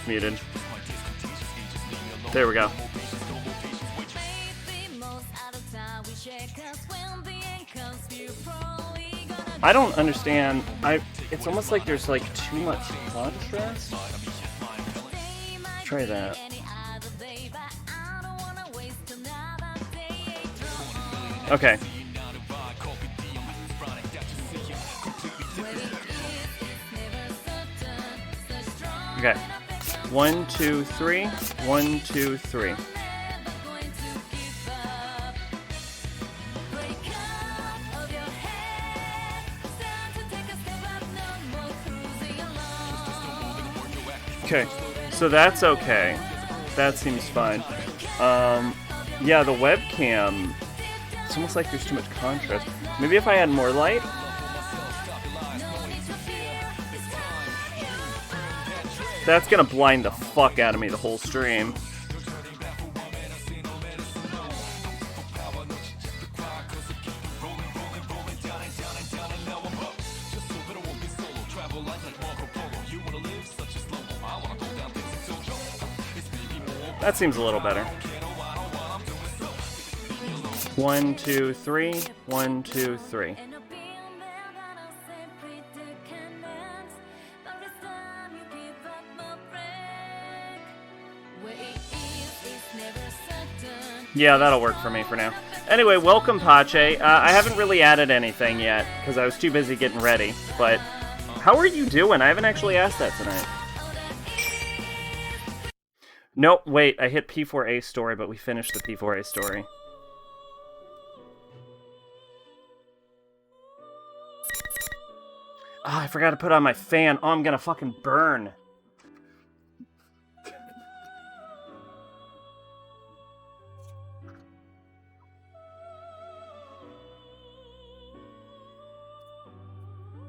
muted. There we go. I don't understand. It's almost like there's like too much contrast. Try that. Okay. Okay. 1, 2, 3. 1, 2, 3. Okay, so that's okay. That seems fine. Yeah, the webcam, it's almost like there's too much contrast. Maybe if I had more light? That's gonna blind the fuck out of me the whole stream. That seems a little better. 1, 2, 3. 1, 2, 3. Yeah, that'll work for me for now. Anyway, welcome, Pache. I haven't really added anything yet, because I was too busy getting ready. But, how are you doing? I haven't actually asked that tonight. Nope, wait, I hit P4A story, but we finished the P4A story. Oh, I forgot to put on my fan. Oh, I'm gonna fucking burn.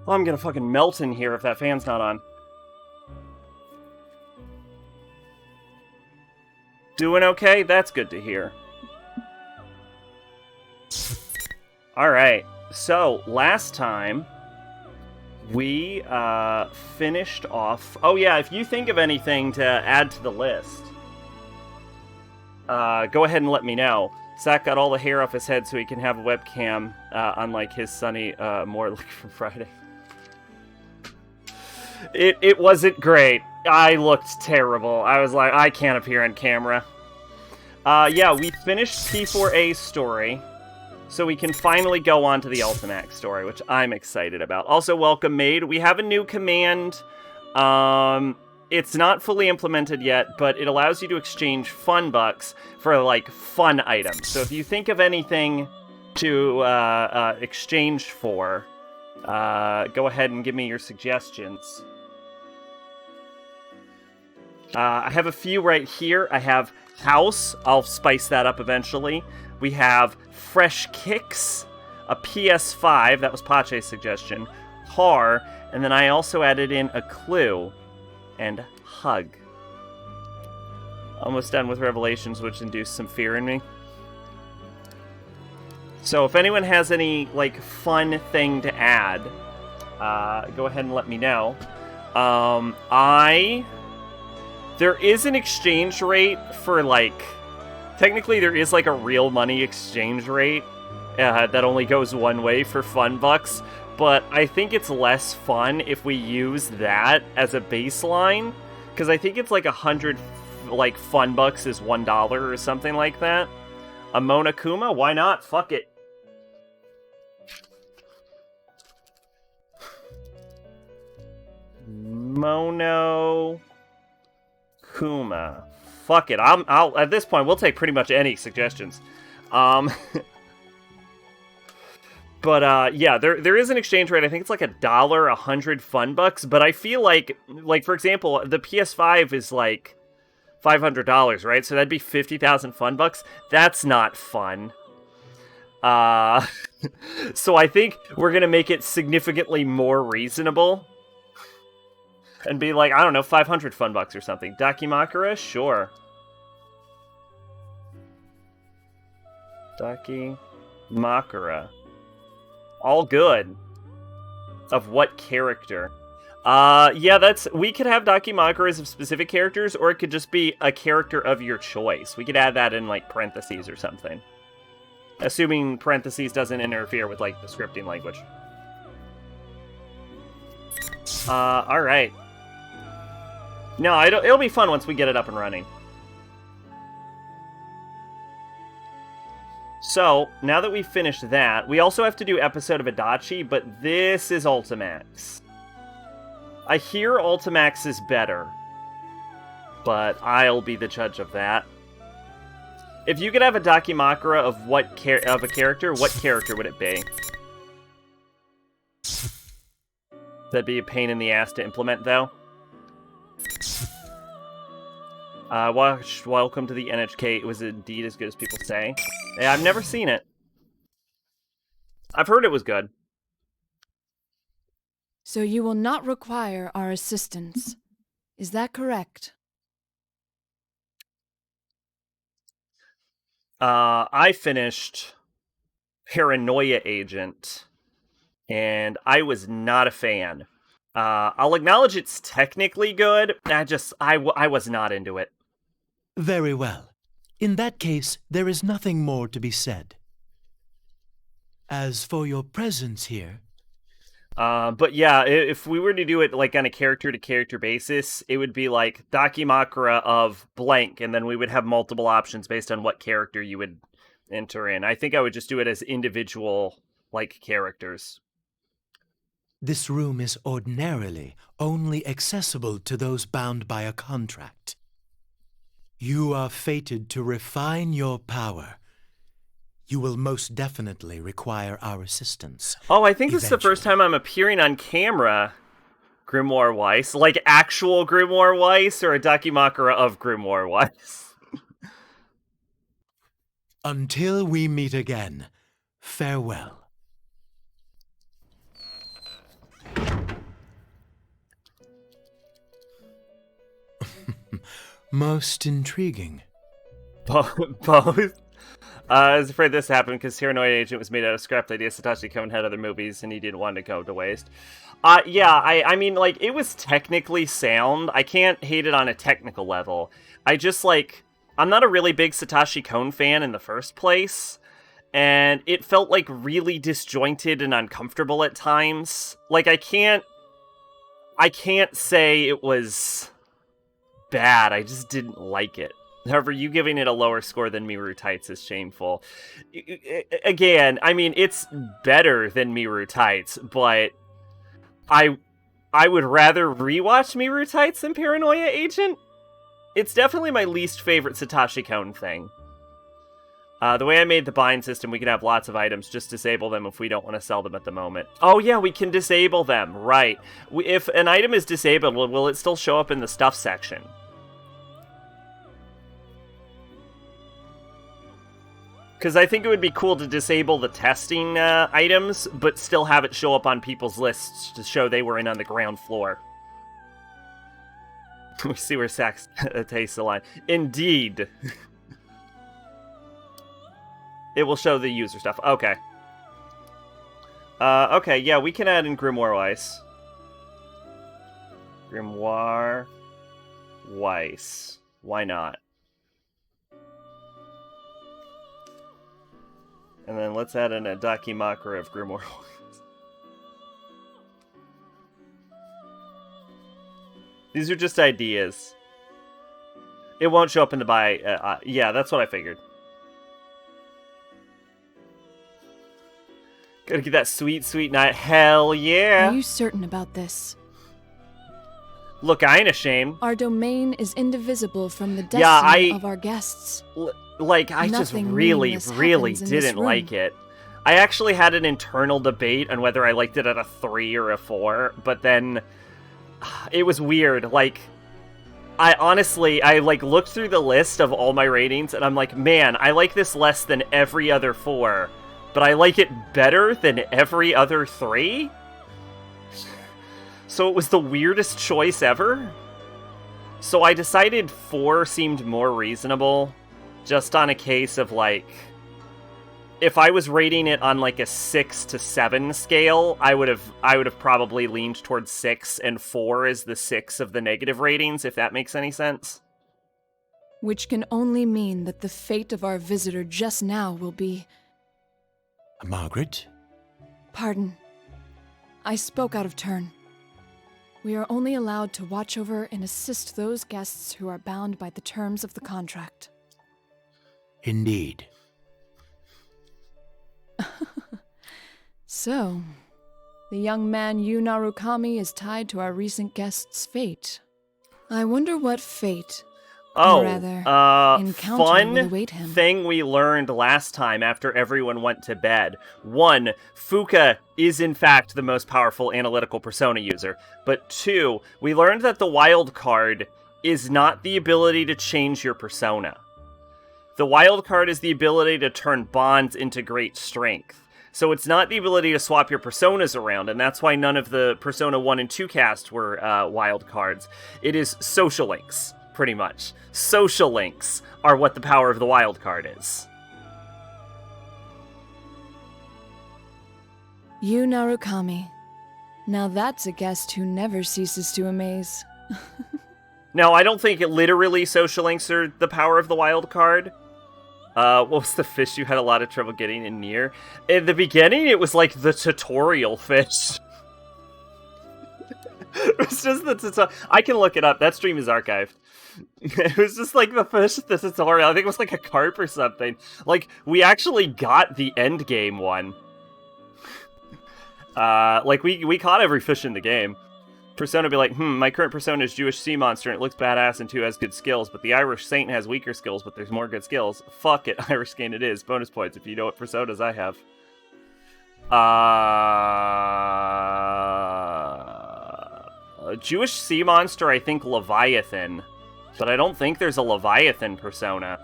Oh, I'm gonna fucking melt in here if that fan's not on. Doing okay? That's good to hear. Alright, so last time we finished off... Oh yeah, if you think of anything to add to the list, go ahead and let me know. Zach got all the hair off his head so he can have a webcam, unlike his sunny Morley from Friday. It wasn't great. I looked terrible. I was like, I can't appear on camera. Yeah, we finished P4A's story, so we can finally go on to the Ultimax story, which I'm excited about. Also, welcome, Maid. We have a new command. It's not fully implemented yet, but it allows you to exchange fun bucks for, like, fun items. So if you think of anything to exchange for, go ahead and give me your suggestions. I have a few right here. I have House. I'll spice that up eventually. We have Fresh Kicks, a PS5. That was Pache's suggestion. Har. And then I also added in a Clue and Hug. Almost done with Revelations, which induced some fear in me. So if anyone has any, like, fun thing to add, go ahead and let me know. There is an exchange rate for, like... Technically, there is, like, a real money exchange rate that only goes one way for fun bucks, but I think it's less fun if we use that as a baseline, because I think it's, like, 100, like, fun bucks is $1 or something like that. A Monokuma? Why not? Fuck it. Monokuma. Fuck it. I'll at this point we'll take pretty much any suggestions. But yeah, there is an exchange rate. I think it's like $1, 100 fun bucks. But I feel like for example, the PS5 is like $500, right? So that'd be 50,000 fun bucks. That's not fun. So I think we're gonna make it significantly more reasonable. And be like, I don't know, 500 fun bucks or something. Dakimakura? Sure. Dakimakura. All good. Of what character? Yeah, we could have Dakimakuras of specific characters, or it could just be a character of your choice. We could add that in, like, parentheses or something. Assuming parentheses doesn't interfere with, like, the scripting language. Alright. No, it'll be fun once we get it up and running. So, now that we've finished that, we also have to do Episode of Adachi, but this is Ultimax. I hear Ultimax is better, but I'll be the judge of that. If you could have a Dakimakura of a character, what character would it be? That'd be a pain in the ass to implement, though. Welcome to the NHK. It was indeed as good as people say. Yeah, I've never seen it. I've heard it was good. So you will not require our assistance. Is that correct? I finished Paranoia Agent, and I was not a fan. I'll acknowledge it's technically good. I was not into it. Very well. In that case, there is nothing more to be said. As for your presence here... But yeah, if we were to do it like on a character-to-character basis, it would be like Dakimakura of blank, and then we would have multiple options based on what character you would enter in. I think I would just do it as individual, like, characters. This room is ordinarily only accessible to those bound by a contract. You are fated to refine your power. You will most definitely require our assistance. Oh, I think this is the first time I'm appearing on camera, Grimoire Weiss. Like actual Grimoire Weiss, or a Dakimakura of Grimoire Weiss? Until we meet again, farewell. Most intriguing. Both? I was afraid this happened because Paranoia Agent was made out of scrapped ideas. Satoshi Kon had other movies and he didn't want to go to waste. Yeah, I mean, like, it was technically sound. I can't hate it on a technical level. I just, like, I'm not a really big Satoshi Kon fan in the first place, and it felt, like, really disjointed and uncomfortable at times. Like, I can't say it was bad. I just didn't like it. However, you giving it a lower score than Miru Tights is shameful. Again, I mean, it's better than Miru Tights, but I would rather rewatch Miru Tights than Paranoia Agent. It's definitely my least favorite Satoshi Kon thing. The way I made the bind system, we can have lots of items, just disable them if we don't want to sell them at the moment. Oh yeah, we can disable them, right. If an item is disabled, will it still show up in the stuff section? Because I think it would be cool to disable the testing items, but still have it show up on people's lists to show they were in on the ground floor. We see where Sax takes the line. Indeed. It will show the user stuff. Okay. Okay, yeah, we can add in Grimoire Weiss. Grimoire Weiss. Why not? And then let's add in a Dakimakura of Grimoire Weiss. These are just ideas. It won't show up in the buy. Yeah, that's what I figured. Gotta get that sweet, sweet night. Hell yeah! Are you certain about this? Look, I ain't ashamed. Our domain is indivisible from the destiny of our guests. Like, I just really, really didn't like it. I actually had an internal debate on whether I liked it at a 3 or a 4, but then it was weird. Like, I looked through the list of all my ratings, and I'm like, man, I like this less than every other 4, but I like it better than every other 3? So it was the weirdest choice ever. So I decided 4 seemed more reasonable. Just on a case of, like, if I was rating it on like a 6 to 7 scale, I would have probably leaned towards 6, and 4 is the 6 of the negative ratings, if that makes any sense. Which can only mean that the fate of our visitor just now will be... Margaret? Pardon. I spoke out of turn. We are only allowed to watch over and assist those guests who are bound by the terms of the contract. Indeed. So, the young man Yu Narukami is tied to our recent guest's fate. I wonder what fate, or rather, encounter fun will await him. Thing we learned last time after everyone went to bed. 1, Fuka is in fact the most powerful analytical persona user. But 2, we learned that the wild card is not the ability to change your persona. The wild card is the ability to turn bonds into great strength. So it's not the ability to swap your personas around, and that's why none of the Persona 1 and 2 cast were wild cards. It is social links, pretty much. Social links are what the power of the wild card is. Yu Narukami. Now that's a guest who never ceases to amaze. Now, I don't think literally social links are the power of the wild card. What was the fish you had a lot of trouble getting in near? In the beginning, it was like the tutorial fish. It was just the tutorial. I can look it up. That stream is archived. It was just like the fish at the tutorial. I think it was like a carp or something. Like, we actually got the end game one. Like, we caught every fish in the game. Persona be like, my current persona is Jewish sea monster, and it looks badass and 2 has good skills, but the Irish saint has weaker skills, but there's more good skills. Fuck it, Irish saint it is. Bonus points if you know what personas I have. Jewish sea monster, I think Leviathan, but I don't think there's a Leviathan persona.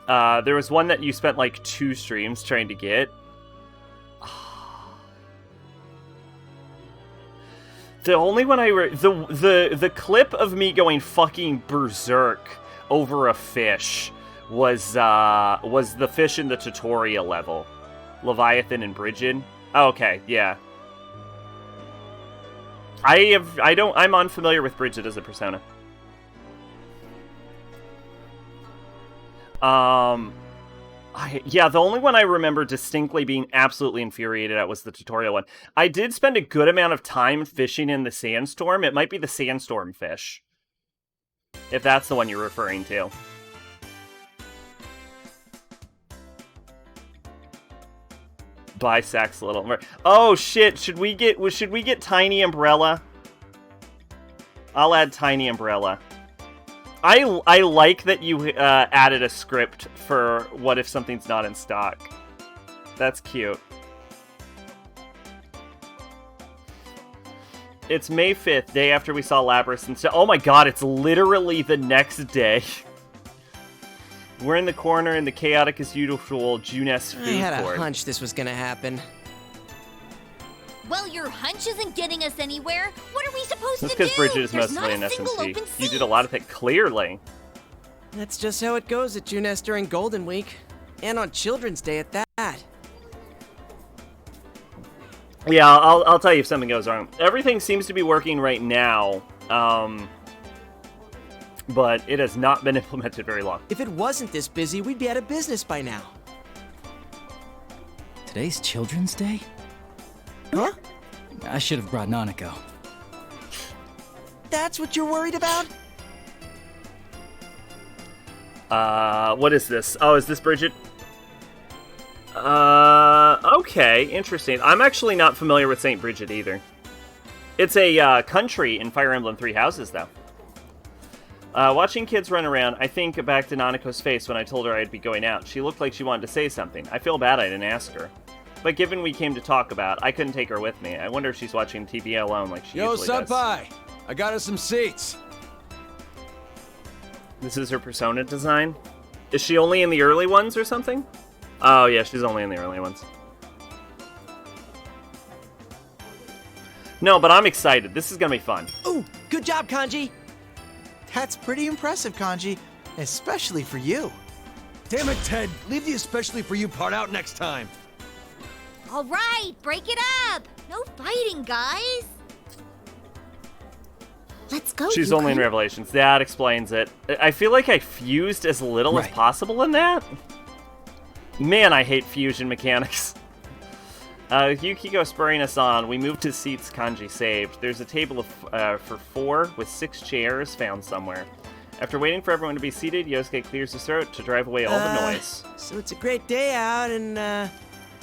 There was one that you spent like 2 streams trying to get. The only one the clip of me going fucking berserk over a fish was the fish in the tutorial level, Leviathan and Bridget. Oh, okay, yeah. I'm unfamiliar with Bridget as a persona. Yeah, the only one I remember distinctly being absolutely infuriated at was the tutorial one. I did spend a good amount of time fishing in the sandstorm. It might be the sandstorm fish, if that's the one you're referring to. Bisects a little more. Oh shit! Should we get Tiny Umbrella? I'll add Tiny Umbrella. I like that you added a script for what if something's not in stock. That's cute. It's May 5th, day after we saw Labrys and stuff. Oh my god, it's literally the next day. We're in the corner in the chaotic as usual Junes food court. I had a hunch this was gonna happen. Well, your hunch isn't getting us anywhere. What are we supposed to do? That's because Bridget is There's mostly not an a single SMC. open You seat. did a lot of it clearly. That's just how it goes at Junes during Golden Week. And on Children's Day at that. Yeah, I'll tell you if something goes wrong. Everything seems to be working right now, but it has not been implemented very long. If it wasn't this busy, we'd be out of business by now. Today's Children's Day? Huh? I should have brought Nanako. That's what you're worried about? What is this? Oh, is this Bridget? Okay, interesting. I'm actually not familiar with St. Bridget either. It's a, country in Fire Emblem Three Houses, though. Watching kids run around, I think back to Nanako's face when I told her I'd be going out. She looked like she wanted to say something. I feel bad I didn't ask her. But given we came to talk about, I couldn't take her with me. I wonder if she's watching TV alone like she usually does. Yo, Senpai! I got us some seats. This is her persona design? Is she only in the early ones or something? Oh, yeah, she's only in the early ones. No, but I'm excited. This is gonna be fun. Ooh, good job, Kanji! That's pretty impressive, Kanji, especially for you. Damn it, Ted. Leave the especially for you part out next time. All right, break it up. No fighting, guys. Let's go. She's Yukon. only in Revelations. That explains it. I feel like I fused as little as Right. possible in that. Man, I hate fusion mechanics. Yukiko spurring us on. We move to seats Kanji saved. There's a table for 4 with 6 chairs found somewhere. After waiting for everyone to be seated, Yosuke clears his throat to drive away all the noise. So it's a great day out, and,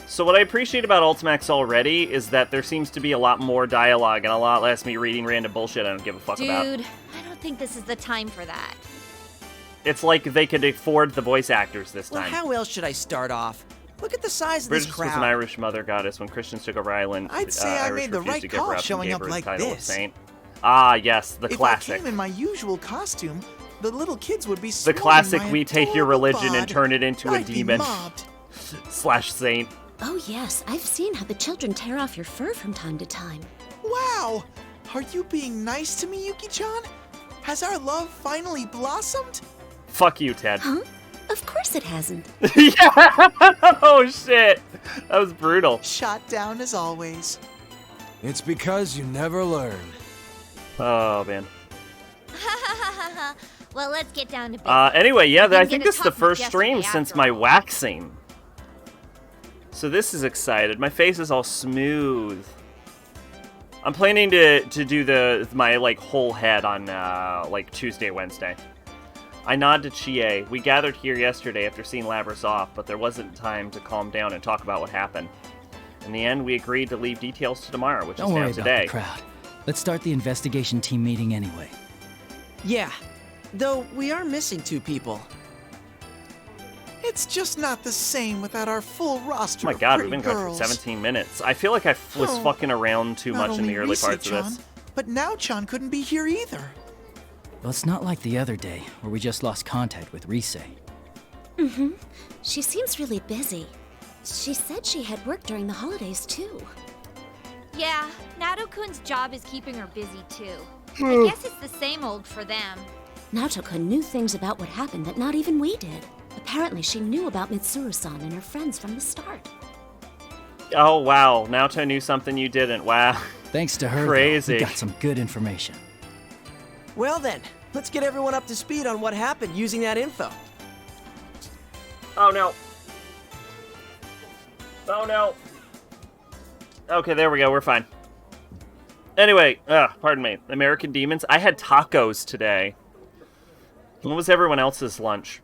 So what I appreciate about Ultimax already is that there seems to be a lot more dialogue and a lot less me reading random bullshit I don't give a fuck about. Dude, I don't think this is the time for that. It's like they could afford the voice actors this well, time. how else should I start off? Look at the size of Bridges this was crowd. an Irish mother goddess. When Christians took over Ireland, I'd say I Irish made the refused right to give her call up and showing gave up her the like title of this. saint. Ah, yes, the If classic. I came in my usual costume, the little kids would be The swarming classic, my we take your adorable religion and bod. turn it into a I'd be demon. mobbed. / saint. Oh, yes, I've seen how the children tear off your fur from time to time. Wow! Are you being nice to me, Yuki-chan? Has our love finally blossomed? Fuck you, Ted. Huh? Of course it hasn't. Yeah! Oh, shit! That was brutal. Shot down as always. It's because you never learn. Oh, man. Well, let's get down to business. Anyway, yeah, We I didn't think get to this is the talk much first stream yesterday since after my all. waxing. So this is excited. My face is all smooth. I'm planning to do my like whole head on like Tuesday, Wednesday. I nod to Chie. We gathered here yesterday after seeing Labras off, but there wasn't time to calm down and talk about what happened. In the end, we agreed to leave details to tomorrow, which Don't is worry now about today. the crowd. Let's start the investigation team meeting anyway. Yeah, though we are missing 2 people. It's just not the same without our full roster Oh my of god, pretty we've been going girls. for 17 minutes. I feel like I was Oh, fucking around too Not much in only the early parts of Rise-chan, this. but now Chan couldn't be here either. Well, it's not like the other day, where we just lost contact with Rise. She seems really busy. She said she had work during the holidays, too. Yeah, Nato-kun's job is keeping her busy too. I guess it's the same old for them. Naoto-kun knew things about what happened that not even we did. Apparently, she knew about Mitsuru-san and her friends from the start. Oh wow, Naoto knew something you didn't. Wow. Thanks to her, though, Crazy. we got some good information. Well then, let's get everyone up to speed on what happened using that info. Oh no. Oh no. Okay, there we go. We're fine. Anyway, pardon me. American Demons. I had tacos today. What was everyone else's lunch?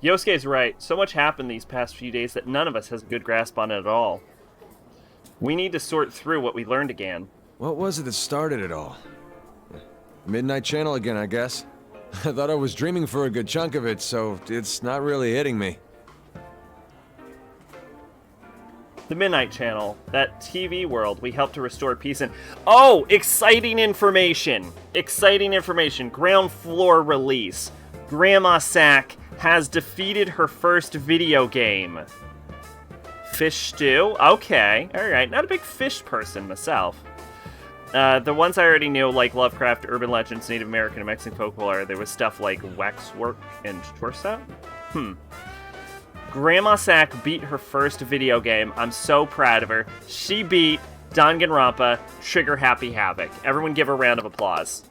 Yosuke's right. So much happened these past few days that none of us has a good grasp on it at all. We need to sort through what we learned again. What was it that started it all? Midnight Channel again, I guess. I thought I was dreaming for a good chunk of it, so it's not really hitting me. The Midnight Channel, that TV world we helped to restore peace in. Oh, exciting information! Exciting information. Ground floor release. Grandma Sack has defeated her first video game. Fish stew? Okay, alright. Not a big fish person myself. The ones I already knew, like Lovecraft, urban legends, Native American, and Mexican folklore, there was stuff like waxwork and torso? Grandma Sack beat her first video game. I'm so proud of her. She beat Danganronpa Trigger Happy Havoc. Everyone give her a round of applause.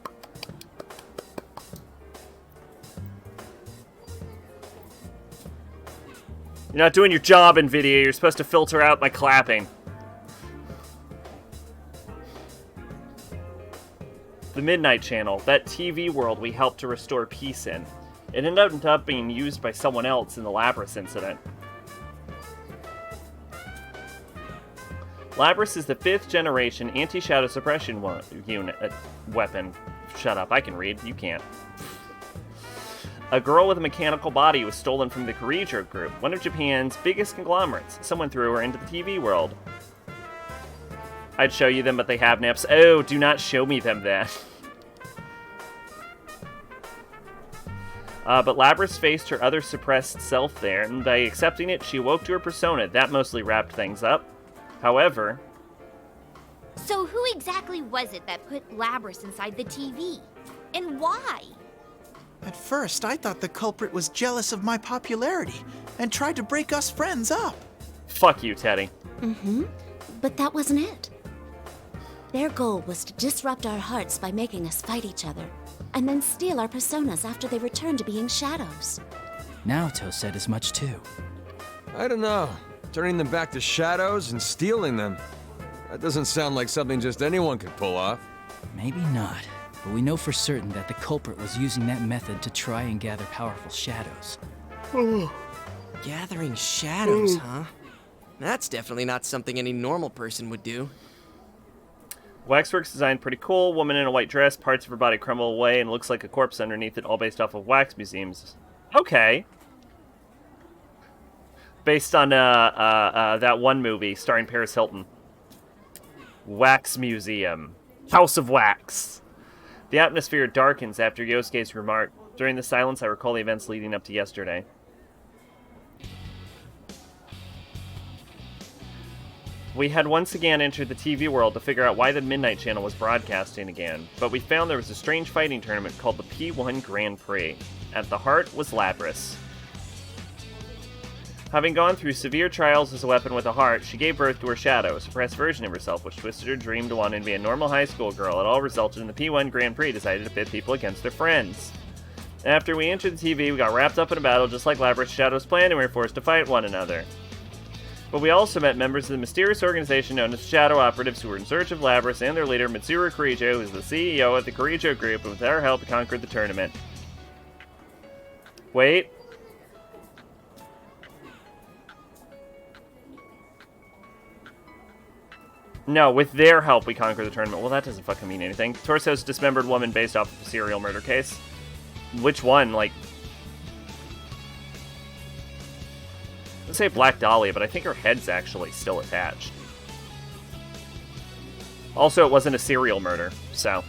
You're not doing your job in video. You're supposed to filter out my clapping. The Midnight Channel, that TV world we helped to restore peace in. It ended up being used by someone else in the Labras incident. Labras is the 5th generation anti-shadow suppression weapon. Shut up, I can read, you can't. A girl with a mechanical body was stolen from the Kirijo Group, one of Japan's biggest conglomerates. Someone threw her into the TV world. I'd show you them, but they have naps. Oh, do not show me them then. But Labras faced her other suppressed self there, and by accepting it, she awoke to her persona. That mostly wrapped things up. However... So who exactly was it that put Labras inside the TV? And why? At first, I thought the culprit was jealous of my popularity and tried to break us friends up. Fuck you, Teddy. Mm-hmm. But that wasn't it. Their goal was to disrupt our hearts by making us fight each other, and then steal our personas after they returned to being shadows. Naoto said as much too. I don't know. Turning them back to shadows and stealing them. That doesn't sound like something just anyone could pull off. Maybe not, but we know for certain that the culprit was using that method to try and gather powerful shadows. Gathering shadows, huh? That's definitely not something any normal person would do. Waxwork's design pretty cool. Woman in a white dress, parts of her body crumble away and looks like a corpse underneath it, all based off of wax museums. Okay. Based on that one movie starring Paris Hilton. Wax Museum. House of Wax. The atmosphere darkens after Yosuke's remark. During the silence, I recall the events leading up to yesterday. We had once again entered the TV world to figure out why the Midnight Channel was broadcasting again, but we found there was a strange fighting tournament called the P1 Grand Prix. At the heart was Labris. Having gone through severe trials as a weapon with a heart, she gave birth to her shadow, a suppressed version of herself, which twisted her dream to wanting to be a normal high school girl. It all resulted in the P1 Grand Prix decided to pit people against their friends. After we entered the TV, we got wrapped up in a battle just like Labris' shadows planned, and we were forced to fight one another. But we also met members of the mysterious organization known as Shadow Operatives who were in search of Labris and their leader, Mitsuru Kirijo, who is the CEO of the Kirijo Group, and with our help, we conquered the tournament. Wait. No, with their help, we conquered the tournament. Well, that doesn't fucking mean anything. Torso's dismembered woman based off of a serial murder case. Which one? Like... Let's say Black Dahlia, but I think her head's actually still attached. Also, it wasn't a serial murder, so...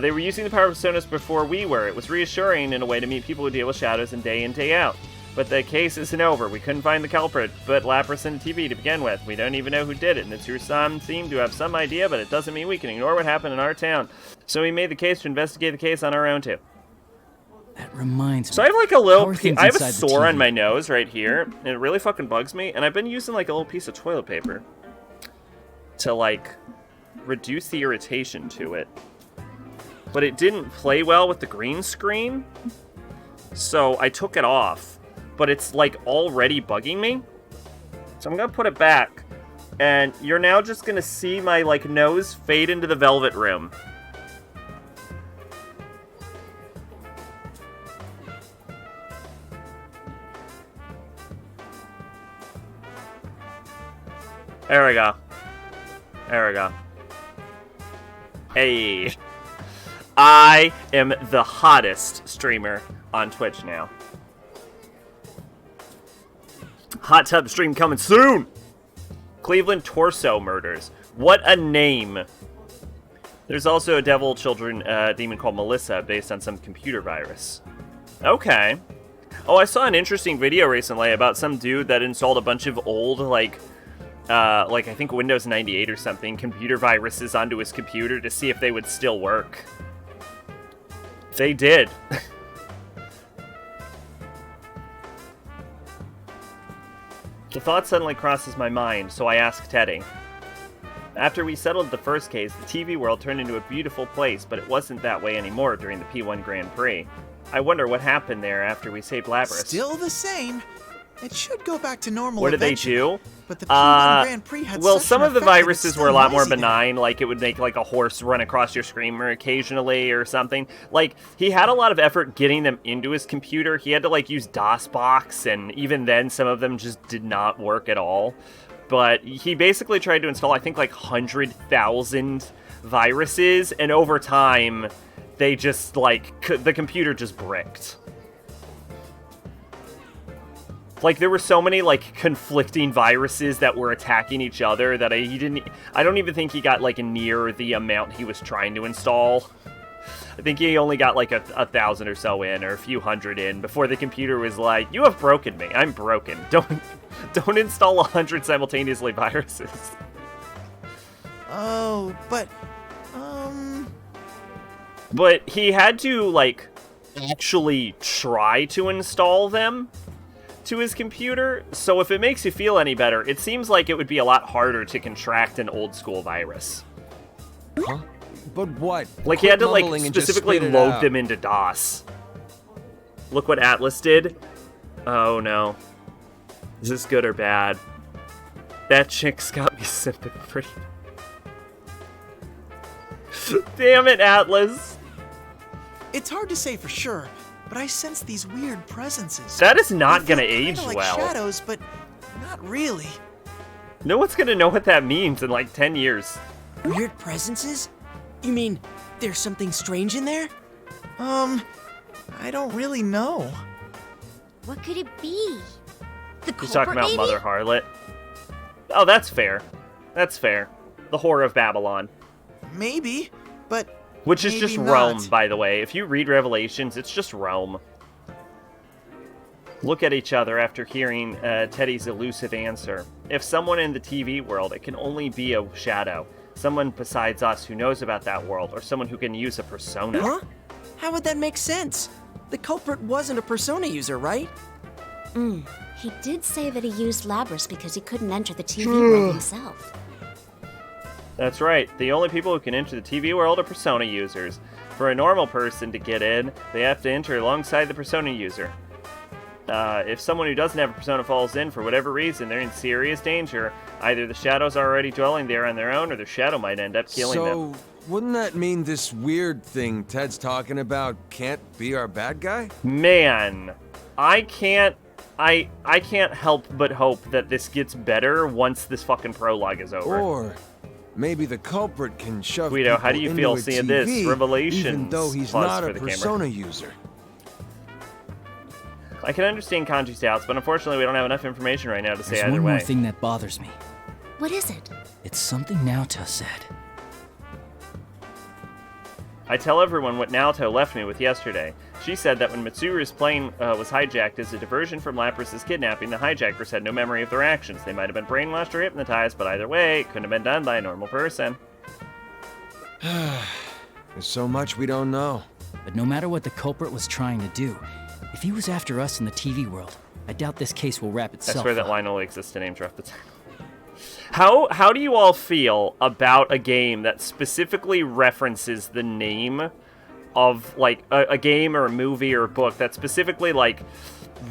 they were using the power of personas before we were. It was reassuring in a way to meet people who deal with shadows in day out. But the case isn't over. We couldn't find the culprit, but Lapras and TV to begin with. We don't even know who did it, and Mitsuru-san seemed to have some idea, but it doesn't mean we can ignore what happened in our town. So we made the case to investigate the case on our own, too. That reminds me. So I have like a little... I have a inside the sore TV? on my nose right here, and it really fucking bugs me, and I've been using like a little piece of toilet paper to like reduce the irritation to it. But it didn't play well with the green screen, so I took it off. But it's like already bugging me. So I'm gonna put it back. And you're now just gonna see my like nose fade into the velvet room. There we go. There we go. Hey. I am the hottest streamer on Twitch now. Hot tub stream coming soon! Cleveland Torso Murders. What a name. There's also a devil children demon called Melissa based on some computer virus. Okay. Oh, I saw an interesting video recently about some dude that installed a bunch of old, like I think Windows 98 or something, computer viruses onto his computer to see if they would still work. They did. The thought suddenly crosses my mind, so I ask Teddy. After we settled the first case, the TV world turned into a beautiful place, but it wasn't that way anymore during the P1 Grand Prix. I wonder what happened there after we saved Labras. Still the same. It should go back to normal. What did they eventually, do? But the P1 Grand Prix had well, such some an of the effect that viruses it's were a still lot more noisy now. benign, like it would make like a horse run across your screen occasionally or something. Like, he had a lot of effort getting them into his computer. He had to like use DOSBox, and even then some of them just did not work at all. But he basically tried to install, I think, like 100,000 viruses, and over time, they just, like, the computer just bricked. Like, there were so many, like, conflicting viruses that were attacking each other that I don't even think he got, like, near the amount he was trying to install. I think he only got, like, 1,000 or so in, or a few hundred in, before the computer was like, you have broken me. I'm broken. Don't install 100 simultaneously viruses. Oh, but, But he had to, like, actually try to install them to his computer, so if it makes you feel any better, it seems like it would be a lot harder to contract an old-school virus. Huh? But what? Like, he had to, like, Mumbling and just specifically spit it load out. them into DOS. Look what Atlas did. Oh, no. Is this good or bad? That chick's got me simping pretty... Damn it, Atlas! It's hard to say for sure, but I sense these weird presences. That is not They feel gonna kinda age like well. shadows, but not really. No one's gonna know what that means in, like, 10 years. Weird presences? You mean there's something strange in there? I don't really know. What could it be? The He's culprit, talking about maybe? Mother Harlot. Oh, that's fair. That's fair. The Whore of Babylon. Maybe, but Which is maybe just not. Rome, by the way. If you read Revelations, it's just Rome. Look at each other after hearing Teddy's elusive answer. If someone in the TV world, it can only be a shadow. Someone besides us who knows about that world, or someone who can use a persona. Huh? How would that make sense? The culprit wasn't a persona user, right? He did say that he used Labrys because he couldn't enter the TV world himself. That's right. The only people who can enter the TV world are persona users. For a normal person to get in, they have to enter alongside the persona user. If someone who doesn't have a persona falls in for whatever reason, they're in serious danger. Either the shadows are already dwelling there on their own, or the shadow might end up killing them. So, wouldn't that mean this weird thing Ted's talking about can't be our bad guy? Man, I can't help but hope that this gets better once this fucking prologue is over. Or maybe the culprit can shove Guido, people how do you into feel a seeing TV, this? Revelations even though he's pause not for a the camera. persona user. I can understand Kanji's doubts, but unfortunately we don't have enough information right now to say There's either one way. more thing that bothers me. What is it? It's something Naoto said. I tell everyone what Naoto left me with yesterday. She said that when Mitsuru's plane was hijacked as a diversion from Labrys' kidnapping, the hijackers had no memory of their actions. They might have been brainwashed or hypnotized, but either way, it couldn't have been done by a normal person. There's so much we don't know. But no matter what the culprit was trying to do, if he was after us in the TV world, I doubt this case will wrap I itself swear that up. line only exists to name drop the title. How do you all feel about a game that specifically references the name of, like, a game or a movie or a book that specifically, like,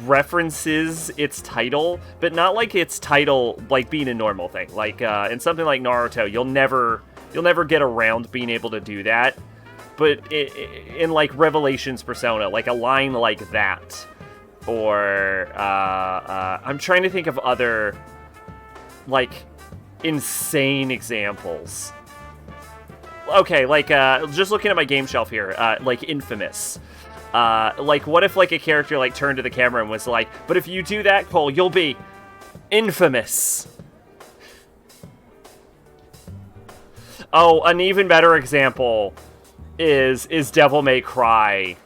references its title, but not like its title, like, being a normal thing? Like, in something like Naruto, you'll never get around being able to do that. But in, like, Revelations Persona, like, a line like that. Or, I'm trying to think of other, like, insane examples. Okay, like, just looking at my game shelf here, like, Infamous. Like, what if, like, a character, like, turned to the camera and was like, but if you do that, Cole, you'll be infamous. Oh, an even better example is Devil May Cry,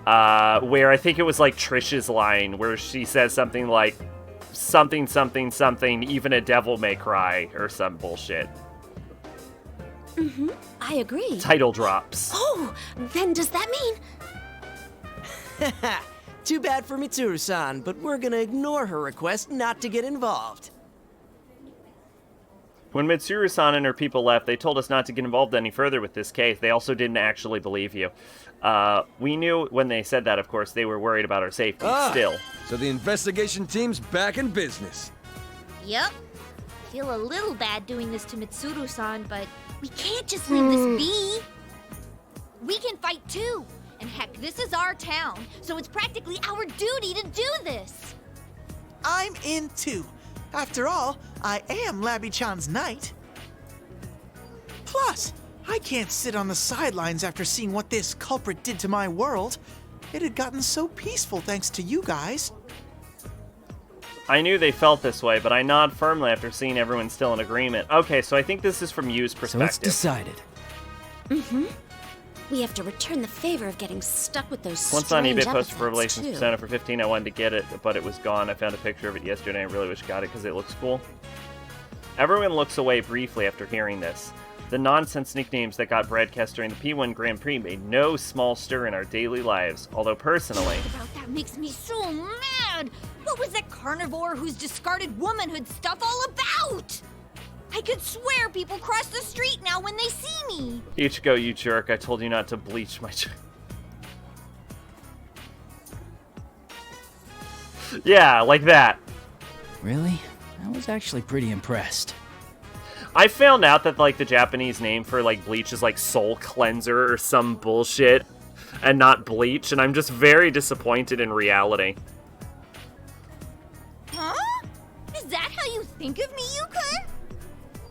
where I think it was, like, Trish's line, where she says something like, something, something, something, even a devil may cry, or some bullshit. I agree. Title drops. Oh, then does that mean... Too bad for Mitsuru-san, but we're gonna ignore her request not to get involved. When Mitsuru-san and her people left, they told us not to get involved any further with this case. They also didn't actually believe you. We knew when they said that, of course, they were worried about our safety. Still. So the investigation team's back in business. Yep. Feel a little bad doing this to Mitsuru-san, but we can't just leave this be. We can fight too. And heck, this is our town, so it's practically our duty to do this. I'm in too. After all, I am Labby-chan's knight. Plus, I can't sit on the sidelines after seeing what this culprit did to my world. It had gotten so peaceful thanks to you guys. I knew they felt this way, but I nod firmly after seeing everyone still in agreement. Okay, so I think this is from Yu's So perspective. it's decided. We have to return the favor of getting stuck with those Once on strange eBay posted epithets, for Revelations too. Persona for 15. I wanted to get it, but it was gone. I found a picture of it yesterday. I really wish I got it because it looks cool. Everyone looks away briefly after hearing this. The nonsense nicknames that got broadcast during the P1 Grand Prix made no small stir in our daily lives, although personally... About that makes me so mad! What was that carnivore whose discarded womanhood stuff all about? I could swear people cross the street now when they see me! Ichigo, you jerk, I told you not to bleach my... Yeah, like that. Really? I was actually pretty impressed. I found out that, like, the Japanese name for, like, bleach is, like, soul cleanser or some bullshit, and not bleach, and I'm just very disappointed in reality. Huh? Is that how you think of me, Yukon?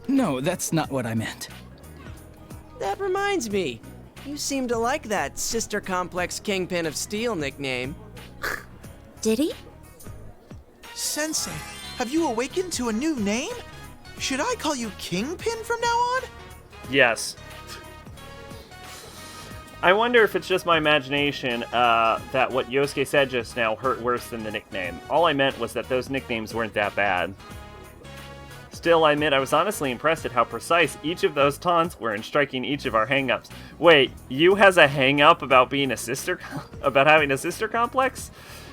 No, that's not what I meant. That reminds me. You seem to like that Sister Complex Kingpin of Steel nickname. Did he? Sensei, have you awakened to a new name? Should I call you Kingpin from now on? Yes. I wonder if it's just my imagination that what Yosuke said just now hurt worse than the nickname. All I meant was that those nicknames weren't that bad. Still, I admit I was honestly impressed at how precise each of those taunts were in striking each of our hang-ups. Wait, you has a hang-up about being a sister... about having a sister complex?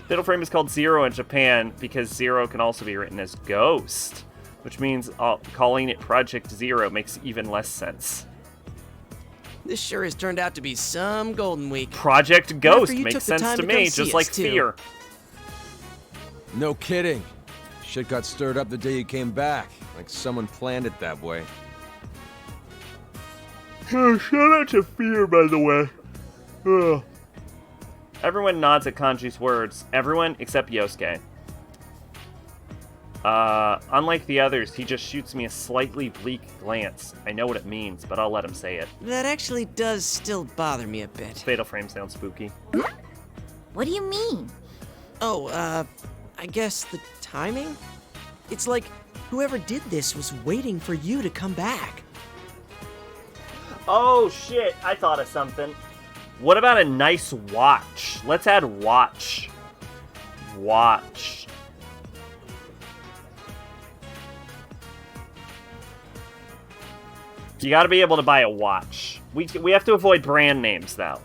Fatal Frame is called Zero in Japan because Zero can also be written as Ghost, which means calling it Project Zero makes even less sense. This sure has turned out to be some Golden Week. Project Ghost you makes took the sense time to to me, come see just us, like too. Fear. No kidding. Shit got stirred up the day you came back, like someone planned it that way. Shout out to Fear, by the way. Ugh. Everyone nods at Kanji's words. Everyone except Yosuke. Unlike the others, he just shoots me a slightly bleak glance. I know what it means, but I'll let him say it. That actually does still bother me a bit. Fatal Frame sounds spooky. What do you mean? Oh, I guess the timing? It's like whoever did this was waiting for you to come back. Oh shit, I thought of something. What about a nice watch? Let's add watch. Watch. You gotta be able to buy a watch. We have to avoid brand names, though.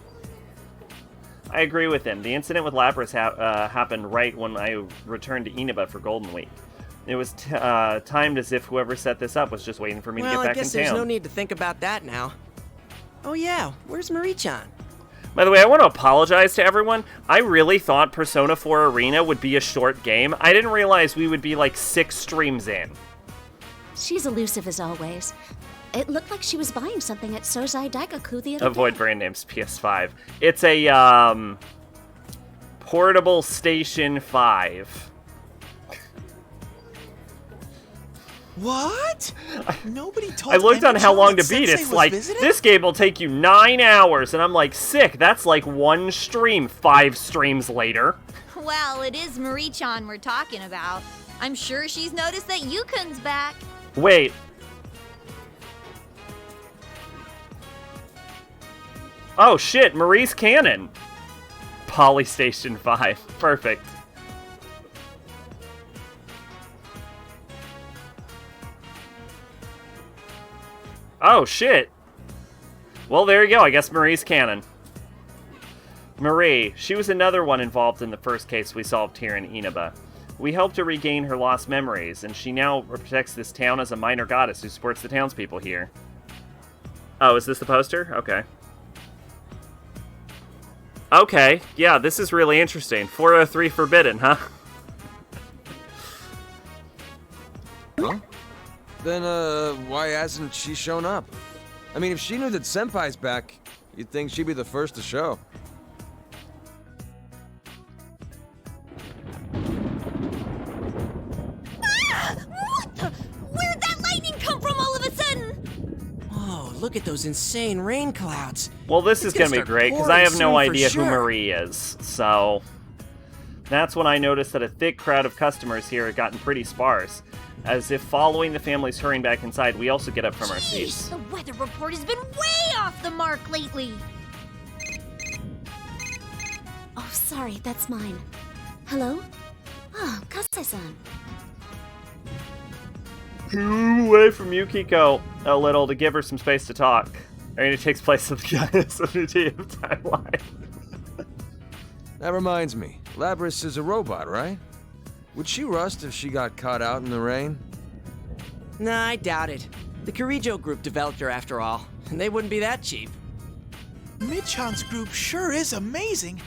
I agree with him. The incident with Lapras happened right when I returned to Inaba for Golden Week. It was timed as if whoever set this up was just waiting for me to get back in town. Well, I guess there's no need to think about that now. Oh yeah, where's Marie-chan? By the way, I want to apologize to everyone. I really thought Persona 4 Arena would be a short game. I didn't realize we would be like 6 streams in. She's elusive as always. It looked like she was buying something at Sozai Daigaku the other Avoid day. brand names, PS5. It's a, Portable Station 5. What? Nobody told I looked on how Emi-chan long that to beat. Sensei It's was like, visiting? this game will take you 9 hours. And I'm like, sick. That's like 1 stream 5 streams later. Well, it is Marie-chan we're talking about. I'm sure she's noticed that Yukon's back. Wait. Oh shit, Marie's canon. Polystation 5. Perfect. Oh shit. Well, there you go. I guess Marie's canon. Marie. She was another one involved in the first case we solved here in Inaba. We helped her regain her lost memories, and she now protects this town as a minor goddess who supports the townspeople here. Oh, is this the poster? Okay. Okay, yeah, this is really interesting. 403 Forbidden, huh? Huh? Then, why hasn't she shown up? I mean, if she knew that Senpai's back, you'd think she'd be the first to show. What the? Where'd that lightning come from all of a sudden? Whoa, look at those insane rain clouds. Well, this is gonna be start great, because I pouring have no soon for idea who sure. Marie is, so... That's when I noticed that a thick crowd of customers here had gotten pretty sparse. As if following the families hurrying back inside, we also get up from our Jeez, seats. the weather report has been way off the mark lately. Oh, sorry, that's mine. Hello? Oh, Kasai-san. Move away from Yukiko a little to give her some space to talk. I mean, it takes place in the timeline. That reminds me, Labris is a robot, right? Would she rust if she got caught out in the rain? Nah, I doubt it. The Kirijo group developed her after all, and they wouldn't be that cheap. Michan's group sure is amazing.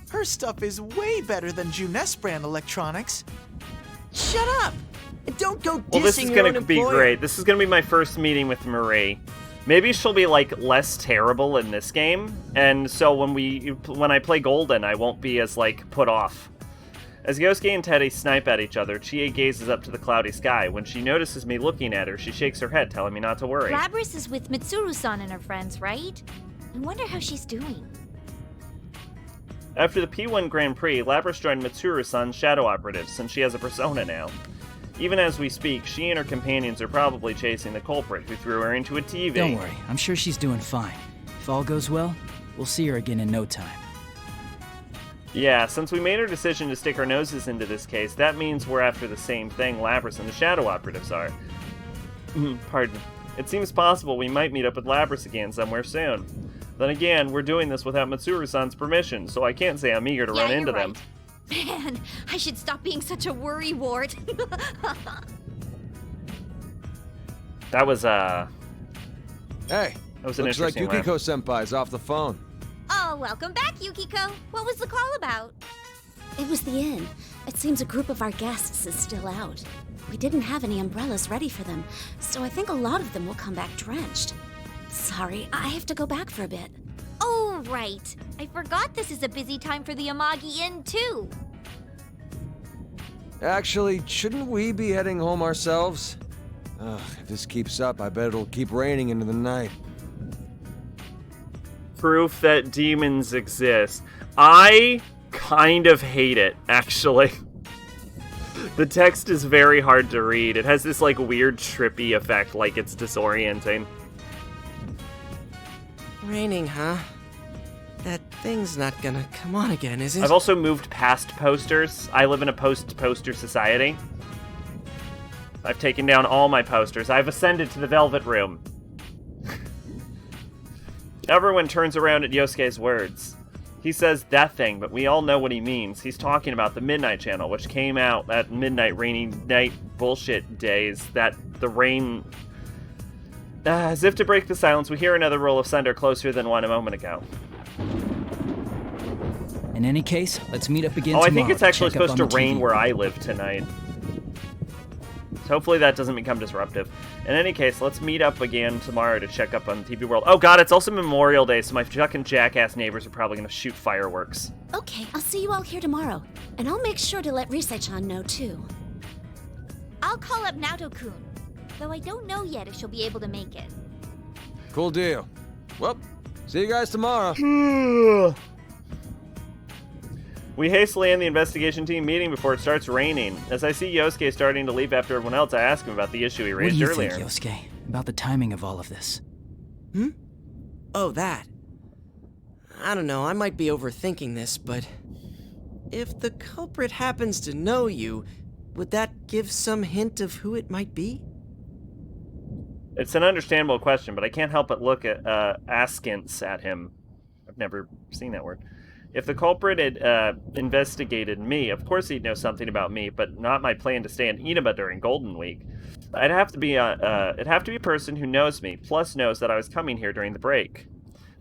Her stuff is way better than Junes brand electronics. Shut up! And don't go dissing Well, this is your gonna own be employer. great. This is gonna be my first meeting with Marie. Maybe she'll be, like, less terrible in this game, and so when I play Golden, I won't be as, like, put off. As Yosuke and Teddy snipe at each other, Chie gazes up to the cloudy sky. When she notices me looking at her, she shakes her head, telling me not to worry. Labris is with Mitsuru-san and her friends, right? I wonder how she's doing. After the P1 Grand Prix, Labris joined Mitsuru-san's Shadow Operatives, since she has a persona now. Even as we speak, she and her companions are probably chasing the culprit who threw her into a TV. Don't worry, I'm sure she's doing fine. If all goes well, we'll see her again in no time. Yeah, since we made our decision to stick our noses into this case, that means we're after the same thing Labris and the Shadow Operatives are. Pardon. It seems possible we might meet up with Labris again somewhere soon. Then again, we're doing this without Mitsuru-san's permission, so I can't say I'm eager to run into them. Man, I should stop being such a worrywart. That was, Hey, that was an looks like interesting laugh. Yukiko-senpai's off the phone. Oh, welcome back, Yukiko. What was the call about? It was the inn. It seems a group of our guests is still out. We didn't have any umbrellas ready for them, so I think a lot of them will come back drenched. Sorry, I have to go back for a bit. Oh, right. I forgot this is a busy time for the Amagi Inn, too. Actually, shouldn't we be heading home ourselves? If this keeps up, I bet it'll keep raining into the night. Proof that demons exist. I kind of hate it, actually. The text is very hard to read. It has this, like, weird trippy effect, like it's disorienting. Raining, huh? That thing's not gonna come on again, is it? I've also moved past posters. I live in a post-poster society. I've taken down all my posters. I've ascended to the Velvet Room. Everyone turns around at Yosuke's words. He says that thing, but we all know what he means. He's talking about the Midnight Channel, which came out that midnight rainy night bullshit days that the rain... as if to break the silence, we hear another roll of thunder closer than one a moment ago. In any case, let's meet up again Oh, I tomorrow think it's actually check up supposed to on the rain TV. where I live tonight. So hopefully that doesn't become disruptive. In any case, let's meet up again tomorrow to check up on TV World. Oh god, it's also Memorial Day, so my fucking jackass neighbors are probably going to shoot fireworks. Okay, I'll see you all here tomorrow, and I'll make sure to let Risai-chan know too. I'll call up Naoto-kun, though I don't know yet if she'll be able to make it. Cool deal. Well, see you guys tomorrow. We hastily end the investigation team meeting before it starts raining. As I see Yosuke starting to leave after everyone else, I ask him about the issue he What do raised you earlier. think, Yosuke, about the timing of all of this? Oh, that. I don't know, I might be overthinking this, but... if the culprit happens to know you, would that give some hint of who it might be? It's an understandable question, but I can't help but look at askance at him. I've never seen that word. If the culprit had investigated me, of course he'd know something about me, but not my plan to stay in Inaba during Golden Week. It'd have to be a person who knows me, plus knows that I was coming here during the break.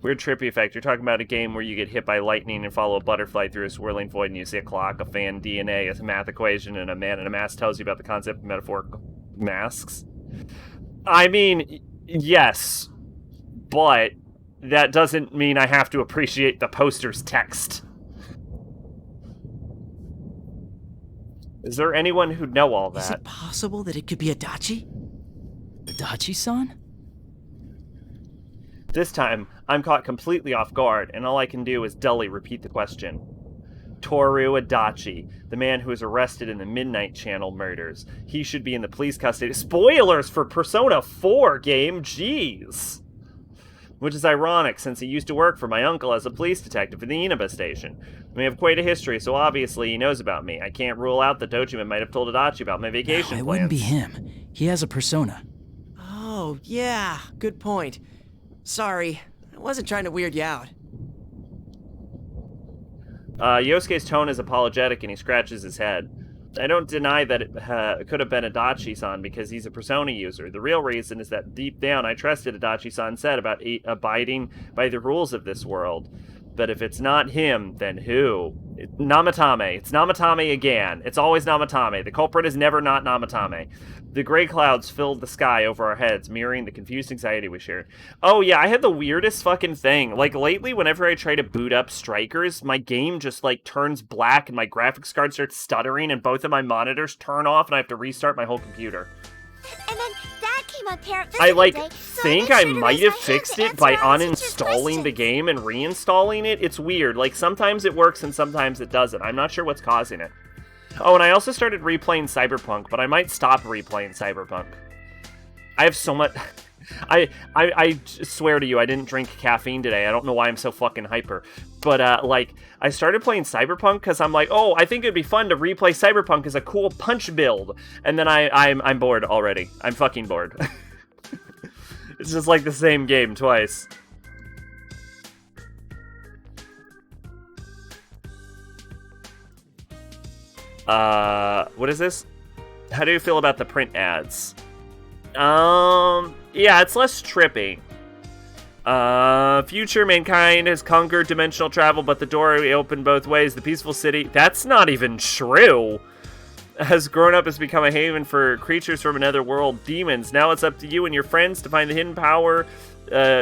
Weird trippy effect. You're talking about a game where you get hit by lightning and follow a butterfly through a swirling void, and you see a clock, a fan, DNA, a math equation, and a man in a mask tells you about the concept of metaphorical masks. I mean, yes, but that doesn't mean I have to appreciate the poster's text. Is there anyone who'd know all Is that? it possible that it could be Adachi? Adachi-san? This time, I'm caught completely off guard, and all I can do is dully repeat the question. Toru Adachi, the man who was arrested in the Midnight Channel murders. He should be in the police custody. Spoilers for Persona 4 game, jeez! which is ironic since he used to work for my uncle as a police detective at the Inaba station. We have quite a history, so obviously he knows about me. I can't rule out that Dojima might have told Adachi about my vacation No, it plans. wouldn't be him. He has a persona. Oh, yeah, good point. Sorry, I wasn't trying to weird you out. Yosuke's tone is apologetic and he scratches his head. I don't deny that it could have been Adachi-san because he's a Persona user. The real reason is that deep down I trusted Adachi-san said about abiding by the rules of this world. But if it's not him, then who? Namatame. It's Namatame again. It's always Namatame. The culprit is never not Namatame. The gray clouds filled the sky over our heads, mirroring the confused anxiety we shared. Oh yeah, I had the weirdest fucking thing. Like, lately, whenever I try to boot up Strikers, my game just, like, turns black and my graphics card starts stuttering and both of my monitors turn off and I have to restart my whole computer. And then Dad came up here I, like, today, so think I I made sure to might raise have my hand fixed to it by answer all the teacher's uninstalling the questions. game and reinstalling it. It's weird. Like, sometimes it works and sometimes it doesn't. I'm not sure what's causing it. Oh, and I also started replaying Cyberpunk, but I might stop replaying Cyberpunk. I have so much... I swear to you, I didn't drink caffeine today. I don't know why I'm so fucking hyper. But, like, I started playing Cyberpunk because I'm like, oh, I think it'd be fun to replay Cyberpunk as a cool punch build. And then I'm bored already. I'm fucking bored. It's just like the same game twice. What is this? How do you feel about the print ads? Yeah, it's less trippy. Future mankind has conquered dimensional travel, but the door opened both ways. The peaceful city, that's not even true, has grown up, has become a haven for creatures from another world, demons. Now it's up to you and your friends to find the hidden power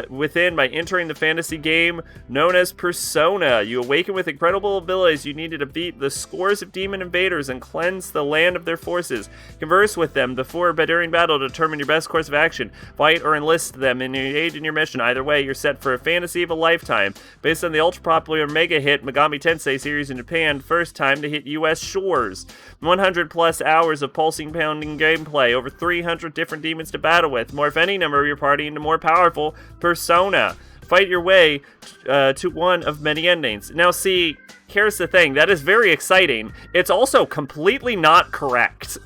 within by entering the fantasy game known as Persona. You awaken with incredible abilities you need to defeat the scores of demon invaders and cleanse the land of their forces. Converse with them before during battle to determine your best course of action. Fight or enlist them and aid in your mission. Either way, you're set for a fantasy of a lifetime. Based on the ultra-popular mega hit Megami Tensei series in Japan, first time to hit US shores. 100 plus hours of pulsing pounding gameplay, over 300 different demons to battle with, morph any number of your party into more powerful Persona. Fight your way to one of many endings. Now see, here's the thing, that is very exciting. It's also completely not correct.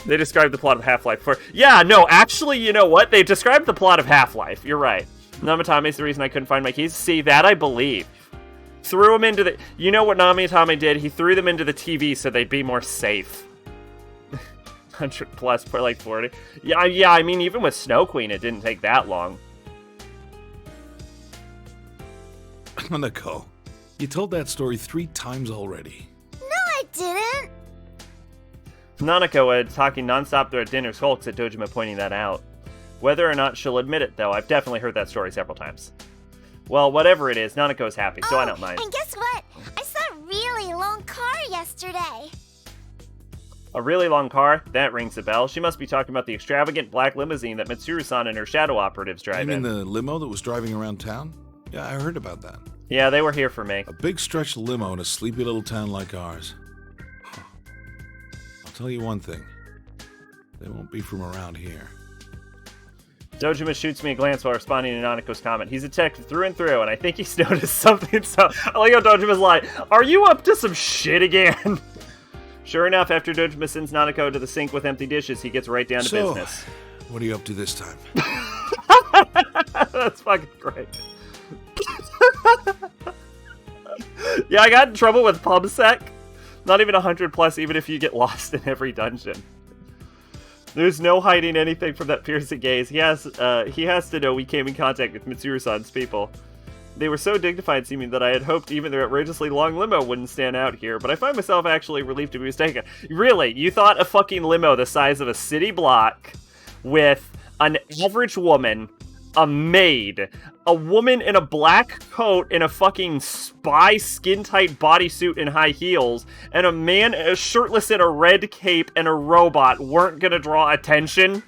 They described the plot of Half-Life for... Yeah, no, actually, you know what? They described the plot of Half-Life. You're right. Namatame's the reason I couldn't find my keys. See, that I believe. Threw them into the... You know what Namatame did? He threw them into the TV so they'd be more safe. 100 plus for like 40. Yeah, I mean, even with Snow Queen, it didn't take that long. Hanako, you told that story 3 times already. No, I didn't. Nanako, talking nonstop through at dinner, sulks at Dojima pointing that out. Whether or not she'll admit it, though, I've definitely heard that story several times. Well, whatever it is, Nanako's happy, so I don't mind. And guess what? I saw a really long car yesterday. A really long car? That rings a bell. She must be talking about the extravagant black limousine that Mitsuru-san and her shadow operatives drive You mean in. the limo that was driving around town? Yeah, I heard about that. Yeah, they were here for me. A big stretch limo in a sleepy little town like ours. Huh. I'll tell you one thing. They won't be from around here. Dojima shoots me a glance while responding to Nanako's comment. He's a detective through and through, and I think he's noticed something, so I like how Dojima's like, are you up to some shit again? Sure enough, after Dojima sends Nanako to the sink with empty dishes, he gets right down to business. What are you up to this time? That's fucking great. Yeah, I got in trouble with PubSec. Not even 100 plus, even if you get lost in every dungeon. There's no hiding anything from that piercing gaze. He has to know we came in contact with Mitsuru-san's people. They were so dignified seeming that I had hoped even their outrageously long limo wouldn't stand out here, but I find myself actually relieved to be mistaken. Really? You thought a fucking limo the size of a city block with an average woman, a maid, a woman in a black coat in a fucking spy skin-tight bodysuit and high heels, and a man shirtless in a red cape and a robot weren't gonna draw attention?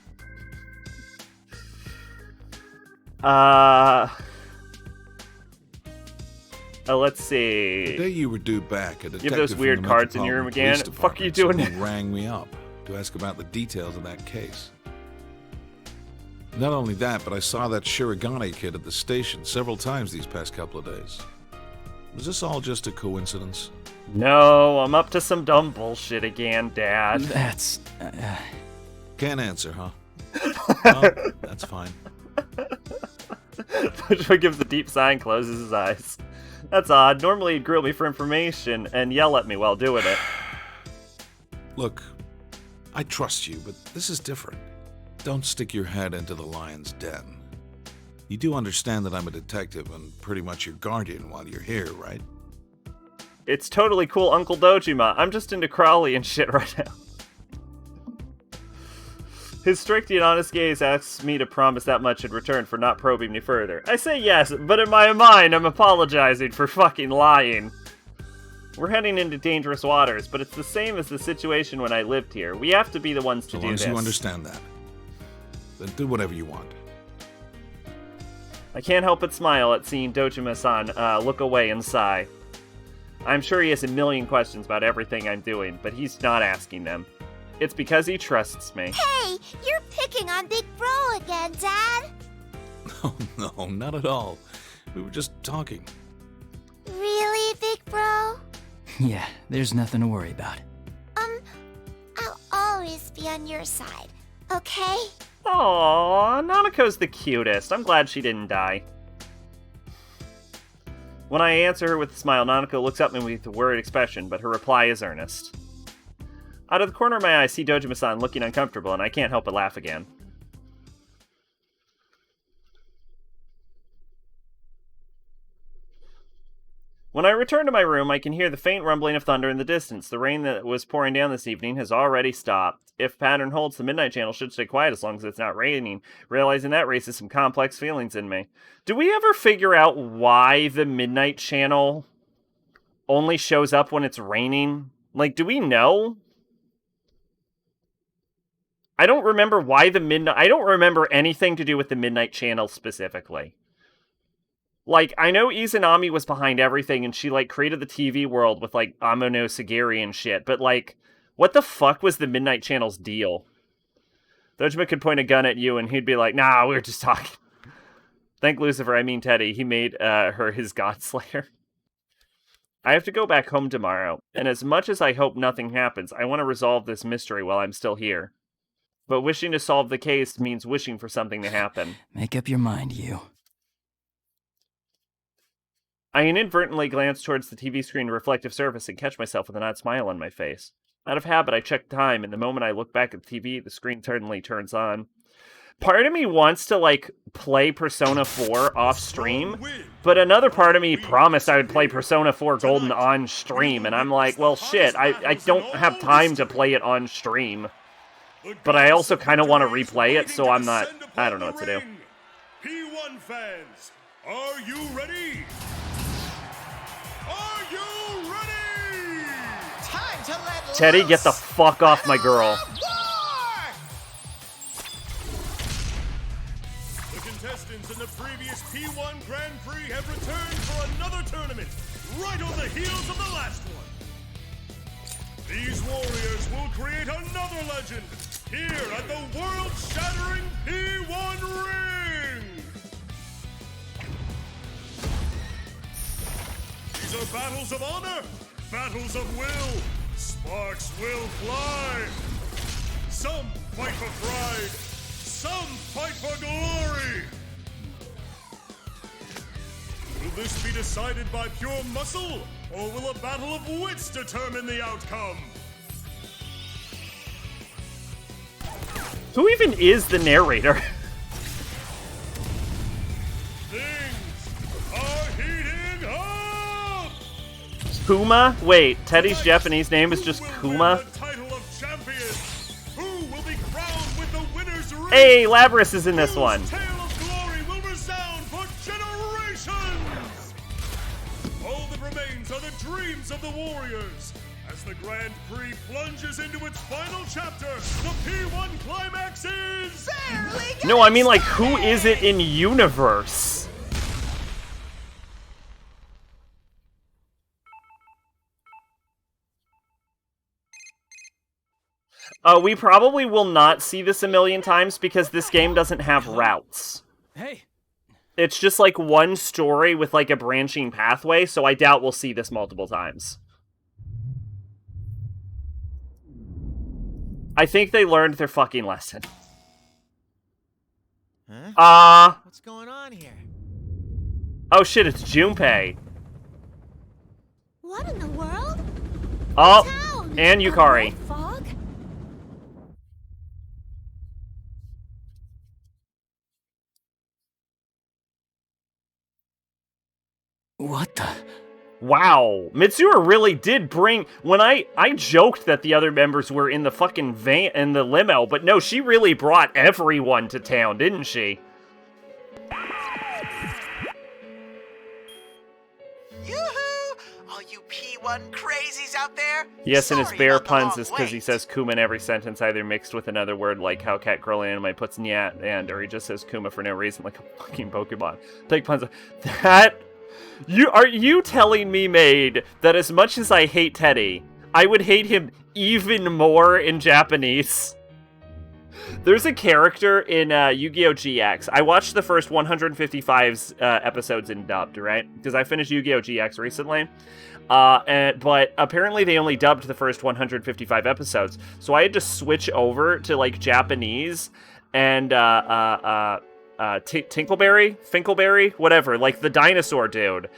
Let's see. The day you were due back, a detective You have those from weird the cards in your room Metropolitan again? Police Fuck you Department doing? suddenly rang me up to ask about the details of that case. Not only that, but I saw that Shirogane kid at the station several times these past couple of days. Was this all just a coincidence? No, I'm up to some dumb bullshit again, Dad. That's... Can't answer, huh? Well, that's fine. Dojima gives a deep sigh and closes his eyes. That's odd. Normally he'd grill me for information and yell at me while doing it. Look, I trust you, but this is different. Don't stick your head into the lion's den. You do understand that I'm a detective and pretty much your guardian while you're here, right? It's totally cool, Uncle Dojima. I'm just into Crowley and shit right now. His strict and honest gaze asks me to promise that much in return for not probing me further. I say yes, but in my mind, I'm apologizing for fucking lying. We're heading into dangerous waters, but it's the same as the situation when I lived here. We have to be the ones to do this. So long as you understand that, then do whatever you want. I can't help but smile at seeing Dojima-san look away and sigh. I'm sure he has a million questions about everything I'm doing, but he's not asking them. It's because he trusts me. Hey, you're picking on Big Bro again, Dad. Oh, no, not at all. We were just talking. Really, Big Bro? Yeah, there's nothing to worry about. I'll always be on your side, okay? Aww, Nanako's the cutest. I'm glad she didn't die. When I answer her with a smile, Nanako looks up at me with a worried expression, but her reply is earnest. Out of the corner of my eye, I see Dojima-san looking uncomfortable, and I can't help but laugh again. When I return to my room, I can hear the faint rumbling of thunder in the distance. The rain that was pouring down this evening has already stopped. If pattern holds, the Midnight Channel should stay quiet as long as it's not raining. Realizing that raises some complex feelings in me. Do we ever figure out why the Midnight Channel only shows up when it's raining? Like, do we know? I don't remember why I don't remember anything to do with the Midnight Channel specifically. Like, I know Izanami was behind everything, and she, like, created the TV world with, like, Amono Sagiri and shit, but, like, what the fuck was the Midnight Channel's deal? Dojima could point a gun at you, and he'd be like, nah, we were just talking. Thank Lucifer, I mean Teddy. He made her his godslayer. I have to go back home tomorrow, and as much as I hope nothing happens, I want to resolve this mystery while I'm still here. But wishing to solve the case means wishing for something to happen. Make up your mind, you. I inadvertently glance towards the TV screen reflective surface and catch myself with an odd smile on my face. Out of habit, I check time, and the moment I look back at the TV, the screen suddenly turns on. Part of me wants to, like, play Persona 4 off-stream, but another part of me promised I would play Persona 4 Golden on-stream, and I'm like, well, shit, I don't have time to play it on-stream. But I also kind of want to replay it, so I'm not... I don't know what to do. P1 fans, are you ready? Are you ready? Time to let Teddy, get the fuck off my girl. The contestants in the previous P1 Grand Prix have returned for another tournament, right on the heels of the last one. These warriors will create another legend here at the world-shattering P1 Ring! These are battles of honor, battles of will. Sparks will fly. Some fight for pride, some fight for glory. Will this be decided by pure muscle, or will a battle of wits determine the outcome? Who even is the narrator? Things are heating up! Kuma? Wait, Teddy's Japanese name is just Who will Kuma? win the title of champion? Who will be crowned with the winner's ring? Hey, Labrys is in this one. Whose tale of glory will resound for generations! All that remains are the dreams of the warriors. As the Grand Prix plunges into its final chapter, the P1 climax is... No, I mean, like, who is it in universe? We probably will not see this a million times because this game doesn't have routes. Hey. It's just like one story with like a branching pathway, so I doubt we'll see this multiple times. I think they learned their fucking lesson. Huh? What's going on here? Oh shit, it's Junpei. What in the world? Oh, Town. and Yukari. Fog? What the? Wow, Mitsuru really did bring... When I joked that the other members were in the fucking van, in the limo, but no, she really brought everyone to town, didn't she? Yoo-hoo! All you P1 crazies out there? Yes, and his Sorry bear about the puns long is because he wait. says Kuma in every sentence, either mixed with another word like how Cat Girl Anime puts nyat and, or he just says Kuma for no reason like a fucking Pokemon. Big puns. That... Are you telling me, Maid, that as much as I hate Teddy, I would hate him even more in Japanese? There's a character in Yu-Gi-Oh! GX. I watched the first 155 episodes in dubbed, right? Because I finished Yu-Gi-Oh! GX recently. But apparently they only dubbed the first 155 episodes. So I had to switch over to, like, Japanese and, Finkleberry, whatever, like the dinosaur dude.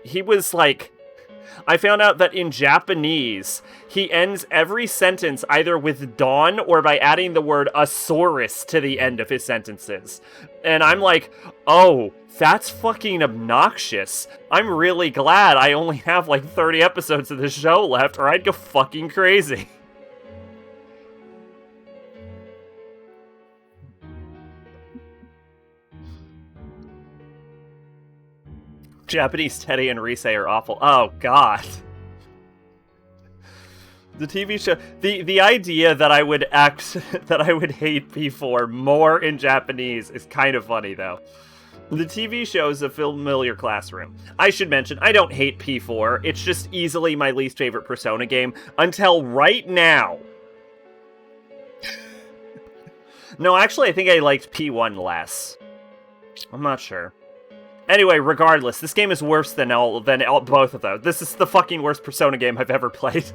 He was like, I found out that in Japanese, he ends every sentence either with dawn or by adding the word asaurus to the end of his sentences. And I'm like, oh, that's fucking obnoxious. I'm really glad I only have like 30 episodes of this show left or I'd go fucking crazy. Japanese Teddy and Rise are awful. Oh, God. The TV show... The idea that I would that I would hate P4 more in Japanese is kind of funny, though. The TV show is a familiar classroom. I should mention, I don't hate P4. It's just easily my least favorite Persona game until right now. No, actually, I think I liked P1 less. I'm not sure. Anyway, regardless, this game is worse than both of those. This is the fucking worst Persona game I've ever played.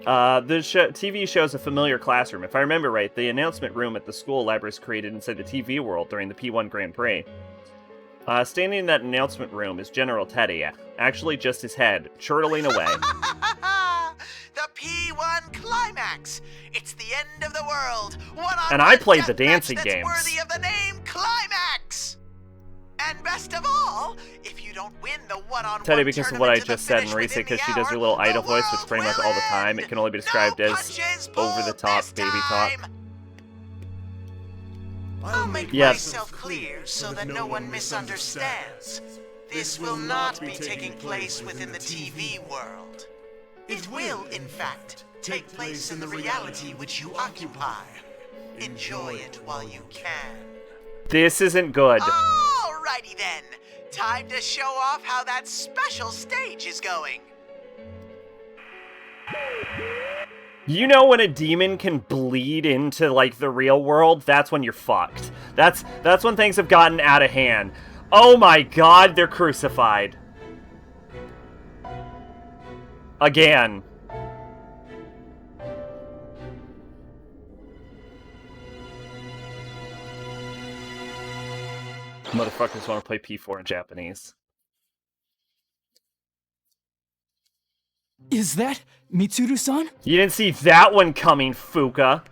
The TV shows a familiar classroom. If I remember right, the announcement room at the school library is created inside the TV world during the P1 Grand Prix. Standing in that announcement room is General Teddy, actually just his head, chortling away. The P1 climax! It's the end of the world! And I played the dancing games. Worthy of the name Climax! And best of all, if you don't win the one-on-one Teddy, because of what I tournament to the just said, and finish Risa, within because the she does her hour, little the idol voice, which world pretty much will all the time, end. it can only be No described as punches pulled over-the-top this baby talk. time. I'll make Yes. myself clear so that no one misunderstands. This will not be taking place within the TV world. It will, in fact, take place in the reality which you occupy. Enjoy it while you can. This isn't good. Alrighty then. Time to show off how that special stage is going. You know when a demon can bleed into, like, the real world? That's when you're fucked. That's when things have gotten out of hand. Oh my god, they're crucified. Again. Motherfuckers want to play P4 in Japanese. Is that Mitsuru-san? You didn't see that one coming, Fuka.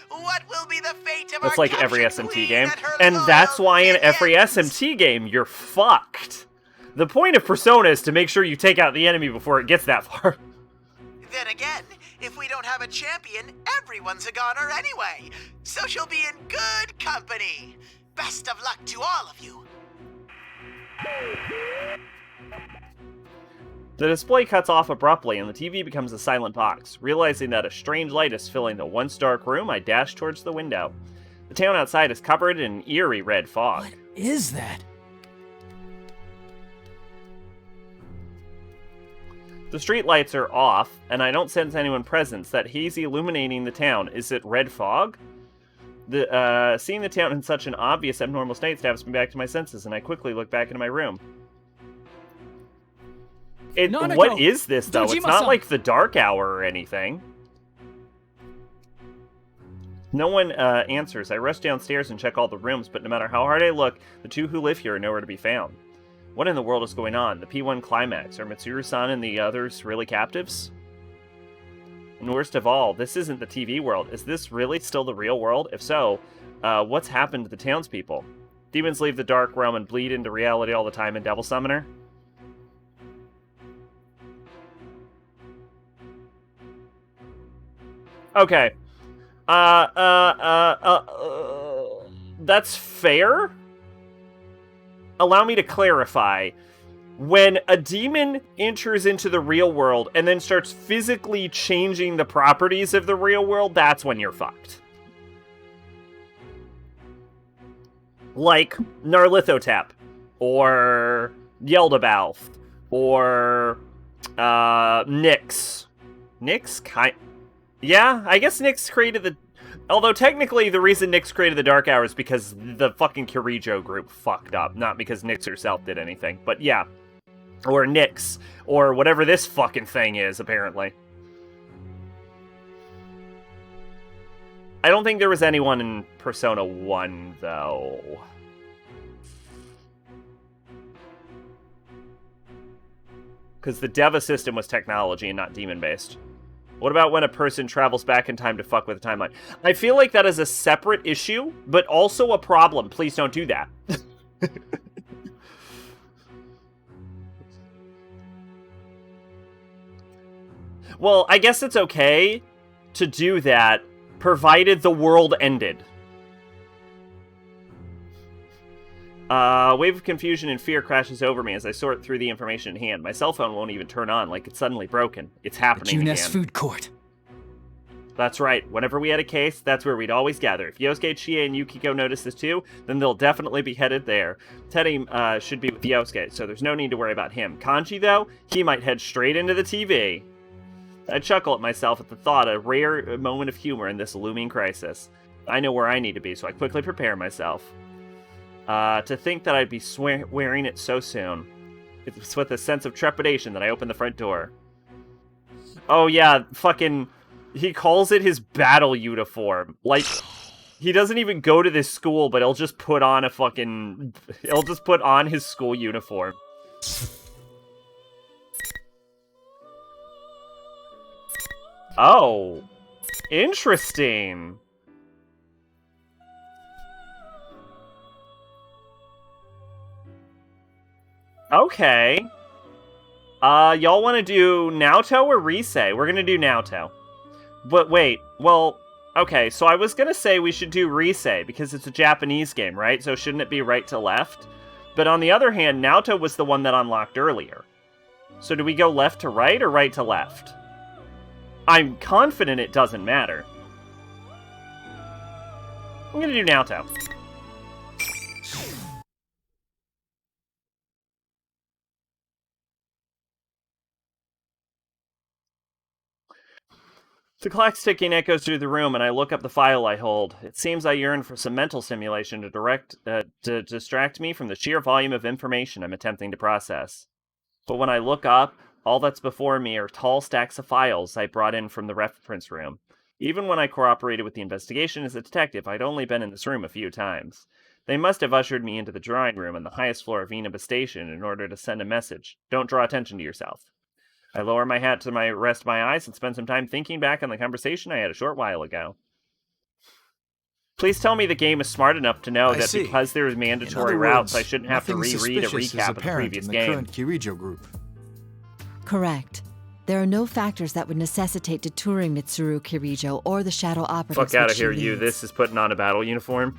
What will be the fate of That's our like every captured SMT queen game. and her And that's loyal why in every minions? SMT game, you're fucked. The point of Persona is to make sure you take out the enemy before it gets that far. Then again, if we don't have a champion, everyone's a goner anyway. So she'll be in good company. Best of luck to all of you. The display cuts off abruptly and the TV becomes a silent box. Realizing that a strange light is filling the once dark room, I dash towards the window. The town outside is covered in an eerie red fog. What is that? The street lights are off, and I don't sense anyone present. That hazy illuminating the town. Is it red fog? Seeing the town in such an obvious abnormal state snaps me back to my senses, and I quickly look back into my room. What is this, though? It's not like the dark hour or anything. No one answers. I rush downstairs and check all the rooms, but no matter how hard I look, the two who live here are nowhere to be found. What in the world is going on? The P1 climax? Are Mitsuru-san and the others really captives? And worst of all, this isn't the TV world. Is this really still the real world? If so, what's happened to the townspeople? Demons leave the dark realm and bleed into reality all the time in Devil Summoner? Okay. That's fair? Allow me to clarify. When a demon enters into the real world and then starts physically changing the properties of the real world, that's when you're fucked. Like Narlithotep, or Yeldabaoth, or Nyx. Nyx? Yeah, I guess Nyx created the... Although technically the reason Nyx created the Dark Hour is because the fucking Kirijo group fucked up, not because Nyx herself did anything. But yeah. Or Nyx, or whatever this fucking thing is, apparently. I don't think there was anyone in Persona 1, though. Because the Deva system was technology and not demon-based. What about when a person travels back in time to fuck with the timeline? I feel like that is a separate issue, but also a problem. Please don't do that. Well, I guess it's okay to do that, provided the world ended. Wave of confusion and fear crashes over me as I sort through the information in hand. My cell phone won't even turn on, like it's suddenly broken. It's happening again. Food court. That's right. Whenever we had a case, that's where we'd always gather. If Yosuke, Chie, and Yukiko notice this too, then they'll definitely be headed there. Teddy should be with Yosuke, so there's no need to worry about him. Kanji, though, he might head straight into the TV. I chuckle at myself at the thought, a rare moment of humor in this looming crisis. I know where I need to be, so I quickly prepare myself. To think that I'd be wearing it so soon. It's with a sense of trepidation that I open the front door. Oh yeah, fucking... He calls it his battle uniform. Like, he doesn't even go to this school, but he'll just put on a fucking... He'll just put on his school uniform. Oh. Interesting. Okay. Y'all want to do Naoto or Risei? We're gonna do Naoto. But wait, well, okay, so I was gonna say we should do Risei, because it's a Japanese game, right? So shouldn't it be right to left? But on the other hand, Naoto was the one that unlocked earlier. So do we go left to right or right to left? I'm confident it doesn't matter. I'm gonna do Naoto. The clock's ticking echoes through the room, and I look up the file I hold. It seems I yearn for some mental stimulation to distract me from the sheer volume of information I'm attempting to process. But when I look up, all that's before me are tall stacks of files I brought in from the reference room. Even when I cooperated with the investigation as a detective, I'd only been in this room a few times. They must have ushered me into the drawing room on the highest floor of Inaba Station in order to send a message. Don't draw attention to yourself. I lower my hat to rest my eyes and spend some time thinking back on the conversation I had a short while ago. Please tell me the game is smart enough to know that because there is mandatory routes, I shouldn't have to reread a recap of the previous game. Current Kirijo group. Correct. There are no factors that would necessitate detouring Mitsuru Kirijo or the Shadow Operatives. Fuck out of here, you. This is putting on a battle uniform.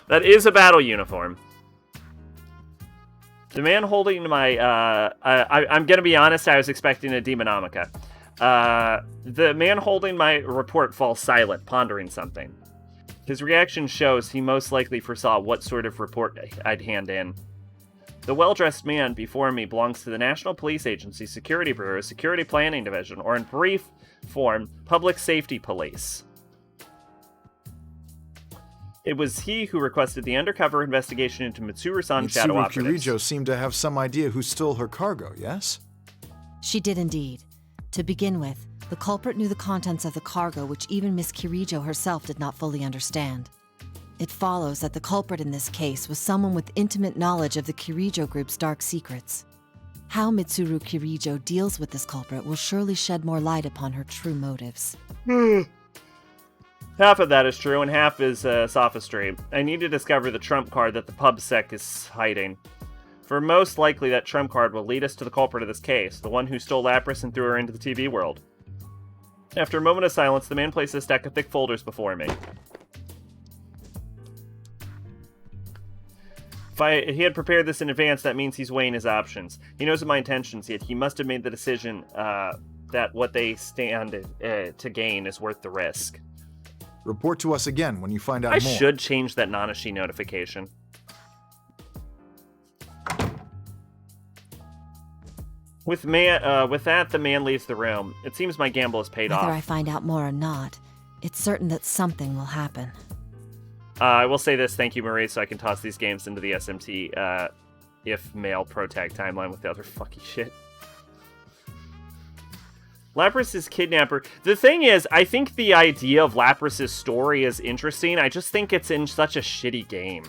That is a battle uniform. The man holding my, I'm gonna be honest, I was expecting a Demonomica. The man holding my report falls silent, pondering something. His reaction shows he most likely foresaw what sort of report I'd hand in. The well-dressed man before me belongs to the National Police Agency Security Bureau, Security Planning Division, or in brief form, Public Safety Police. It was he who requested the undercover investigation into Mitsuru-san's shadow operatives. Kirijo seemed to have some idea who stole her cargo, yes? She did indeed. To begin with, the culprit knew the contents of the cargo, which even Miss Kirijo herself did not fully understand. It follows that the culprit in this case was someone with intimate knowledge of the Kirijo group's dark secrets. How Mitsuru Kirijo deals with this culprit will surely shed more light upon her true motives. Half of that is true, and half is sophistry. I need to discover the trump card that the PubSec is hiding. For most likely, that trump card will lead us to the culprit of this case, the one who stole Lapras and threw her into the TV world. After a moment of silence, the man placed a stack of thick folders before me. If he had prepared this in advance, that means he's weighing his options. He knows of my intentions, yet he must have made the decision that what they stand to gain is worth the risk. Report to us again when you find out more. I should change that Nanashi notification. With that, the man leaves the room. It seems my gamble has paid off. Whether I find out more or not, it's certain that something will happen. I will say this, thank you, Marie, so I can toss these games into the SMT if male protag timeline with the other fucking shit. Lapras' kidnapper. The thing is, I think the idea of Lapras' story is interesting. I just think it's in such a shitty game.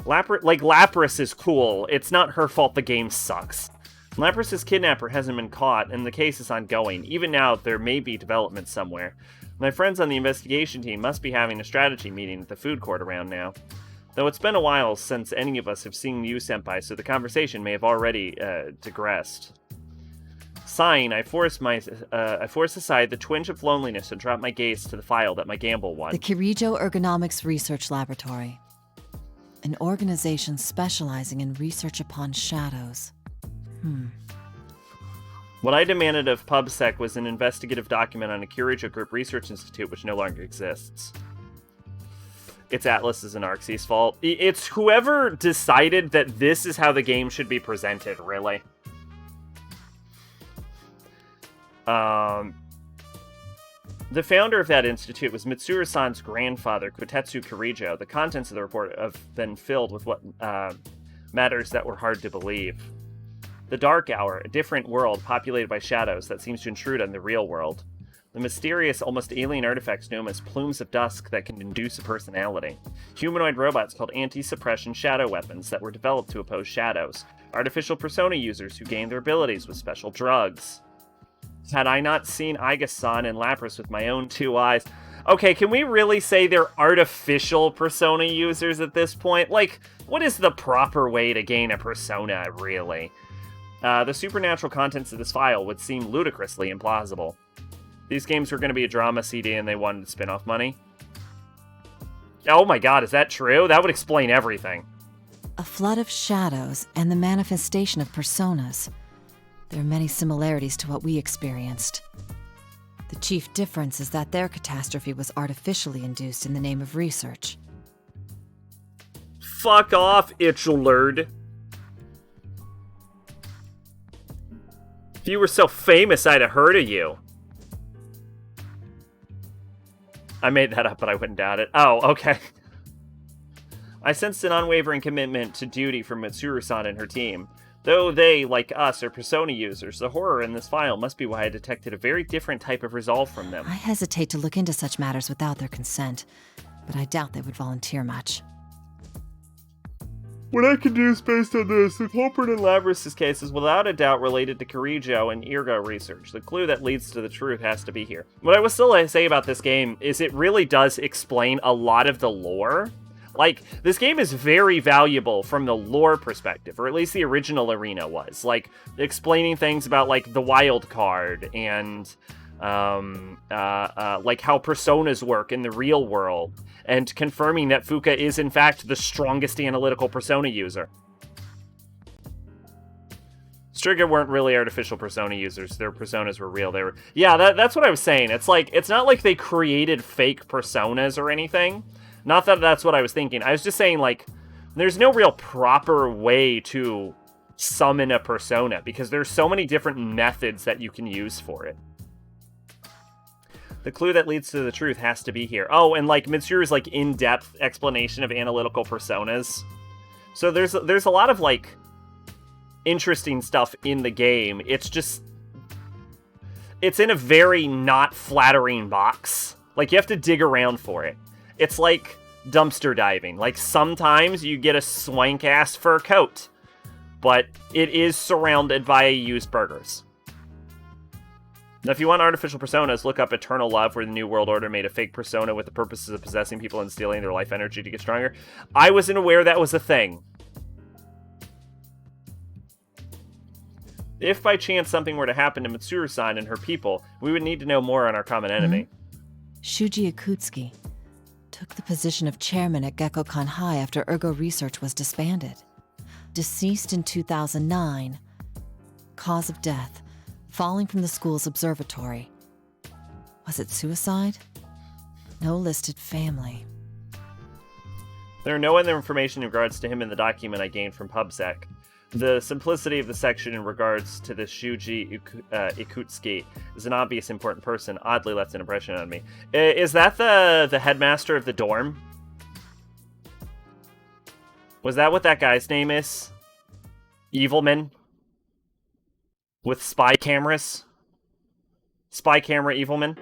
Lapras is cool. It's not her fault the game sucks. Lapras' kidnapper hasn't been caught, and the case is ongoing. Even now, there may be developments somewhere. My friends on the investigation team must be having a strategy meeting at the food court around now. Though it's been a while since any of us have seen you, Senpai, so the conversation may have already digressed. Sighing, I force aside the twinge of loneliness and drop my gaze to the file that my gamble won. The Kirijo Ergonomics Research Laboratory. An organization specializing in research upon shadows. What I demanded of PubSec was an investigative document on a Kirijo Group Research Institute which no longer exists. It's Atlas's and Arxie's fault. It's whoever decided that this is how the game should be presented, really. The founder of that institute was Mitsuru-san's grandfather, Kotetsu Kirijo. The contents of the report have been filled with what matters that were hard to believe. The Dark Hour, a different world populated by shadows that seems to intrude on the real world. The mysterious, almost alien artifacts known as plumes of dusk that can induce a personality. Humanoid robots called anti-suppression shadow weapons that were developed to oppose shadows. Artificial persona users who gained their abilities with special drugs. Had I not seen Aiga-san and Lapras with my own two eyes... Okay, can we really say they're artificial persona users at this point? Like, what is the proper way to gain a persona, really? The supernatural contents of this file would seem ludicrously implausible. These games were going to be a drama CD and they wanted spin-off money. Oh my god, is that true? That would explain everything. A flood of shadows and the manifestation of personas. There are many similarities to what we experienced. The chief difference is that their catastrophe was artificially induced in the name of research. Fuck off, Itchelerd. If you were so famous, I'd have heard of you. I made that up, but I wouldn't doubt it. Oh, okay. I sensed an unwavering commitment to duty from Mitsuru-san and her team. Though they, like us, are persona users, the horror in this file must be why I detected a very different type of resolve from them. I hesitate to look into such matters without their consent, but I doubt they would volunteer much. What I can do is based on this. The culprit in Lapras' case is without a doubt related to Kirijo and Ergo research. The clue that leads to the truth has to be here. What I will still say about this game is it really does explain a lot of the lore. Like, this game is very valuable from the lore perspective, or at least the original Arena was. Like, explaining things about, like, the wild card and, like, how personas work in the real world. And confirming that Fuka is, in fact, the strongest analytical persona user. Striga weren't really artificial persona users. Their personas were real. They were... Yeah, that's what I was saying. It's like, it's not like they created fake personas or anything. Not that that's what I was thinking. I was just saying, like, There's no real proper way to summon a persona because there's so many different methods that you can use for it. The clue that leads to the truth has to be here. Oh, and like Mitsuru's like in-depth explanation of analytical personas. So there's a lot of like interesting stuff in the game. It's just it's in a very not flattering box. Like you have to dig around for it. It's like dumpster diving. Like sometimes you get a swank ass fur coat, but it is surrounded by used burgers. Now, if you want artificial personas, look up Eternal Love, where the New World Order made a fake persona with the purposes of possessing people and stealing their life energy to get stronger. I wasn't aware that was a thing. If by chance something were to happen to Mitsuru-san and her people, we would need to know more on our common enemy. Shuji Ikutsuki took the position of chairman at Gekkokan High after Ergo Research was disbanded. Deceased in 2009. Cause of death: falling from the school's observatory. Was it suicide? No listed family. There are no other information in regards to him in the document I gained from PubSec. The simplicity of the section in regards to this Shuji Ikutsuki is an obvious important person. Oddly left an impression on me. Is that the headmaster of the dorm? Was that what that guy's name is? Evilman? With spy cameras? Spy camera Evilman?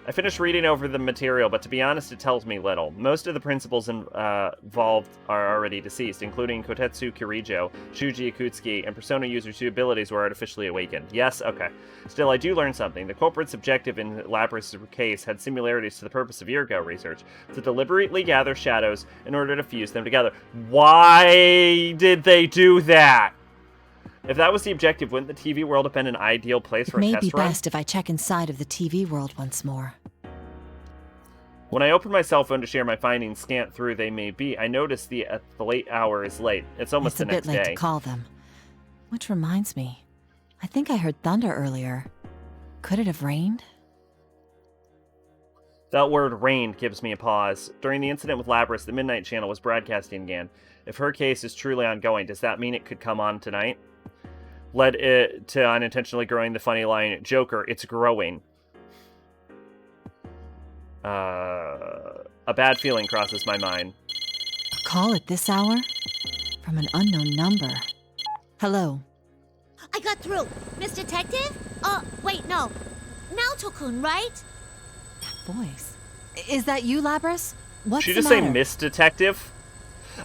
I finished reading over the material, but to be honest, it tells me little. Most of the principals involved are already deceased, including Kotetsu Kirijo, Shuji Ikutsuki, and Persona users whose abilities were artificially awakened. Yes? Okay. Still, I do learn something. The culprit's objective in Lapras' case had similarities to the purpose of Ergo research, to deliberately gather shadows in order to fuse them together. Why did they do that? If that was the objective, wouldn't the TV world have been an ideal place for a test run? It may be best if I check inside of the TV world once more. When I opened my cell phone to share my findings, scant through they may be, I noticed the late hour is late. It's almost the next day. It's a bit late to call them. Which reminds me, I think I heard thunder earlier. Could it have rained? That word rained gives me a pause. During the incident with Lapras, the Midnight Channel was broadcasting again. If her case is truly ongoing, does that mean it could come on tonight? Led it to unintentionally growing the funny line, Joker, it's growing. A bad feeling crosses my mind. A call at this hour? From an unknown number. Hello. I got through. Miss Detective? Wait, no. Naoto-kun, right? That voice. Is that you, Lapras? What's Did you the just matter? say Miss Detective?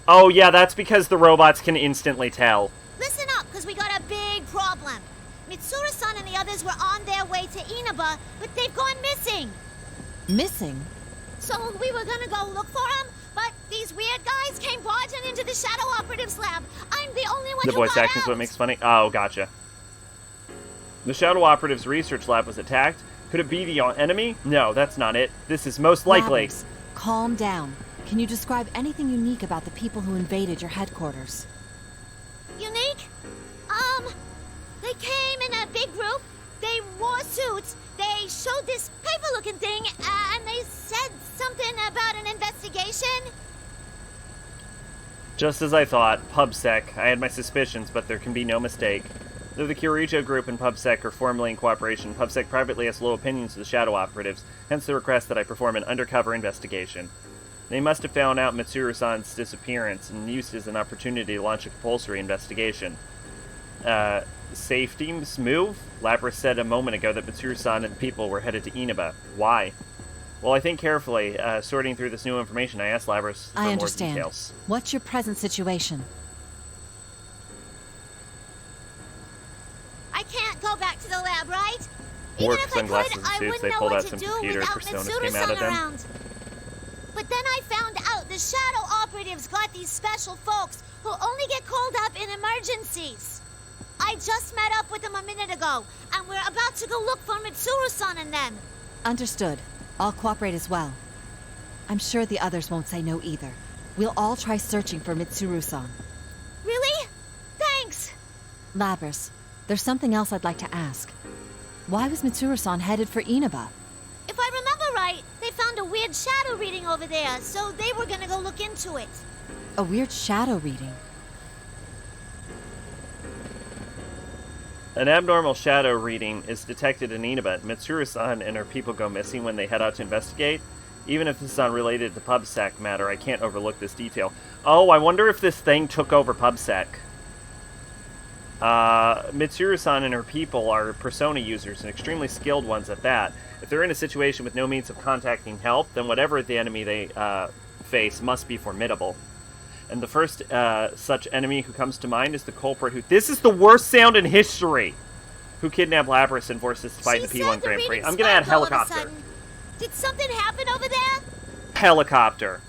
Oh, yeah, that's because the robots can instantly tell. Listen up, because we got a big problem. Mitsuru-san and the others were on their way to Inaba, but they've gone missing. Missing? So we were gonna go look for them, but these weird guys came barging into the Shadow Operatives lab. I'm the only one The who voice got acting's out. what makes funny? Oh, gotcha. The Shadow Operatives research lab was attacked. Could it be the enemy? No, that's not it. This is most likely... Lapras, calm down. Can you describe anything unique about the people who invaded your headquarters? Unique? They came in a big group. They wore suits. They showed this paper-looking thing, and they said something about an investigation. Just as I thought, PubSec. I had my suspicions, but there can be no mistake. Though the Kirijo group and PubSec are formally in cooperation, PubSec privately has low opinions of the Shadow Operatives, hence the request that I perform an undercover investigation. They must have found out Mitsuru-san's disappearance and used it as an opportunity to launch a compulsory investigation. Safety move? Lapras said a moment ago that Mitsuru-san and people were headed to Inaba. Why? Well, I think carefully, sorting through this new information, I asked Lapras for I more understand. details. What's your present situation? I can't go back to the lab, right? Wore Even if I sunglasses could, and I suits, wouldn't they know pulled what out to some do computer without personas came out of Mitsuru-san them. around. But then I found out the Shadow Operatives got these special folks who only get called up in emergencies. I just met up with them a minute ago, and we're about to go look for Mitsuru-san and them. Understood. I'll cooperate as well. I'm sure the others won't say no either. We'll all try searching for Mitsuru-san. Really? Thanks. Lapras, there's something else I'd like to ask. Why was Mitsuru-san headed for Inaba? If I remember right, they found a weird shadow reading over there, so they were gonna go look into it. A weird shadow reading. An abnormal shadow reading is detected in Inaba. Mitsuru-san and her people go missing when they head out to investigate. Even if this is unrelated to PubSec matter, I can't overlook this detail. Oh, I wonder if this thing took over PubSec. Mitsuru-san and her people are Persona users, and extremely skilled ones at that. If they're in a situation with no means of contacting help, then whatever the enemy they face must be formidable. And the first such enemy who comes to mind is the culprit who... This is the worst sound in history! Who kidnapped Lapras and forced us to fight in the P1 Grand Prix. I'm gonna add helicopter. Did something happen over there? Helicopter.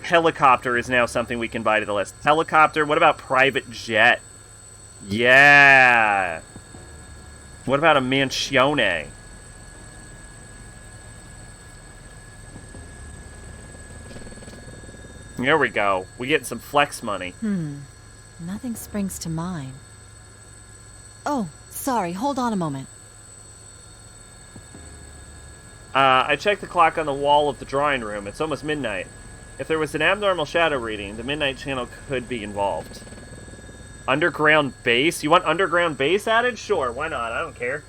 Helicopter is now something we can buy to the list. Helicopter, what about private jet? Yeah! What about a mansione? There we go. We get some flex money. Nothing springs to mind. Oh, sorry, hold on a moment. I checked the clock on the wall of the drawing room. It's almost midnight. If there was an abnormal shadow reading, the Midnight Channel could be involved. Underground base? You want underground base added? Sure, why not? I don't care.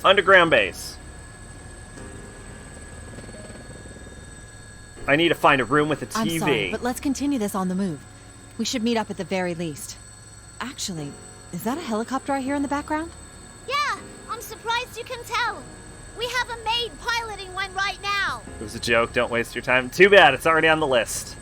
Underground base. I need to find a room with a TV. I'm sorry, but let's continue this on the move. We should meet up at the very least. Actually, is that a helicopter I hear in the background? Yeah, I'm surprised you can tell. We have a maid piloting one right now. It was a joke, don't waste your time. Too bad, it's already on the list.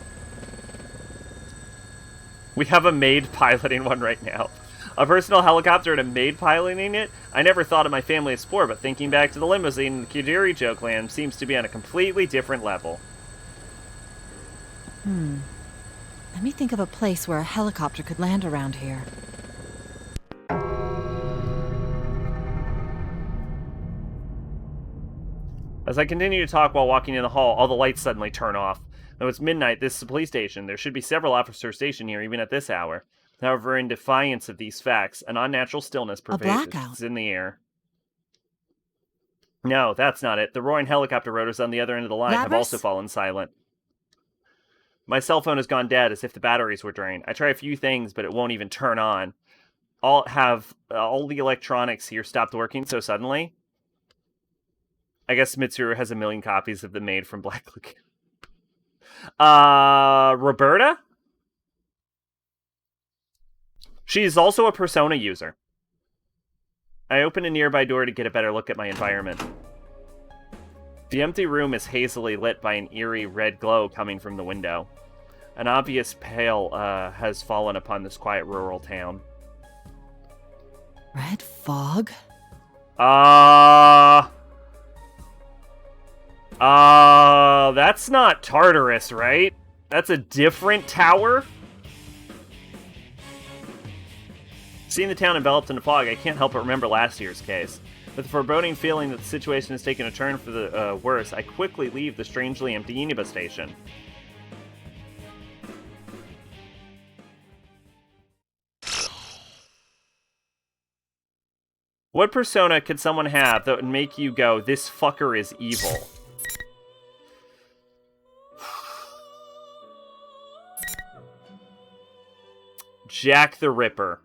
We have a maid piloting one right now. A personal helicopter and a maid piloting it? I never thought of my family as poor, but thinking back to the limousine in the Kudiri joke land seems to be on a completely different level. Let me think of a place where a helicopter could land around here. As I continue to talk while walking in the hall, all the lights suddenly turn off. Though it's midnight, this is a police station. There should be several officers stationed here, even at this hour. However, in defiance of these facts, an unnatural stillness pervades in the air. No, that's not it. The roaring helicopter rotors on the other end of the line have also fallen silent. My cell phone has gone dead, as if the batteries were drained. I try a few things, but it won't even turn on. All the electronics here stopped working so suddenly. I guess Mitsuru has a million copies of the Maid from Black Lagoon. Roberta? She is also a Persona user. I open a nearby door to get a better look at my environment. The empty room is hazily lit by an eerie red glow coming from the window. An obvious pale has fallen upon this quiet rural town. Red fog? That's not Tartarus, right? That's a different tower? Seeing the town enveloped in the fog, I can't help but remember last year's case. With the foreboding feeling that the situation has taken a turn for the worse, I quickly leave the strangely empty Inaba station. What persona could someone have that would make you go, this fucker is evil? Jack the Ripper.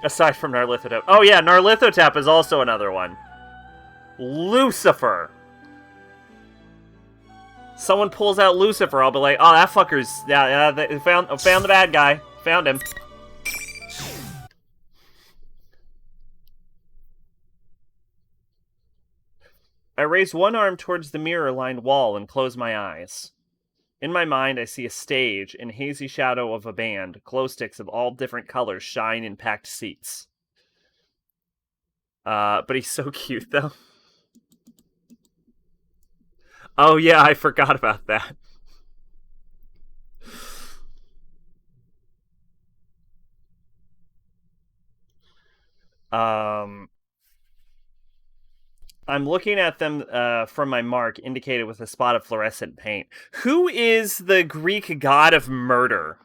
Aside from Narlithotep. Oh yeah, Narlithotep is also another one. Lucifer. Someone pulls out Lucifer, I'll be like, oh, that fucker's... Yeah, they found the bad guy. Found him. I raise one arm towards the mirror-lined wall and close my eyes. In my mind, I see a stage and hazy shadow of a band. Glow sticks of all different colors shine in packed seats. But he's so cute, though. Oh, yeah, I forgot about that. I'm looking at them from my mark, indicated with a spot of fluorescent paint. Who is the Greek god of murder?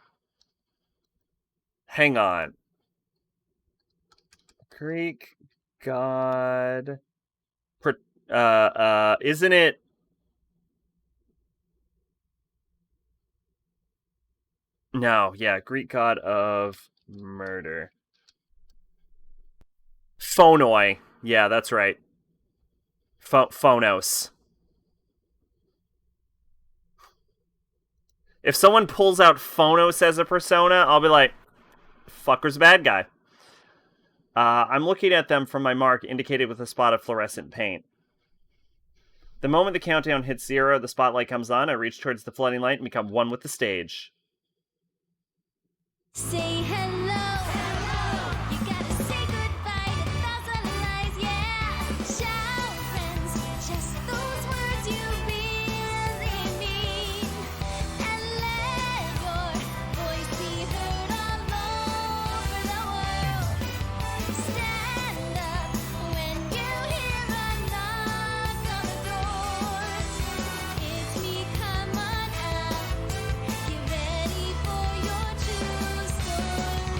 Hang on. Greek god... isn't it... No, yeah, Greek god of murder. Phonoi. Yeah, that's right. Phonos. If someone pulls out Phonos as a persona, I'll be like, fucker's a bad guy. I'm looking at them from my mark, indicated with a spot of fluorescent paint. The moment the countdown hits 0, the spotlight comes on, I reach towards the flooding light and become one with the stage. Say hello. You gotta say goodbye to 1,000 lies, yeah. Shout friends, just those words you really mean. And let your voice be heard all over the world. Stand up when you hear a knock on the door. It's me, come on out. Get ready for your true story.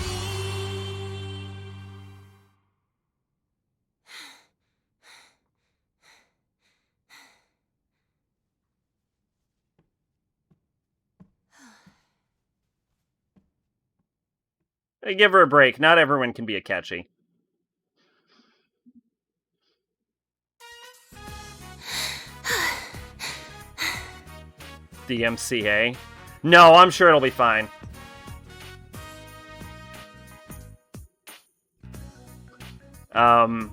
Hey, give her a break. Not everyone can be a catchy. DMCA? No, I'm sure it'll be fine. Yeah,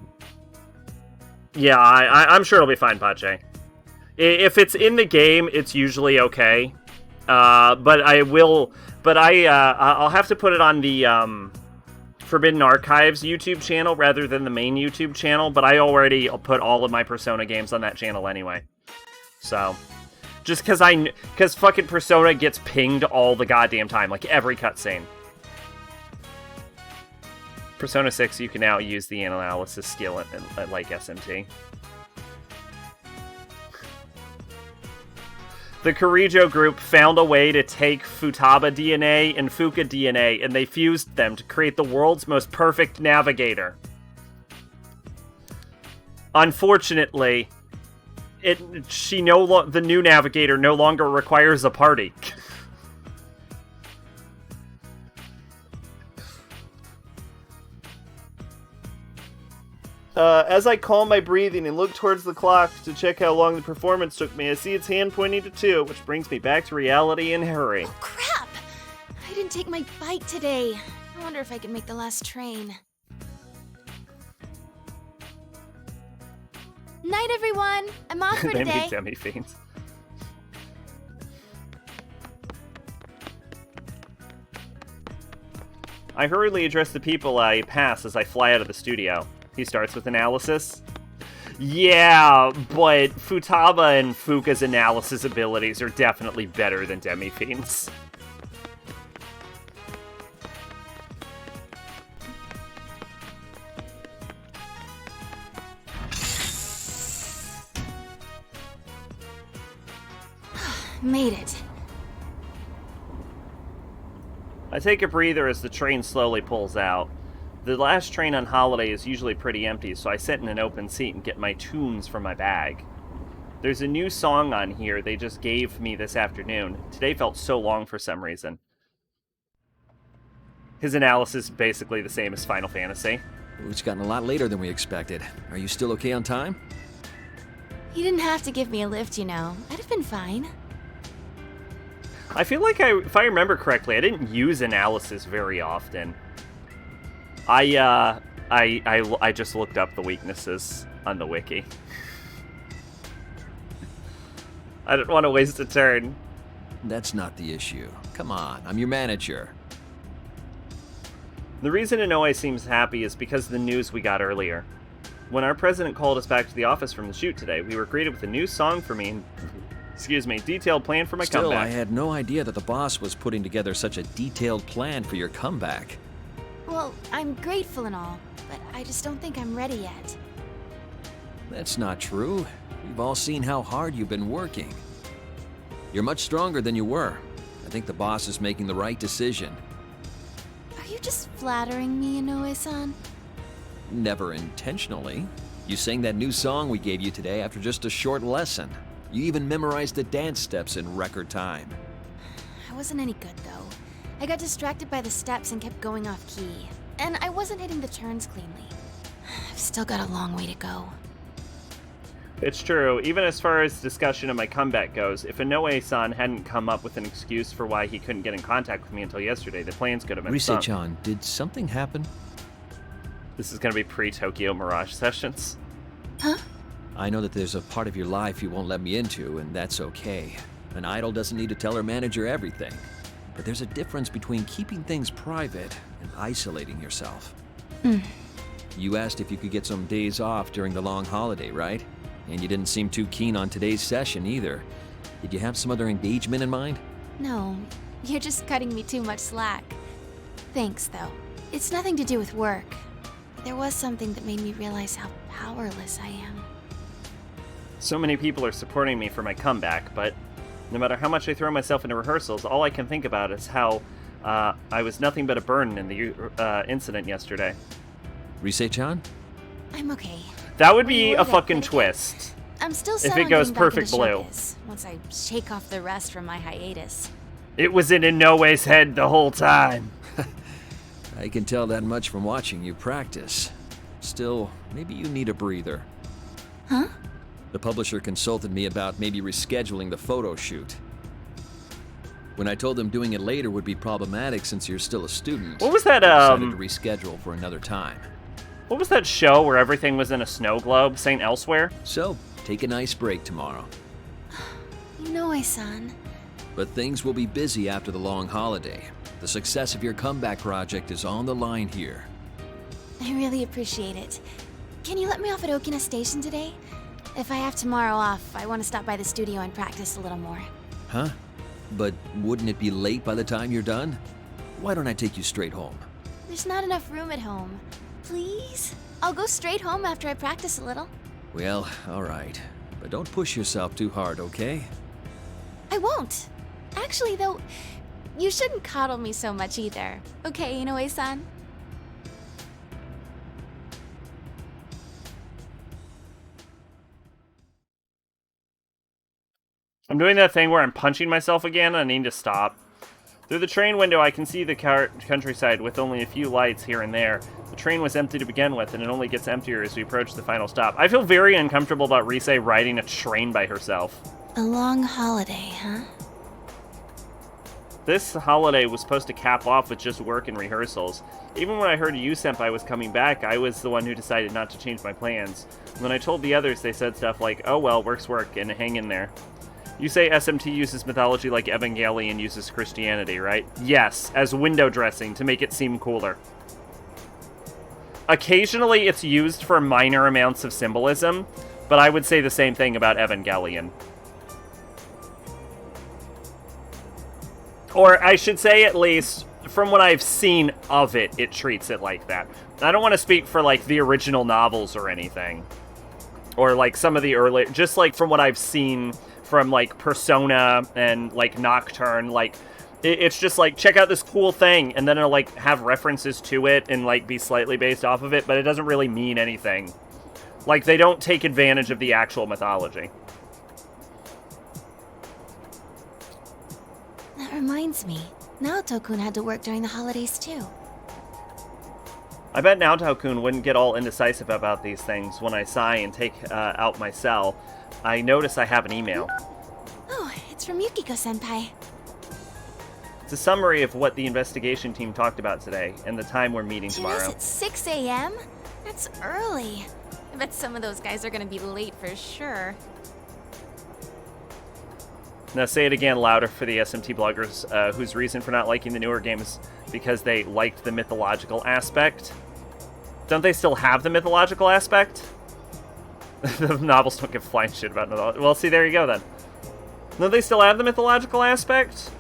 I'm sure it'll be fine, Pache. If it's in the game, it's usually okay. But I'll have to put it on the Forbidden Archives YouTube channel rather than the main YouTube channel, but I already put all of my Persona games on that channel anyway. So, just because fucking Persona gets pinged all the goddamn time, like every cutscene. Persona 6, you can now use the analysis skill like SMT. The Kirijo group found a way to take Futaba DNA and Fuka DNA, and they fused them to create the world's most perfect navigator. Unfortunately, the new navigator no longer requires a party. As I calm my breathing and look towards the clock to check how long the performance took me, I see its hand pointing to 2, which brings me back to reality in a hurry. Oh, crap! I didn't take my bike today. I wonder if I can make the last train. Night, everyone! I'm off for They today. make demi fiends. I hurriedly address the people I pass as I fly out of the studio. He starts with analysis. Yeah, but Futaba and Fuka's analysis abilities are definitely better than Demi Fiend's. Made it. I take a breather as the train slowly pulls out. The last train on holiday is usually pretty empty, so I sit in an open seat and get my tunes from my bag. There's a new song on here they just gave me this afternoon. Today felt so long for some reason. His analysis is basically the same as Final Fantasy. It's gotten a lot later than we expected. Are you still okay on time? You didn't have to give me a lift, you know. I'd have been fine. I feel like if I remember correctly, I didn't use analysis very often. I just looked up the weaknesses on the wiki. I didn't want to waste a turn. That's not the issue. Come on, I'm your manager. The reason Inoue seems happy is because of the news we got earlier. When our president called us back to the office from the shoot today, we were greeted with a new song for me and, detailed plan for my Still, comeback. I had no idea that the boss was putting together such a detailed plan for your comeback. Well, I'm grateful and all, but I just don't think I'm ready yet. That's not true. We've all seen how hard you've been working. You're much stronger than you were. I think the boss is making the right decision. Are you just flattering me, Inoue-san? Never intentionally. You sang that new song we gave you today after just a short lesson. You even memorized the dance steps in record time. I wasn't any good, though. I got distracted by the steps and kept going off key. And I wasn't hitting the turns cleanly. I've still got a long way to go. It's true. Even as far as discussion of my comeback goes, if Inoue-san hadn't come up with an excuse for why he couldn't get in contact with me until yesterday, the plans could have been sunk. Rise-chan, did something happen? This is going to be pre-Tokyo Mirage sessions. Huh? I know that there's a part of your life you won't let me into, and that's okay. An idol doesn't need to tell her manager everything. But there's a difference between keeping things private and isolating yourself. You asked if you could get some days off during the long holiday, right? And you didn't seem too keen on today's session either. Did you have some other engagement in mind? No, you're just cutting me too much slack. Thanks, though. It's nothing to do with work. There was something that made me realize how powerless I am. So many people are supporting me for my comeback, but no matter how much I throw myself into rehearsals, all I can think about is how I was nothing but a burden in the incident yesterday. Rise-chan? I'm okay. That would be a fucking twist. I'm still if it goes perfect blue. Once I shake off the rest from my hiatus. It was in Inoue's head the whole time. I can tell that much from watching you practice. Still, maybe you need a breather. Huh? The publisher consulted me about maybe rescheduling the photo shoot. When I told them doing it later would be problematic since you're still a student, what was that, I decided to reschedule for another time. What was that show where everything was in a snow globe, St. Elsewhere? So, take a nice break tomorrow. Inoue-san. But things will be busy after the long holiday. The success of your comeback project is on the line here. I really appreciate it. Can you let me off at Okina Station today? If I have tomorrow off, I want to stop by the studio and practice a little more. Huh? But wouldn't it be late by the time you're done? Why don't I take you straight home? There's not enough room at home. Please? I'll go straight home after I practice a little. Well, alright. But don't push yourself too hard, okay? I won't. Actually, though, you shouldn't coddle me so much either. Okay, Inoue-san? I'm doing that thing where I'm punching myself again and I need to stop. Through the train window, I can see the countryside with only a few lights here and there. The train was empty to begin with, and it only gets emptier as we approach the final stop. I feel very uncomfortable about Rise riding a train by herself. A long holiday, huh? This holiday was supposed to cap off with just work and rehearsals. Even when I heard Yu-senpai was coming back, I was the one who decided not to change my plans. When I told the others, they said stuff like, oh well, work's work, and hang in there. You say SMT uses mythology like Evangelion uses Christianity, right? Yes, as window dressing to make it seem cooler. Occasionally it's used for minor amounts of symbolism, but I would say the same thing about Evangelion. Or I should say, at least, from what I've seen of it, it treats it like that. I don't want to speak for, like, the original novels or anything. Or, like, some of the early... Just, like, from what I've seen from, like, Persona and, like, Nocturne, like... It's just, like, check out this cool thing, and then it'll, like, have references to it and, like, be slightly based off of it, but it doesn't really mean anything. Like, they don't take advantage of the actual mythology. That reminds me, Naoto-kun had to work during the holidays too. I bet Naoto-kun wouldn't get all indecisive about these things when I sigh and take out my cell. I notice I have an email. Oh, it's from Yukiko-senpai. It's a summary of what the investigation team talked about today and the time we're meeting tomorrow. At 6 a.m.? That's early. I bet some of those guys are gonna be late for sure. Now say it again louder for the SMT bloggers, whose reason for not liking the newer game is because they liked the mythological aspect. Don't they still have the mythological aspect? The novels don't give flying shit about mythology. Well, see, there you go then. Don't they still have the mythological aspect?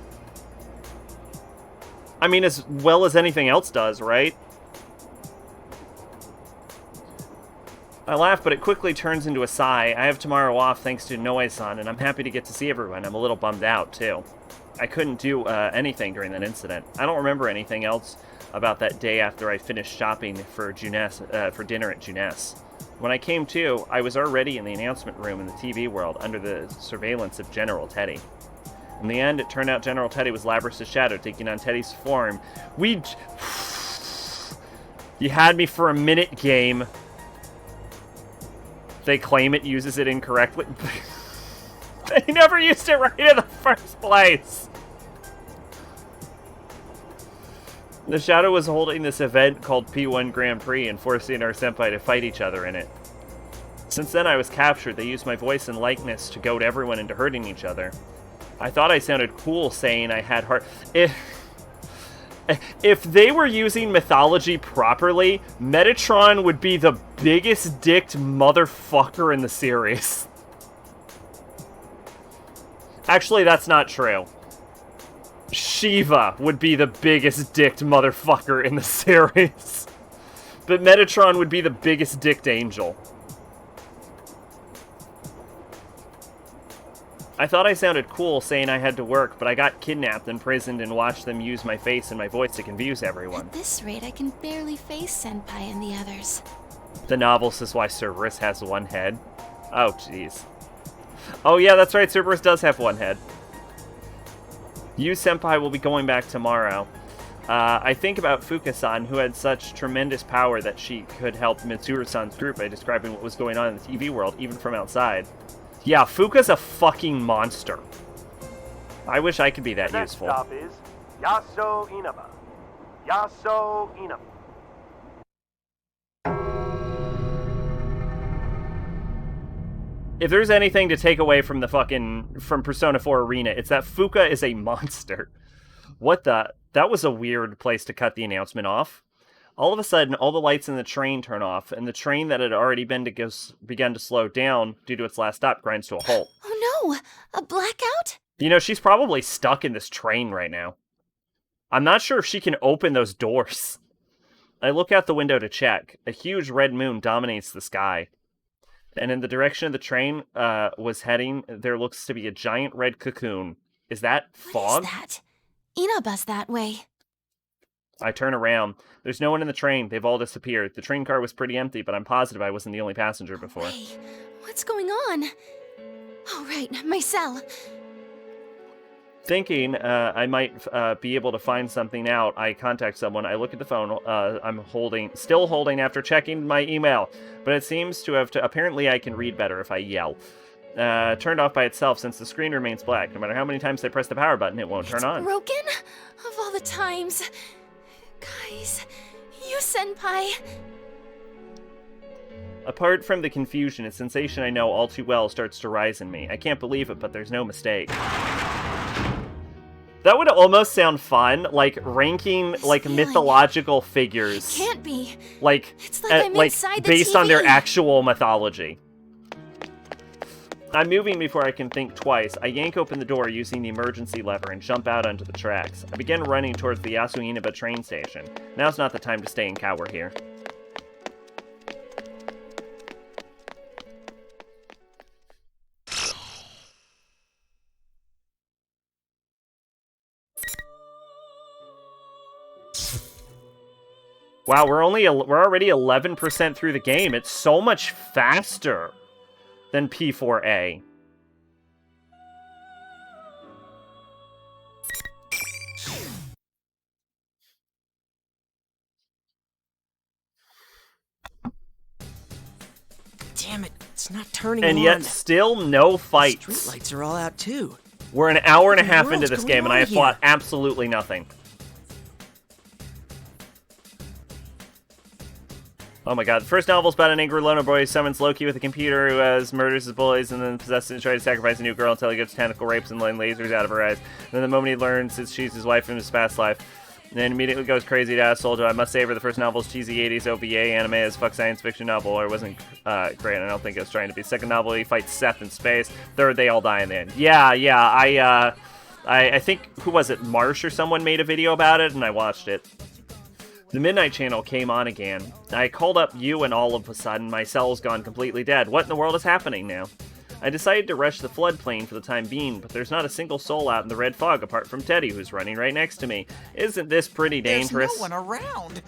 I mean, as well as anything else does, right? I laugh, but it quickly turns into a sigh. I have tomorrow off thanks to Noe-san, and I'm happy to get to see everyone. I'm a little bummed out, too. I couldn't do anything during that incident. I don't remember anything else about that day after I finished shopping for for dinner at Juness. When I came to, I was already in the announcement room in the TV world under the surveillance of General Teddy. In the end, it turned out General Teddy was Labrys' shadow, taking on Teddy's form. You had me for a minute, game. They claim it uses it incorrectly. They never used it right in the first place. The Shadow was holding this event called P1 Grand Prix and forcing our senpai to fight each other in it. Since then I was captured, they used my voice and likeness to goad everyone into hurting each other. I thought I sounded cool saying I had heart. If they were using mythology properly, Metatron would be the biggest dicked motherfucker in the series. Actually, that's not true. Shiva would be the biggest dicked motherfucker in the series. But Metatron would be the biggest dicked angel. I thought I sounded cool saying I had to work, but I got kidnapped, imprisoned, and watched them use my face and my voice to confuse everyone. At this rate, I can barely face Senpai and the others. The novelist is why Cerberus has one head. Oh, jeez. Oh, yeah, that's right. Cerberus does have one head. You, Senpai, will be going back tomorrow. I think about Fuka-san, who had such tremendous power that she could help Mitsuru-san's group by describing what was going on in the TV world, even from outside. Yeah, Fuka's a fucking monster. I wish I could be that useful. Next stop is Yaso Inaba. Yaso Inaba. If there's anything to take away from from Persona 4 Arena, it's that Fuka is a monster. What the? That was a weird place to cut the announcement off. All of a sudden, all the lights in the train turn off, and the train that had already begun to slow down due to its last stop grinds to a halt. Oh no! A blackout? You know, she's probably stuck in this train right now. I'm not sure if she can open those doors. I look out the window to check. A huge red moon dominates the sky. And in the direction of the train was heading, there looks to be a giant red cocoon. Is that fog? What is that? Inaba's that way. I turn around. There's no one in the train. They've all disappeared. The train car was pretty empty, but I'm positive I wasn't the only passenger before. Hey, what's going on? Oh, right, my cell. Thinking I might be able to find something out, I contact someone. I look at the phone I'm still holding after checking my email, but it seems to have apparently I can read better if I yell. Turned off by itself since the screen remains black. No matter how many times I press the power button, it won't turn on. Broken? Of all the times. Guys, you senpai. Apart from the confusion, a sensation I know all too well starts to rise in me. I can't believe it, but there's no mistake. That would almost sound fun, like ranking mythological figures. Can't be. It's like I'm inside the based TV. On their actual mythology. I'm moving before I can think twice. I yank open the door using the emergency lever and jump out onto the tracks. I begin running towards the Yasuinaba train station. Now's not the time to stay and cower here. Wow, we're already 11% through the game. It's so much faster than P4A. Damn it, it's not turning and on. yet still no fights. Streetlights are all out too. We're an hour and a What the half world's into this going game and I on have here? fought absolutely nothing. Oh my god. The first novel's about an angry loner boy who summons Loki with a computer who murders his bullies and then possesses and tries to sacrifice a new girl until he gets tentacle rapes and then lasers out of her eyes. And then the moment he learns she's his wife from his past life, and then immediately goes crazy to ask Soldier. I must say, for the first novel's cheesy 80s OVA anime as fuck science fiction novel, or it wasn't great. I don't think it was trying to be. Second novel, he fights Seth in space. Third, they all die in the end. Yeah, I think, who was it, Marsh or someone made a video about it, and I watched it. The Midnight Channel came on again. I called up you, and all of a sudden, my cell's gone completely dead. What in the world is happening now? I decided to rush the floodplain for the time being, but there's not a single soul out in the red fog apart from Teddy, who's running right next to me. Isn't this pretty dangerous? There's no one around.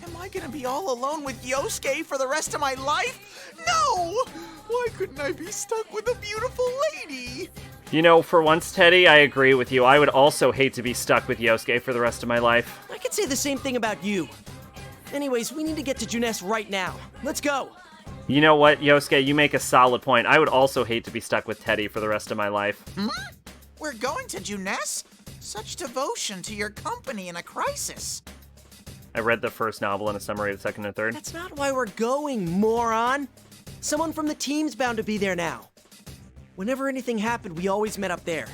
Am I gonna be all alone with Yosuke for the rest of my life? No! Why couldn't I be stuck with a beautiful lady? You know, for once, Teddy, I agree with you. I would also hate to be stuck with Yosuke for the rest of my life. I could say the same thing about you. Anyways, we need to get to Juness right now. Let's go. You know what, Yosuke, you make a solid point. I would also hate to be stuck with Teddy for the rest of my life. We're going to Juness? Such devotion to your company in a crisis. I read the first novel and a summary of the second and third. That's not why we're going, moron. Someone from the team's bound to be there now. Whenever anything happened, we always met up there.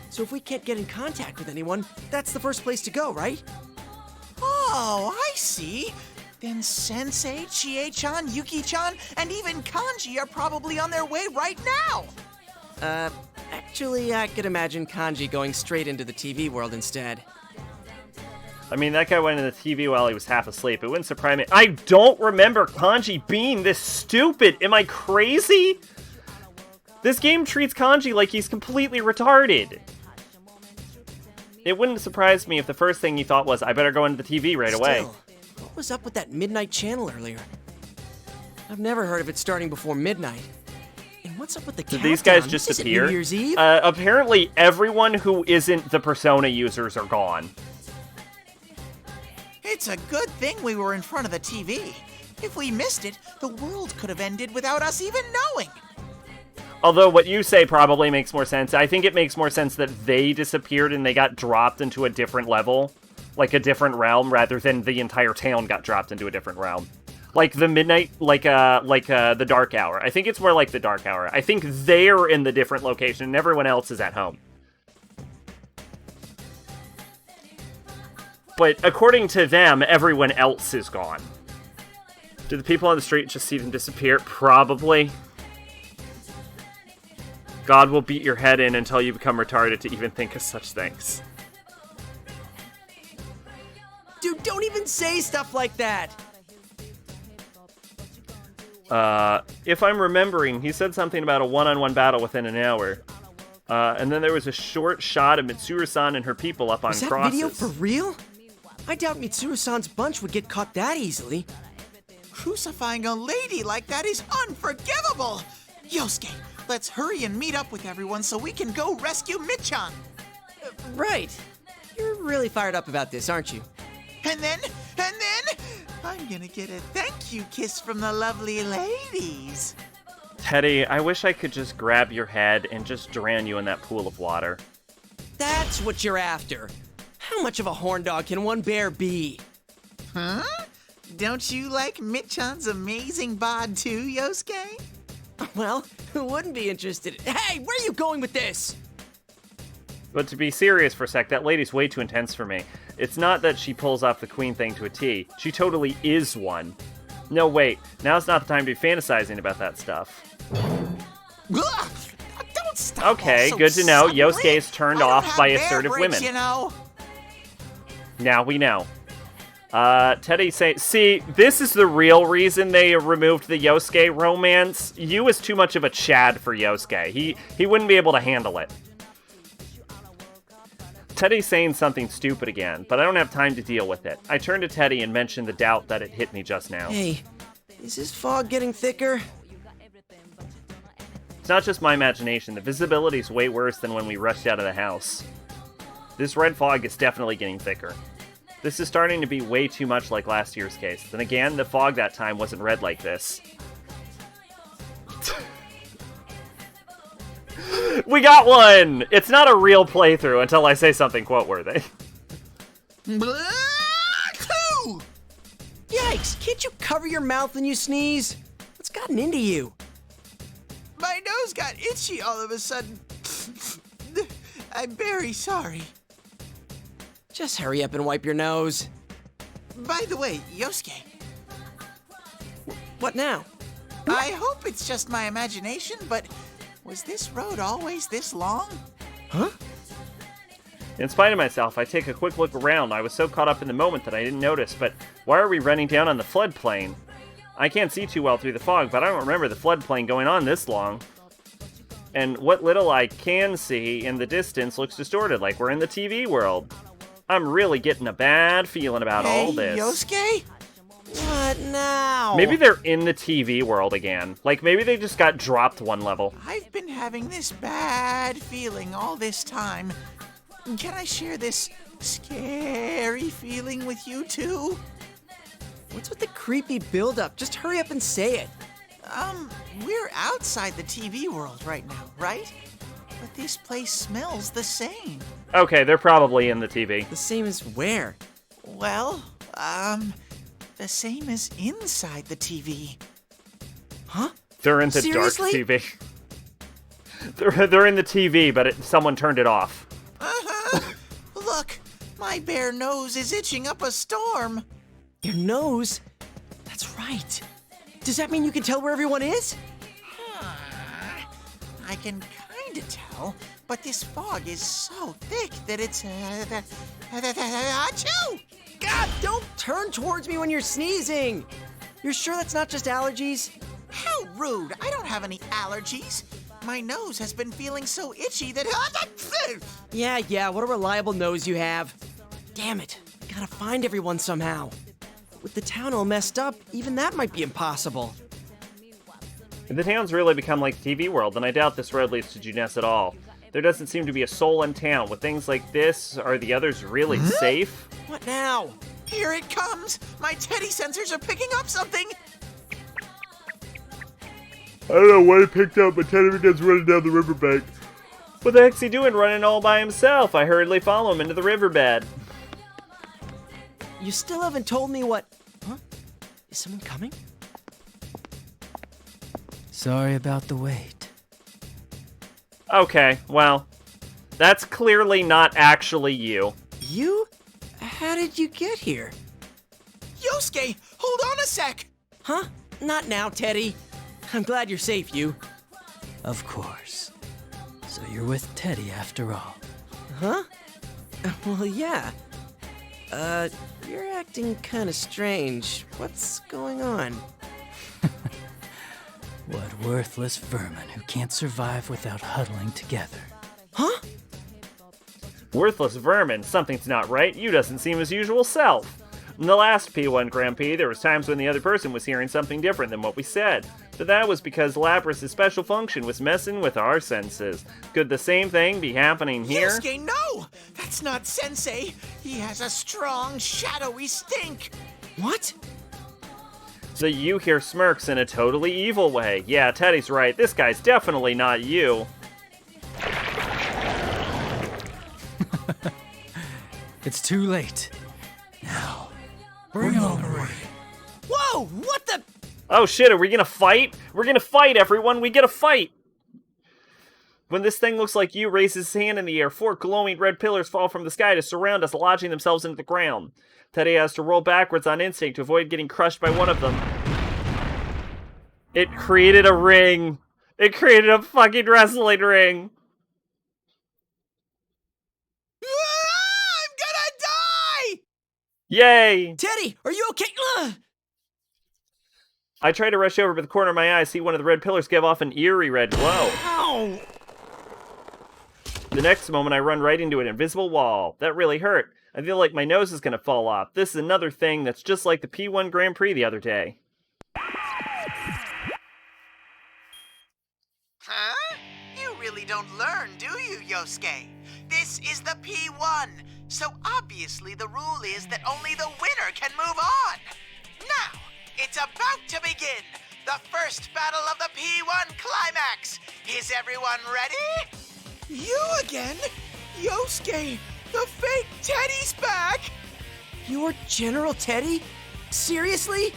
So if we can't get in contact with anyone, that's the first place to go, right? Oh, I see. Then Sensei, Chie-chan, Yuki-chan, and even Kanji are probably on their way right now. Actually, I could imagine Kanji going straight into the TV world instead. I mean, that guy went into the TV while he was half asleep. It wouldn't surprise me. I don't remember Kanji being this stupid. Am I crazy? This game treats Kanji like he's completely retarded. It wouldn't surprise me if the first thing you thought was, I better go into the TV right away. What was up with that Midnight Channel earlier? I've never heard of it starting before midnight. And what's up with the countdown? Did these guys just This isn't appear? New Year's Eve? Apparently everyone who isn't the Persona users are gone. It's a good thing we were in front of the TV. If we missed it, the world could have ended without us even knowing. Although what you say probably makes more sense. I think it makes more sense that they disappeared and they got dropped into a different level. Like a different realm, rather than the entire town got dropped into a different realm. Like the midnight, the dark hour. I think it's more like the dark hour. I think they're in the different location and everyone else is at home. But according to them, everyone else is gone. Do the people on the street just see them disappear? Probably. God will beat your head in until you become retarded to even think of such things. Dude, don't even say stuff like that! If I'm remembering, he said something about a one-on-one battle within an hour. And then there was a short shot of Mitsuru-san and her people up on Is that crosses. video for real? I doubt Mitsuru-san's bunch would get caught that easily. Crucifying a lady like that is unforgivable! Yosuke, let's hurry and meet up with everyone so we can go rescue Michan! Right. You're really fired up about this, aren't you? And then, I'm gonna get a thank you kiss from the lovely ladies. Teddy, I wish I could just grab your head and just drown you in that pool of water. That's what you're after. How much of a horn dog can one bear be? Huh? Don't you like Michan's amazing bod too, Yosuke? Well, who wouldn't be interested? Hey, where are you going with this? But to be serious for a sec, that lady's way too intense for me. It's not that she pulls off the queen thing to a T. She totally is one. No, wait. Now's not the time to be fantasizing about that stuff. Ugh, don't stop. Okay, so good to know. suddenly. Yosuke is turned I don't off have by bear assertive breaks, women. You know. Now we know. Teddy say, see, this is the real reason they removed the Yosuke romance. Yu is too much of a Chad for Yosuke. He wouldn't be able to handle it. Teddy's saying something stupid again, but I don't have time to deal with it. I turn to Teddy and mention the doubt that it hit me just now. Hey, is this fog getting thicker? It's not just my imagination. The visibility's way worse than when we rushed out of the house. This red fog is definitely getting thicker. This is starting to be way too much like last year's case. Then again, the fog that time wasn't red like this. We got one! It's not a real playthrough until I say something quote-worthy. Yikes! Max, can't you cover your mouth when you sneeze? What's gotten into you? My nose got itchy all of a sudden. I'm very sorry. Just hurry up and wipe your nose. By the way, Yosuke, What now? I hope it's just my imagination, but was this road always this long? Huh? In spite of myself, I take a quick look around. I was so caught up in the moment that I didn't notice, but why are we running down on the floodplain? I can't see too well through the fog, but I don't remember the floodplain going on this long. And what little I can see in the distance looks distorted, like we're in the TV world. I'm really getting a bad feeling about all this. Yosuke? What now? Maybe they're in the TV world again. Like, maybe they just got dropped one level. I've been having this bad feeling all this time. Can I share this scary feeling with you too? What's with the creepy buildup? Just hurry up and say it. We're outside the TV world right now, right? But this place smells the same. Okay, they're probably in the TV. The same as where? Well, the same as inside the TV. Huh? They're in the Seriously? dark TV. They're in the TV, but someone turned it off. Look, my bare nose is itching up a storm. Your nose? That's right. Does that mean you can tell where everyone is? I can kinda tell, but this fog is so thick that it's achoo! God, don't turn towards me when you're sneezing. You're sure that's not just allergies? How rude! I don't have any allergies. My nose has been feeling so itchy that Yeah, what a reliable nose you have. Damn it, gotta find everyone somehow. With the town all messed up, even that might be impossible. If the town's really become like the TV world, then I doubt this road leads to Juness at all. There doesn't seem to be a soul in town. With things like this, are the others really safe? What now? Here it comes! My teddy sensors are picking up something! I don't know what he picked up, but Teddy begins running down the riverbank. What the heck's he doing running all by himself? I hurriedly follow him into the riverbed. You still haven't told me what... Huh? Is someone coming? Sorry about the wait. Okay, well, that's clearly not actually you. You? How did you get here? Yosuke, hold on a sec! Huh? Not now, Teddy. I'm glad you're safe, you. Of course. So you're with Teddy after all. Huh? Well, yeah. You're acting kind of strange. What's going on? What worthless vermin who can't survive without huddling together. Huh? Worthless vermin, something's not right. You doesn't seem his usual self. In the last P1 Grand Prix, there was times when the other person was hearing something different than what we said. But that was because Lapras' special function was messing with our senses. Could the same thing be happening here? Yosuke, no! That's not Sensei! He has a strong, shadowy stink! What? So you hear smirks in a totally evil way. Yeah, Teddy's right. This guy's definitely not you. It's too late. Now, bring on the rain. Whoa! What the... Oh shit, are we gonna fight? We're gonna fight, everyone! We get a fight! When this thing looks like you raises his hand in the air, 4 glowing red pillars fall from the sky to surround us, lodging themselves into the ground. Teddy has to roll backwards on instinct to avoid getting crushed by one of them. It created a ring! It created a fucking wrestling ring! I'm gonna die! Yay! Teddy, are you okay? Ugh! I try to rush over, but the corner of my eye see one of the red pillars give off an eerie red glow. Ow! The next moment, I run right into an invisible wall. That really hurt. I feel like my nose is gonna fall off. This is another thing that's just like the P1 Grand Prix the other day. Huh? You really don't learn, do you, Yosuke? This is the P1, so obviously the rule is that only the winner can move on. Now, it's about to begin, the first battle of the P1 climax. Is everyone ready? You again? Yosuke, the fake Teddy's back! You're General Teddy? Seriously?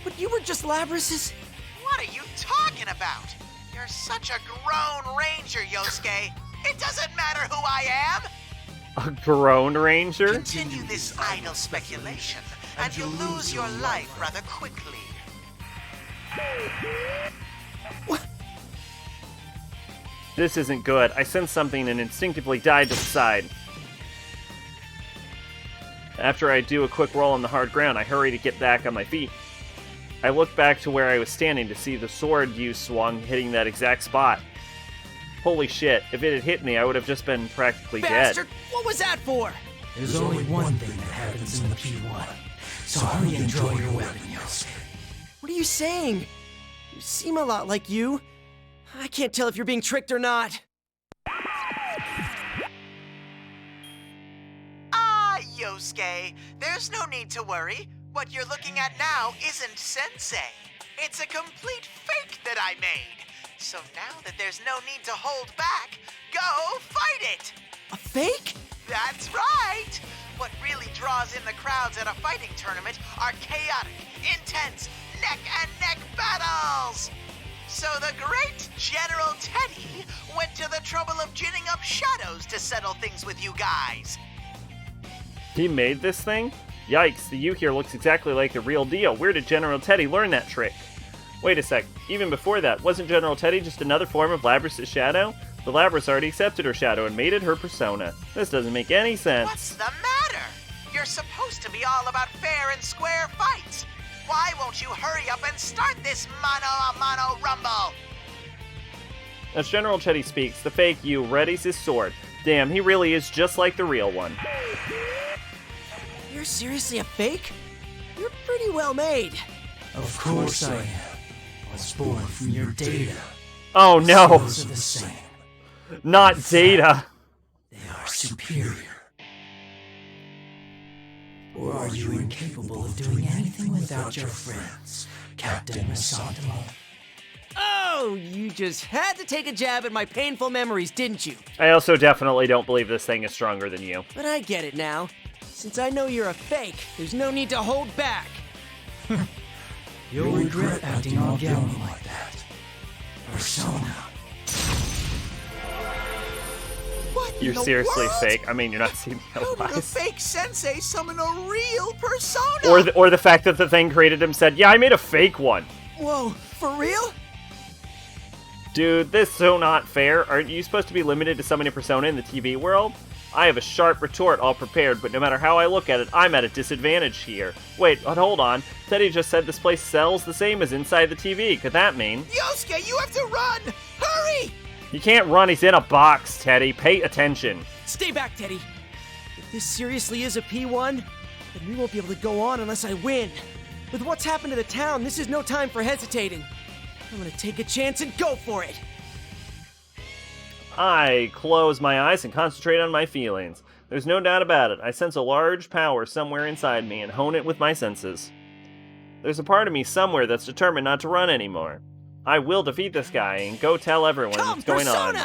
But you were just Labrys's... What are you talking about? You're such a grown ranger, Yosuke. It doesn't matter who I am. A grown ranger? Continue this idle speculation, and you'll lose your life rather quickly. What? This isn't good. I sensed something and instinctively died to the side. After I do a quick roll on the hard ground, I hurry to get back on my feet. I look back to where I was standing to see the sword you swung hitting that exact spot. Holy shit, if it had hit me, I would have just been practically Bastard! dead. What was that for? There's only one thing that happens in the P1, so hurry and draw your weapon, Yosuke. What are you saying? You seem a lot like you. I can't tell if you're being tricked or not. Ah, Yosuke, there's no need to worry. What you're looking at now isn't Sensei. It's a complete fake that I made. So now that there's no need to hold back, go fight it! A fake? That's right! What really draws in the crowds at a fighting tournament are chaotic, intense, neck-and-neck battles! So the great General Teddy went to the trouble of ginning up shadows to settle things with you guys. He made this thing? Yikes, the you here looks exactly like the real deal. Where did General Teddy learn that trick? Wait a sec, even before that, wasn't General Teddy just another form of Labrys' shadow? The Labrys already accepted her shadow and made it her persona. This doesn't make any sense. What's the matter? You're supposed to be all about fair and square fights. Why won't you hurry up and start this mano-a-mano rumble? As General Teddy speaks, the fake you readies his sword. Damn, he really is just like the real one. You're seriously a fake? You're pretty well made. Of course I am. I was born from your data. Oh no! Skills are the same. Not data! They are superior. Or are you incapable of doing anything without your friends, Captain Misanto? Oh, you just had to take a jab at my painful memories, didn't you? I also definitely don't believe this thing is stronger than you. But I get it now. Since I know you're a fake, there's no need to hold back. You'll regret acting all gallant like that. Persona. What You're in the seriously world? fake. I mean, you're not seeing the How did a otherwise. fake sensei summon a real persona? Or the fact that the thing created him said, yeah, I made a fake one. Whoa, for real? Dude, this is so not fair. Aren't you supposed to be limited to summoning a persona in the TV world? I have a sharp retort all prepared, but no matter how I look at it, I'm at a disadvantage here. Wait, but hold on. Teddy just said this place sells the same as inside the TV. Could that mean? Yosuke, you have to run! Hurry! You can't run, he's in a box, Teddy. Pay attention. Stay back, Teddy. If this seriously is a P1, then we won't be able to go on unless I win. With what's happened to the town, this is no time for hesitating. I'm gonna take a chance and go for it. I close my eyes and concentrate on my feelings. There's no doubt about it. I sense a large power somewhere inside me and hone it with my senses. There's a part of me somewhere that's determined not to run anymore. I will defeat this guy and go tell everyone what's going on.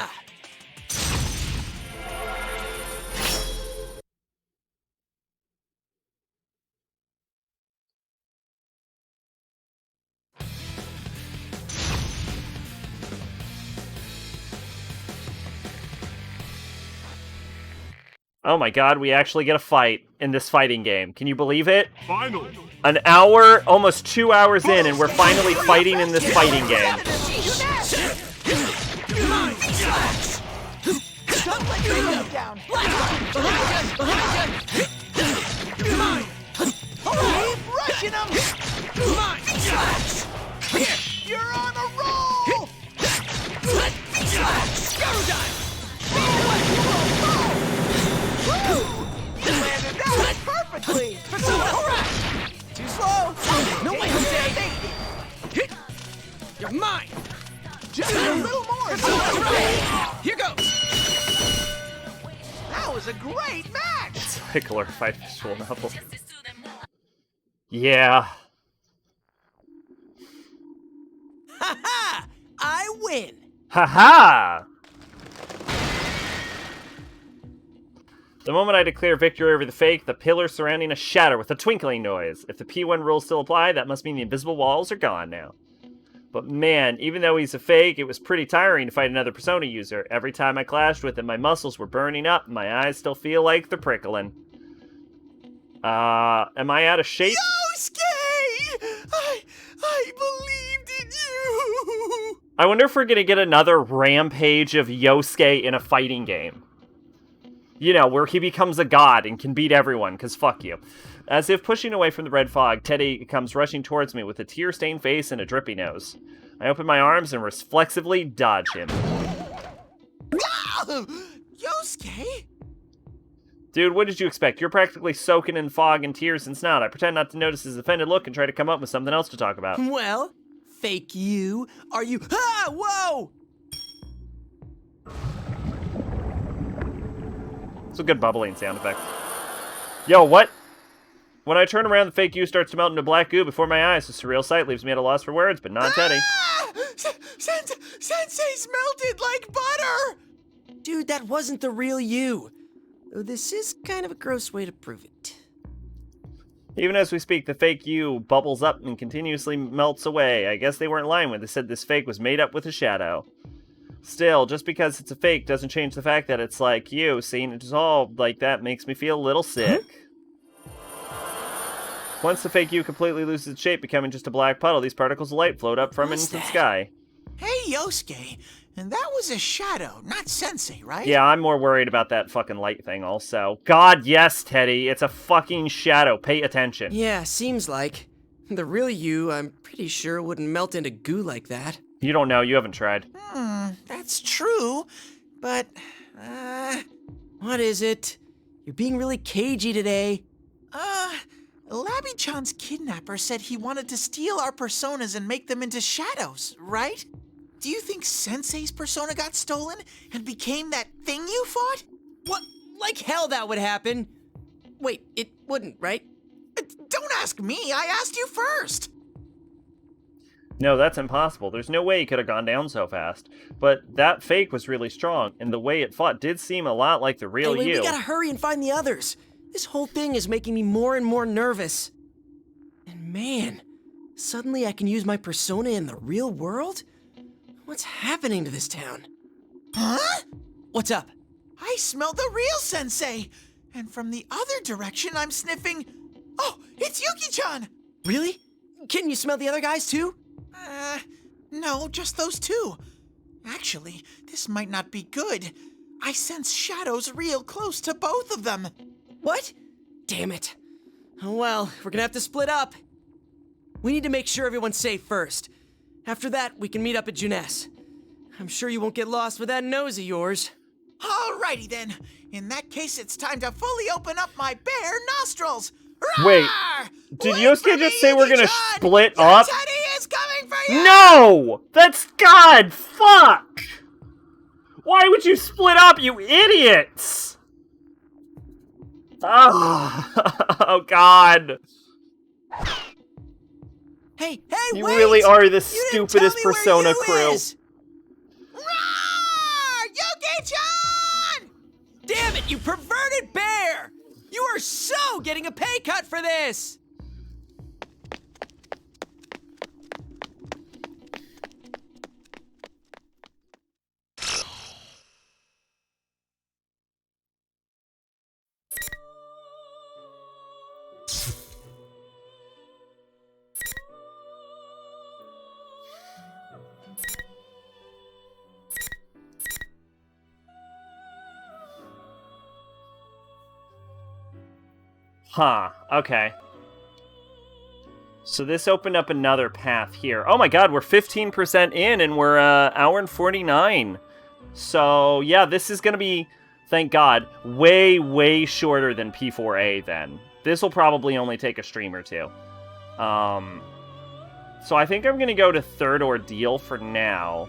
Oh my god, we actually get a fight in this fighting game. Can you believe it? Finally! An hour, almost 2 hours in, and we're finally fighting in this fighting game. Don't let your head down! Keep rushing him! You're on a roll! You landed that perfectly! Too slow! No way, Jose! You're mine! Just a little more! Here goes! That was a great match! It's like a glorified visual novel. Yeah. Ha-ha! I win! Haha! The moment I declare victory over the fake, the pillars surrounding us shatter with a twinkling noise. If the P1 rules still apply, that must mean the invisible walls are gone now. But man, even though he's a fake, it was pretty tiring to fight another Persona user. Every time I clashed with him, my muscles were burning up, and my eyes still feel like they're prickling. Am I out of shape? Yosuke! I believed in you! I wonder if we're gonna get another rampage of Yosuke in a fighting game. You know, where he becomes a god and can beat everyone, because fuck you. As if pushing away from the red fog, Teddy comes rushing towards me with a tear-stained face and a drippy nose. I open my arms and reflexively dodge him. No! Yosuke? Dude, what did you expect? You're practically soaking in fog and tears and snot. I pretend not to notice his offended look and try to come up with something else to talk about. Well, fake you. Are you... Ah! Whoa! It's a good bubbling sound effect. Yo, what? When I turn around, the fake you starts to melt into black goo before my eyes. The surreal sight leaves me at a loss for words, but not Teddy. Ah! Sensei's melted like butter! Dude, that wasn't the real you. Though this is kind of a gross way to prove it. Even as we speak, the fake you bubbles up and continuously melts away. I guess they weren't lying when they said this fake was made up with a shadow. Still, just because it's a fake doesn't change the fact that it's like you. Seeing it dissolved like that makes me feel a little sick. Once the fake you completely loses its shape, becoming just a black puddle, these particles of light float up from into the sky. Hey, Yosuke, and that was a shadow, not Sensei, right? Yeah, I'm more worried about that fucking light thing also. God, yes, Teddy, it's a fucking shadow. Pay attention. Yeah, seems like. The real you, I'm pretty sure, wouldn't melt into goo like that. You don't know, you haven't tried. That's true, but, What is it? You're being really cagey today. Labby-chan's kidnapper said he wanted to steal our personas and make them into shadows, right? Do you think Sensei's persona got stolen and became that thing you fought? What? Like hell that would happen. Wait, it wouldn't, right? Don't ask me, I asked you first! No, that's impossible. There's no way he could have gone down so fast. But that fake was really strong, and the way it fought did seem a lot like the real Hey, you. We gotta hurry and find the others. This whole thing is making me more and more nervous. And man, suddenly I can use my persona in the real world? What's happening to this town? Huh? What's up? I smell the real Sensei! And from the other direction, I'm sniffing... Oh, it's Yuki-chan! Really? Can you smell the other guys too? No, just those two. Actually, this might not be good. I sense shadows real close to both of them. What? Damn it. Oh well, we're gonna have to split up. We need to make sure everyone's safe first. After that, we can meet up at Juness. I'm sure you won't get lost with that nose of yours. Alrighty then. In that case, it's time to fully open up my bare nostrils. Wait, did Yosuke just say we're gonna split up? Teddy is coming for you! No! That's God! Fuck! Why would you split up, you idiots? Oh God. Hey, you wait! really are the You stupidest didn't tell me Persona where you crew. is. Roar! Yuki-chan! Damn it, you perverted bear! You are so getting a pay cut for this! Huh, okay. So this opened up another path here. Oh my god, we're 15% in and we're hour and 49. So yeah, this is going to be, thank god, way, way shorter than P4A then. This will probably only take a stream or two. So I think I'm going to go to third ordeal for now.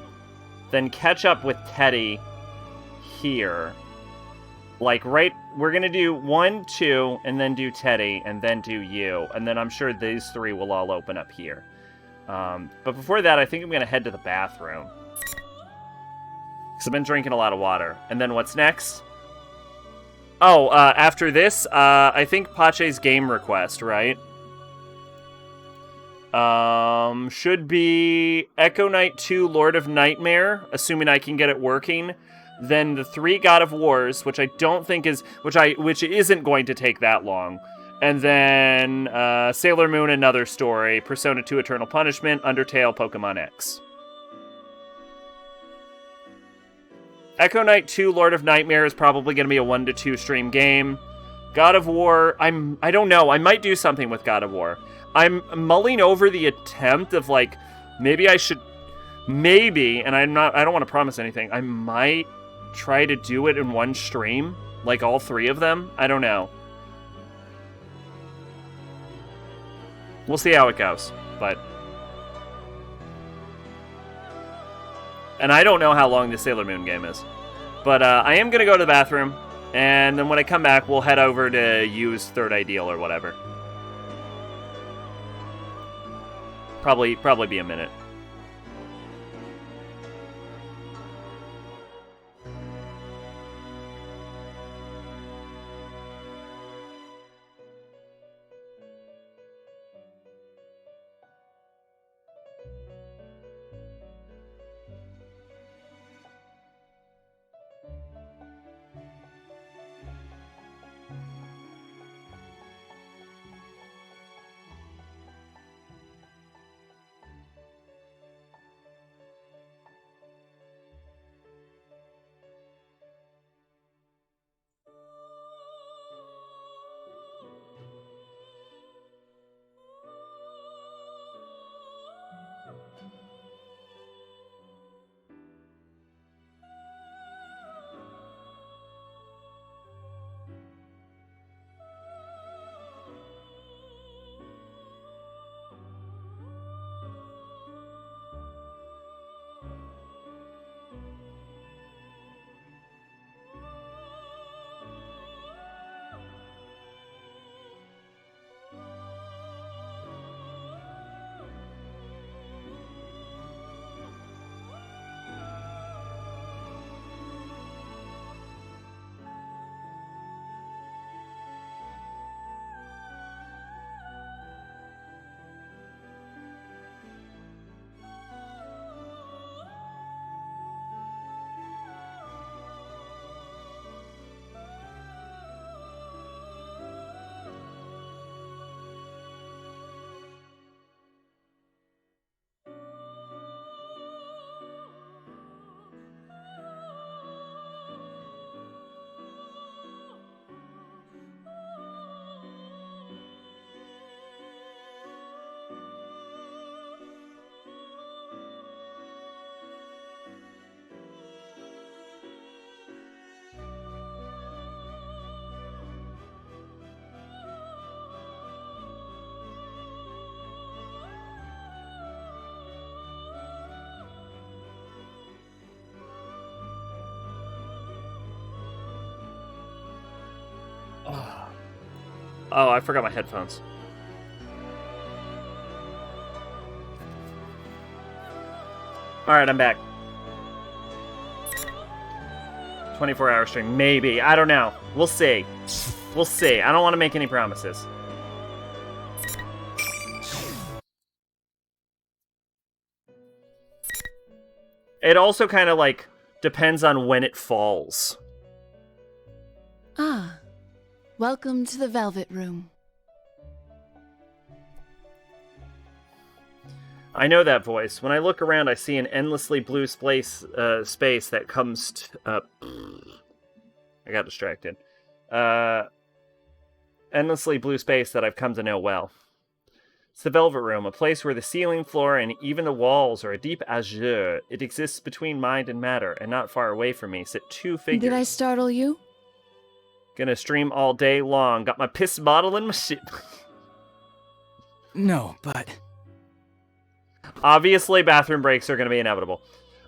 Then catch up with Teddy here. Like, right, we're going to do 1, 2, and then do Teddy, and then do you. And then I'm sure these three will all open up here. But before that, I think I'm going to head to the bathroom. Because I've been drinking a lot of water. And then what's next? Oh, after this, I think Pache's game request, right? Should be Echo Knight 2 Lord of Nightmare, assuming I can get it working. Then the 3 God of Wars, which I don't think is, which isn't going to take that long. And then Sailor Moon, Another Story, Persona 2 Eternal Punishment, Undertale, Pokemon X. Echo Knight 2 Lord of Nightmare is probably going to be a 1 to 2 stream game. God of War, I don't know. I might do something with God of War. I'm mulling over the attempt of like, maybe I should, and I don't want to promise anything. I might try to do it in one stream, like all 3 of them. I don't know. We'll see how it goes, but. And I don't know how long the Sailor Moon game is. But I am going to go to the bathroom, and then when I come back, we'll head over to use Third Ideal or whatever. Probably be a minute. Oh, I forgot my headphones. Alright, I'm back. 24-hour stream. Maybe. I don't know. We'll see. We'll see. I don't want to make any promises. It also kind of, like, depends on when it falls. Ah. Welcome to the Velvet Room. I know that voice. When I look around, I see an endlessly blue space that comes... I got distracted. Endlessly blue space that I've come to know well. It's the Velvet Room, a place where the ceiling, floor, and even the walls are a deep azure. It exists between mind and matter, and not far away from me sit 2 figures. Did I startle you? Gonna stream all day long. Got my piss bottle in my shit. No, but... Obviously, bathroom breaks are gonna be inevitable.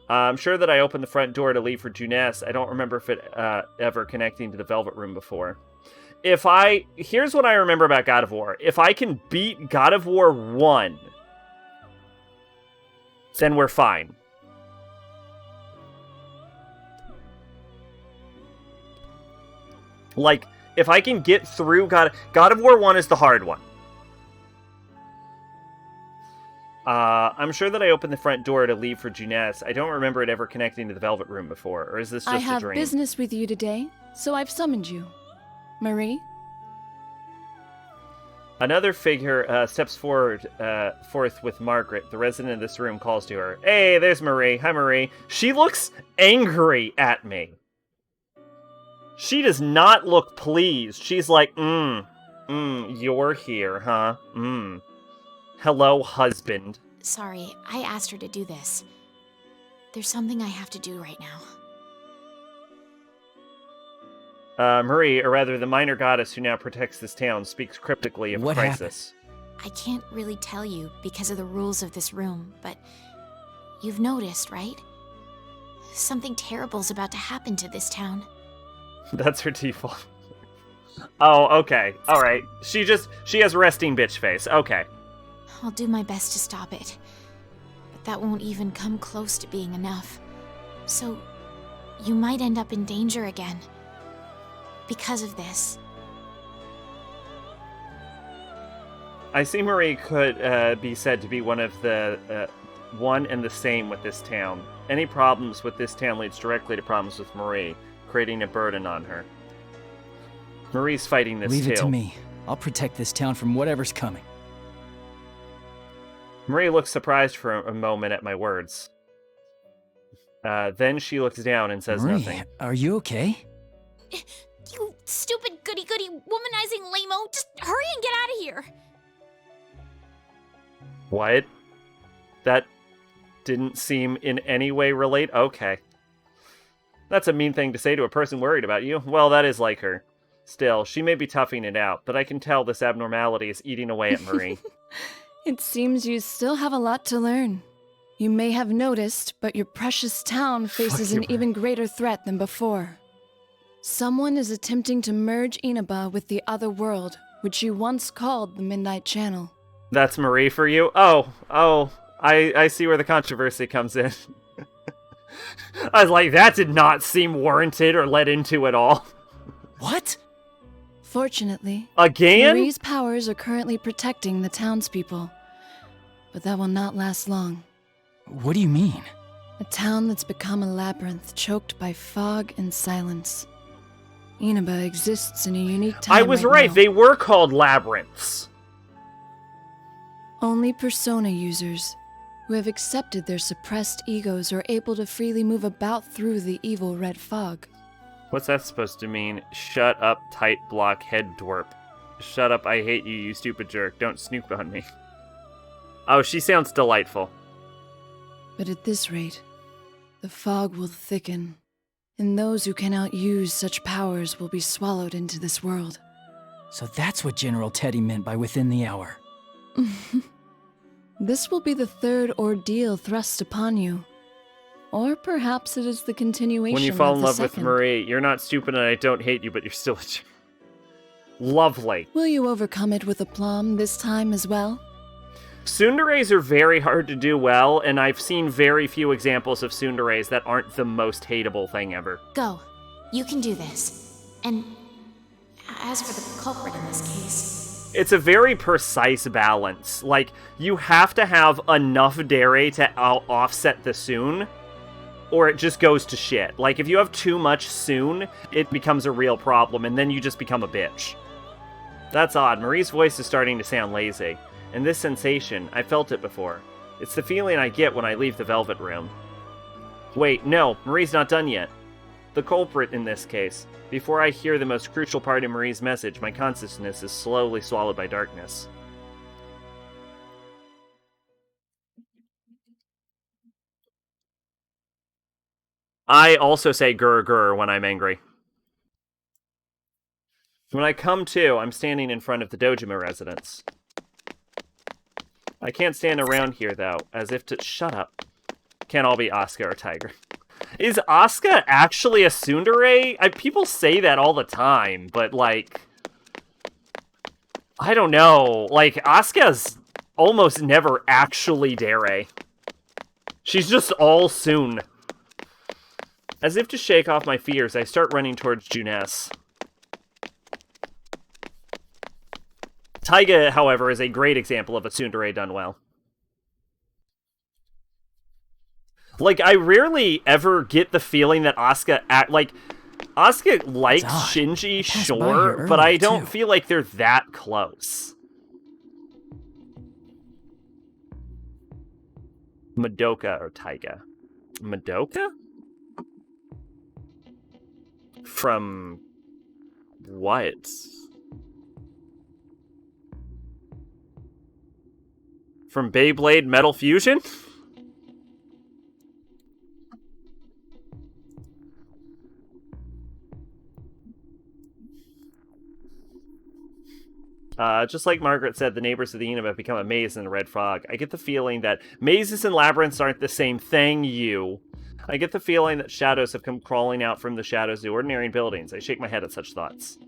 I'm sure that I opened the front door to leave for Juness. I don't remember if it ever connecting to the Velvet Room before. Here's what I remember about God of War. If I can beat God of War 1, then we're fine. Like, if I can get through God of War 1 is the hard one. I'm sure that I opened the front door to leave for Juness. I don't remember it ever connecting to the Velvet Room before, or is this just I a have dream? business with you today, so I've summoned you. Marie? Another figure steps forth with Margaret. The resident of this room calls to her. Hey, there's Marie. Hi, Marie. She looks angry at me. She does not look pleased. She's like, you're here, huh? Hello, husband. Sorry, I asked her to do this. There's something I have to do right now. Marie, or rather the minor goddess who now protects this town, speaks cryptically of a crisis. I can't really tell you because of the rules of this room, but you've noticed, right? Something terrible's about to happen to this town. That's her default. Oh, okay. Alright. She has resting bitch face. Okay. I'll do my best to stop it. But that won't even come close to being enough. So, you might end up in danger again. Because of this. I see Marie could be said to be one and the same with this town. Any problems with this town leads directly to problems with Marie, creating a burden on her. Marie's fighting this Leave too. it to me. I'll protect this town from whatever's coming. Marie looks surprised for a moment at my words. Then she looks down and says Marie, nothing. Are you okay? You stupid goody-goody womanizing lame-o. Just hurry and get out of here. What? That didn't seem in any way relate? Okay. That's a mean thing to say to a person worried about you. Well, that is like her. Still, she may be toughing it out, but I can tell this abnormality is eating away at Marie. It seems you still have a lot to learn. You may have noticed, but your precious town faces an even greater threat than before. Someone is attempting to merge Inaba with the other world, which you once called the Midnight Channel. That's Marie for you? Oh, I see where the controversy comes in. I was like, that did not seem warranted or led into at all. What? Fortunately, again? Marie's powers are currently protecting the townspeople, but that will not last long. What do you mean? A town that's become a labyrinth choked by fog and silence. Inaba exists in a unique time. I was right, now. they were called labyrinths. Only persona users who have accepted their suppressed egos are able to freely move about through the evil red fog. What's that supposed to mean? Shut up, tight block head dwarp. Shut up, I hate you, you stupid jerk. Don't snoop on me. Oh, she sounds delightful. But at this rate, the fog will thicken, and those who cannot use such powers will be swallowed into this world. So that's what General Teddy meant by within the hour. This will be the third ordeal thrust upon you. Or perhaps it is the continuation When you fall of in the love with second. Marie, you're not stupid and I don't hate you, but you're still a jerk. Lovely. Will you overcome it with aplomb this time as well? Tsunderes are very hard to do well, and I've seen very few examples of tsunderes that aren't the most hateable thing ever. Go. You can do this. And as for the culprit in this case... It's a very precise balance. Like, you have to have enough dere to offset the Soon, or it just goes to shit. Like, if you have too much Soon, it becomes a real problem, and then you just become a bitch. That's odd. Marie's voice is starting to sound lazy. And this sensation, I felt it before. It's the feeling I get when I leave the Velvet Room. Wait, no, Marie's not done yet. The culprit in this case. Before I hear the most crucial part of Marie's message, my consciousness is slowly swallowed by darkness. I also say grr grr when I'm angry. When I come to, I'm standing in front of the Dojima residence. I can't stand around here, though, as if to... Shut up. Can't all be Asuka or Tiger. Is Asuka actually a tsundere? People say that all the time, but, like... I don't know. Like, Asuka's almost never actually dere. She's just all soon. As if to shake off my fears, I start running towards Juness. Taiga, however, is a great example of a tsundere done well. Like, I rarely ever get the feeling that Asuka likes Shinji, sure, but I don't feel like they're that close. Madoka or Taiga? Madoka? From what? From Beyblade Metal Fusion? Just like Margaret said, the neighbors of the Inaba have become a maze in the red fog. I get the feeling that mazes and labyrinths aren't the same thing, I get the feeling that shadows have come crawling out from the shadows of the ordinary buildings. I shake my head at such thoughts.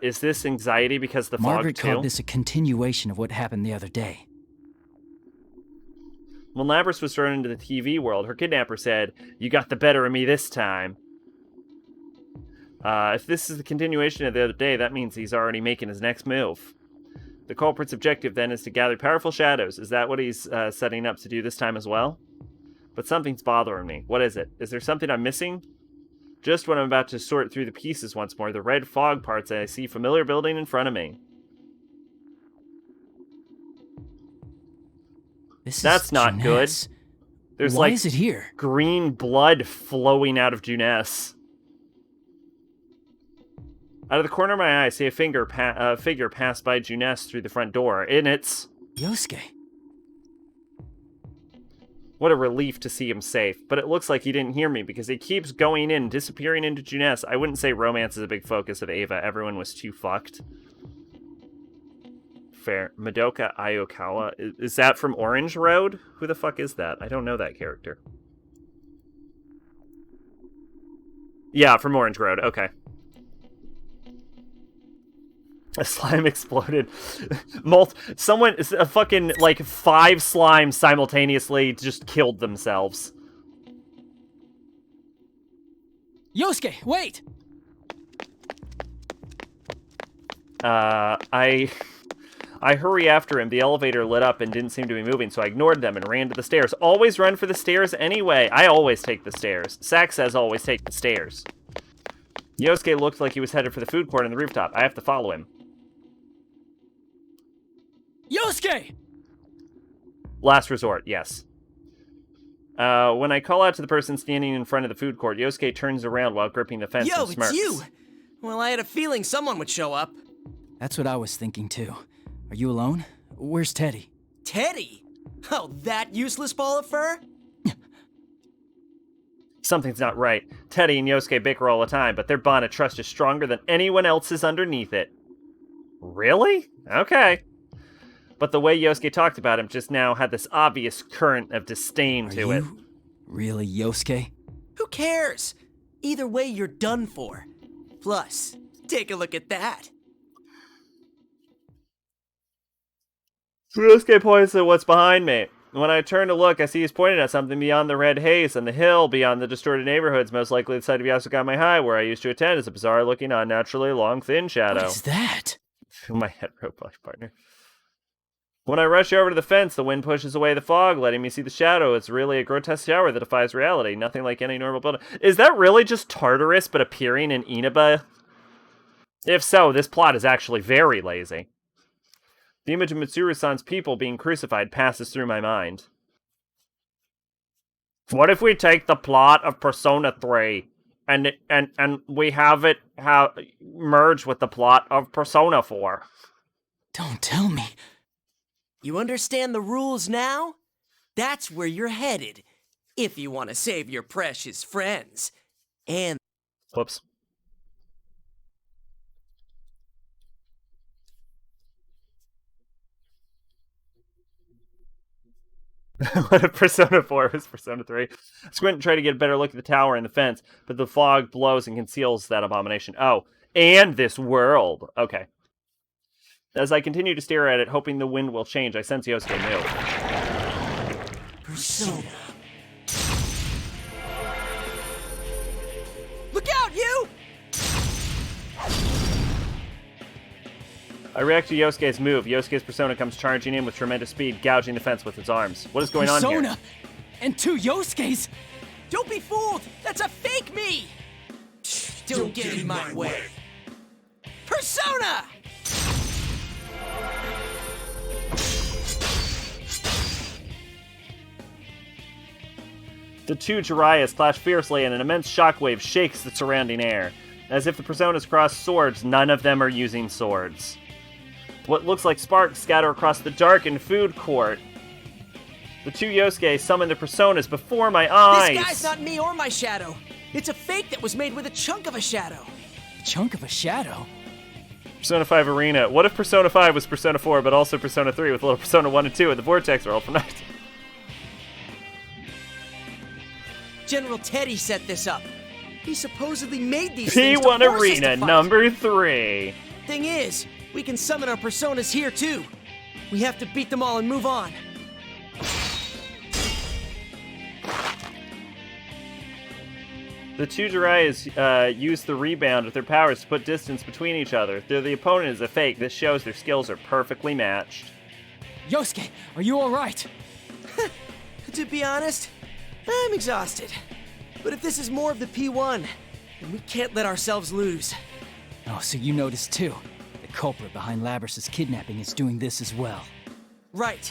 Is this anxiety because of the Margaret fog, too? called this a continuation of what happened the other day. When Labrys was thrown into the TV world, her kidnapper said, "You got the better of me this time." If this is the continuation of the other day, that means he's already making his next move. The culprit's objective, then, is to gather powerful shadows. Is that what he's setting up to do this time as well? But something's bothering me. What is it? Is there something I'm missing? Just when I'm about to sort through the pieces once more, the red fog parts, and I see a familiar building in front of me. That's not good. There's Why is it here? Green blood flowing out of Junes. Out of the corner of my eye, I see a figure pass by Junes through the front door, and it's Yosuke. What a relief to see him safe, but it looks like he didn't hear me because he keeps going in, disappearing into Junes. I wouldn't say romance is a big focus of Ava. Everyone was too fucked. Fair. Madoka Ayokawa. Is that from Orange Road? Who the fuck is that? I don't know that character. Yeah, from Orange Road. Okay. A slime exploded. A fucking, like, 5 slimes simultaneously just killed themselves. Yosuke, wait! I hurry after him. The elevator lit up and didn't seem to be moving, so I ignored them and ran to the stairs. Always run for the stairs anyway. I always take the stairs. Sack says always take the stairs. Yosuke looked like he was headed for the food court on the rooftop. I have to follow him. Yosuke! Last resort, yes. When I call out to the person standing in front of the food court, Yosuke turns around while gripping the fence and smirks. Yo, it's you! Well, I had a feeling someone would show up. That's what I was thinking, too. Are you alone? Where's Teddy? Teddy? Oh, that useless ball of fur? Something's not right. Teddy and Yosuke bicker all the time, but their bond of trust is stronger than anyone else's underneath it. Really? Okay. But the way Yosuke talked about him just now had this obvious current of disdain to it. Really, Yosuke? Who cares? Either way, you're done for. Plus, take a look at that. Yosuke points at what's behind me. When I turn to look, I see he's pointing at something beyond the red haze and the hill beyond the distorted neighborhoods, most likely the site of Yasukame High, where I used to attend as a bizarre-looking, unnaturally long, thin shadow. What is that? My head robot partner. When I rush over to the fence, the wind pushes away the fog, letting me see the shadow. It's really a grotesque shower that defies reality. Nothing like any normal building. Is that really just Tartarus, but appearing in Inaba? If so, this plot is actually very lazy. The image of Mitsuru-san's people being crucified passes through my mind. What if we take the plot of Persona 3 and we have it merge with the plot of Persona 4? Don't tell me. You understand the rules now? That's where you're headed, if you want to save your precious friends. And... Whoops. What if Persona 4 was Persona 3? Squint and try to get a better look at the tower and the fence, but the fog blows and conceals that abomination. Oh, and this world. Okay. As I continue to stare at it, hoping the wind will change, I sense Yosuke move. Persona. Look out, you! I react to Yosuke's move. Yosuke's persona comes charging in with tremendous speed, gouging the fence with its arms. What is going on here? Persona! And 2 Yosuke's! Don't be fooled! That's a fake me! Don't get in my way. Persona! The 2 Jiraiya's clash fiercely and an immense shockwave shakes the surrounding air. As if the personas cross swords, none of them are using swords. What looks like sparks scatter across the darkened food court. The 2 Yosuke summon their personas before my eyes. This guy's not me or my shadow. It's a fake that was made with a chunk of a shadow. Chunk of a shadow? Persona 5 Arena. What if Persona 5 was Persona 4, but also Persona 3 with little Persona 1 and 2 in the Vortex world for night? General Teddy set this up. He supposedly made these things to P1 force us Arena to fight. number 3. Thing is, we can summon our personas here too. We have to beat them all and move on. The 2 Jiraiya's use the rebound with their powers to put distance between each other. Though the opponent is a fake, this shows their skills are perfectly matched. Yosuke, are you alright? To be honest, I'm exhausted. But if this is more of the P1, then we can't let ourselves lose. Oh, so you noticed too. The culprit behind Labrys's kidnapping is doing this as well. Right.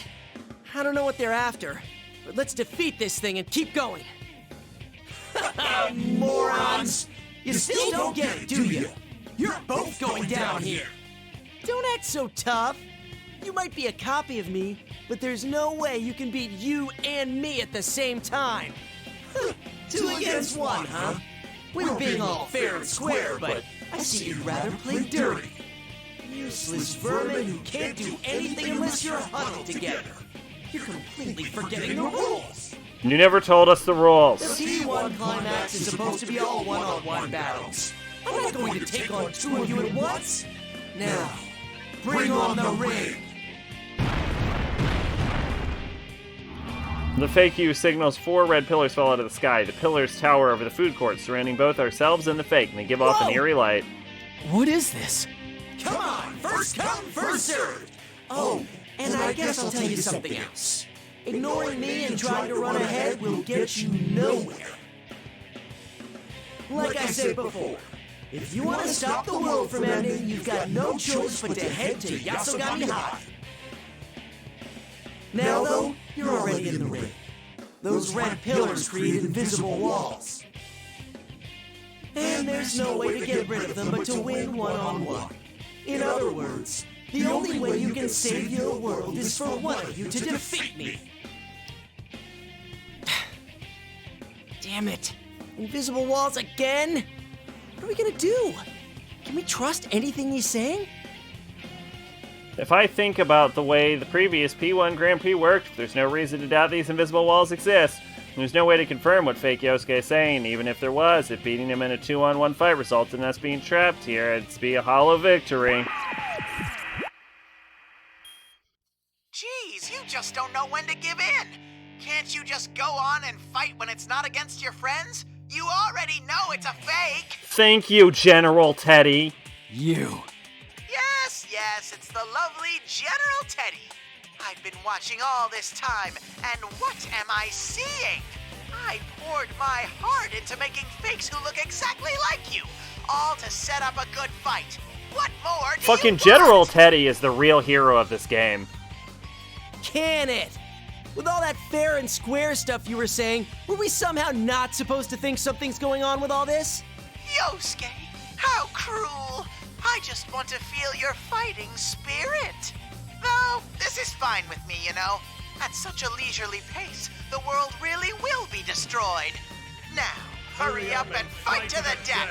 I don't know what they're after, but let's defeat this thing and keep going. Morons! You still don't get it, do you? You're both going down here. Don't act so tough. You might be a copy of me, but there's no way you can beat you and me at the same time. 2 against 1, huh? We're being all fair and square, but I see you'd rather play dirty. useless vermin who can't do anything unless you're huddled together. You're completely forgetting the rules. You never told us the rules. The P1 climax is supposed to be all one-on-one battles. I'm not going to take on 2 of you at once. Now, bring on the ring. The fake you signals 4 red pillars fall out of the sky. The pillars tower over the food court, surrounding both ourselves and the fake, and they give off an eerie light. What is this? Come on, first come, first served. Oh, and I guess I'll tell you something else. Ignoring me and trying to run ahead will get you nowhere. Like I said before, if you want to stop the world from ending, you've got no choice but to head to Yasogami High. Now, though, you're already in the ring. Those red pillars create invisible walls. And there's no way to get rid of them but to win one-on-one. In other words, the only way you can save your world is for one of you to defeat me. Damn it. Invisible walls again? What are we gonna do? Can we trust anything he's saying? If I think about the way the previous P1 Grand Prix worked, there's no reason to doubt these invisible walls exist. There's no way to confirm what fake Yosuke is saying. Even if there was, if beating him in a 2-on-1 fight resulted in us being trapped here, it'd be a hollow victory. Jeez, you just don't know when to give in. Can't you just go on and fight when it's not against your friends? You already know it's a fake. Thank you, General Teddy. You. Yes, it's the lovely General Teddy. I've been watching all this time, and what am I seeing? I poured my heart into making fakes who look exactly like you, all to set up a good fight. What more do Fucking you General want? Teddy is the real hero of this game. Can it? With all that fair and square stuff you were saying, were we somehow not supposed to think something's going on with all this? Yosuke, how cruel. I just want to feel your fighting spirit. Though, this is fine with me, you know. At such a leisurely pace, the world really will be destroyed. Now, hurry up and fight to the death.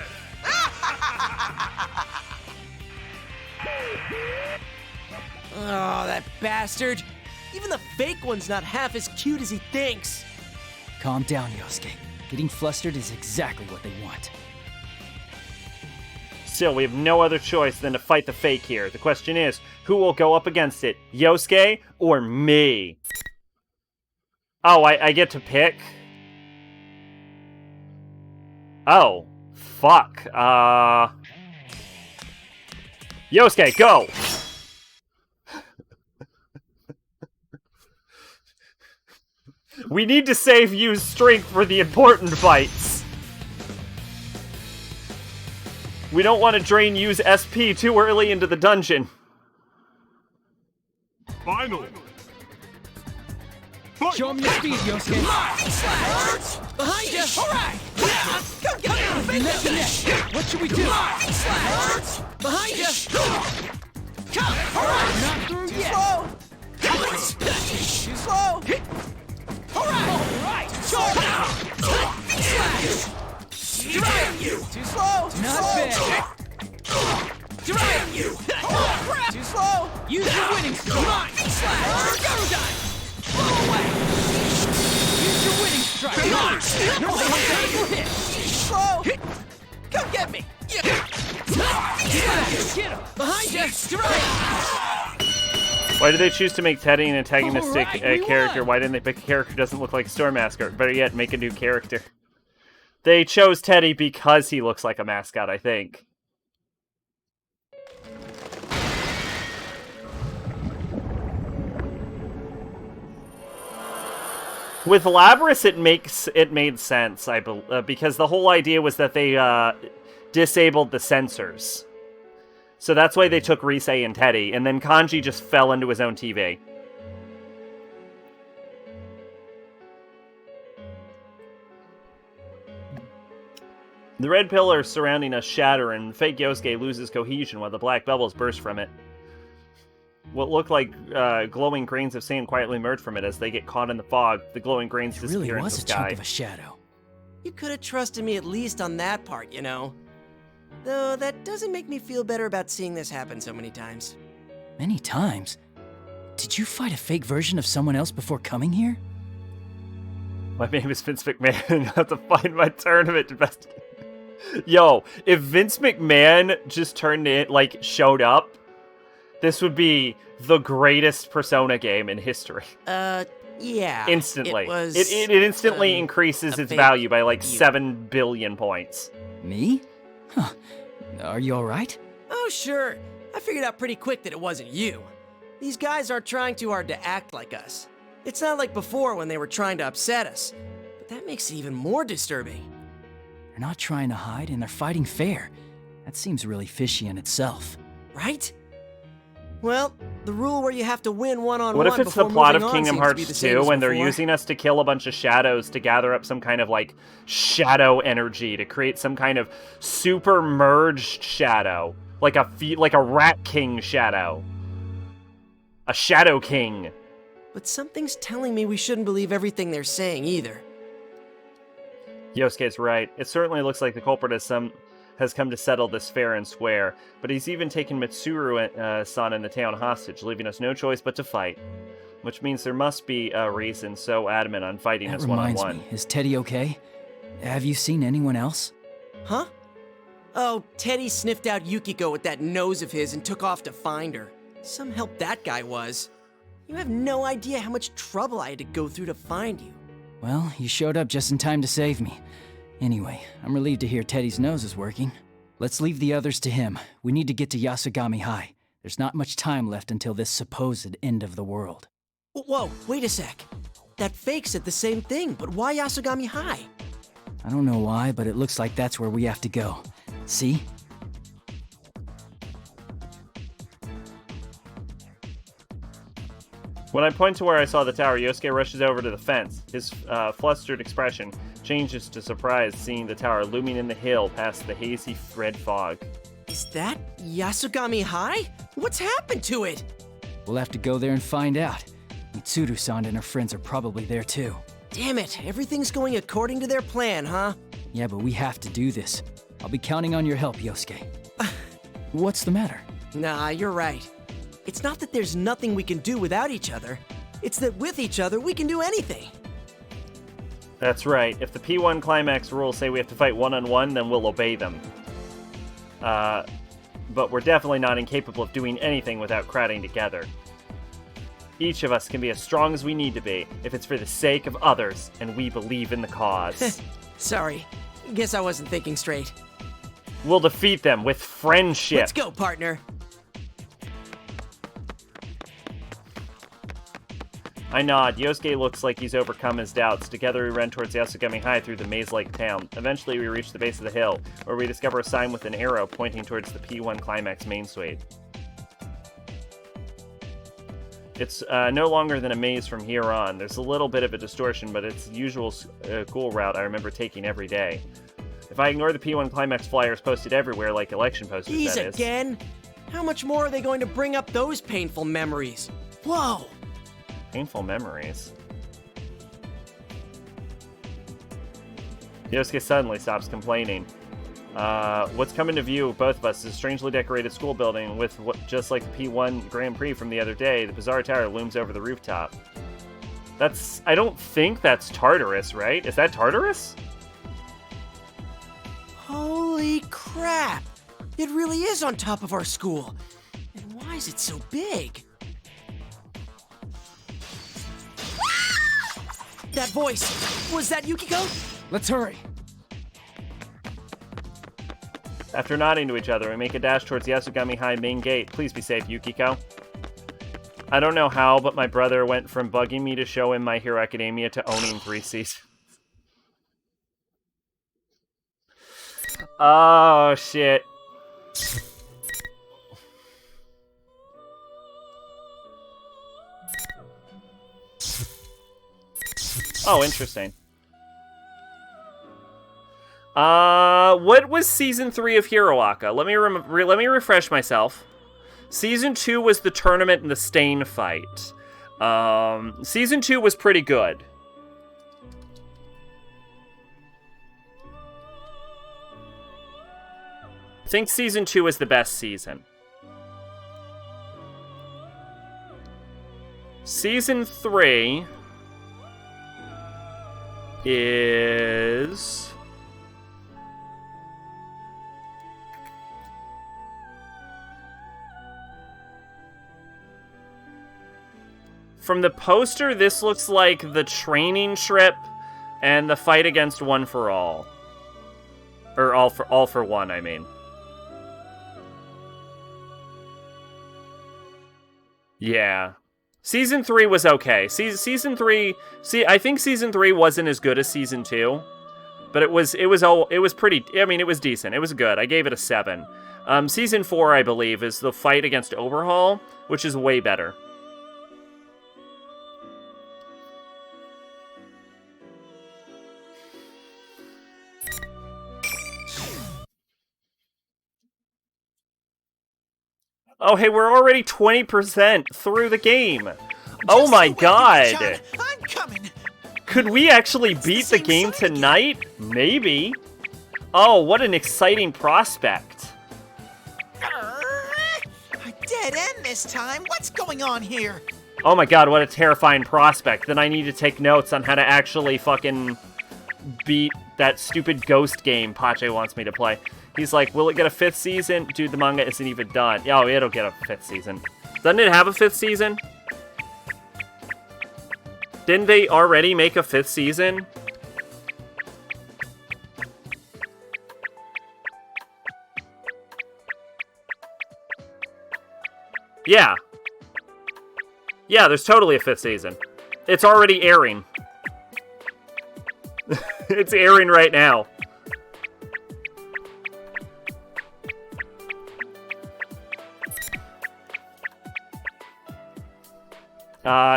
Oh, that bastard. Even the fake one's not half as cute as he thinks. Calm down, Yosuke. Getting flustered is exactly what they want. Still, we have no other choice than to fight the fake here. The question is, who will go up against it? Yosuke or me? Oh, I get to pick? Oh, fuck. Yosuke, go! We need to save Yu's strength for the important fights. We don't want to drain Yu's SP too early into the dungeon. Finally. Show him your speed, Yosuke. Behind you! Alright! Come get me! Neck to neck. What should we do? Behind you! Come! We're not through Too yet. slow! Too slow! Alright! Short! Drive you! Too slow! Not bad. Drive you! Too slow! Use your winning strike. Go dive! Blow away! Use your winning strike. No hold hit. Slow! Come get me! Get him. Behind you! Why did they choose to make Teddy an antagonistic Alright, we character? won. Why didn't they pick a character who doesn't look like a store mascot? Better yet, make a new character. They chose Teddy because he looks like a mascot, I think. With Labris, it made sense, because the whole idea was that they disabled the sensors. So that's why they took Rise and Teddy, and then Kanji just fell into his own TV. The red pillars surrounding us shatter, and fake Yosuke loses cohesion while the black bubbles burst from it. What looked like glowing grains of sand quietly emerge from it as they get caught in the fog. The glowing grains It disappear really into was the a sky. chunk of a shadow. You could have trusted me at least on that part, you know. Though that doesn't make me feel better about seeing this happen so many times. Many times? Did you fight a fake version of someone else before coming here? My name is Vince McMahon. I have to find my tournament investigate. Yo, if Vince McMahon just showed up, this would be the greatest Persona game in history. Yeah. Instantly. It was, it instantly increases its value by like 7 billion points. Me? Huh. Are you alright? Oh, sure. I figured out pretty quick that it wasn't you. These guys aren't trying too hard to act like us. It's not like before when they were trying to upset us. But that makes it even more disturbing. They're not trying to hide, and they're fighting fair. That seems really fishy in itself. Right? Well, the rule where you have to win one-on-one What if it's the before plot of moving on Kingdom seems to be the Hearts same 2 as when they're before? using us to kill a bunch of shadows to gather up some kind of like shadow energy to create some kind of super merged shadow, like a Rat King shadow, a Shadow King. But something's telling me we shouldn't believe everything they're saying either. Yosuke's right. It certainly looks like the culprit has come to settle this fair and square, but he's even taken Mitsuru-san and the town hostage, leaving us no choice but to fight. Which means there must be a reason so adamant on fighting us Reminds one-on-one. me, is Teddy okay? Have you seen anyone else? Huh? Oh, Teddy sniffed out Yukiko with that nose of his and took off to find her. Some help that guy was. You have no idea how much trouble I had to go through to find you. Well, you showed up just in time to save me. Anyway, I'm relieved to hear Teddy's nose is working. Let's leave the others to him. We need to get to Yasugami High. There's not much time left until this supposed end of the world. Whoa, wait a sec. That fake said the same thing, but why Yasugami High? I don't know why, but it looks like that's where we have to go. See? When I point to where I saw the tower, Yosuke rushes over to the fence. His flustered expression changes to surprise seeing the tower looming in the hill past the hazy red fog. Is that Yasugami High? What's happened to it? We'll have to go there and find out. Mitsuru-san and her friends are probably there too. Damn it, everything's going according to their plan, huh? Yeah, but we have to do this. I'll be counting on your help, Yosuke. What's the matter? Nah, you're right. It's not that there's nothing we can do without each other. It's that with each other, we can do anything. That's right. If the P1 climax rules say we have to fight one-on-one, then we'll obey them. But we're definitely not incapable of doing anything without crowding together. Each of us can be as strong as we need to be, if it's for the sake of others, and we believe in the cause. Sorry. Guess I wasn't thinking straight. We'll defeat them with friendship. Let's go, partner. I nod. Yosuke looks like he's overcome his doubts. Together we run towards Yasugami High through the maze-like town. Eventually we reach the base of the hill, where we discover a sign with an arrow pointing towards the P1 Climax main suite. It's no longer than a maze from here on. There's a little bit of a distortion, but it's the usual cool route I remember taking every day. If I ignore the P1 Climax flyers posted everywhere, like election posters, These that is. again? How much more are they going to bring up those painful memories? Whoa! Painful memories. Yosuke suddenly stops complaining. What's coming to view with both of us is a strangely decorated school building with what, just like the P1 Grand Prix from the other day, the bizarre tower looms over the rooftop. That's... I don't think that's Tartarus, right? Is that Tartarus? Holy crap! It really is on top of our school. And why is it so big? That voice! Was that Yukiko? Let's hurry. After nodding to each other, we make a dash towards the Yasugami High main gate. Please be safe, Yukiko. I don't know how, but my brother went from bugging me to show him My Hero Academia to owning 3 seasons. Oh, shit. Oh, interesting. What was Season 3 of Hiroaka? Let me refresh myself. Season 2 was the tournament and the Stain fight. Season 2 was pretty good. I think Season 2 is the best season. Season 3 is... From the poster, this looks like the training trip and the fight against One for All. Or All for One, I mean. Yeah. Season 3 was okay. Season 3... I think Season 3 wasn't as good as Season 2. But it was pretty... I mean, it was decent. It was good. I gave it a 7. Season 4, I believe, is the fight against Overhaul, which is way better. Oh, hey, we're already 20% through the game. Oh my god. I'm coming. Could we actually beat the game tonight? Maybe. Oh, what an exciting prospect. A dead end this time. What's going on here? Oh my god, what a terrifying prospect. Then I need to take notes on how to actually fucking beat that stupid ghost game Pache wants me to play. He's like, will it get a 5th season? Dude, the manga isn't even done. Oh, it'll get a 5th season. Doesn't it have a 5th season? Didn't they already make a 5th season? Yeah. Yeah, there's totally a 5th season. It's already airing. It's airing right now.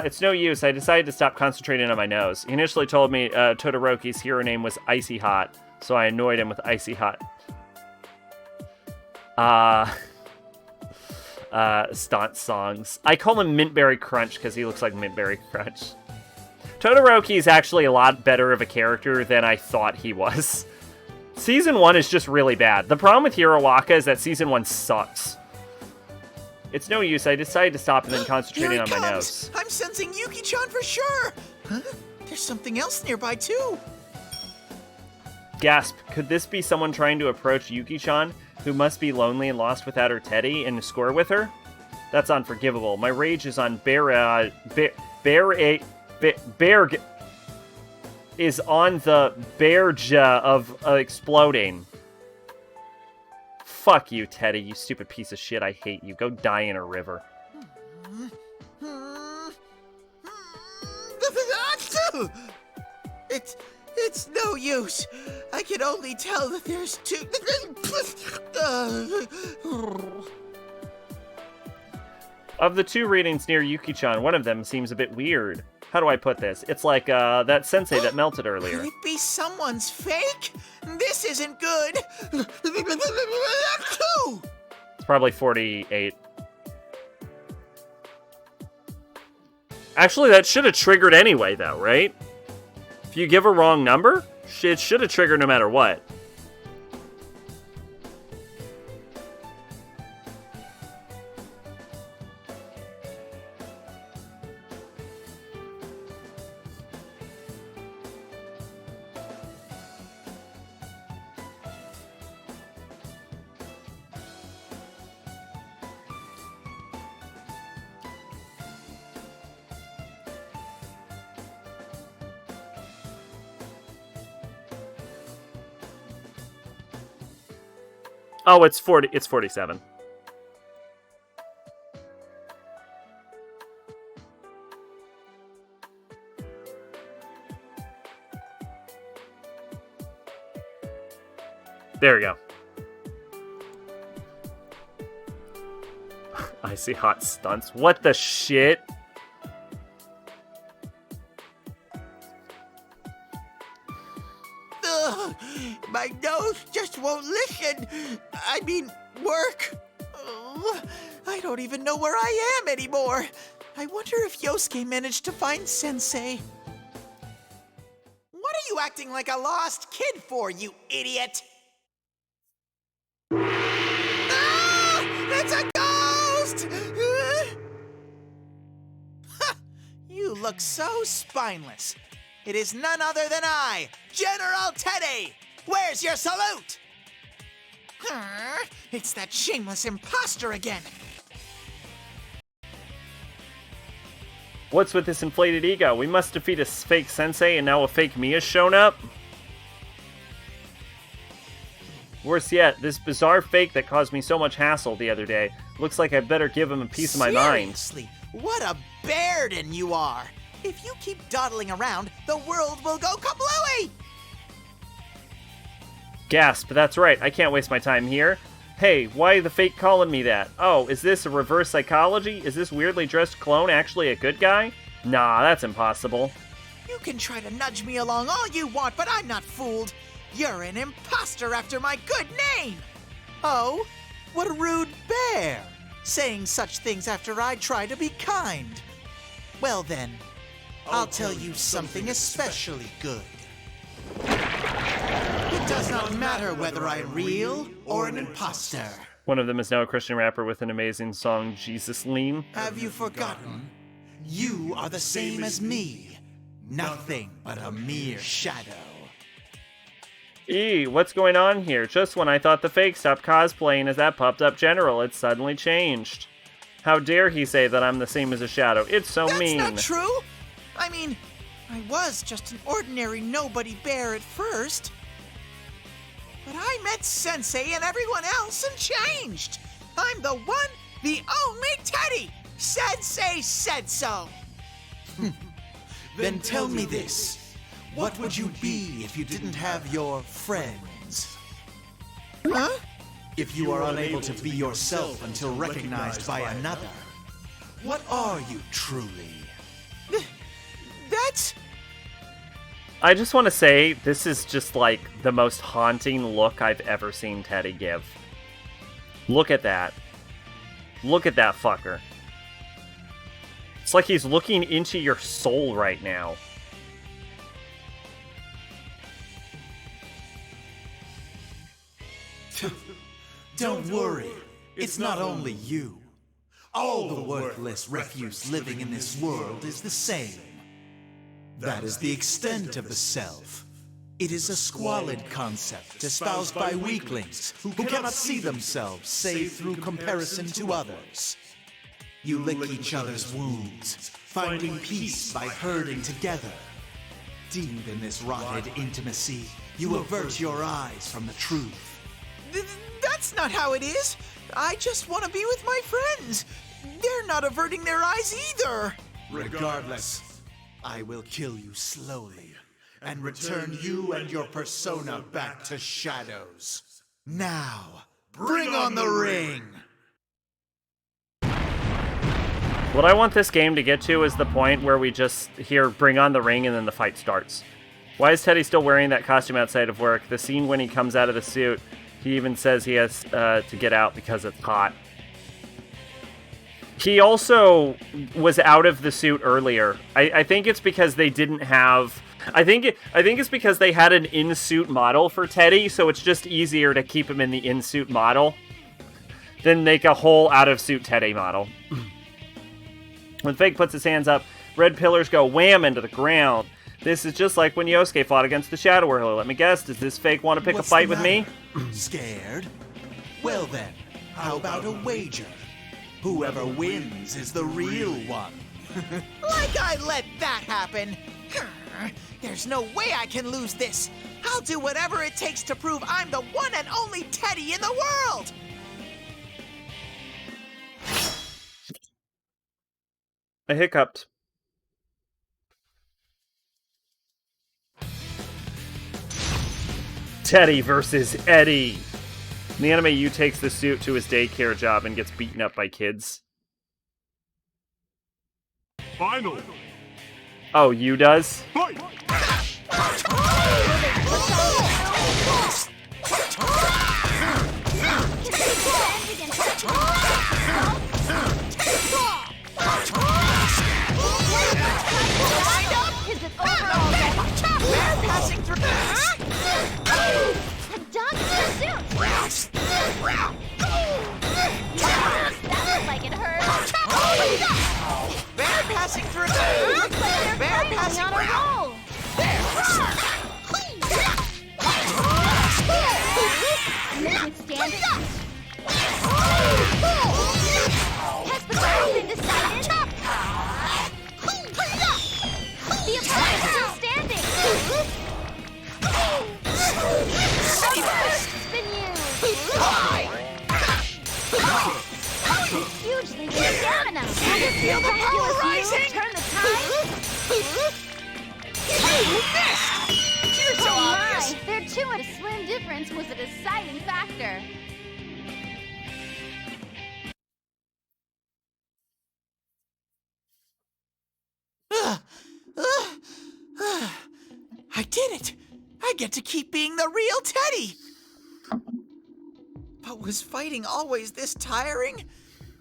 It's no use. I decided to stop concentrating on my nose. He initially told me Todoroki's hero name was Icy Hot, so I annoyed him with Icy Hot. Stunt songs. I call him Mintberry Crunch because he looks like Mintberry Crunch. Todoroki is actually a lot better of a character than I thought he was. Season 1 is just really bad. The problem with Hiroaka is that Season 1 sucks. It's no use. I decided to stop and then concentrating on my nose. I'm sensing Yuki-chan for sure. Huh? There's something else nearby too. Gasp. Could this be someone trying to approach Yuki-chan, who must be lonely and lost without her Teddy, and score with her? That's unforgivable. My rage is on is on the Bearja of exploding. Fuck you, Teddy, you stupid piece of shit. I hate you. Go die in a river. It's no use. I can only tell that there's two... Of the two readings near Yuki-chan, one of them seems a bit weird. How do I put this? It's like that sensei that melted earlier. Could it be someone's fake? This isn't good. It's probably 48. Actually, that should have triggered anyway, though, right? If you give a wrong number, it should have triggered no matter what. Oh, it's 40. It's 47. There we go. I see hot stunts. What the shit? Ugh, my nose just won't listen. I mean, work. Ugh, I don't even know where I am anymore. I wonder if Yosuke managed to find Sensei. What are you acting like a lost kid for, you idiot? Ah! It's a ghost! Ha! You look so spineless. It is none other than I, General Teddy! Where's your salute? It's that shameless imposter again! What's with this inflated ego? We must defeat a fake sensei and now a fake me has shown up? Worse yet, this bizarre fake that caused me so much hassle the other day. Looks like I better give him a piece of my mind. Seriously, what a bearden you are! If you keep dawdling around, the world will go kablooey! Gasp, that's right, I can't waste my time here. Hey, why the fake calling me that? Oh, is this a reverse psychology? Is this weirdly dressed clone actually a good guy? Nah, that's impossible. You can try to nudge me along all you want, but I'm not fooled. You're an imposter after my good name! Oh, what a rude bear! Saying such things after I try to be kind. Well then, I'll tell you something especially good. It does not matter whether I'm real or an imposter. One of them is now a Christian rapper with an amazing song, Jesus Lean. Have you forgotten? You are the same as me. Nothing but a mere shadow. What's going on here? Just when I thought the fake stopped cosplaying as that popped up general, it suddenly changed. How dare he say that I'm the same as a shadow? It's so mean. That's not true! I mean, I was just an ordinary nobody bear at first. But I met Sensei and everyone else and changed. I'm the one, the only Teddy! Sensei said so! Then tell me this. What would you be if you didn't have your friends? Huh? If you are unable to be yourself until recognized by another, what are you truly? That's... I just want to say, this is just like the most haunting look I've ever seen Teddy give. Look at that. Look at that fucker. It's like he's looking into your soul right now. Don't worry, it's not only you. All the worthless refuse living in this world is the same. That is the extent of the self. It is a squalid concept espoused by weaklings who cannot see themselves save through comparison to others. You lick each other's wounds, finding peace by herding together. Deep in this rotted intimacy, you avert your eyes from the truth. That's not how it is. I just want to be with my friends. They're not averting their eyes either. Regardless, I will kill you slowly and return you and your persona back to Shadows. Now, bring on the ring! What I want this game to get to is the point where we just hear bring on the ring and then the fight starts. Why is Teddy still wearing that costume outside of work? The scene when he comes out of the suit, he even says he has to get out because it's hot. He also was out of the suit earlier. I think it's because they didn't have... I think it's because they had an in-suit model for Teddy, so it's just easier to keep him in the in-suit model than make a whole out-of-suit Teddy model. When Fake puts his hands up, red pillars go wham into the ground. This is just like when Yosuke fought against the Shadow Warrior. Let me guess, does this Fake want to pick a fight with me? Scared? Well then, how about a wager? Whoever wins is the real one. Like I let that happen! There's no way I can lose this! I'll do whatever it takes to prove I'm the one and only Teddy in the world! I hiccuped. Teddy versus Eddie. In the anime, Yu takes the suit to his daycare job and gets beaten up by kids. Final. Oh, Yu does? Fight! Is it over already? We're passing through. The dog pursuit! That looks like it hurt. Bear passing through. Looks like they're Bear finally passing on a roll. Make it stand it. Has the battle been decided? The opponent is still standing. It's been used. Hugely good stamina. Will this feel the power rising? Turn the tide? You're so obvious. Their two and a slim difference was a deciding factor. I did it! I get to keep being the real Teddy! But was fighting always this tiring?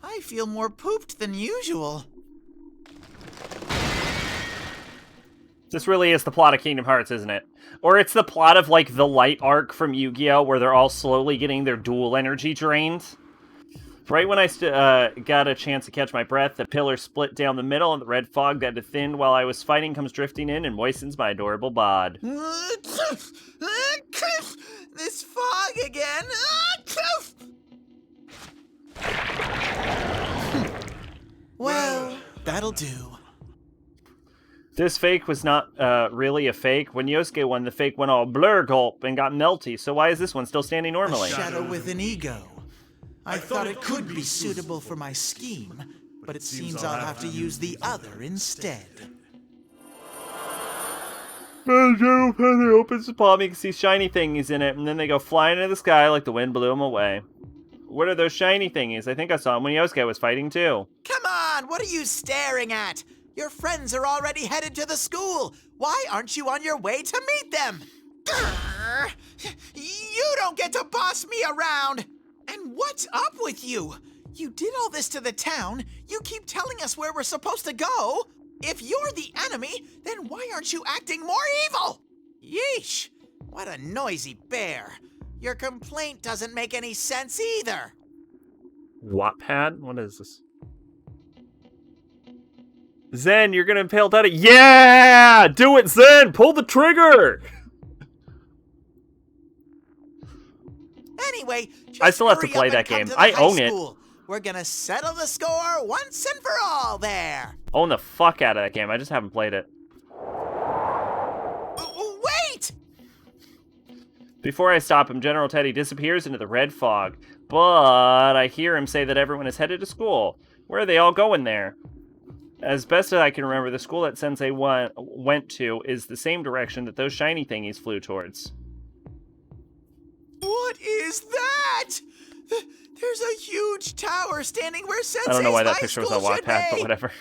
I feel more pooped than usual. This really is the plot of Kingdom Hearts, isn't it? Or it's the plot of, like, the Light arc from Yu-Gi-Oh! Where they're all slowly getting their dual energy drained. Right when I got a chance to catch my breath, the pillar split down the middle and the red fog that had thinned while I was fighting comes drifting in and moistens my adorable bod. This fog again! Well, that'll do. This fake was not really a fake. When Yosuke won, the fake went all blur gulp and got melty, so why is this one still standing normally? A shadow with an ego. I thought it could be suitable for my scheme, but it seems I'll have to use the other instead. They opens the palm, you can see shiny thingies in it, and then they go flying into the sky like the wind blew them away. What are those shiny thingies? I think I saw them when Yosuke was fighting too. Come on, what are you staring at? Your friends are already headed to the school. Why aren't you on your way to meet them? Grr! You don't get to boss me around! And what's up with you? You did all this to the town. You keep telling us where we're supposed to go. If you're the enemy, then why aren't you acting more evil? Yeesh! What a noisy bear. Your complaint doesn't make any sense either. Wattpad? What is this? Zen, you're gonna impale Teddy. Yeah! Do it, Zen! Pull the trigger! Anyway, just I still have to hurry play up that and come game. to the I high own it. school. We're gonna settle the score once and for all there. Own the fuck out of that game. I just haven't played it. Wait! Before I stop him, General Teddy disappears into the red fog. But I hear him say that everyone is headed to school. Where are they all going there? As best as I can remember, the school that Sensei went to is the same direction that those shiny thingies flew towards. What is that? There's a huge tower standing where Sensei's I don't know why that high picture was school on should Wattpad, but be. whatever.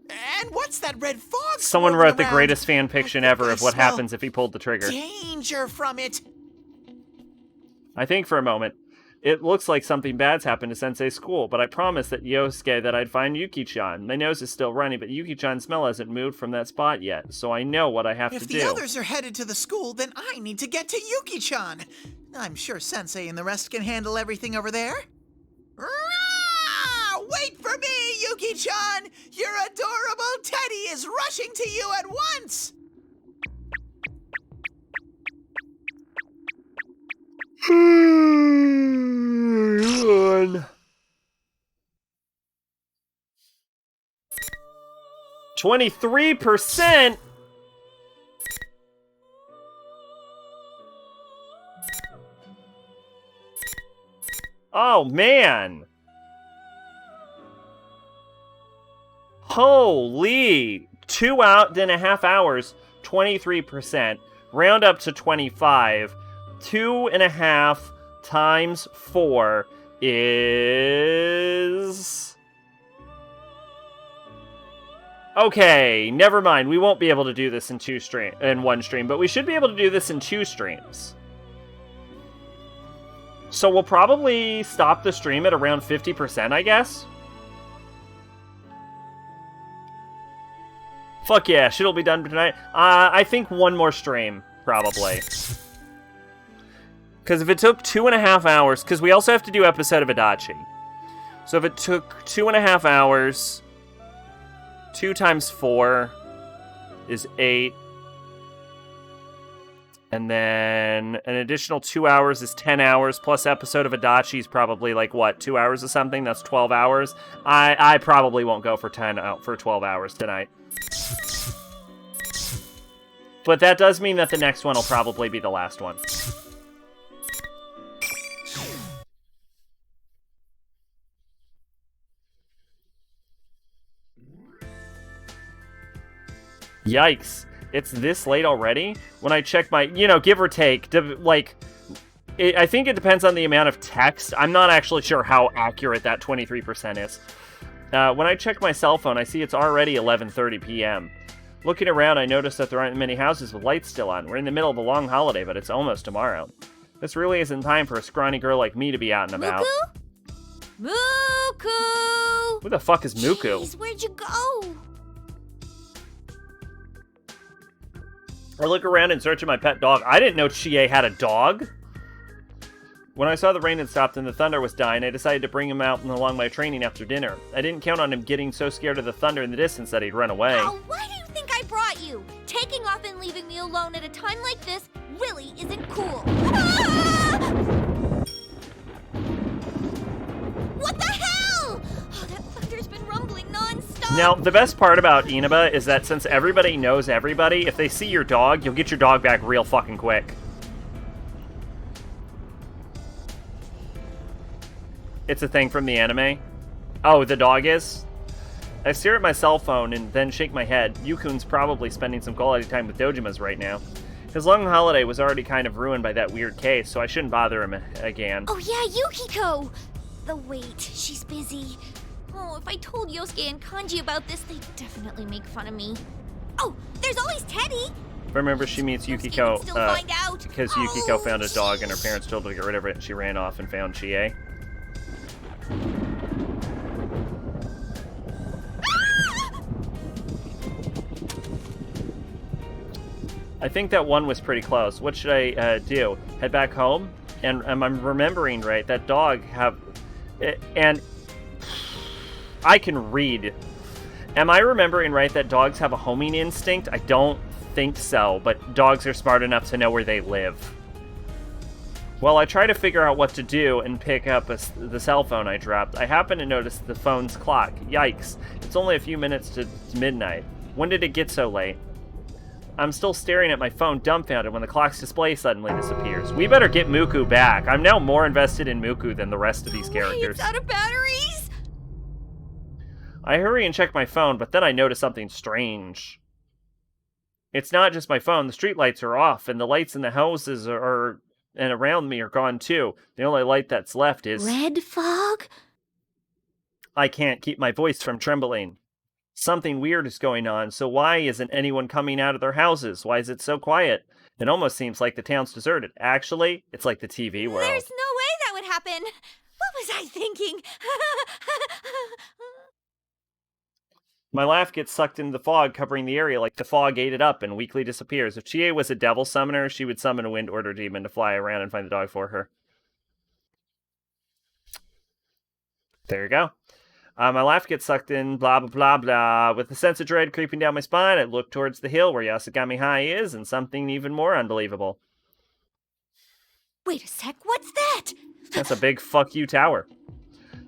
And what's that red fog? Someone swirling wrote the around? greatest fan fiction ever of what smell happens if he pulled the trigger. Danger from it. I think for a moment, it looks like something bad's happened to Sensei's school, but I promised that Yosuke that I'd find Yuki-chan. My nose is still runny, but Yuki-chan's smell hasn't moved from that spot yet, so I know what I have to If do. the others are headed to the school, then I need to get to Yuki-chan. I'm sure Sensei and the rest can handle everything over there. Rah! Wait for me, Yuki-chan! Your adorable Teddy is rushing to you at once! On. 23%? Oh, man. Holy. 2.5 hours, 23%. Round up to 25. 2.5 times 4 is... Okay, never mind. We won't be able to do this in one stream, but we should be able to do this in 2 streams. So we'll probably stop the stream at around 50%, I guess. Fuck yeah, shit'll be done tonight. I think one more stream, probably. Because if it took 2.5 hours, because we also have to do episode of Adachi. So if it took 2.5 hours, 2 times 4 is 8. And then an additional 2 hours is 10 hours, plus episode of Adachi is probably like, what, 2 hours or something? That's 12 hours. I probably won't go for 12 hours tonight. But that does mean that the next one will probably be the last one. Yikes. It's this late already? When I check my, give or take, I think it depends on the amount of text. I'm not actually sure how accurate that 23% is. When I check my cell phone, I see it's already 11:30 p.m. Looking around, I notice that there aren't many houses with lights still on. We're in the middle of a long holiday, but it's almost tomorrow. This really isn't time for a scrawny girl like me to be out and about. Muku? Muku! Who the fuck is Muku? Jeez, where'd you go? I look around in search of my pet dog. I didn't know Chie had a dog. When I saw the rain had stopped and the thunder was dying, I decided to bring him out and along my training after dinner. I didn't count on him getting so scared of the thunder in the distance that he'd run away. Oh, why do you think I brought you? Taking off and leaving me alone at a time like this really isn't cool. Ah! What the hell? Oh, that thunder's been rumbling non-stop. Now, the best part about Inaba is that since everybody knows everybody, if they see your dog, you'll get your dog back real fucking quick. It's a thing from the anime. Oh, the dog is? I stare at my cell phone and then shake my head. Yukun's probably spending some quality time with Dojimas right now. His long holiday was already kind of ruined by that weird case, so I shouldn't bother him again. Oh yeah, Yukiko! Wait, she's busy. Oh, if I told Yosuke and Kanji about this, they'd definitely make fun of me. Oh, there's always Teddy! Remember, she meets Yukiko, still find out. because Yukiko found a dog and her parents told her to get rid of it, and she ran off and found Chie. I think that one was pretty close. What should I do? Head back home? And I'm remembering right, that dog have... And I can read. Am I remembering right that dogs have a homing instinct? I don't think so, but dogs are smart enough to know where they live. While I try to figure out what to do and pick up the cell phone I dropped, I happen to notice the phone's clock. Yikes. It's only a few minutes to midnight. When did it get so late? I'm still staring at my phone dumbfounded when the clock's display suddenly disappears. We better get Muku back. I'm now more invested in Muku than the rest of these characters. It's out of batteries! I hurry and check my phone, but then I notice something strange. It's not just my phone. The streetlights are off, and the lights in the houses and around me are gone too. The only light that's left is... Red fog? I can't keep my voice from trembling. Something weird is going on, so why isn't anyone coming out of their houses? Why is it so quiet? It almost seems like the town's deserted. Actually, it's like the TV world. There's no way that would happen. What was I thinking? My laugh gets sucked into the fog covering the area like the fog ate it up and weakly disappears. If Chie was a devil summoner, she would summon a wind order demon to fly around and find the dog for her. There you go. My laugh gets sucked in, blah, blah, blah, blah. With a sense of dread creeping down my spine, I look towards the hill where Yasogami High is, and something even more unbelievable. Wait a sec, what's that? That's a big fuck you tower.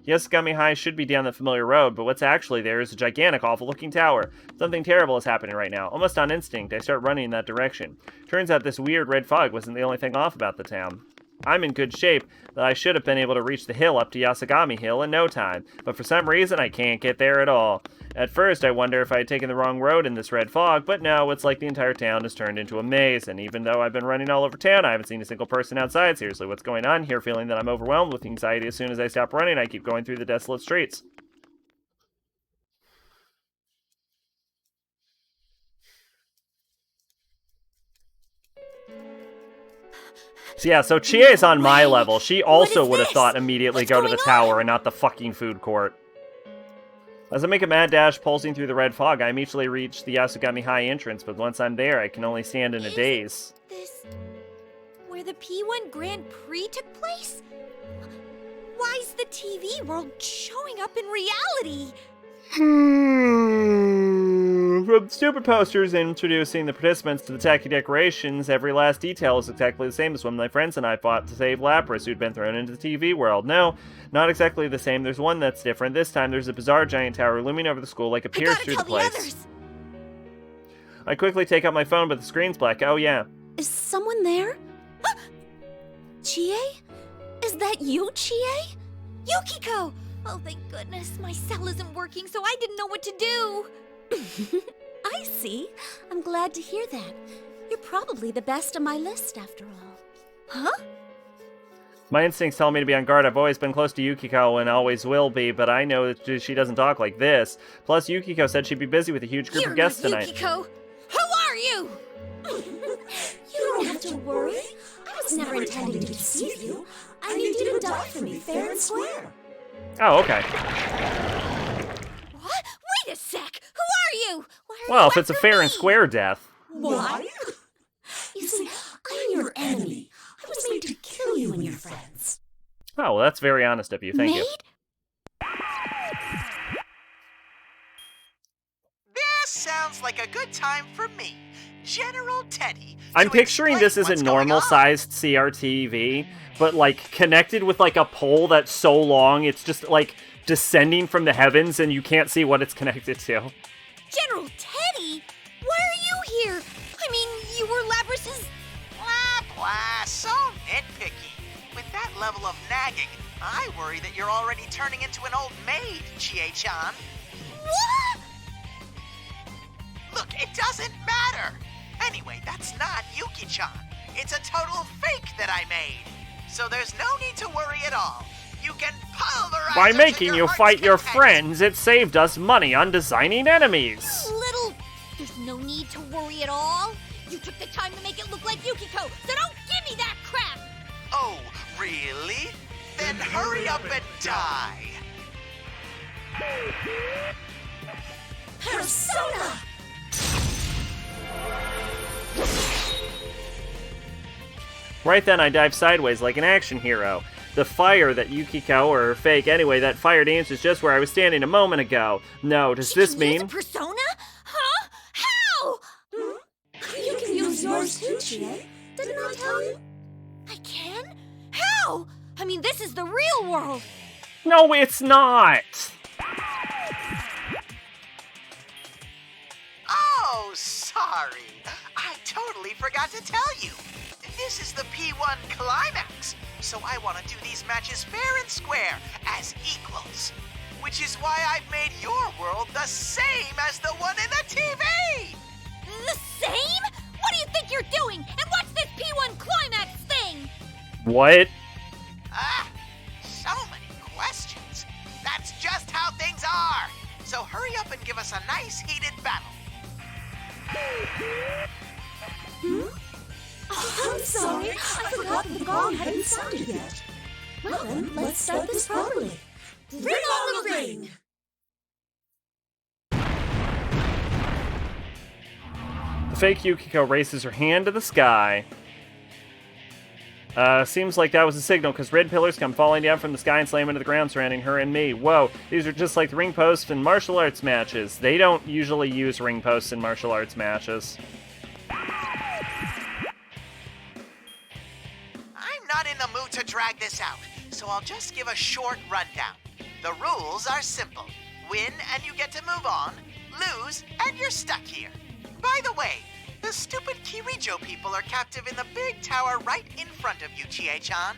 Yasogami High should be down that familiar road, but what's actually there is a gigantic, awful-looking tower. Something terrible is happening right now. Almost on instinct, I start running in that direction. Turns out this weird red fog wasn't the only thing off about the town. I'm in good shape, that I should have been able to reach the hill up to Yasogami Hill in no time, but for some reason I can't get there at all. At first I wonder if I had taken the wrong road in this red fog, but no, it's like the entire town has turned into a maze, and even though I've been running all over town, I haven't seen a single person outside. Seriously, what's going on here? Feeling that I'm overwhelmed with anxiety as soon as I stop running, I keep going through the desolate streets. So yeah, so Chie is on my level. She also would have thought immediately go to the tower and not the fucking food court. As I make a mad dash pulsing through the red fog, I immediately reach the Yasogami High entrance, but once I'm there, I can only stand in a daze. This... where the P1 Grand Prix took place? Why's the TV world showing up in reality? From stupid posters introducing the participants to the tacky decorations, every last detail is exactly the same as when my friends and I fought to save Lapras, who'd been thrown into the TV world. No, not exactly the same. There's one that's different. This time, there's a bizarre giant tower looming over the school like a pier through the place. I quickly take out my phone, but the screen's black. Oh, yeah. Is someone there? Chie? Is that you, Chie? Yukiko! Oh, thank goodness. My cell isn't working, so I didn't know what to do. I see. I'm glad to hear that. You're probably the best on my list, after all. Huh? My instincts tell me to be on guard. I've always been close to Yukiko and always will be, but I know that she doesn't talk like this. Plus, Yukiko said she'd be busy with a huge group of guests tonight. Yukiko! Who are you? You don't have to worry. I was never intending to deceive you. I mean, you didn't die for me fair and square. Oh, okay. What? Wait a sec! Who are you? Well, if it's a fair and square death. Why? You see, I'm your enemy. I was made to kill you and your friends. Oh, well, that's very honest of you. Thank you. This sounds like a good time for me, General Teddy. I'm picturing this as a normal-sized CRTV, but, like, connected with, like, a pole that's so long, it's just, like, descending from the heavens, and you can't see what it's connected to. General Teddy? Why are you here? I mean, you were Labras's... Blah, so nitpicky. With that level of nagging, I worry that you're already turning into an old maid, Chie-chan. What? Look, it doesn't matter. Anyway, that's not Yuki-chan. It's a total fake that I made. So there's no need to worry at all. You can pulverize By making you fight your friends, it saved us money on designing enemies. Little... There's no need to worry at all. You took the time to make it look like Yukiko, so don't give me that crap! Oh, really? Then hurry up and die. Persona! Right then, I dive sideways like an action hero. The fire that Yukiko, or fake anyway, that fire dance is just where I was standing a moment ago. No, does this mean... Persona? Huh? How? You can use yours too, Chie. Didn't I tell you? I can? How? I mean, this is the real world. No, it's not! Oh, sorry. I totally forgot to tell you. This is the P1 Climax, so I want to do these matches fair and square, as equals. which is why I've made your world the same as the one in the TV! The same? What do you think you're doing? And what's this P1 Climax thing? What? So many questions. That's just how things are. So hurry up and give us a nice heated battle. Oh, I'm sorry. I forgot the gong hadn't sounded yet. Well then, let's start this properly. Ring on the ring! The fake Yukiko raises her hand to the sky. Seems like that was a signal, because red pillars come falling down from the sky and slam into the ground surrounding her and me. Whoa, these are just like the ring posts in martial arts matches. They don't usually use ring posts in martial arts matches. I'm not in the mood to drag this out, so I'll just give a short rundown. The rules are simple. Win and you get to move on. Lose and you're stuck here. By the way, the stupid Kirijo people are captive in the big tower right in front of you, Chie-chan.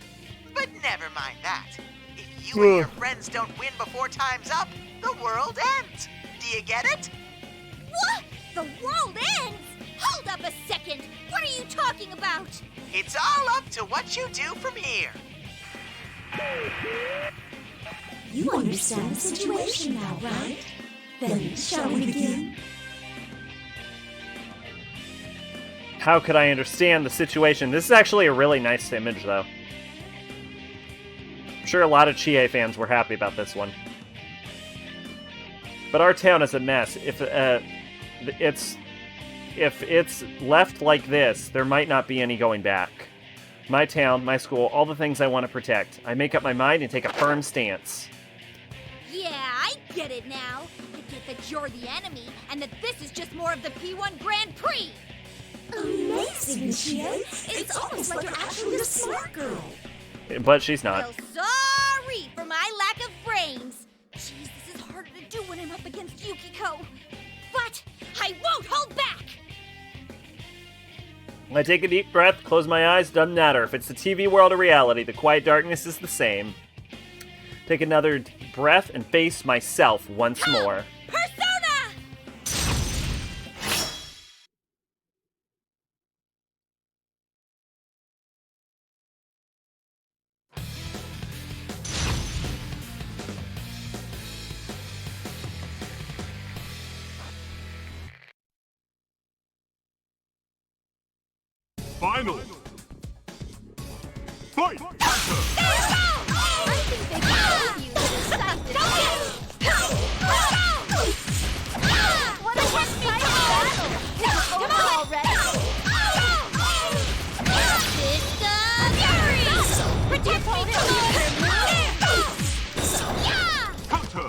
But never mind that. If you and your friends don't win before time's up, the world ends. Do you get it? What? The world ends? Hold up a second. What are you talking about? It's all up to what you do from here. You understand the situation now, right? Then, shall we begin? How could I understand the situation? This is actually a really nice image, though. I'm sure a lot of Chie fans were happy about this one. But our town is a mess. If it's left like this, there might not be any going back. My town, my school, all the things I want to protect. I make up my mind and take a firm stance. Yeah, I get it now. I get that you're the enemy, and that this is just more of the P1 Grand Prix. Amazing, Chie! It's almost like you're actually a smart girl. But she's not. Well, sorry for my lack of brains. Jeez, this is harder to do when I'm up against Yukiko. But I won't hold back! I take a deep breath, close my eyes, doesn't matter. If it's the TV world or reality, the quiet darkness is the same. Take another deep breath and face myself once more. Persona! Final! Fight! I think they can use this What a one-sided battle! It's over already! System Fury! Protect me from Yeah! Counter!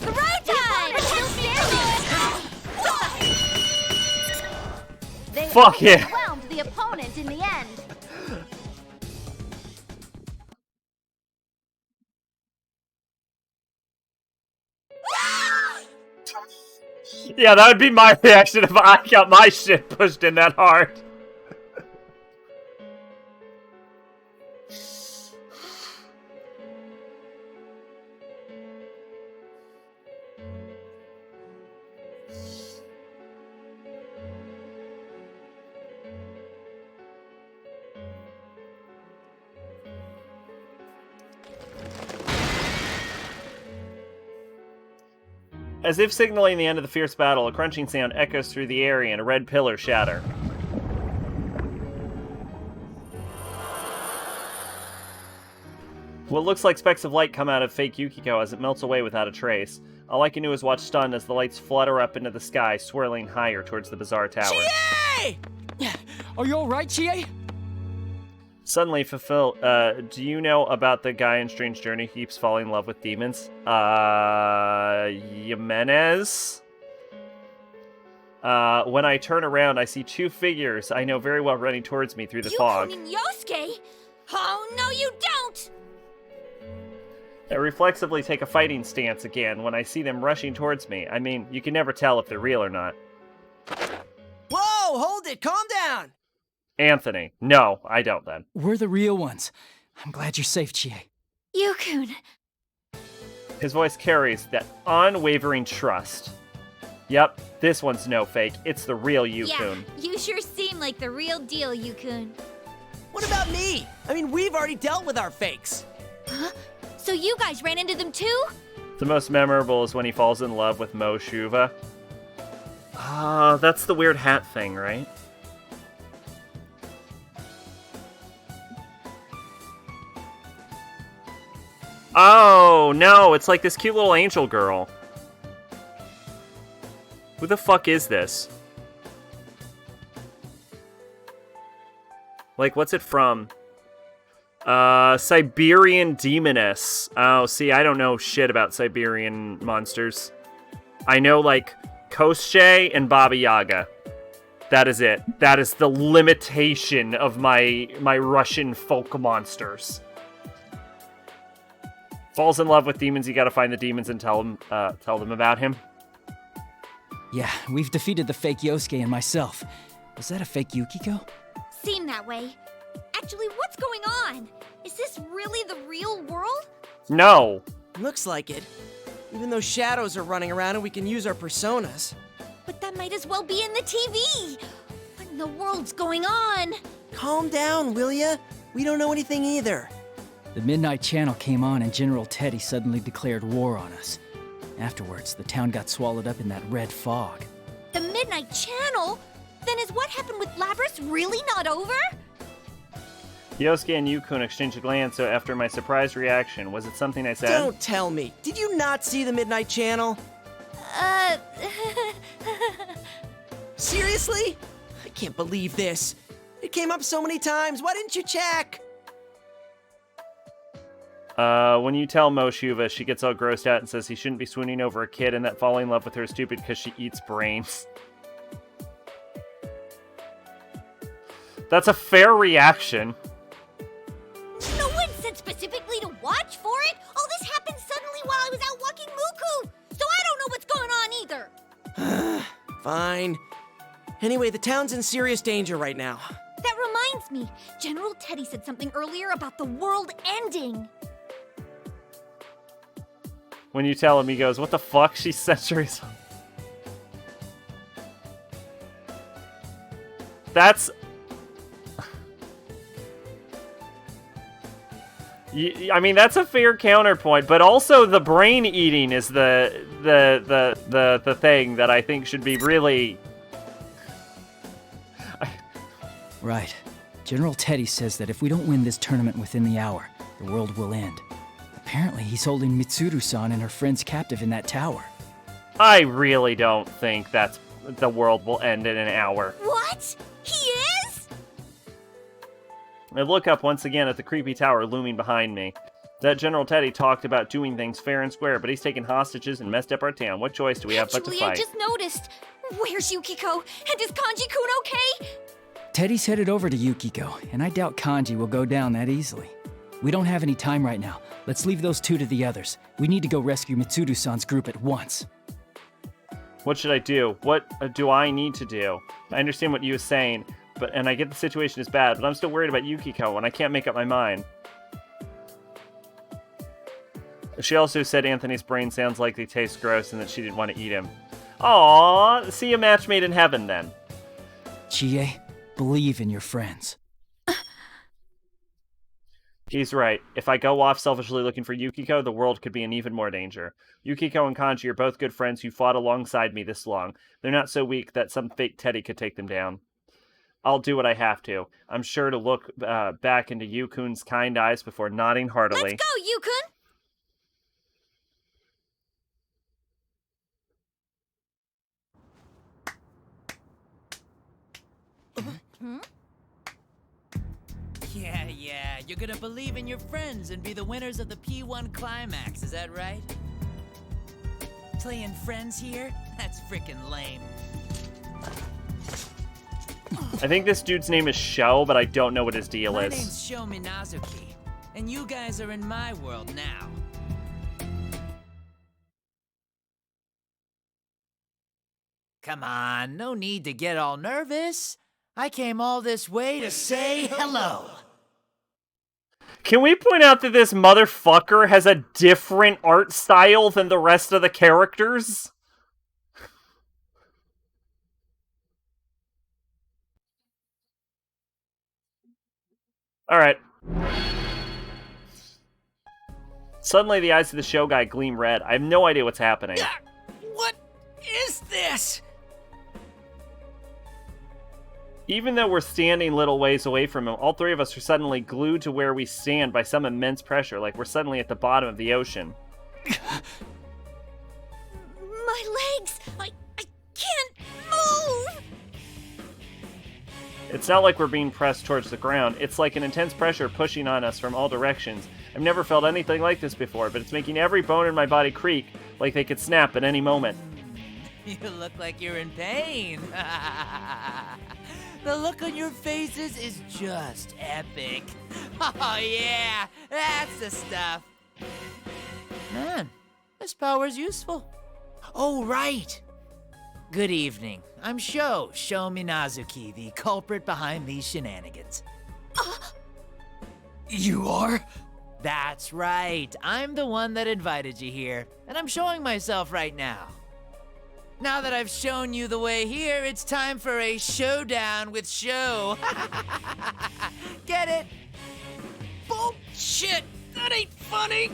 Throw time! They Fuck yeah! overwhelmed the opponent in the end. Yeah, that would be my reaction if I got my shit pushed in that hard. As if signaling the end of the fierce battle, a crunching sound echoes through the area and a red pillar shatter. What looks like specks of light come out of fake Yukiko as it melts away without a trace. All I can do is watch stunned as the lights flutter up into the sky, swirling higher towards the bizarre tower. Chie! Are you alright, Chie? Suddenly, do you know about the guy in Strange Journey who keeps falling in love with demons? Jimenez? When I turn around, I see two figures I know very well running towards me through the fog. You mean Yosuke? Oh, no you don't! I reflexively take a fighting stance again when I see them rushing towards me. I mean, you can never tell if they're real or not. Whoa, hold it, calm down! Anthony. No, I don't then. We're the real ones. I'm glad you're safe, Chie. Yukun. His voice carries that unwavering trust. Yep, this one's no fake. It's the real Yukun. Yeah, you sure seem like the real deal, Yukun. What about me? I mean, we've already dealt with our fakes. Huh? So you guys ran into them too? The most memorable is when he falls in love with Mo Shuva. That's the weird hat thing, right? Oh, no, it's like this cute little angel girl. Who the fuck is this? Like, what's it from? Siberian Demoness. Oh, see, I don't know shit about Siberian monsters. I know, like, Koschei and Baba Yaga. That is it. That is the limitation of my Russian folk monsters. Falls in love with demons, you gotta find the demons and tell them about him. Yeah, we've defeated the fake Yosuke and myself. Was that a fake Yukiko? Seem that way. Actually, what's going on? Is this really the real world? No. Looks like it. Even though shadows are running around and we can use our personas. But that might as well be in the TV. What in the world's going on? Calm down, will ya? We don't know anything either. The Midnight Channel came on and General Teddy suddenly declared war on us. Afterwards, the town got swallowed up in that red fog. The Midnight Channel? Then is what happened with Labras really not over? Yosuke and Yukun exchanged a glance after my surprised reaction. Was it something I said? Don't tell me. Did you not see the Midnight Channel? Seriously? I can't believe this. It came up so many times. Why didn't you check? When you tell Mo Shuva, she gets all grossed out and says he shouldn't be swooning over a kid and that falling in love with her is stupid because she eats brains. That's a fair reaction. No one said specifically to watch for it. All this happened suddenly while I was out walking Muku. So I don't know what's going on either. Fine. Anyway, the town's in serious danger right now. That reminds me. General Teddy said something earlier about the world ending. When you tell him, he goes, what the fuck? She's centuries. That's... I mean, that's a fair counterpoint, but also the brain eating is the thing that I think should be really... Right. General Teddy says that if we don't win this tournament within the hour, the world will end. Apparently, he's holding Mitsuru-san and her friends captive in that tower. I really don't think that's the world will end in an hour. What? He is? I look up once again at the creepy tower looming behind me. That General Teddy talked about doing things fair and square, but he's taken hostages and messed up our town. What choice do we have but to fight? I just noticed. Where's Yukiko? And is Kanji-kun okay? Teddy's headed over to Yukiko, and I doubt Kanji will go down that easily. We don't have any time right now. Let's leave those two to the others. We need to go rescue Mitsuru-san's group at once. What should I do? What do I need to do? I understand what you were saying, and I get the situation is bad, but I'm still worried about Yukiko, and I can't make up my mind. She also said Anthony's brain sounds like they taste gross and that she didn't want to eat him. Aww, see a match made in heaven then. Chie, believe in your friends. He's right. If I go off selfishly looking for Yukiko, the world could be in even more danger. Yukiko and Kanji are both good friends who fought alongside me this long. They're not so weak that some fake Teddy could take them down. I'll do what I have to. I'm sure to look back into Yukun's kind eyes before nodding heartily. Let's go, Yukun! Hmm? Yeah, you're gonna believe in your friends and be the winners of the P1 Climax, is that right? Playing friends here? That's frickin' lame. I think this dude's name is Shell, but I don't know what his deal My is. name's Sho Minazuki, and you guys are in my world now. Come on, no need to get all nervous. I came all this way to say hello. Can we point out that this motherfucker has a different art style than the rest of the characters? Alright. Suddenly the eyes of the show guy gleam red. I have no idea what's happening. What is this? Even though we're standing little ways away from him, all three of us are suddenly glued to where we stand by some immense pressure, like we're suddenly at the bottom of the ocean. My legs! I can't move! It's not like we're being pressed towards the ground. It's like an intense pressure pushing on us from all directions. I've never felt anything like this before, but it's making every bone in my body creak like they could snap at any moment. You look like you're in pain. The look on your faces is just epic. Oh yeah, that's the stuff. Man, this power's useful. Oh, right. Good evening. I'm Sho Minazuki, the culprit behind these shenanigans. You are? That's right. I'm the one that invited you here, and I'm showing myself right now. Now that I've shown you the way here, it's time for a showdown with Sho. Get it? Bullshit! That ain't funny!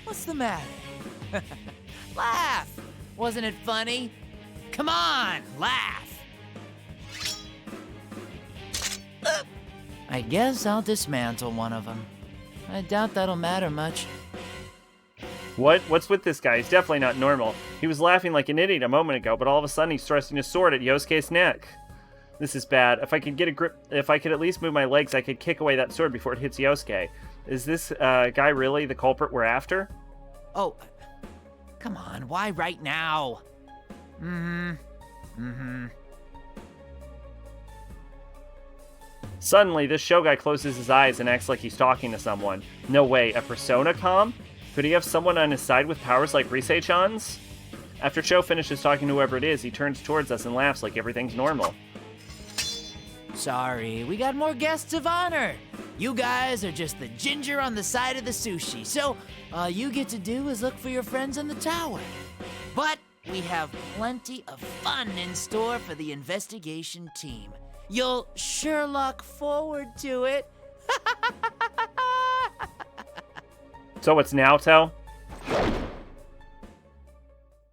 What's the matter? Laugh! Wasn't it funny? Come on, laugh! I guess I'll dismantle one of them. I doubt that'll matter much. What's with this guy? He's definitely not normal. He was laughing like an idiot a moment ago, but all of a sudden he's thrusting his sword at Yosuke's neck. This is bad. If I could get a grip, if I could at least move my legs, I could kick away that sword before it hits Yosuke. Is this guy really the culprit we're after? Oh, come on, why right now? Suddenly, this show guy closes his eyes and acts like he's talking to someone. No way, a persona comm? Could he have someone on his side with powers like Rise-chan's? After Sho finishes talking to whoever it is, he turns towards us and laughs like everything's normal. Sorry, we got more guests of honor. You guys are just the ginger on the side of the sushi, so all you get to do is look for your friends in the tower. But we have plenty of fun in store for the investigation team. You'll sure look forward to it. So it's Naoto?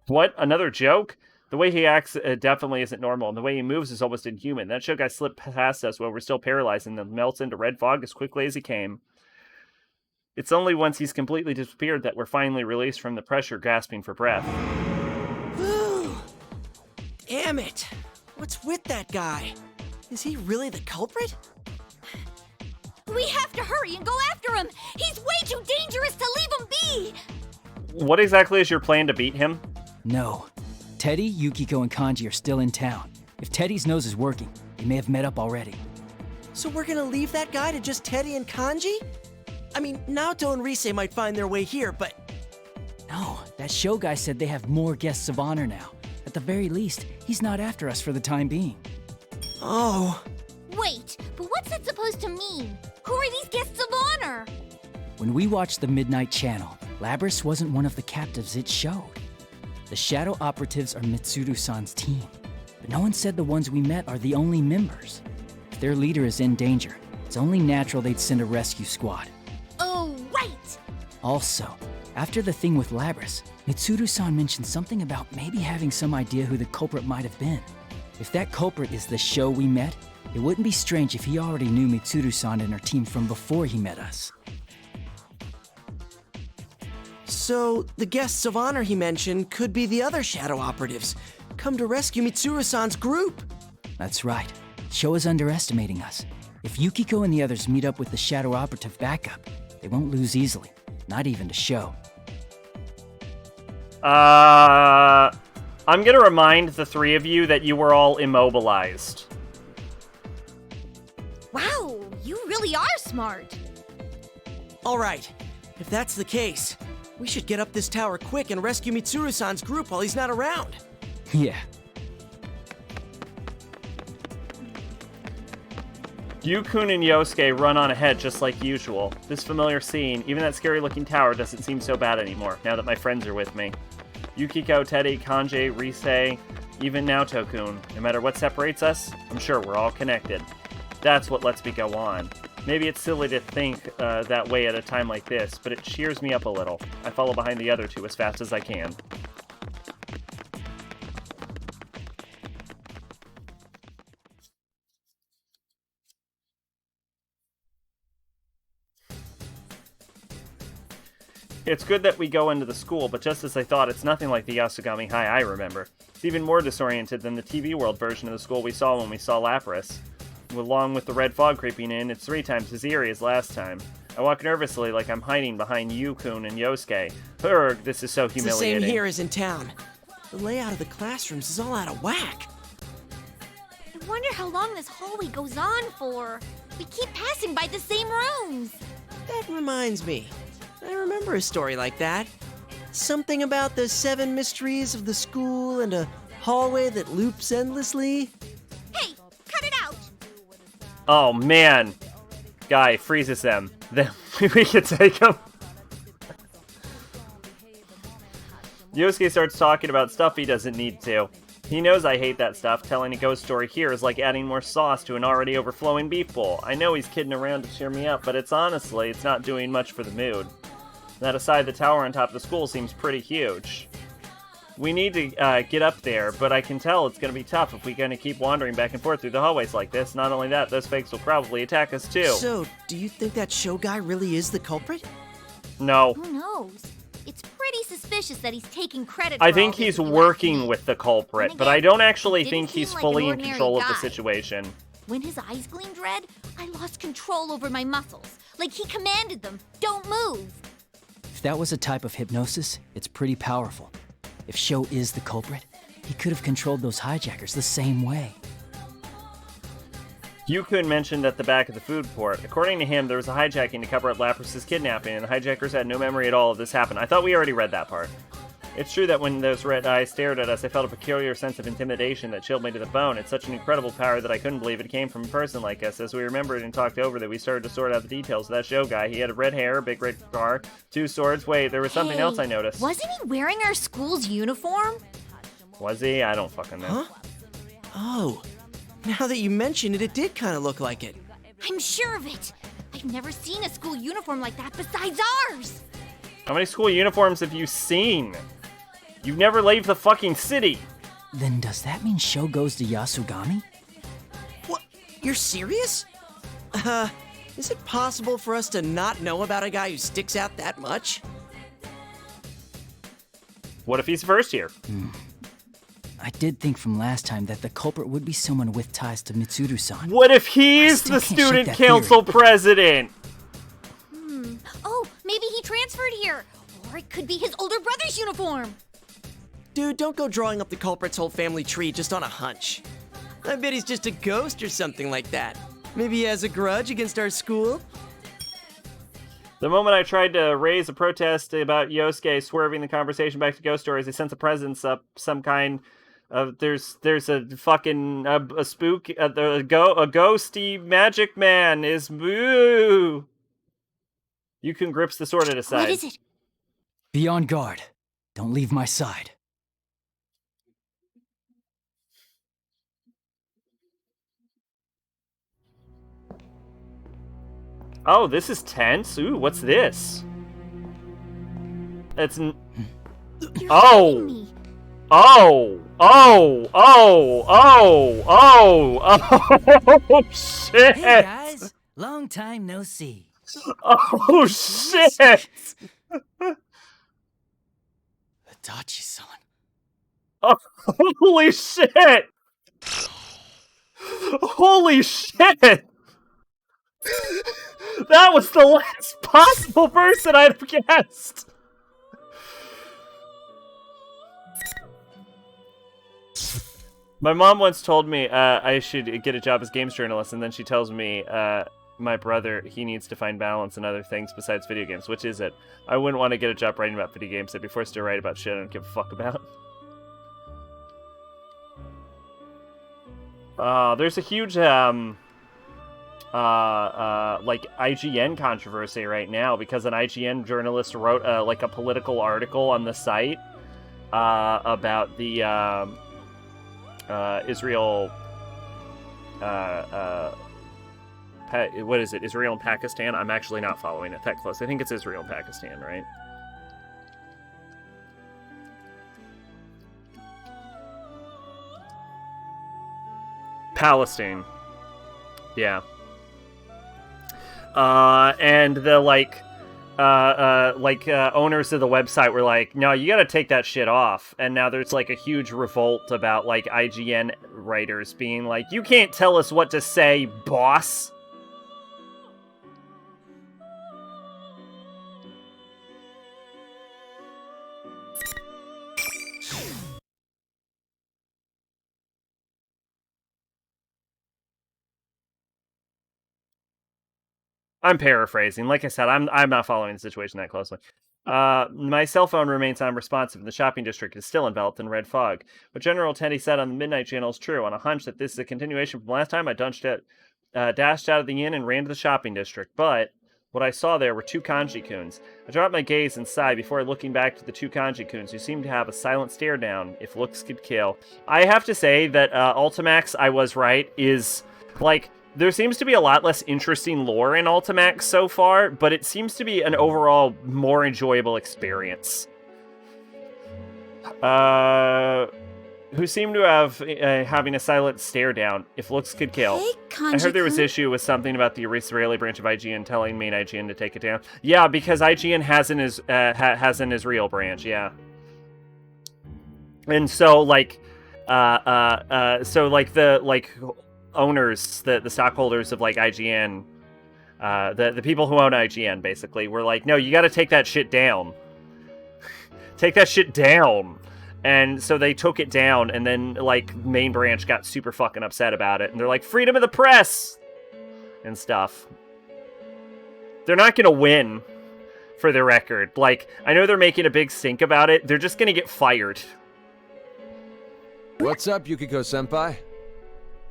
What? Another joke? The way he acts definitely isn't normal, and the way he moves is almost inhuman. That show guy slipped past us while we're still paralyzed and then melts into red fog as quickly as he came. It's only once he's completely disappeared that we're finally released from the pressure, gasping for breath. Damn it! What's with that guy? Is he really the culprit? We have to hurry and go after him! He's way too dangerous to leave him be! What exactly is your plan to beat him? No. Teddy, Yukiko, and Kanji are still in town. If Teddy's nose is working, they may have met up already. So we're gonna leave that guy to just Teddy and Kanji? I mean, Naoto and Rise might find their way here, but... No, that show guy said they have more guests of honor now. At the very least, he's not after us for the time being. Oh. Wait, but what's that supposed to mean? Who are these guests of honor? When we watched the Midnight Channel, Labris wasn't one of the captives it showed. The Shadow Operatives are Mitsuru-san's team, but no one said the ones we met are the only members. If their leader is in danger, it's only natural they'd send a rescue squad. Oh, right! Also, after the thing with Labris, Mitsuru-san mentioned something about maybe having some idea who the culprit might have been. If that culprit is the show we met, it wouldn't be strange if he already knew Mitsuru-san and her team from before he met us. So, the guests of honor he mentioned could be the other Shadow Operatives, come to rescue Mitsuru-san's group. That's right. Sho is underestimating us. If Yukiko and the others meet up with the Shadow Operative backup, they won't lose easily, not even to Sho. I'm gonna remind the three of you that you were all immobilized. Wow, you really are smart. All right, if that's the case, we should get up this tower quick and rescue Mitsuru-san's group while he's not around. Yeah. Yukun and Yosuke run on ahead just like usual. This familiar scene, even that scary-looking tower, doesn't seem so bad anymore, now that my friends are with me. Yukiko, Teddy, Kanji, Rise, even now Tokun. No matter what separates us, I'm sure we're all connected. That's what lets me go on. Maybe it's silly to think that way at a time like this, but it cheers me up a little. I follow behind the other two as fast as I can. It's good that we go into the school, but just as I thought, it's nothing like the Yasugami High I remember. It's even more disoriented than the TV world version of the school we saw when we saw Lapras. Along with the red fog creeping in, it's 3 times as eerie as last time. I walk nervously like I'm hiding behind Yukun and Yosuke. Urgh, this is so humiliating. It's the same here as in town. The layout of the classrooms is all out of whack. I wonder how long this hallway goes on for. We keep passing by the same rooms. That reminds me. I remember a story like that. Something about the 7 mysteries of the school and a hallway that loops endlessly. Hey, cut it out! Oh, man. Guy freezes them. Then we can take them. Yosuke starts talking about stuff he doesn't need to. He knows I hate that stuff. Telling a ghost story here is like adding more sauce to an already overflowing beef bowl. I know he's kidding around to cheer me up, but it's not doing much for the mood. That aside, the tower on top of the school seems pretty huge. We need to get up there, but I can tell it's going to be tough if we're going to keep wandering back and forth through the hallways like this. Not only that, those fakes will probably attack us too. So, do you think that show guy really is the culprit? No. Who knows? It's pretty suspicious that he's taking credit I for think all he's this working with the culprit, but I don't actually didn't think he's seem like fully an in ordinary control of the guy. situation. When his eyes gleamed red, I lost control over my muscles. Like he commanded them, don't move. If that was a type of hypnosis, it's pretty powerful. If Sho is the culprit, he could have controlled those hijackers the same way. Yukun mentioned at the back of the food court. According to him, there was a hijacking to cover up Lapras' kidnapping, and the hijackers had no memory at all of this happened. I thought we already read that part. It's true that when those red eyes stared at us, I felt a peculiar sense of intimidation that chilled me to the bone. It's such an incredible power that I couldn't believe it came from a person like us. As we remembered and talked over that, we started to sort out the details of that show guy. He had red hair, a big red car, 2 swords. Wait, there was something else I noticed. Wasn't he wearing our school's uniform? Was he? I don't fucking know. Huh? Oh, now that you mention it, it did kind of look like it. I'm sure of it. I've never seen a school uniform like that besides ours. How many school uniforms have you seen? You've never left the fucking city. Then does that mean Sho goes to Yasugami? What? You're serious? Is it possible for us to not know about a guy who sticks out that much? What if he's first here? I did think from last time that the culprit would be someone with ties to Mitsuru-san. What if he's the student council president? Oh, maybe he transferred here. Or it could be his older brother's uniform. Dude, don't go drawing up the culprit's whole family tree just on a hunch. I bet he's just a ghost or something like that. Maybe he has a grudge against our school? The moment I tried to raise a protest about Yosuke swerving the conversation back to ghost stories, I sense a presence of some kind of... There's a fucking... a spook... a ghosty magic man is... Boo! Yukun grips the sword at his side. What is it? Be on guard. Don't leave my side. Oh, this is tense. Ooh, what's this? It's Oh! Oh, shit! Hey guys, long time no see. Oh, shit! Itachi-san. Oh, holy shit! Holy shit! That was the last possible person I'd have guessed! My mom once told me I should get a job as games journalist, and then she tells me my brother, he needs to find balance in other things besides video games. Which is it? I wouldn't want to get a job writing about video games. I'd be forced to write about shit I don't give a fuck about. There's a huge like IGN controversy right now because an IGN journalist wrote like a political article on the site about the Israel. What is it? Israel and Pakistan? I'm actually not following it that close. I think it's Israel and Pakistan, right? Palestine. Yeah. And the owners of the website were like, no, you gotta take that shit off. And now there's like a huge revolt about like IGN writers being like, you can't tell us what to say, boss. I'm paraphrasing. Like I said, I'm not following the situation that closely. My cell phone remains unresponsive, and the shopping district is still enveloped in red fog. What General Teddy said on the Midnight Channel is true. On a hunch that this is a continuation from last time, I dashed out of the inn and ran to the shopping district. But what I saw there were two kanji-kuns. I dropped my gaze and sighed before looking back to the two kanji-kuns, who seemed to have a silent stare down, if looks could kill. I have to say that Ultimax, I was right, is like... There seems to be a lot less interesting lore in Ultimax so far, but it seems to be an overall more enjoyable experience. Who seem to have having a silent stare down, if looks could kill. Hey, I heard there was issue with something about the Israeli branch of IGN telling main IGN to take it down. Yeah, because IGN has an Israel branch, yeah. And so, like, owners, the stockholders of like IGN, the people who own IGN basically were like, no, you got to take that shit down. Take that shit down. And so they took it down, and then like main branch got super fucking upset about it, and they're like, freedom of the press and stuff. They're not gonna win, for the record. Like, I know they're making a big stink about it. They're just gonna get fired. What's up, Yukiko-senpai?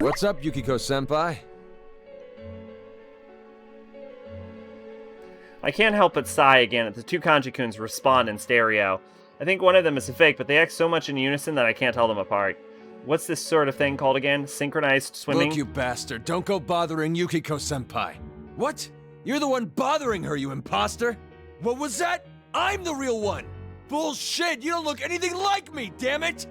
What's up, Yukiko-senpai? I can't help but sigh again at the two kanji-kuns respond in stereo. I think one of them is a fake, but they act so much in unison that I can't tell them apart. What's this sort of thing called again? Synchronized swimming? Look, you bastard, don't go bothering Yukiko-senpai. What? You're the one bothering her, you imposter? What was that? I'm the real one! Bullshit, you don't look anything like me, damn it!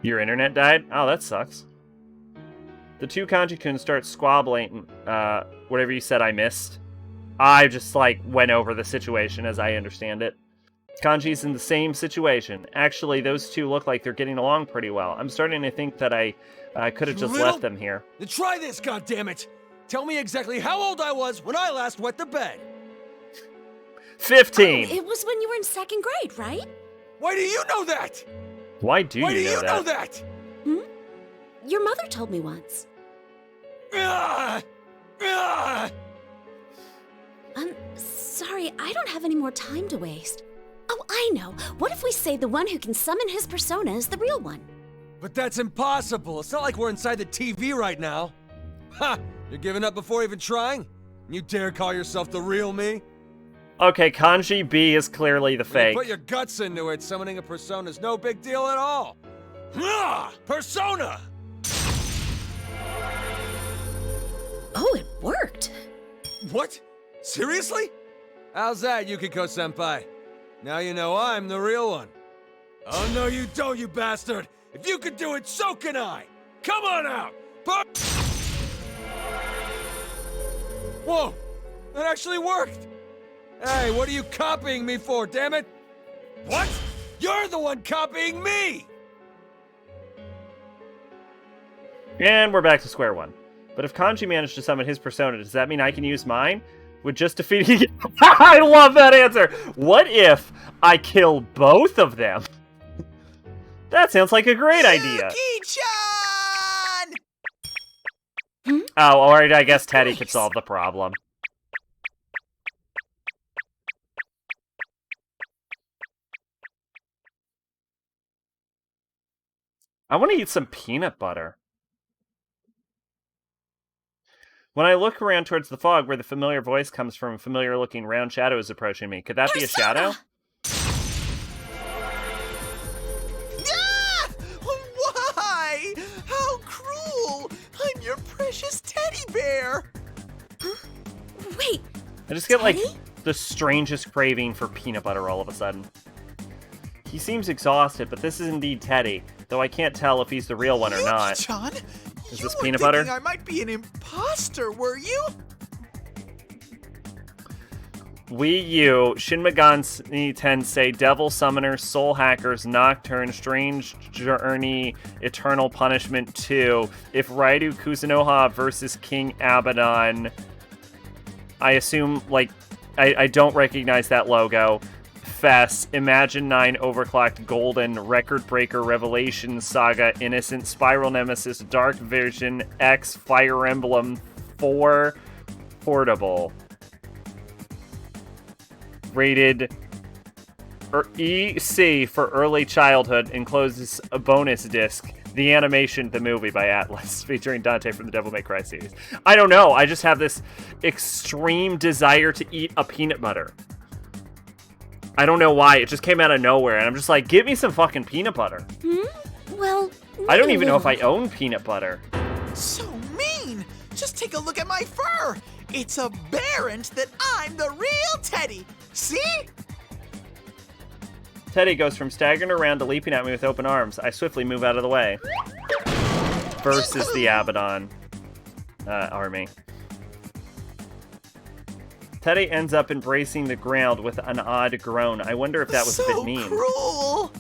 Your internet died? Oh, that sucks. The two kanji-kuns start squabbling, whatever you said I missed. I just, like, went over the situation as I understand it. Kanji's in the same situation. Actually, those two look like they're getting along pretty well. I'm starting to think that I could have just left them here. Then try this, goddammit! Tell me exactly how old I was when I last wet the bed! 15! Oh, it was when you were in 2nd grade, right? Why do you know that? Why do Why you do you know that? Hmm? Your mother told me once. Sorry, I don't have any more time to waste. Oh, I know. What if we say the one who can summon his persona is the real one? But that's impossible. It's not like we're inside the TV right now. Ha! You're giving up before even trying? You dare call yourself the real me? Okay, Kanji B is clearly the When you fake. put your guts into it, summoning a persona's no big deal at all. Persona! Oh, it worked. What? Seriously? How's that, Yukiko-senpai? Now you know I'm the real one. Oh, no you don't, you bastard! If you could do it, so can I! Come on out! Whoa! That actually worked! Hey, what are you copying me for, damn it? What? You're the one copying me! And we're back to square one. But if Kanji managed to summon his persona, does that mean I can use mine? With just defeating... I love that answer! What if I kill both of them? That sounds like a great idea. Oh, or I guess Teddy could solve the problem. I want to eat some peanut butter. When I look around towards the fog where the familiar voice comes from, a familiar-looking round shadow is approaching me. Could that be a shadow? Ah! Why? How cruel! I'm your precious teddy bear! Wait, I just get, like, the strangest craving for peanut butter all of a sudden. He seems exhausted, but this is indeed Teddy, though I can't tell if he's the real one or not. Yuki-chan, Is this peanut butter? I might be an imposter, were you? Wii U, Shin Megami Tensei, Devil Summoner, Soul Hackers, Nocturne, Strange Journey, Eternal Punishment 2, If Raidu Kuzunoha versus King Abaddon. I assume, like, I don't recognize that logo. Fess, Imagine 9, Overclocked Golden, Record Breaker, Revelation Saga, Innocent, Spiral Nemesis, Dark Vision, X, Fire Emblem 4, Portable. Rated EC for early childhood, encloses a bonus disc, The Animation, the movie by Atlas, featuring Dante from the Devil May Cry series. I don't know, I just have this extreme desire to eat a peanut butter. I don't know why, it just came out of nowhere, and I'm just like, give me some fucking peanut butter. Well, I don't even know if I own peanut butter. So mean! Just take a look at my fur! It's apparent that I'm the real Teddy! See? Teddy goes from staggering around to leaping at me with open arms. I swiftly move out of the way. Versus the Abaddon army. Teddy ends up embracing the ground with an odd groan. I wonder if that was a bit mean. Cruel!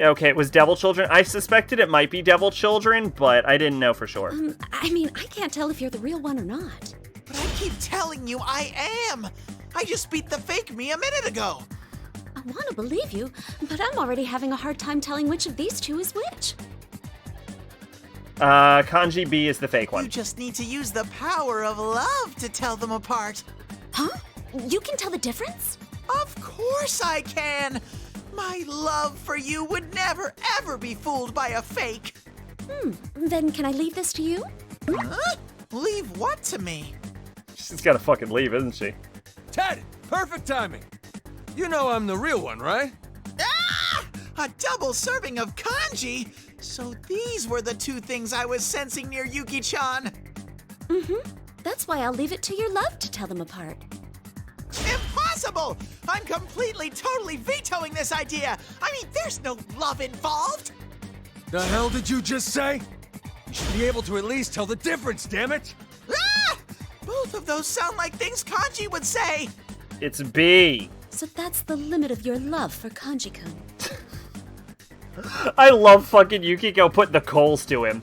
Okay, it was Devil Children. I suspected it might be Devil Children, but I didn't know for sure. I mean, I can't tell if you're the real one or not. But I keep telling you I am! I just beat the fake me a minute ago! I want to believe you, but I'm already having a hard time telling which of these two is which. Kanji B is the fake one. You just need to use the power of love to tell them apart. Huh? You can tell the difference? Of course I can! My love for you would never, ever be fooled by a fake. Then can I leave this to you? Huh? Leave what to me? She's gotta fucking leave, isn't she? Ted, perfect timing. You know I'm the real one, right? Ah! A double serving of kanji? So these were the two things I was sensing near Yuki-chan. That's why I'll leave it to your love to tell them apart. Impossible! I'm completely, totally vetoing this idea! I mean, there's no love involved! The hell did you just say? You should be able to at least tell the difference, damn it! Ah! Both of those sound like things Kanji would say! It's B. So that's the limit of your love for Kanji-kun. I love fucking Yukiko putting the coals to him.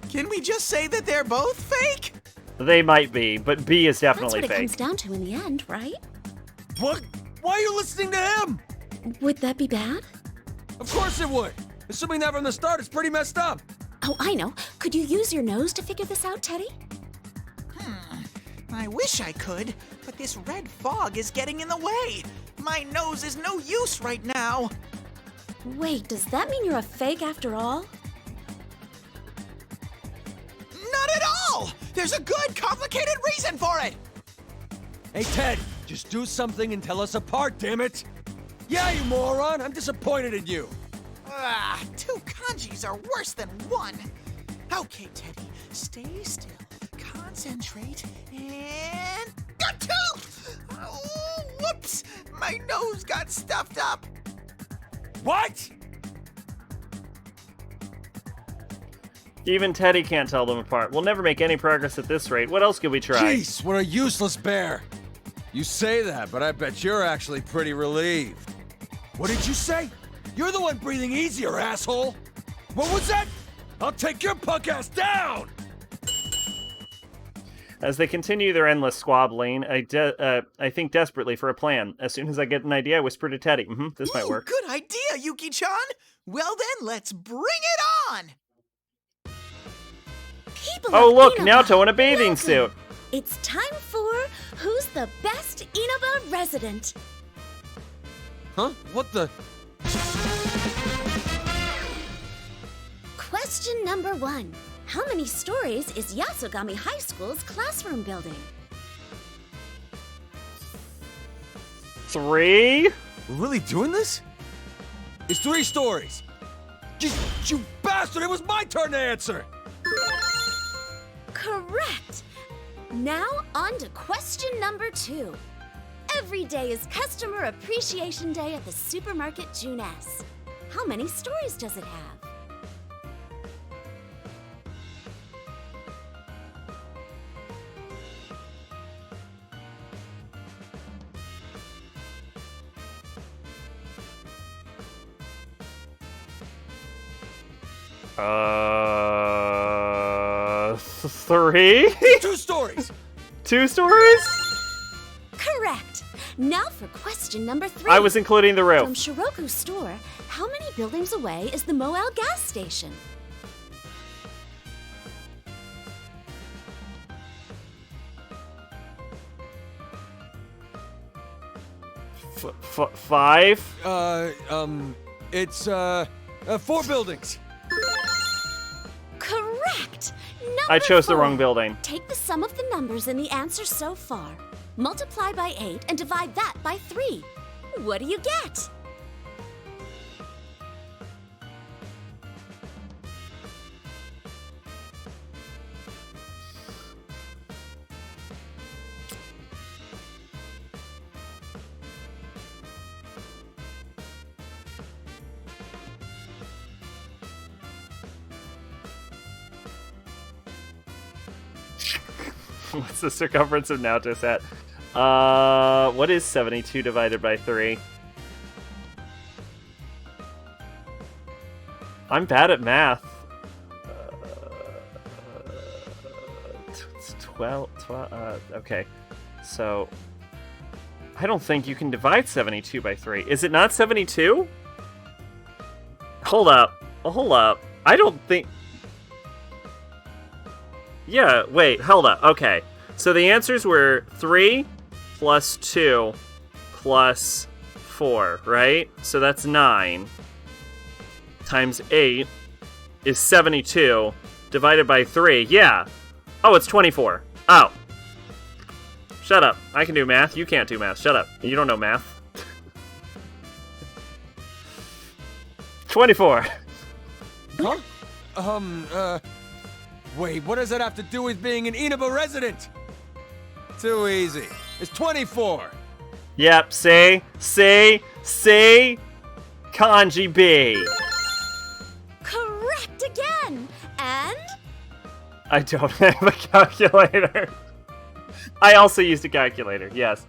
Can we just say that they're both fake? They might be, but B is definitely That's what fake. it comes down to in the end, right? What? Why are you listening to him? Would that be bad? Of course it would. Assuming that from the start is pretty messed up. Oh, I know. Could you use your nose to figure this out, Teddy? I wish I could, but this red fog is getting in the way. My nose is no use right now. Wait, does that mean you're a fake after all? Not at all! There's a good, complicated reason for it! Hey, Ted, just do something and tell us apart, damn it! Yeah, you moron, I'm disappointed in you. Two kanjis are worse than one. Okay, Teddy, stay still, concentrate, and... Oh, whoops! My nose got stuffed up. What? Even Teddy can't tell them apart. We'll never make any progress at this rate. What else could we try? Jeez, what a useless bear. You say that, but I bet you're actually pretty relieved. What did you say? You're the one breathing easier, asshole. What was that? I'll take your punk ass down! As they continue their endless squabbling, I think desperately for a plan. As soon as I get an idea, I whisper to Teddy, this might work. Good idea, Yuki-chan. Well then, let's bring it on! People Oh of look, Inaba, Naoto in a bathing welcome. suit. It's time for Who's the Best Inaba Resident? Huh? What the? Question number 1. How many stories is Yasogami High School's classroom building? 3? We're really doing this? It's 3 stories. You bastard! It was my turn to answer! Correct! Now on to question number 2. Every day is Customer Appreciation Day at the supermarket June S. How many stories does it have? Three? 2 stories! 2 stories? Correct! Now for question number 3. I was including the roof. From Shiroku's store, how many buildings away is the Moel gas station? Five? It's 4 buildings. Correct! I chose the 4. wrong building. Take the sum of the numbers in the answer so far, multiply by 8, and divide that by 3. What do you get? What's the circumference of Nautos at? What is 72 divided by 3? I'm bad at math. It's 12, okay. So, I don't think you can divide 72 by 3. Is it not 72? Hold up. Hold up. I don't think... Yeah, wait, hold up. Okay. So the answers were 3 plus 2 plus 4, right? So that's 9 times 8 is 72 divided by 3. Yeah. Oh, it's 24. Oh. Shut up. I can do math. You can't do math. Shut up. You don't know math. 24. Huh? Wait, what does that have to do with being an Inaba resident? Too easy. It's 24. Yep, see? Kanji B. Correct again! And? I don't have a calculator. I also used a calculator, yes.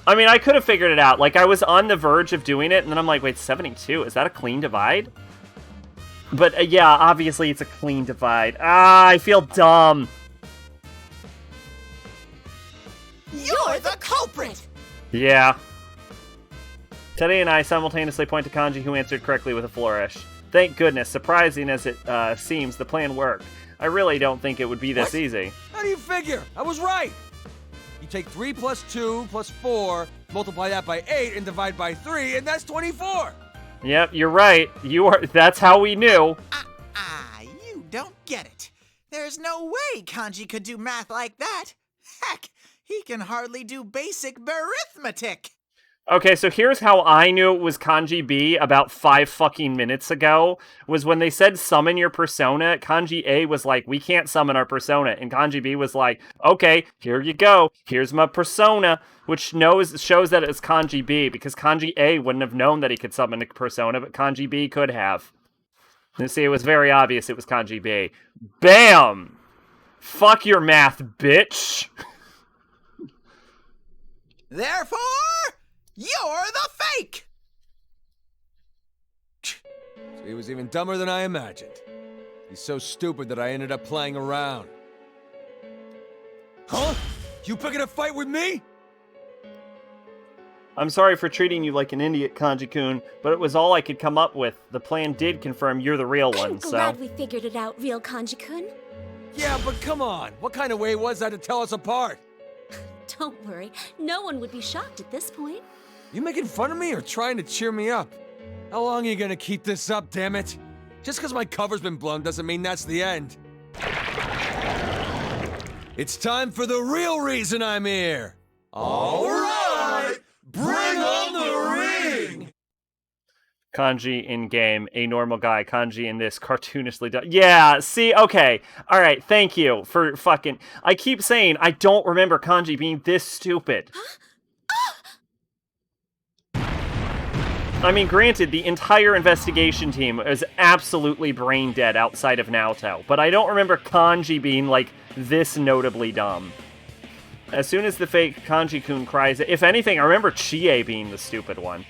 I mean, I could have figured it out. Like, I was on the verge of doing it, and then I'm like, wait, 72? Is that a clean divide? But, yeah, obviously it's a clean divide. Ah, I feel dumb. You're the culprit! Yeah. Teddy and I simultaneously point to Kanji, who answered correctly with a flourish. Thank goodness, surprising as it seems, the plan worked. I really don't think it would be this easy. How do you figure? I was right! You take 3 plus 2 plus 4, multiply that by 8, and divide by 3, and that's 24! Yep, you're right. That's how we knew. You don't get it. There's no way Kanji could do math like that. Heck, he can hardly do basic arithmetic. Okay, so here's how I knew it was Kanji B about 5 fucking minutes ago, was when they said summon your persona, Kanji A was like, we can't summon our persona, and Kanji B was like, okay, here you go, here's my persona, which shows that it's Kanji B, because Kanji A wouldn't have known that he could summon a persona, but Kanji B could have. You see, it was very obvious it was Kanji B. Bam! Fuck your math, bitch! Therefore, you're the fake! So he was even dumber than I imagined. He's so stupid that I ended up playing around. Huh? You picking a fight with me? I'm sorry for treating you like an idiot, Kanji-kun, but it was all I could come up with. The plan did confirm you're the real one, I'm glad we figured it out, real Kanji-kun. Yeah, but come on. What kind of way was that to tell us apart? Don't worry, no one would be shocked at this point. You making fun of me or trying to cheer me up? How long are you gonna keep this up, damn it? Just because my cover's been blown doesn't mean that's the end. It's time for the real reason I'm here. All right, bring on the ring. Kanji in game, a normal guy. Kanji in this, cartoonishly done. Yeah, see, okay. All right, thank you for fucking... I keep saying I don't remember Kanji being this stupid. I mean, granted, the entire investigation team is absolutely brain dead outside of Naoto, but I don't remember Kanji being, like, this notably dumb. As soon as the fake Kanji-kun cries... If anything, I remember Chie being the stupid one.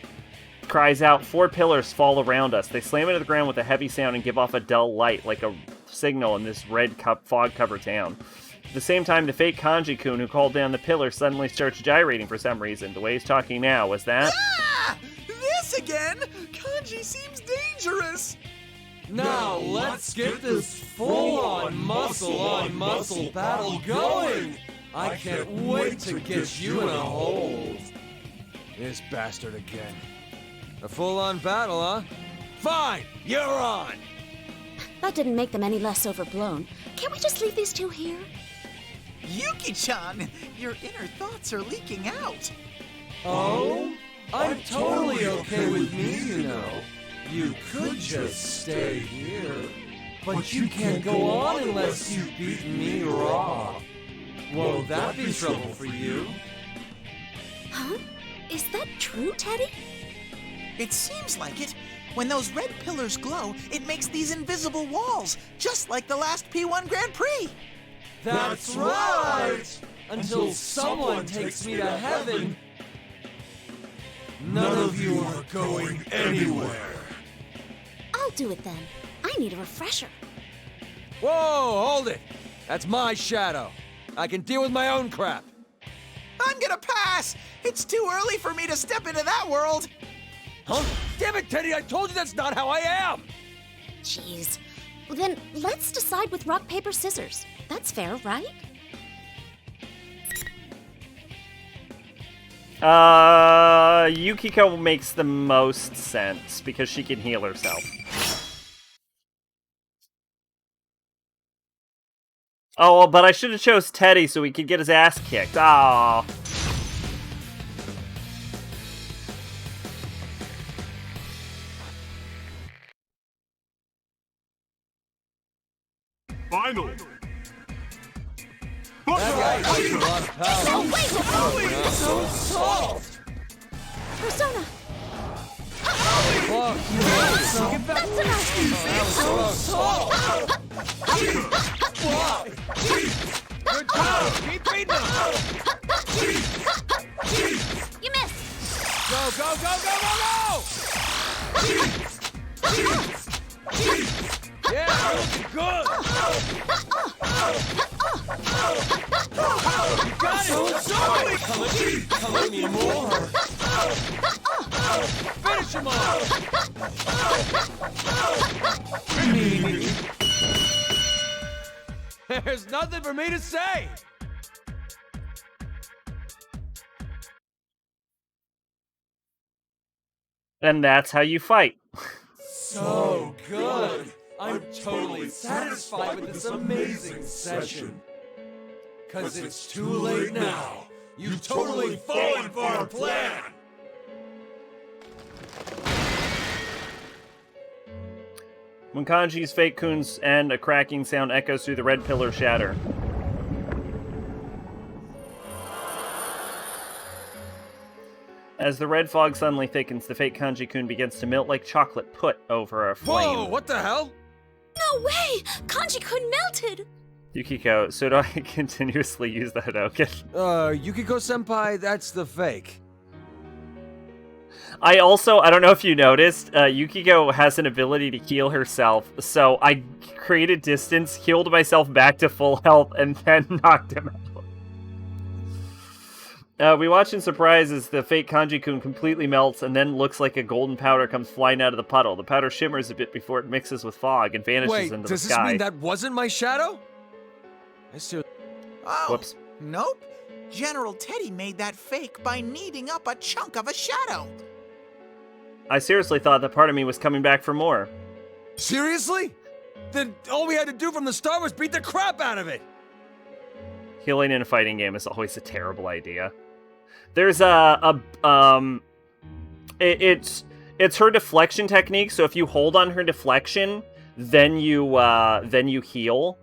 Cries out, 4 pillars fall around us. They slam into the ground with a heavy sound and give off a dull light, like a signal in this red fog-covered town. At the same time, the fake Kanji-kun who called down the pillar suddenly starts gyrating for some reason. The way he's talking now, was that... Ah! This again? Kanji seems dangerous! Now let's get this full-on muscle-on-muscle battle going! I can't wait to get you in a hold. This bastard again. A full-on battle, huh? Fine, you're on! That didn't make them any less overblown. Can't we just leave these two here? Yuki-chan, your inner thoughts are leaking out. Oh? I'm totally okay with me, you know. You could just stay here. But you can't go on unless you beat me raw. Won't that be trouble for you? Huh? Is that true, Teddy? It seems like it. When those red pillars glow, it makes these invisible walls, just like the last P1 Grand Prix. That's right! Until someone takes me to heaven. None of you are going anywhere. I'll do it then. I need a refresher. Whoa, hold it! That's my shadow. I can deal with my own crap. I'm gonna pass! It's too early for me to step into that world! Huh? Damn it, Teddy, I told you that's not how I am! Jeez. Well, then, let's decide with rock, paper, scissors. That's fair, right? Yukiko makes the most sense, because she can heal herself. Oh, but I should have chose Teddy so he could get his ass kicked. Aww. Final. That guy has a lot of power. No, wait! Oh, so soft! Persona! Fuck you. That's enough! So soft! Good job! Keep beating him! You missed! Go, go, go, go, go, go! Yeah, looking good! You got it! Come at me more! Finish him off! There's nothing for me to say! And that's how you fight. So good! I'm totally satisfied with this amazing session. 'Cause it's too late now. You've totally fallen for our plan! When Kanji's fake Kun's end, a cracking sound echoes through the red pillar shatter. As the red fog suddenly thickens, the fake Kanji-kun begins to melt like chocolate put over a flame. Whoa, what the hell? No way! Kanji-kun melted! Yukiko, so do I continuously use the Hadoken? Yukiko-senpai, that's the fake. I don't know if you noticed, Yukiko has an ability to heal herself, so I created distance, healed myself back to full health, and then knocked him out. We watch in surprise as the fake Kanji-kun completely melts and then looks like a golden powder comes flying out of the puddle. The powder shimmers a bit before it mixes with fog and vanishes into the sky. Does this mean that wasn't my shadow? Oh, whoops. Nope. General Teddy made that fake by kneading up a chunk of a shadow. I seriously thought that part of me was coming back for more. Seriously? Then all we had to do from the start was beat the crap out of it! Healing in a fighting game is always a terrible idea. There's it's her deflection technique, so if you hold on her deflection, then you heal.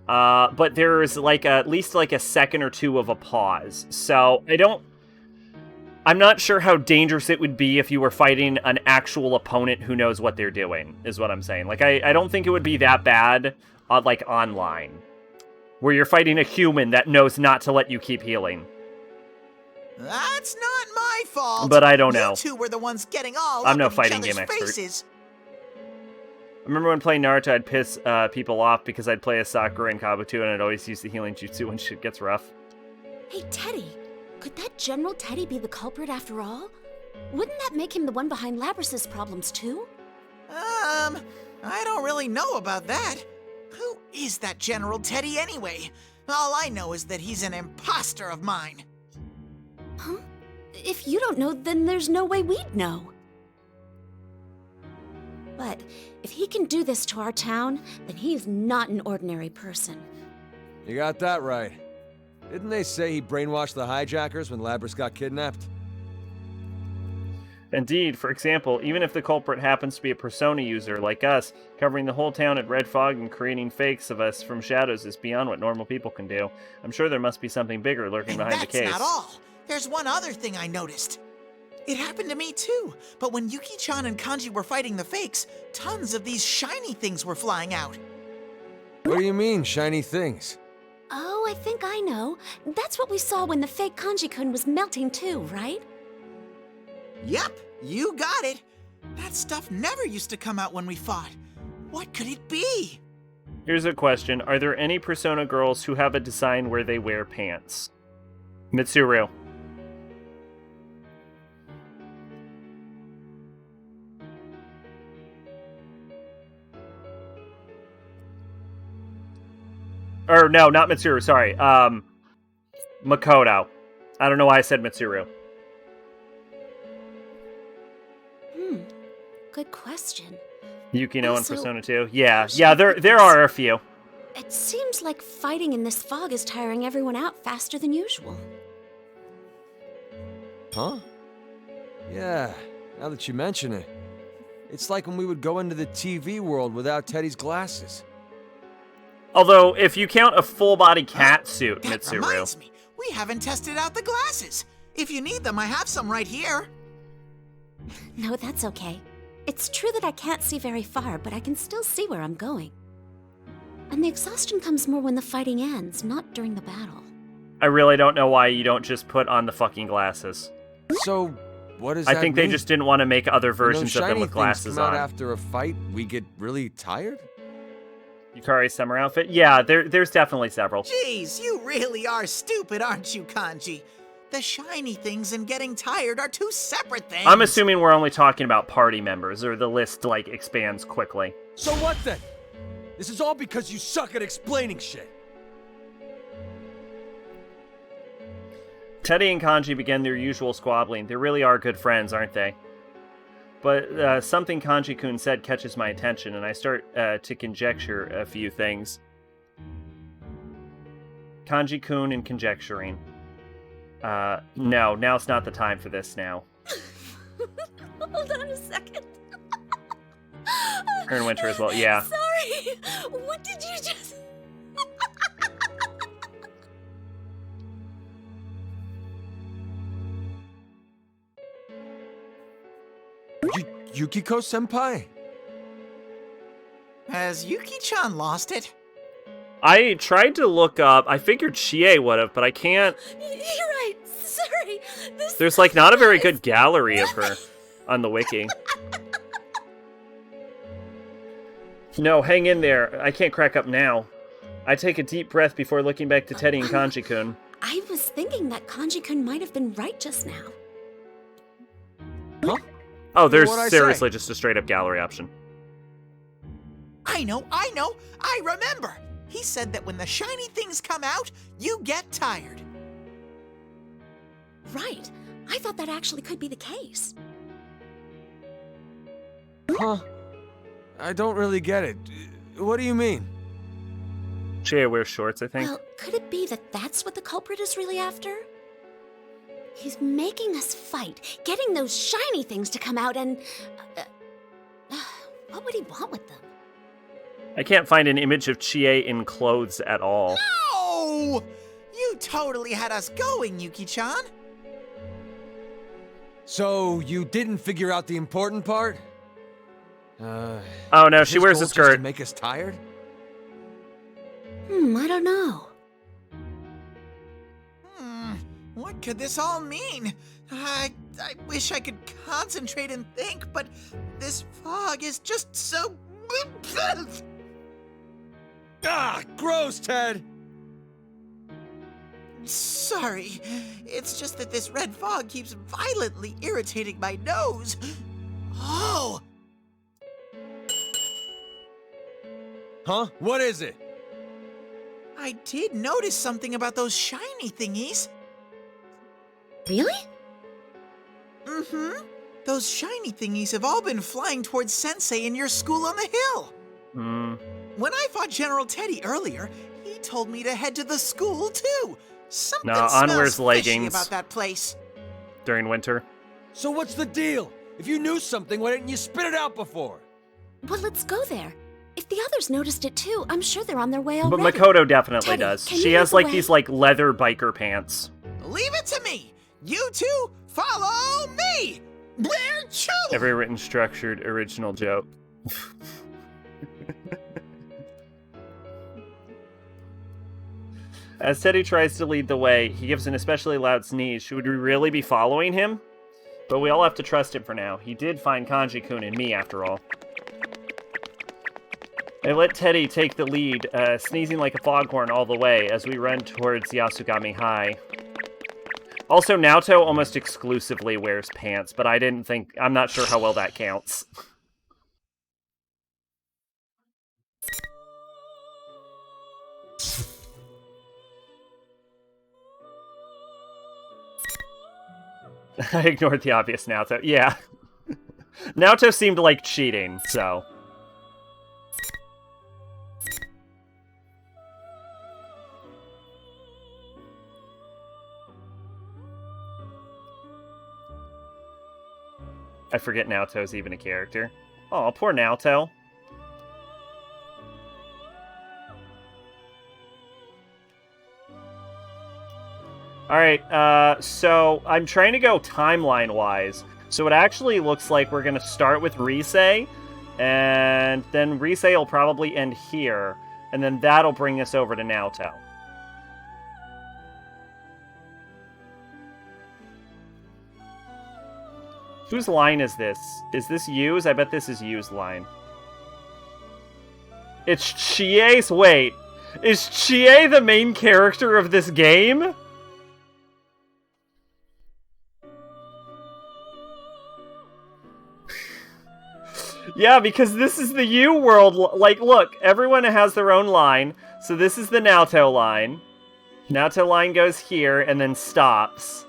But there's like at least like a second or two of a pause. So I'm not sure how dangerous it would be if you were fighting an actual opponent who knows what they're doing, is what I'm saying. Like, I don't think it would be that bad, like, online. Where you're fighting a human that knows not to let you keep healing. That's not my fault. But I don't know. You two were the ones getting all I'm no up in fighting each game other's expert. faces. I remember when playing Naruto, I'd piss people off because I'd play as Sakura and Kabuto, and I'd always use the healing jutsu when shit gets rough. Hey, Teddy. Could that General Teddy be the culprit after all? Wouldn't that make him the one behind Labrys's problems, too? I don't really know about that. Who is that General Teddy anyway? All I know is that he's an imposter of mine. Huh? If you don't know, then there's no way we'd know. But if he can do this to our town, then he is not an ordinary person. You got that right. Didn't they say he brainwashed the hijackers when Labrys got kidnapped? Indeed, for example, even if the culprit happens to be a persona user like us, covering the whole town in red fog and creating fakes of us from shadows is beyond what normal people can do. I'm sure there must be something bigger lurking behind the case. That's not all. There's one other thing I noticed. It happened to me too, but when Yuki-chan and Kanji were fighting the fakes, tons of these shiny things were flying out. What do you mean, shiny things? Oh, I think I know. That's what we saw when the fake Kanji-kun was melting too, right? Yep, you got it. That stuff never used to come out when we fought. What could it be? Here's a question. Are there any Persona girls who have a design where they wear pants? Mitsuru. Or, no, not Mitsuru, sorry. Makoto. I don't know why I said Mitsuru. Good question. Yukino Also, and Persona 2? Yeah, there are a few. It seems like fighting in this fog is tiring everyone out faster than usual. Huh? Yeah, now that you mention it. It's like when we would go into the TV world without Teddy's glasses. Although, if you count a full-body cat suit, That Mitsuru. reminds me, we haven't tested out the glasses. If you need them, I have some right here. No, that's okay. It's true that I can't see very far, but I can still see where I'm going. And the exhaustion comes more when the fighting ends, not during the battle. I really don't know why you don't just put on the fucking glasses. So, what does I that think mean? they just didn't want to make other When those versions of them shiny with things glasses come out on. after a fight, we get really tired? Yukari's summer outfit? Yeah, there's definitely several. Jeez, you really are stupid, aren't you, Kanji? The shiny things and getting tired are two separate things. I'm assuming we're only talking about party members, or the list, like, expands quickly. So what then? This is all because you suck at explaining shit. Teddy and Kanji begin their usual squabbling. They really are good friends, aren't they? But something Kanji-kun said catches my attention, and I start to conjecture a few things. Kanji-kun and conjecturing. No, now's not the time for this now. Hold on a second. Ern Winter as well, yeah. Sorry. What did you just... Yukiko-senpai? Has Yuki-chan lost it? I tried to look up, I figured Chie would've, but I can't... You're right. Sorry. There's, like, not a very good gallery of her on the wiki. No, hang in there. I can't crack up now. I take a deep breath before looking back to Teddy and Kanji-kun. I was thinking that Kanji-kun might have been right just now. Huh? Oh, there's What'd I say? seriously just a straight-up gallery option. I know, I remember. He said that when the shiny things come out, you get tired. Right. I thought that actually could be the case. Huh? I don't really get it. What do you mean? Chie wears shorts, I think. Well, could it be that that's what the culprit is really after? He's making us fight, getting those shiny things to come out, and... what would he want with them? I can't find an image of Chie in clothes at all. No! You totally had us going, Yuki-chan. So, you didn't figure out the important part? Oh no, she wears a Just skirt. to make us tired? I don't know. What could this all mean? I wish I could concentrate and think, but this fog is just so... Ah, gross, Ted! Sorry. It's just that this red fog keeps violently irritating my nose. Oh! Huh? What is it? I did notice something about those shiny thingies. Really? Mm-hmm. Those shiny thingies have all been flying towards Sensei in your school on the hill. When I fought General Teddy earlier, he told me to head to the school too. Something No, On smells wears fishy leggings. about that place. During winter. So what's the deal? If you knew something, why didn't you spit it out before? Well, let's go there. If the others noticed it too, I'm sure they're on their way But already. Makoto definitely Teddy, does. can She you has lead like the way? these like leather biker pants. Leave it to me. You two follow me. Where to? Every written, structured, original joke. As Teddy tries to lead the way, he gives an especially loud sneeze. Should we really be following him? But we all have to trust him for now. He did find Kanji-kun and me, after all. I let Teddy take the lead, sneezing like a foghorn all the way as we run towards Yasugami High. Also, Naoto almost exclusively wears pants, but I'm not sure how well that counts. I ignored the obvious Naoto. Yeah. Naoto seemed like cheating, so... I forget Naoto's even a character. Oh, poor Naoto. Alright, so I'm trying to go timeline-wise. So it actually looks like we're going to start with Risei, and then Risei will probably end here, and then that'll bring us over to Naoto. Whose line is this? Is this Yu's? I bet this is Yu's line. It's Chie's... Wait. Is Chie the main character of this game? Yeah, because this is the U world. Like, look, everyone has their own line. So this is the Naoto line. Naoto line goes here and then stops.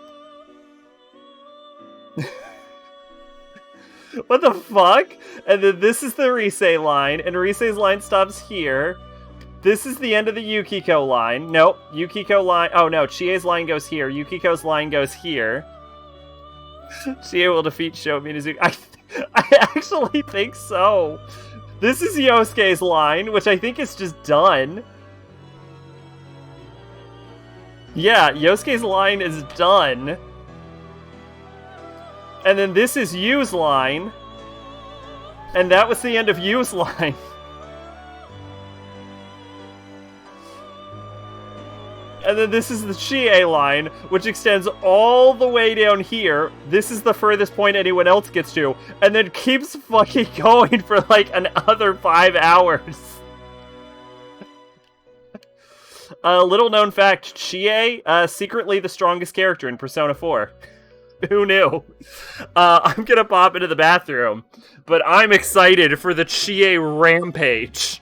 What the fuck? And then this is the Risei line, and Risei's line stops here. This is the end of the Yukiko line. Nope, Yukiko line... Oh no, Chie's line goes here. Yukiko's line goes here. Chie will defeat Shomi Nizuki. I actually think so. This is Yosuke's line, which I think is just done. Yeah, Yosuke's line is done. And then this is Yu's line. And that was the end of Yu's line. And then this is the Chie line, which extends all the way down here. This is the furthest point anyone else gets to. And then keeps fucking going for like another 5 hours. Little known fact, Chie, secretly the strongest character in Persona 4. Who knew? I'm gonna pop into the bathroom, but I'm excited for the Chie rampage.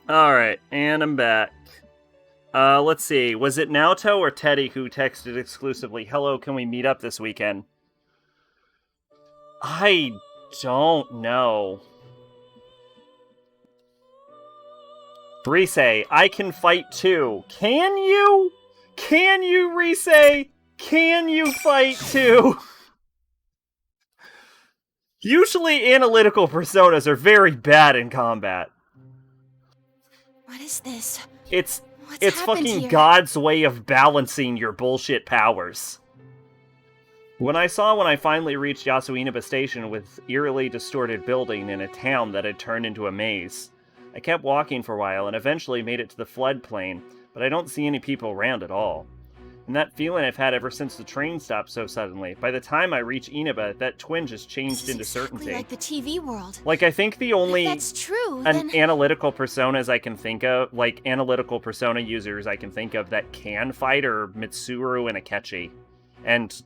Alright, and I'm back. Let's see. Was it Naoto or Teddy who texted exclusively, "Hello, can we meet up this weekend?" I don't know. Rise, I can fight too. Can you? Can you, Rise? Can you fight too? Usually analytical personas are very bad in combat. What is this? It's What's happened fucking here? God's way of balancing your bullshit powers. When I finally reached Yasuinaba Station with eerily distorted building in a town that had turned into a maze, I kept walking for a while and eventually made it to the floodplain, but I don't see any people around at all. And that feeling I've had ever since the train stopped so suddenly. By the time I reach Inaba, that twinge has changed into certainty. Like the TV world. Like, I think the only If that's true, analytical personas I can think of, like, analytical persona users I can think of that can fight are Mitsuru and Akechi. And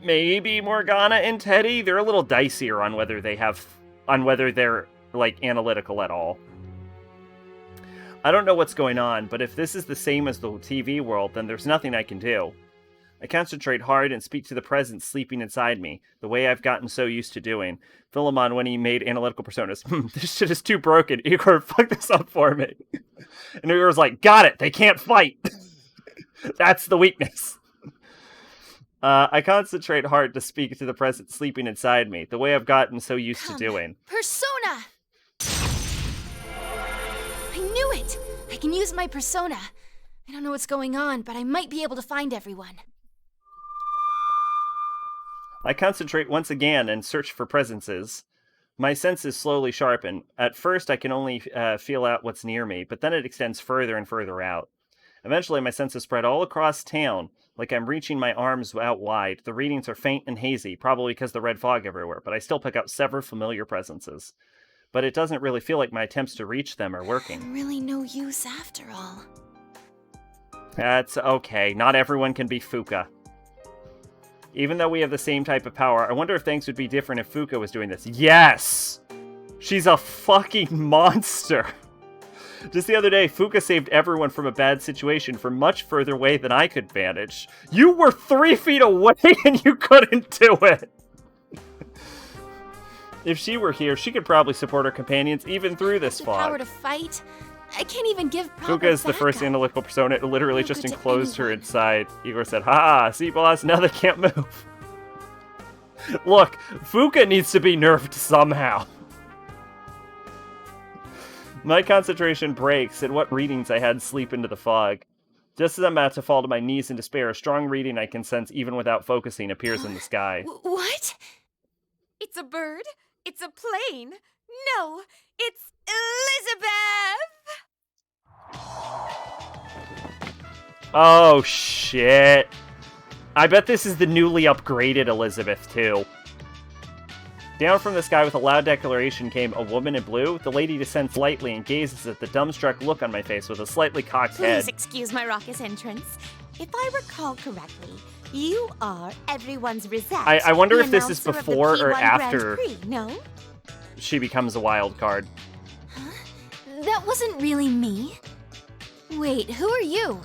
maybe Morgana and Teddy. They're a little dicier on whether they're, like, analytical at all. I don't know what's going on, but if this is the same as the TV world, then there's nothing I can do. I concentrate hard and speak to the presence sleeping inside me, the way I've gotten so used to doing. Philemon, when he made analytical personas, this shit is too broken. Igor, fuck this up for me. And Igor's like, got it, they can't fight. That's the weakness. I concentrate hard to speak to the presence sleeping inside me, the way I've gotten so used to doing. Persona! I knew it! I can use my persona. I don't know what's going on, but I might be able to find everyone. I concentrate once again and search for presences. My senses slowly sharpen. At first, I can only feel out what's near me, but then it extends further and further out. Eventually, my senses spread all across town, like I'm reaching my arms out wide. The readings are faint and hazy, probably because of the red fog everywhere, but I still pick up several familiar presences. But it doesn't really feel like my attempts to reach them are working. Really no use after all. That's okay. Not everyone can be Fuka. Even though we have the same type of power, I wonder if things would be different if Fuka was doing this. Yes! She's a fucking monster! Just the other day, Fuka saved everyone from a bad situation from much further away than I could manage. You were 3 feet away and you couldn't do it! If she were here, she could probably support her companions even through this The fog. power to fight? I can't even give proper Fuka is the first analytical persona. It literally just enclosed her inside. Igor said, "Ha! See, boss, now they can't move." Look, Fuka needs to be nerfed somehow. My concentration breaks, and what readings I had sleep into the fog. Just as I'm about to fall to my knees in despair, a strong reading I can sense even without focusing appears in the sky. What? It's a bird? It's a plane? No, it's Elizabeth! Oh, shit. I bet this is the newly upgraded Elizabeth, too. Down from the sky with a loud declaration came a woman in blue. The lady descends lightly and gazes at the dumbstruck look on my face with a slightly cocked head. Please excuse my raucous entrance. If I recall correctly, you are everyone's Rosette. I wonder the if this is announcer of the before or P1 after Grand Prix, no? she becomes a wild card. That wasn't really me. Wait, who are you?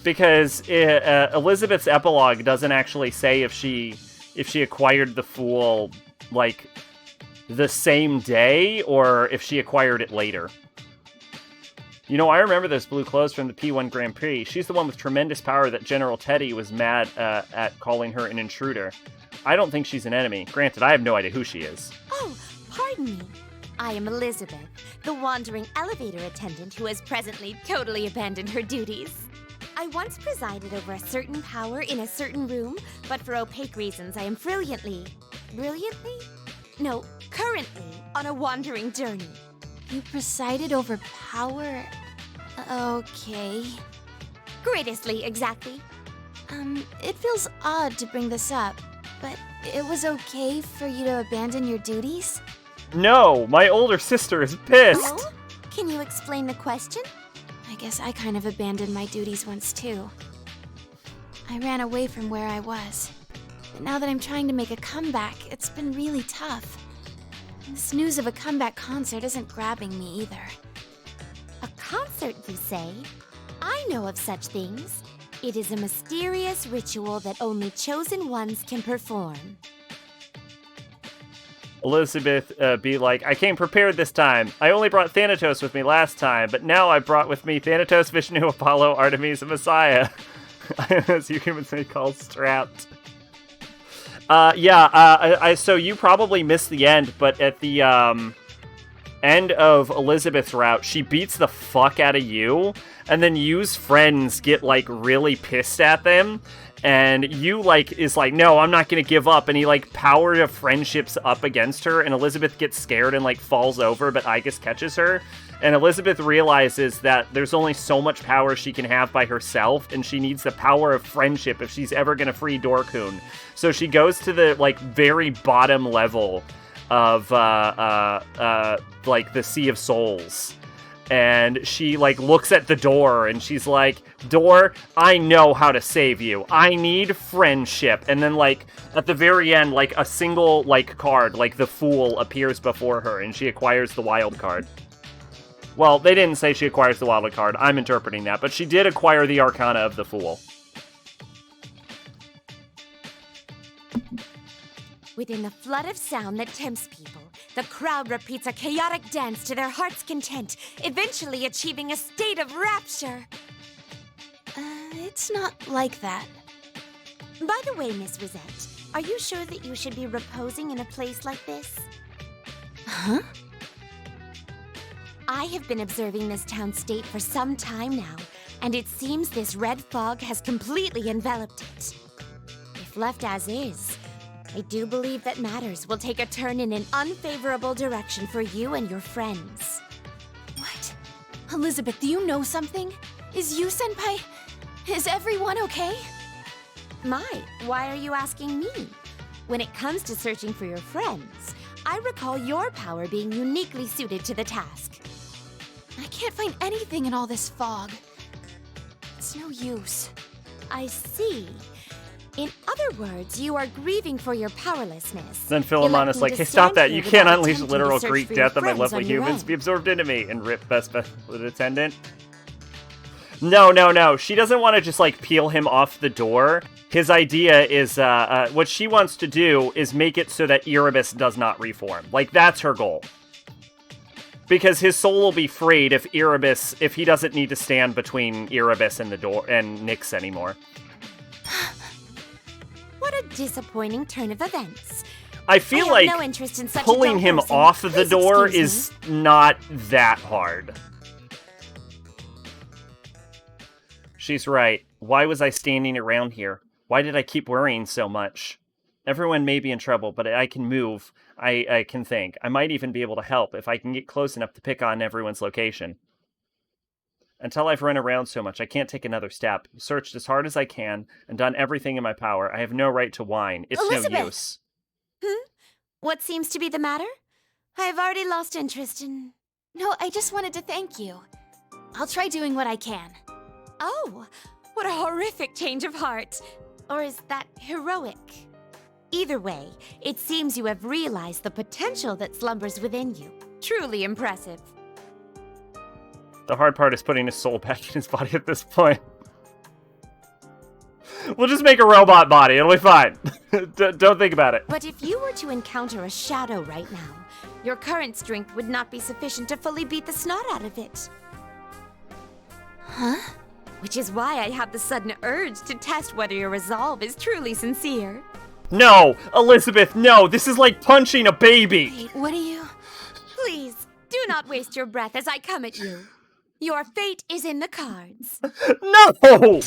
Because Elizabeth's epilogue doesn't actually say if she acquired the Fool, like, the same day, or if she acquired it later. You know, I remember those blue clothes from the P1 Grand Prix. She's the one with tremendous power that General Teddy was mad at calling her an intruder. I don't think she's an enemy. Granted, I have no idea who she is. Oh, pardon me. I am Elizabeth, the wandering elevator attendant who has presently totally abandoned her duties. I once presided over a certain power in a certain room, but for opaque reasons I am currently on a wandering journey. You presided over power? Okay. Greatestly, exactly. It feels odd to bring this up, but it was okay for you to abandon your duties? No, my older sister is pissed. Oh? Can you explain the question? I guess I kind of abandoned my duties once too. I ran away from where I was. But now that I'm trying to make a comeback, it's been really tough. This news of a comeback concert isn't grabbing me either. desert, you say? I know of such things. It is a mysterious ritual that only chosen ones can perform. Elizabeth be like, I came prepared this time. I only brought Thanatos with me last time, but now I brought with me Thanatos, Vishnu, Apollo, Artemis, and Messiah. As you humans may call strapped. So you probably missed the end, but at the end of Elizabeth's route, she beats the fuck out of you, and then Yu's friends get, like, really pissed at them. And Yu, like, is like, no, I'm not gonna give up. And he, like, power of friendships up against her. And Elizabeth gets scared and, like, falls over, but Igus catches her. And Elizabeth realizes that there's only so much power she can have by herself. And she needs the power of friendship if she's ever gonna free Dorkun. So she goes to the, like, very bottom level of, like, the Sea of Souls. And she, like, looks at the door, and she's like, door, I know how to save you. I need friendship. And then, like, at the very end, like, a single, like, card, like the Fool, appears before her, and she acquires the wild card. Well, they didn't say she acquires the wild card. I'm interpreting that. But she did acquire the Arcana of the Fool. Within the flood of sound that tempts people, the crowd repeats a chaotic dance to their heart's content, eventually achieving a state of rapture. It's not like that. By the way, Miss Rosette, are you sure that you should be reposing in a place like this? Huh? I have been observing this town state for some time now, and it seems this red fog has completely enveloped it. If left as is, I do believe that matters will take a turn in an unfavorable direction for you and your friends. What? Elizabeth, do you know something? Is you, Senpai? Is everyone okay? My, why are you asking me? When it comes to searching for your friends, I recall your power being uniquely suited to the task. I can't find anything in all this fog. It's no use. I see. In other words, you are grieving for your powerlessness. Then Philemon is like, hey, stop that. You can't unleash literal Greek death on my lovely humans. Be absorbed into me. And rip best attendant. No. She doesn't want to just, like, peel him off the door. His idea is, what she wants to do is make it so that Erebus does not reform. Like, that's her goal. Because his soul will be freed if he doesn't need to stand between Erebus and the door and Nyx anymore. What a disappointing turn of events. I feel like no interest in such pulling him off the door is not that hard. She's right. Why was I standing around here? Why did I keep worrying so much? Everyone may be in trouble, but I can move. I can think. I might even be able to help if I can get close enough to pick on everyone's location. Until I've run around so much, I can't take another step. Searched as hard as I can and done everything in my power. I have no right to whine. It's Elizabeth! no use. What seems to be the matter? I have already lost interest in... No, I just wanted to thank you. I'll try doing what I can. Oh, what a horrific change of heart. Or is that heroic? Either way, it seems you have realized the potential that slumbers within you. Truly impressive. The hard part is putting his soul back in his body at this point. We'll just make a robot body. It'll be fine. Don't think about it. But if you were to encounter a shadow right now, your current strength would not be sufficient to fully beat the snot out of it. Huh? Which is why I have the sudden urge to test whether your resolve is truly sincere. No! Elizabeth, no! This is like punching a baby! Wait, what are you... Please, do not waste your breath as I come at you. Your fate is in the cards. No!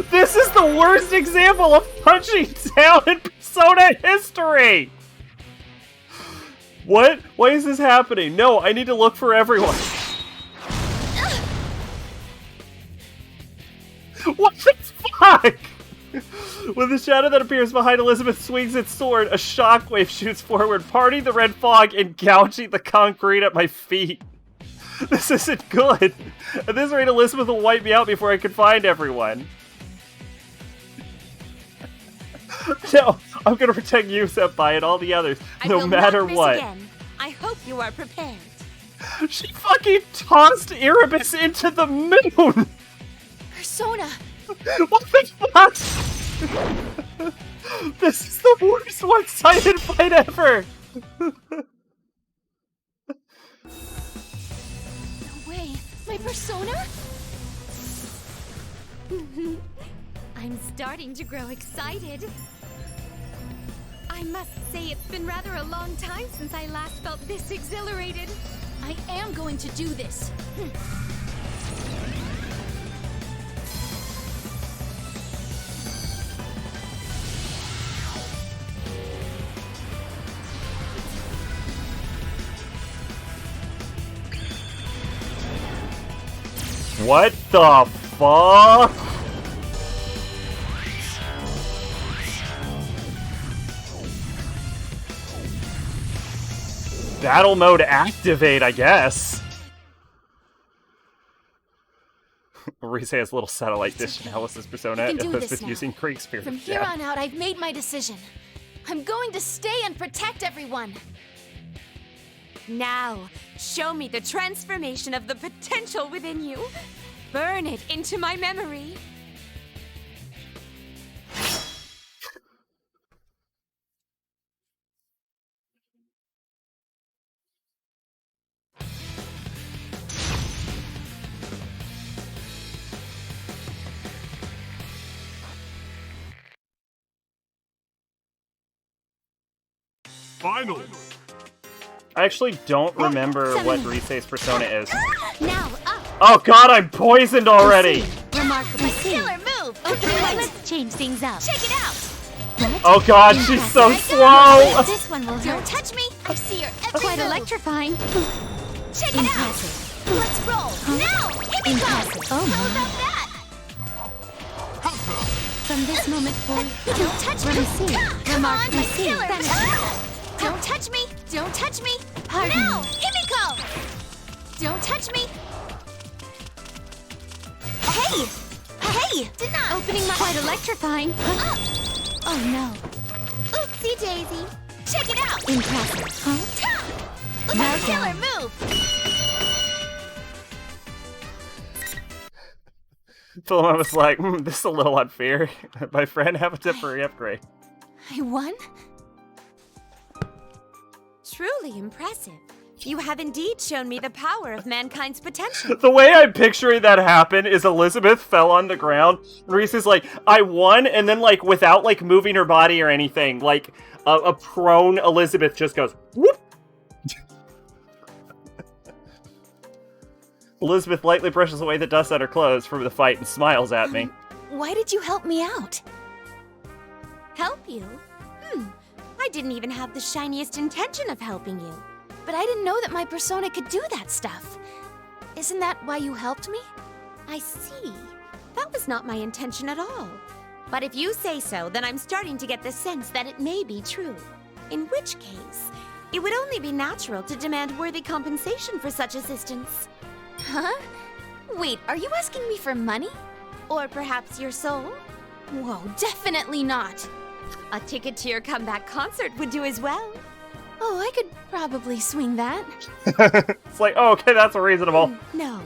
This is the worst example of punching down in Persona history! What? Why is this happening? No, I need to look for everyone. What the fuck? When the shadow that appears behind Elizabeth swings its sword, a shockwave shoots forward, parting the red fog and gouging the concrete at my feet. This isn't good. At this rate, Elizabeth will wipe me out before I can find everyone. No, I'm gonna protect you, Senpai, and all the others, no matter what. Again. I hope you are prepared. She fucking tossed Erebus into the moon! Persona! What the fuck? This is the worst one-sided fight ever! No way! My persona? I'm starting to grow excited. I must say it's been rather a long time since I last felt this exhilarated. I am going to do this. What the fuck? Battle mode activate, I guess. Rise has a little satellite dish analysis persona I can do that's this been now. using Kriegspirit. From here on out, I've made my decision. I'm going to stay and protect everyone. Now, show me the transformation of the potential within you. Burn it into my memory. Finally! I actually don't remember what Rise's persona is. Now, up. Oh god, I'm poisoned already! Remarkable killer move. Okay, let's change things up. Check it out. Oh god, she's so slow! This one will hurt. Don't touch me. I see your every Quite move. Electrifying. Check it out. Let's roll. Now, Impressive. Oh, how about that? From this moment forward, don't touch me. Come on, my killer. Don't touch me. Don't touch me. Pardon now, Himiko. Don't touch me. Hey! Hey! Did not. Opening my quite electrifying. Up. Oh no. Oopsie daisy. Check it out. Impressive. Huh? Now killer move. Philomena was like, this is a little unfair. My friend, have a temporary upgrade. I won? Truly impressive. You have indeed shown me the power of mankind's potential. The way I'm picturing that happen is Elizabeth fell on the ground. Reese is like, I won, and then like without like moving her body or anything, like a prone Elizabeth just goes, whoop. Elizabeth lightly brushes away the dust on her clothes from the fight and smiles at me. Why did you help me out? Help you? I didn't even have the shiniest intention of helping you. But I didn't know that my persona could do that stuff. Isn't that why you helped me? I see. That was not my intention at all. But if you say so, then I'm starting to get the sense that it may be true. In which case, it would only be natural to demand worthy compensation for such assistance. Huh? Wait, are you asking me for money? Or perhaps your soul? Whoa, definitely not. A ticket to your comeback concert would do as well. Oh, I could probably swing that. It's like, oh, okay, that's reasonable. No,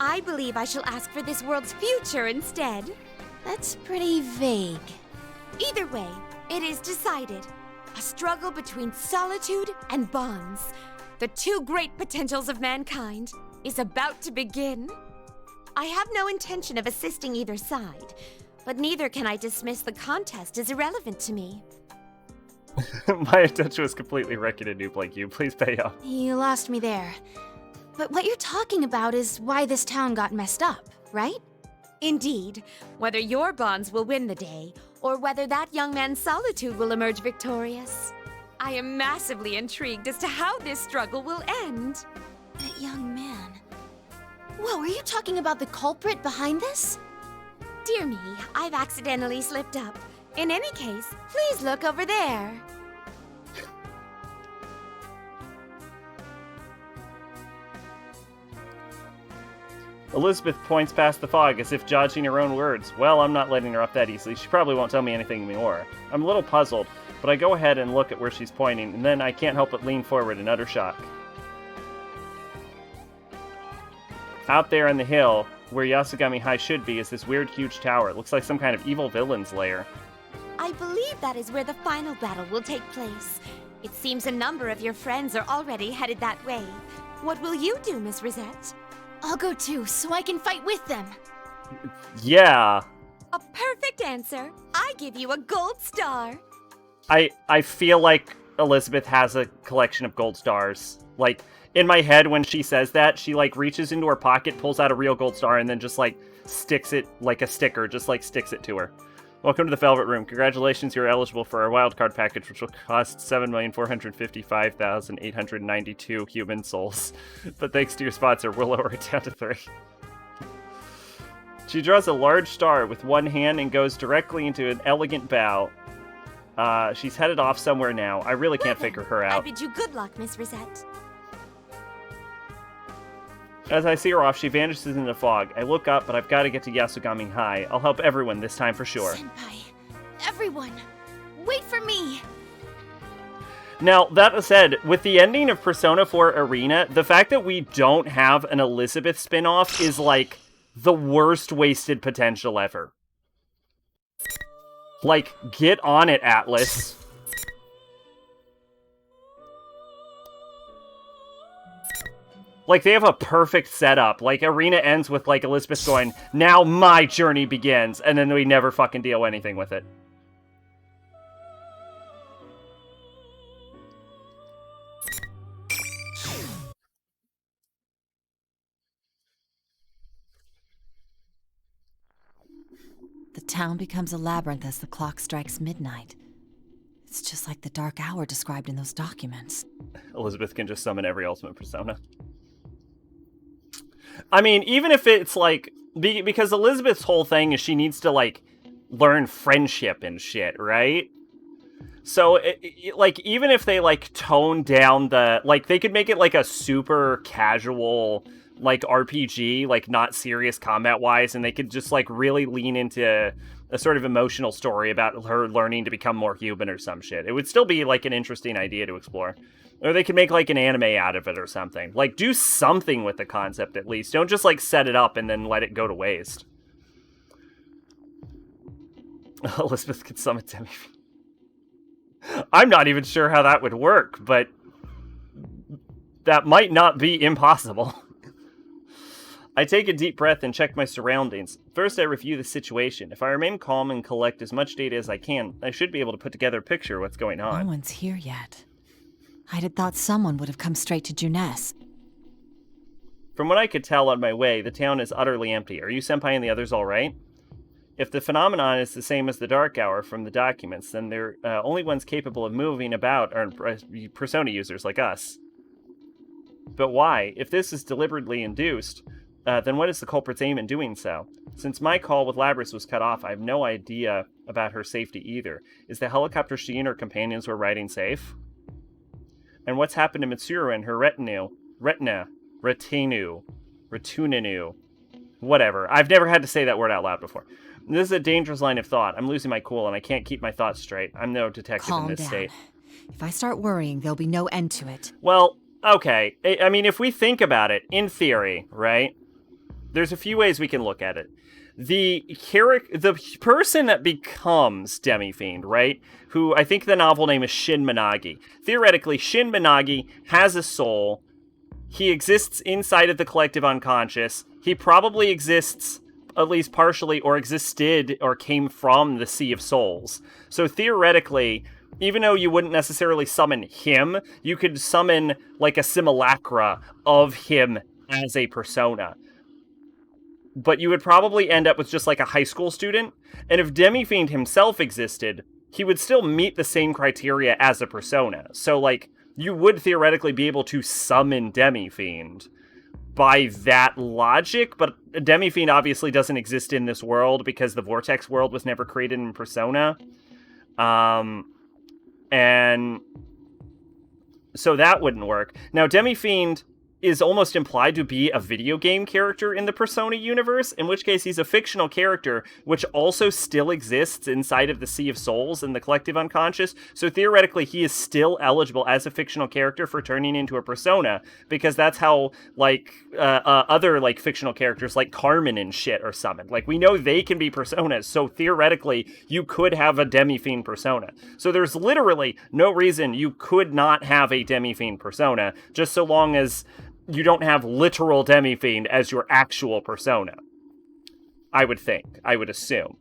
I believe I shall ask for this world's future instead. That's pretty vague. Either way, it is decided. A struggle between solitude and bonds. The two great potentials of mankind is about to begin. I have no intention of assisting either side, but neither can I dismiss the contest as irrelevant to me. My intention was completely wrecking a noob like you. Please pay up. You lost me there. But what you're talking about is why this town got messed up, right? Indeed. Whether your bonds will win the day, or whether that young man's solitude will emerge victorious. I am massively intrigued as to how this struggle will end. That young man. Whoa, are you talking about the culprit behind this? Dear me, I've accidentally slipped up. In any case, please look over there. Elizabeth points past the fog as if judging her own words. Well, I'm not letting her off that easily. She probably won't tell me anything more. I'm a little puzzled, but I go ahead and look at where she's pointing, and then I can't help but lean forward in utter shock. Out there on the hill, where Yasugami High should be, is this weird, huge tower. It looks like some kind of evil villain's lair. I believe that is where the final battle will take place. It seems a number of your friends are already headed that way. What will you do, Miss Rosette? I'll go too, so I can fight with them. Yeah. A perfect answer. I give you a gold star. I feel like Elizabeth has a collection of gold stars. Like, in my head, when she says that, she, like, reaches into her pocket, pulls out a real gold star, and then just, like, sticks it like a sticker, just, like, sticks it to her. Welcome to the Velvet Room. Congratulations, you're eligible for our wildcard package, which will cost 7,455,892 human souls. But thanks to your sponsor, we'll lower it down to 3. She draws a large star with one hand and goes directly into an elegant bow. She's headed off somewhere now. I really can't figure her I out. bid you good luck, Miss Rosette. As I see her off, she vanishes in the fog. I look up, but I've got to get to Yasugami High. I'll help everyone this time for sure. Senpai, everyone, wait for me. Now, that said, with the ending of Persona 4 Arena, the fact that we don't have an Elizabeth spin-off is, like, the worst wasted potential ever. Like, get on it, Atlas. Like, they have a perfect setup. Like, Arena ends with, like, Elizabeth going, now my journey begins, and then we never fucking deal anything with it. The town becomes a labyrinth as the clock strikes midnight. It's just like the dark hour described in those documents. Elizabeth can just summon every ultimate persona. I mean, even if it's like, because Elizabeth's whole thing is she needs to, like, learn friendship and shit, right? So, like, even if they, like, tone down the, like, they could make it, like, a super casual, like, RPG, like, not serious combat-wise, and they could just, like, really lean into a sort of emotional story about her learning to become more human or some shit. It would still be, like, an interesting idea to explore. Or they could make, like, an anime out of it or something. Like, do something with the concept, at least. Don't just, like, set it up and then let it go to waste. Elizabeth could summon Demi-Fiend. I'm not even sure how that would work, but that might not be impossible. I take a deep breath and check my surroundings. First, I review the situation. If I remain calm and collect as much data as I can, I should be able to put together a picture of what's going on. No one's here yet. I'd have thought someone would have come straight to Junes. From what I could tell on my way, the town is utterly empty. Are you, Senpai, and the others all right? If the phenomenon is the same as the Dark Hour from the documents, then they're only ones capable of moving about are Persona users like us. But why? If this is deliberately induced, then what is the culprit's aim in doing so? Since my call with Labrys was cut off, I have no idea about her safety either. Is the helicopter she and her companions were riding safe? And what's happened to Mitsuru and her retinue? Retinue. Whatever. I've never had to say that word out loud before. This is a dangerous line of thought. I'm losing my cool and I can't keep my thoughts straight. I'm no detective in this state. If I start worrying, there'll be no end to it. Well, okay. I mean, if we think about it, in theory, right? There's a few ways we can look at it. The person that becomes Demi-Fiend, right? Who I think the novel name is Shin Minagi. Theoretically, Shin Minagi has a soul. He exists inside of the collective unconscious. He probably exists, at least partially, or existed, or came from the Sea of Souls. So theoretically, even though you wouldn't necessarily summon him, you could summon, like, a simulacra of him as a persona. But you would probably end up with just, like, a high school student. And if Demi-Fiend himself existed, he would still meet the same criteria as a persona. So, like, you would theoretically be able to summon Demi-Fiend by that logic, but Demi-Fiend obviously doesn't exist in this world because the Vortex world was never created in Persona. And so that wouldn't work. Now, Demi-Fiend is almost implied to be a video game character in the Persona universe, in which case he's a fictional character, which also still exists inside of the Sea of Souls and the collective unconscious, so theoretically he is still eligible as a fictional character for turning into a Persona, because that's how, like, other, like, fictional characters, like Carmen and shit are summoned. Like, we know they can be Personas, so theoretically, you could have a Demi-Fiend Persona. So there's literally no reason you could not have a Demi-Fiend Persona, just so long as you don't have literal Demi-Fiend as your actual persona. I would think. I would assume.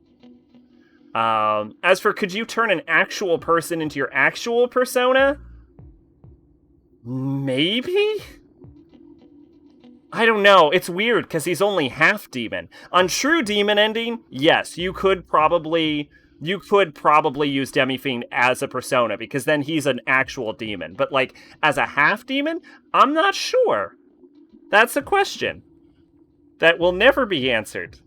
As for could you turn an actual person into your actual persona? Maybe? I don't know. It's weird because he's only half demon. On true demon ending, yes, you could probably use Demi-Fiend as a persona, because then he's an actual demon. But, like, as a half-demon, I'm not sure. That's a question that will never be answered.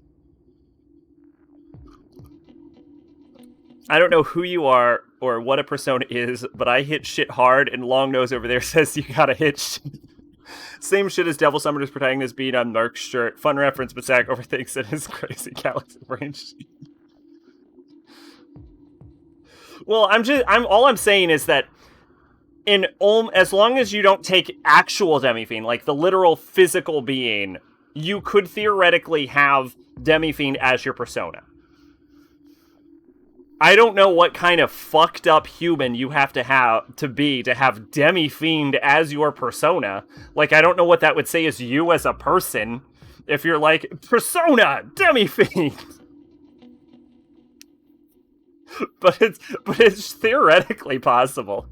I don't know who you are or what a persona is, but I hit shit hard, and Long Nose over there says you gotta hit shit. Same shit as Devil Summoner's protagonist being on Merc's shirt. Fun reference, but Zach overthinks it is crazy galaxy brain shit. Well, all I'm saying is that as long as you don't take actual Demi-Fiend, like the literal physical being, you could theoretically have Demi-Fiend as your persona. I don't know what kind of fucked up human you have to have Demi-Fiend as your persona. Like, I don't know what that would say as you as a person if you're like, persona, Demi-Fiend. But it's theoretically possible.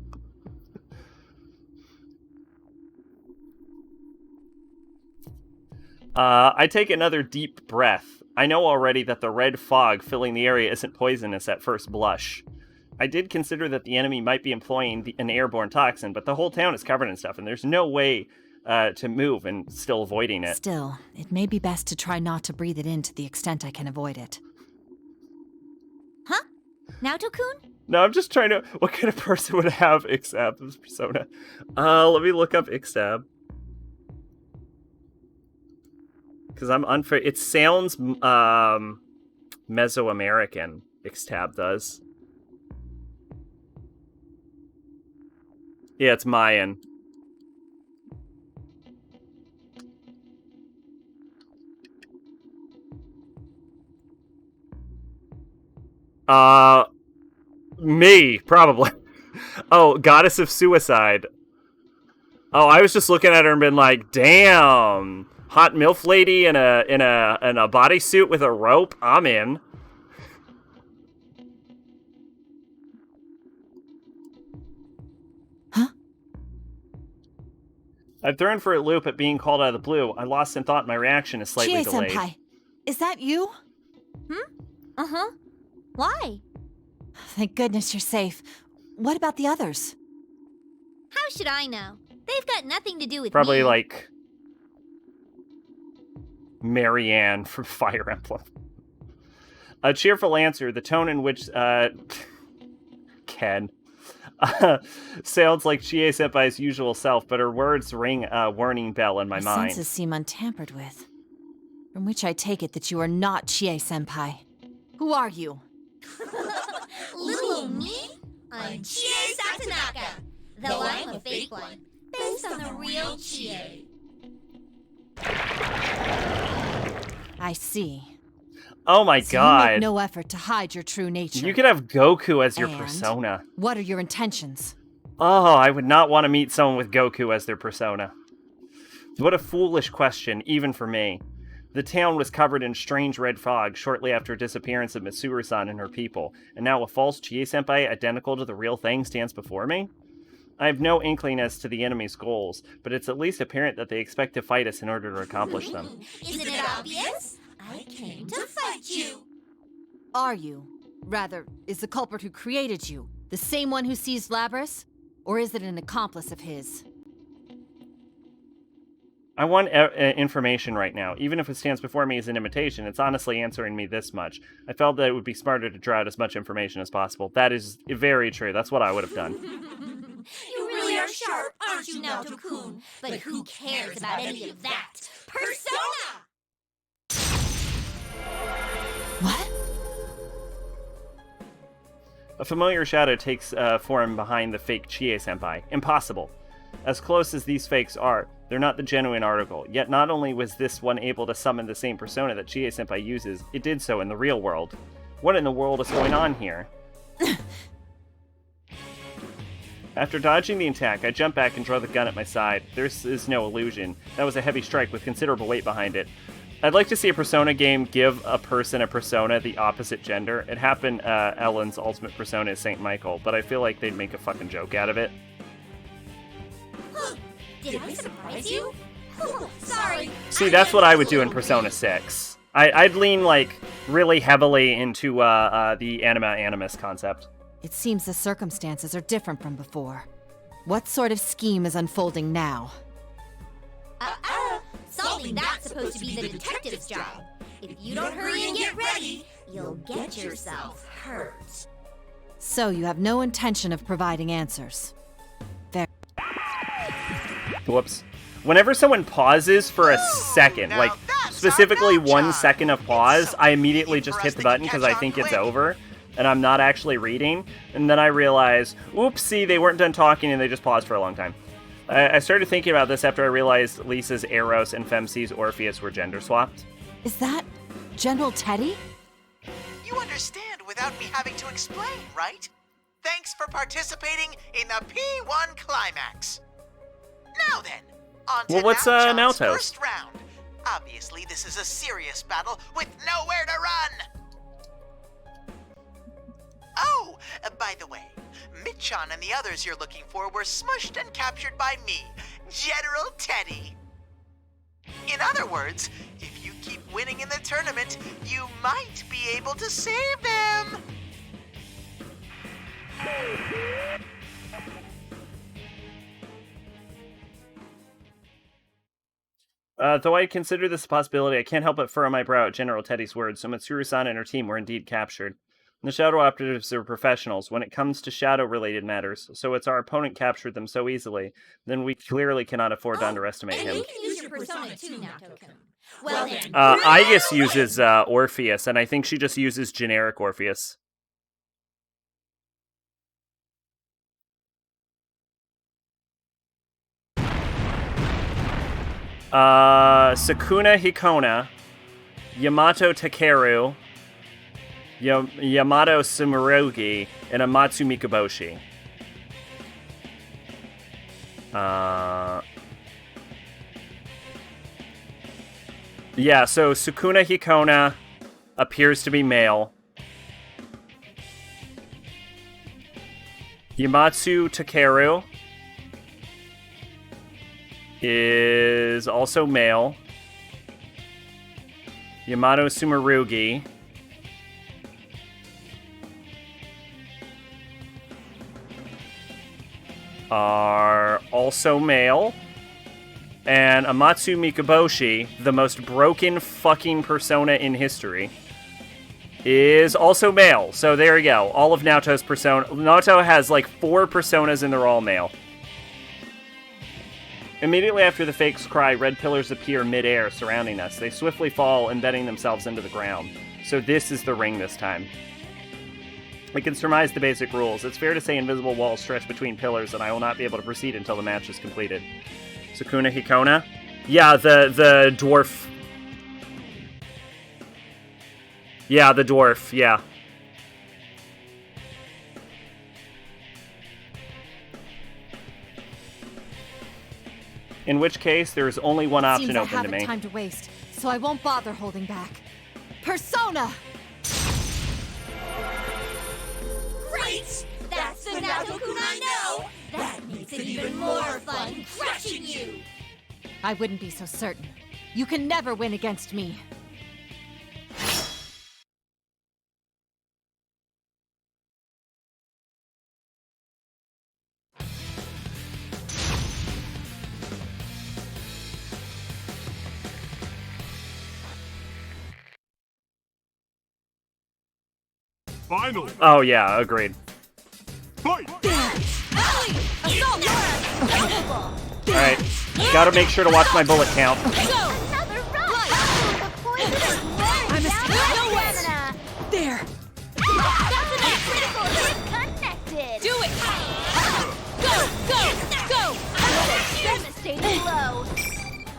I take another deep breath. I know already that the red fog filling the area isn't poisonous at first blush. I did consider that the enemy might be employing an airborne toxin, but the whole town is covered in stuff, and there's no way to move and still avoiding it. Still, it may be best to try not to breathe it in to the extent I can avoid it. Huh? Naoto-kun? No, I'm just trying to... What kind of person would have Ixab's persona? Let me look up Ixab. Because I'm unfair. It sounds Mesoamerican, Ixtab does. Yeah, it's Mayan. Me, probably. Oh, Goddess of Suicide. Oh, I was just looking at her and been like, damn. Hot MILF lady in a bodysuit with a rope. I'm in. Huh? I've thrown for a loop at being called out of the blue. I lost in thought. My reaction is slightly delayed. Chie-senpai, is that you? Uh-huh. Why? Thank goodness you're safe. What about the others? How should I know? They've got nothing to do with Probably me. like Marianne from Fire Emblem. A cheerful answer, the tone in which Ken sounds like Chie-senpai's usual self, but her words ring a warning bell in my mind. Senses seem untampered with. From which I take it that you are not Chie-senpai. Who are you? Little me? I'm Chie Satonaka, though I'm a fake one, based on the real Chie. I see. Oh my so god. You make no effort to hide your true nature. You could have Goku as your And persona. What are your intentions? Oh, I would not want to meet someone with Goku as their persona. What a foolish question, even for me. The town was covered in strange red fog shortly after disappearance of Mitsuru-san and her people, and now a false Chie-senpai identical to the real thing stands before me? I have no inkling as to the enemy's goals, but it's at least apparent that they expect to fight us in order to accomplish them. Isn't it obvious? I came to fight you. Are you? Rather, is the culprit who created you the same one who seized Labrys? Or is it an accomplice of his? I want information right now. Even if it stands before me as an imitation, it's honestly answering me this much. I felt that it would be smarter to draw out as much information as possible. That is very true. That's what I would have done. You really are shy sharp, aren't you, Naoto-kun? But who cares about any of that? Persona! A familiar shadow takes form behind the fake Chie-senpai. Impossible. As close as these fakes are, they're not the genuine article. Yet not only was this one able to summon the same persona that Chie-senpai uses, it did so in the real world. What in the world is going on here? After dodging the attack, I jump back and draw the gun at my side. This is no illusion. That was a heavy strike with considerable weight behind it. I'd like to see a Persona game give a person a persona the opposite gender. It happened, Ellen's ultimate persona is St. Michael, but I feel like they'd make a fucking joke out of it. Did I surprise you? Sorry. See, that's what I would do in Persona 6. I'd lean, like, really heavily into the anima animus concept. It seems the circumstances are different from before. What sort of scheme is unfolding now? Solving that's supposed to be the detective's job. If you don't hurry and get ready, you'll get yourself hurt. So you have no intention of providing answers. Fair. Whoops. Whenever someone pauses for a second, like, specifically 1 second of pause, I immediately just hit the button because I think it's over, and I'm not actually reading, and then I realize, oopsie, they weren't done talking and they just paused for a long time. I started thinking about this after I realized Lisa's Eros and Femce's Orpheus were gender swapped. Is that General Teddy? You understand without me having to explain, right? Thanks for participating in the P1 climax. Now then, on to what's Naoto's Naoto's? first round. Obviously, this is a serious battle with nowhere to run. Oh, by the way, Mitchan and the others you're looking for were smushed and captured by me, General Teddy. In other words, if you keep winning in the tournament, you might be able to save them. Though I consider this a possibility, I can't help but furrow my brow at General Teddy's words, so Mitsuru-san and her team were indeed captured. The Shadow Operatives are professionals when it comes to Shadow-related matters, so it's our opponent captured them so easily, then we clearly cannot afford to underestimate him. You can use your persona too, Naoto-kun. Well then. Aigis uses Orpheus, and I think she just uses generic Orpheus. Sukuna Hikona, Yamato Takeru, Yamato Sumerugi, and Amatsu Mikaboshi. Yeah, so Sukuna Hikona appears to be male. Yamatsu Takeru is also male. Yamato Sumerugi are also male. And Amatsu Mikaboshi, the most broken fucking persona in history, is also male. So there you go. All of Naoto's persona. Naoto has like 4 personas and they're all male. Immediately after the fakes cry, red pillars appear mid-air surrounding us. They swiftly fall, embedding themselves into the ground. So this is the ring this time. We can surmise the basic rules. It's fair to say invisible walls stretch between pillars, and I will not be able to proceed until the match is completed. Sukuna Hikona? Yeah, the dwarf. Yeah, the dwarf, yeah. In which case, there is only one option open to me. I haven't time to waste, so I won't bother holding back. Persona! Great! That's the Naoto-kun I know! That makes it even more fun crushing you! I wouldn't be so certain. You can never win against me. Finally! Oh yeah, agreed. Fight! Assault! Alright. Gotta make sure to watch my bullet count. Another rush! The poison is wearing down my stamina! There! That's enough critical hit connected! Do it! Go! Devastating blow!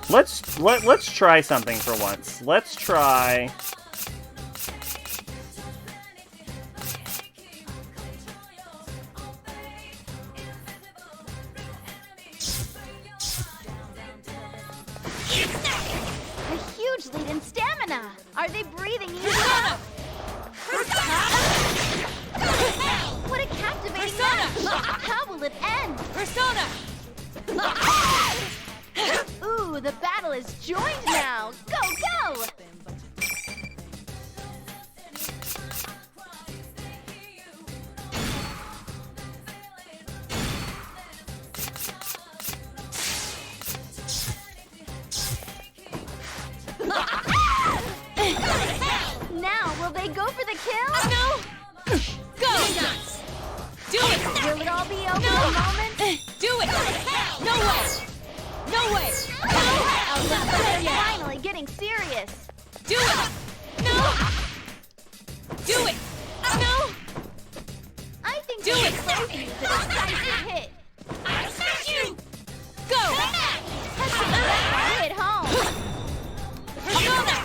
Let's try something for once. Let's try... A huge lead in stamina! Are they breathing easy? What a captivating match! How will it end? Persona! Ooh, the battle is joined now! Go, go! Now, will they go for the kill? No! Go! Do it! Will it all be over in a moment? Do it! No way! No way! They're finally getting serious. Do it! No! Do it! No! I think Do they it! close you for the decisive hit. I smash you! Go! Hit home. Persona!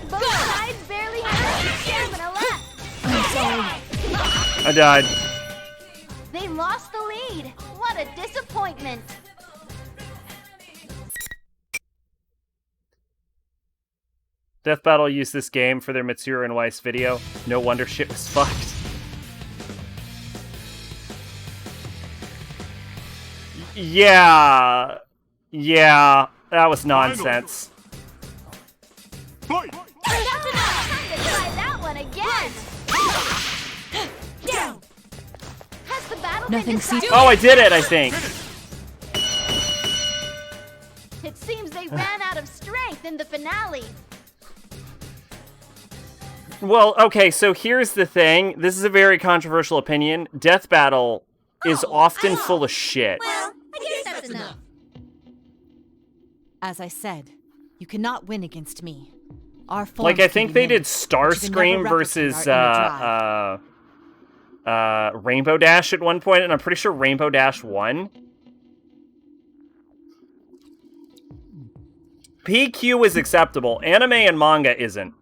Both sides barely have any stamina left. I'm sorry. I died. They lost the lead. What a disappointment. Death Battle used this game for their Mitsuru and Weiss video. No wonder shit was fucked. Yeah, that was nonsense. Time to try that one again. Down! Has the battle Nothing been decided? Oh, I did it, I think. It seems they ran out of strength in the finale. Well, okay, so here's the thing. This is a very controversial opinion. Death Battle is often full of shit. I guess that's enough. As I said, you cannot win against me. Our Like, I think they did Starscream Starscream versus Rainbow Dash at one point, and I'm pretty sure Rainbow Dash won. PQ is acceptable. Anime and manga isn't.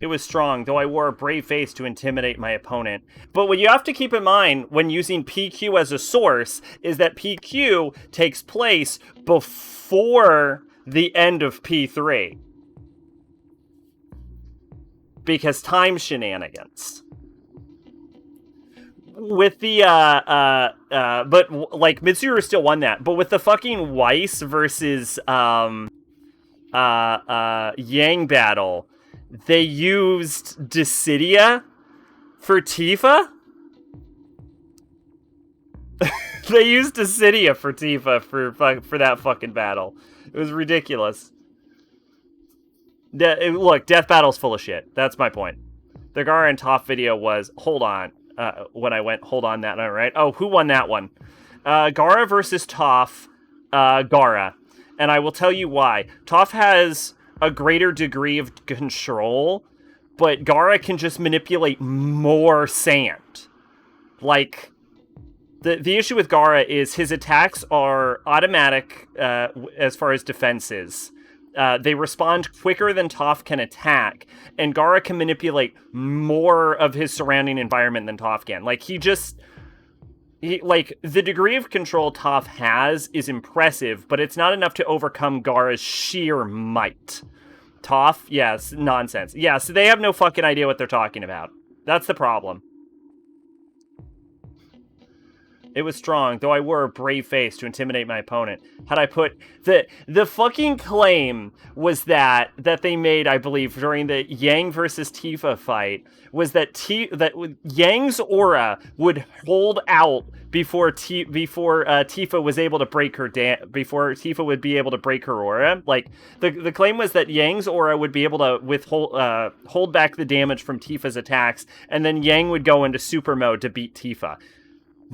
It was strong, though I wore a brave face to intimidate my opponent. But what you have to keep in mind when using PQ as a source is that PQ takes place before the end of P3. Because time shenanigans. With the, but, like, Mitsuru still won that. But with the fucking Weiss versus, Yang battle, they used Dissidia for Tifa? They used Dissidia for Tifa for that fucking battle. It was ridiculous. Look, Death Battle's full of shit. That's my point. The Gara and Toph video was, hold on, when I went, hold on that, alright? Oh, who won that one? Gara versus Toph, Gara. And I will tell you why. Toph has a greater degree of control, but Gara can just manipulate more sand. Like, the issue with Gara is his attacks are automatic as far as defenses. They respond quicker than Toph can attack, and Gara can manipulate more of his surrounding environment than Toph can. Like, like, the degree of control Toph has is impressive, but it's not enough to overcome Gara's sheer might. Toph? Yes, nonsense. Yeah, so they have no fucking idea what they're talking about. That's the problem. It was strong, though I wore a brave face to intimidate my opponent. Had I put... The fucking claim was that they made, I believe, during the Yang versus Tifa fight, was that Yang's aura would hold out before Tifa was able to break her before Tifa would be able to break her aura. Like, the claim was that Yang's aura would be able to hold back the damage from Tifa's attacks, and then Yang would go into super mode to beat Tifa.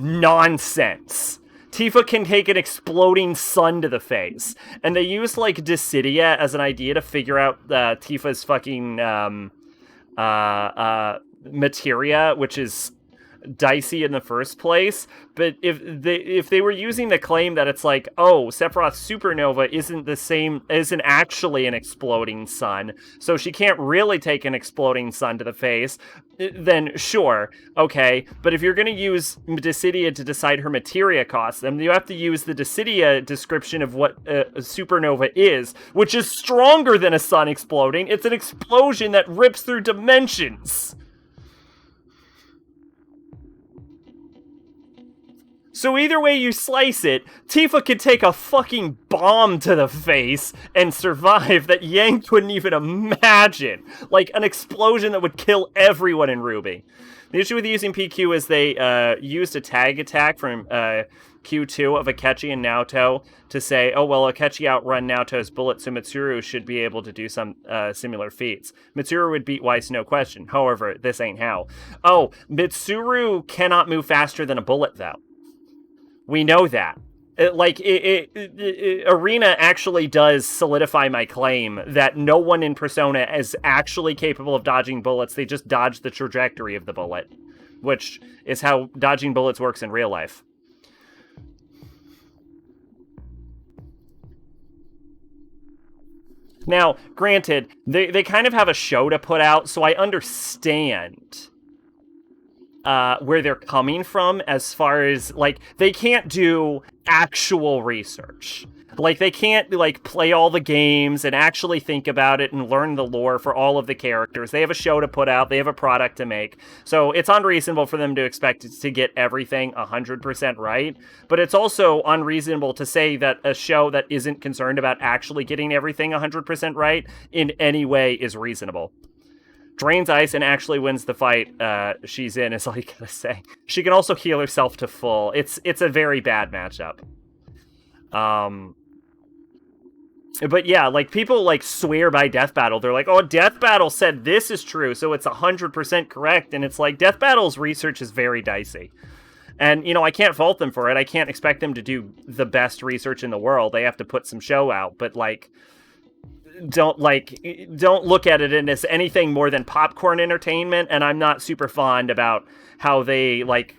Nonsense. Tifa can take an exploding sun to the face. And they use, like, Dissidia as an idea to figure out Tifa's fucking materia, which is dicey in the first place. But if they were using the claim that it's like, oh, Sephiroth's supernova isn't actually an exploding sun, so she can't really take an exploding sun to the face, then sure, okay. But if you're going to use Dissidia to decide her materia costs, then you have to use the Dissidia description of what a supernova is, which is stronger than a sun exploding. It's an explosion that rips through dimensions. So either way you slice it, Tifa could take a fucking bomb to the face and survive that Yang couldn't even imagine. Like, an explosion that would kill everyone in Ruby. The issue with using PQ is they used a tag attack from Q2 of Akechi and Naoto to say, oh, well, Akechi outrun Naoto's bullet, so Mitsuru should be able to do some similar feats. Mitsuru would beat Weiss, no question. However, this ain't how. Oh, Mitsuru cannot move faster than a bullet, though. We know that. Arena actually does solidify my claim that no one in Persona is actually capable of dodging bullets. They just dodge the trajectory of the bullet, which is how dodging bullets works in real life. Now, granted, they kind of have a show to put out, so I understand where they're coming from as far as, like, they can't do actual research. Like, they can't, like, play all the games and actually think about it and learn the lore for all of the characters. They have a show to put out. They have a product to make. So it's unreasonable for them to expect to get everything 100% right. But it's also unreasonable to say that a show that isn't concerned about actually getting everything 100% right in any way is reasonable. Drains ice and actually wins the fight she's in, is all you gotta say. She can also heal herself to full. It's a very bad matchup. But yeah, like, people, like, swear by Death Battle. They're like, oh, Death Battle said this is true, so it's 100% correct. And it's like, Death Battle's research is very dicey. And, you know, I can't fault them for it. I can't expect them to do the best research in the world. They have to put some show out. But, like, don't look at it as anything more than popcorn entertainment. And I'm not super fond about how they, like,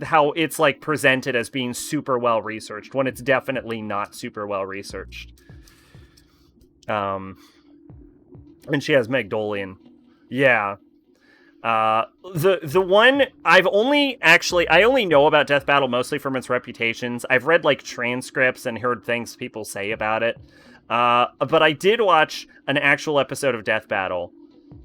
how it's, like, presented as being super well researched when it's definitely not super well researched. And she has Magdolian. Yeah. The one I only know about Death Battle mostly from its reputations. I've read, like, transcripts and heard things people say about it. But I did watch an actual episode of Death Battle,